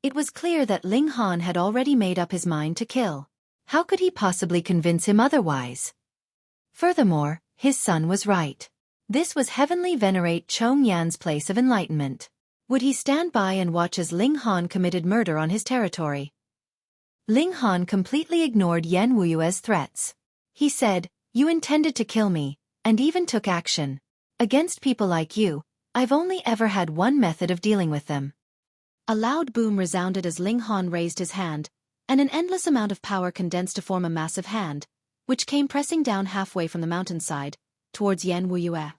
[SPEAKER 1] It was clear that Ling Han had already made up his mind to kill. How could he possibly convince him otherwise? Furthermore, his son was right. This was heavenly venerate Chong Yan's place of enlightenment. Would he stand by and watch as Ling Han committed murder on his territory? Ling Han completely ignored Yan Wuyue's threats. He said, you intended to kill me, and even took action. Against people like you, I've only ever had one method of dealing with them. A loud boom resounded as Ling Han raised his hand, and an endless amount of power condensed to form a massive hand, which came pressing down halfway from the mountainside, towards Yan Wuyue.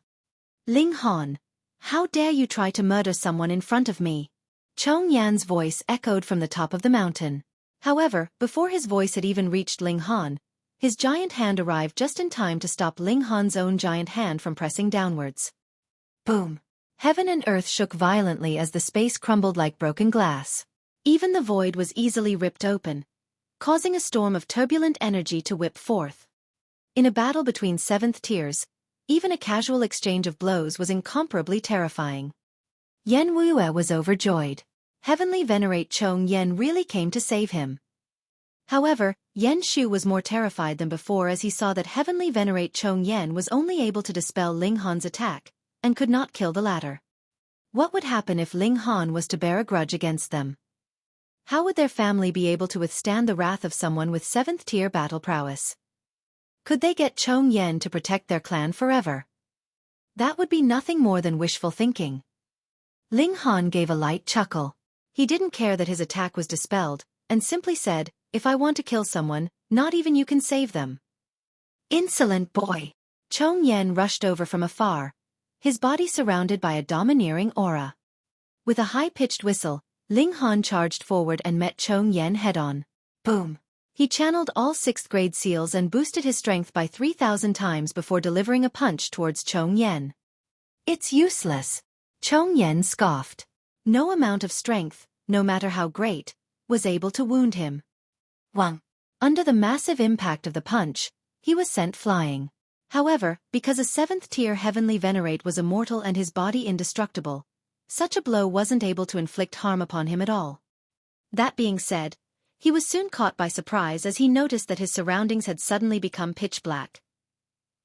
[SPEAKER 1] Ling Han, how dare you try to murder someone in front of me? Chong Yan's voice echoed from the top of the mountain. However, before his voice had even reached Ling Han, his giant hand arrived just in time to stop Ling Han's own giant hand from pressing downwards. Boom! Heaven and earth shook violently as the space crumbled like broken glass. Even the void was easily ripped open, causing a storm of turbulent energy to whip forth. In a battle between 7th tiers, even a casual exchange of blows was incomparably terrifying. Yan Wuyue was overjoyed. Heavenly venerate Chong Yan really came to save him. However, Yan Shu was more terrified than before as he saw that heavenly venerate Chong Yan was only able to dispel Ling Han's attack, and could not kill the latter. What would happen if Ling Han was to bear a grudge against them? How would their family be able to withstand the wrath of someone with 7th-tier battle prowess? Could they get Chong Yan to protect their clan forever? That would be nothing more than wishful thinking. Ling Han gave a light chuckle. He didn't care that his attack was dispelled, and simply said, if I want to kill someone, not even you can save them. Insolent boy! Chong Yan rushed over from afar, his body surrounded by a domineering aura. With a high-pitched whistle, Ling Han charged forward and met Chong Yan head-on. Boom! He channeled all 6th-grade seals and boosted his strength by 3,000 times before delivering a punch towards Chong Yan. It's useless. Chong Yan scoffed. No amount of strength, no matter how great, was able to wound him. Wang! Under the massive impact of the punch, he was sent flying. However, because a 7th-tier heavenly venerate was immortal and his body indestructible, such a blow wasn't able to inflict harm upon him at all. That being said, he was soon caught by surprise as he noticed that his surroundings had suddenly become pitch black.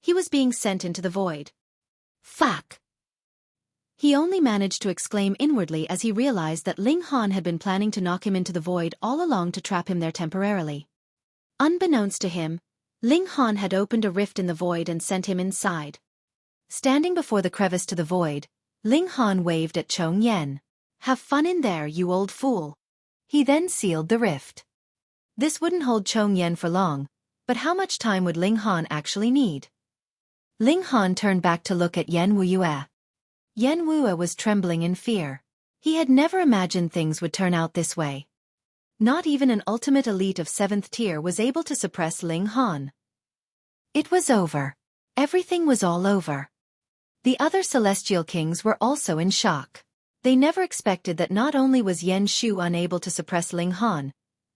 [SPEAKER 1] He was being sent into the void. Fuck! He only managed to exclaim inwardly as he realized that Ling Han had been planning to knock him into the void all along to trap him there temporarily. Unbeknownst to him, Ling Han had opened a rift in the void and sent him inside. Standing before the crevice to the void, Ling Han waved at Chong Yan. Have fun in there, you old fool. He then sealed the rift. This wouldn't hold Chong Yan for long, but how much time would Ling Han actually need? Ling Han turned back to look at Yan Wuyue. Yan Wuyue was trembling in fear. He had never imagined things would turn out this way. Not even an ultimate elite of 7th tier was able to suppress Ling Han. It was over. Everything was all over. The other celestial kings were also in shock. They never expected that not only was Yan Shu unable to suppress Ling Han,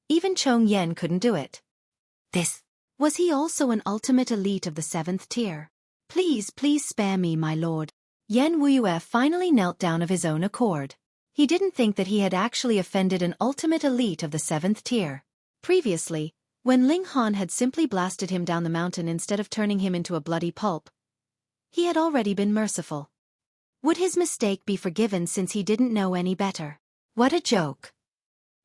[SPEAKER 1] even Chong Yan couldn't do it. Was he also an ultimate elite of the 7th tier? Please spare me, my lord. Yan Wuyue finally knelt down of his own accord. He didn't think that he had actually offended an ultimate elite of the 7th tier. Previously, when Ling Han had simply blasted him down the mountain instead of turning him into a bloody pulp, he had already been merciful. Would his mistake be forgiven since he didn't know any better? What a joke.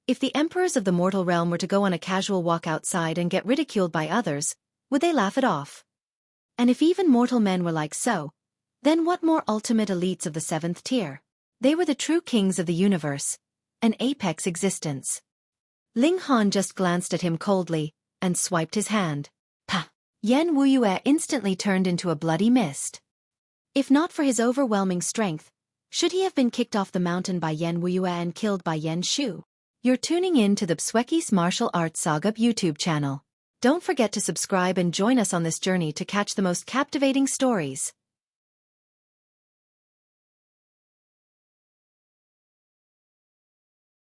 [SPEAKER 1] If the emperors of the mortal realm were to go on a casual walk outside and get ridiculed by others, would they laugh it off? And if even mortal men were like so, Then what more ultimate elites of the 7th tier? They were the true kings of the universe, an apex existence. Ling Han just glanced at him coldly, and swiped his hand. Pah! Yan Wuyue instantly turned into a bloody mist. If not for his overwhelming strength, should he have been kicked off the mountain by Yan Wuyue and killed by Yan Shu? You're tuning in to the Xueqi's Martial Arts Saga YouTube channel. Don't forget to subscribe and join us on this journey to catch the most captivating stories.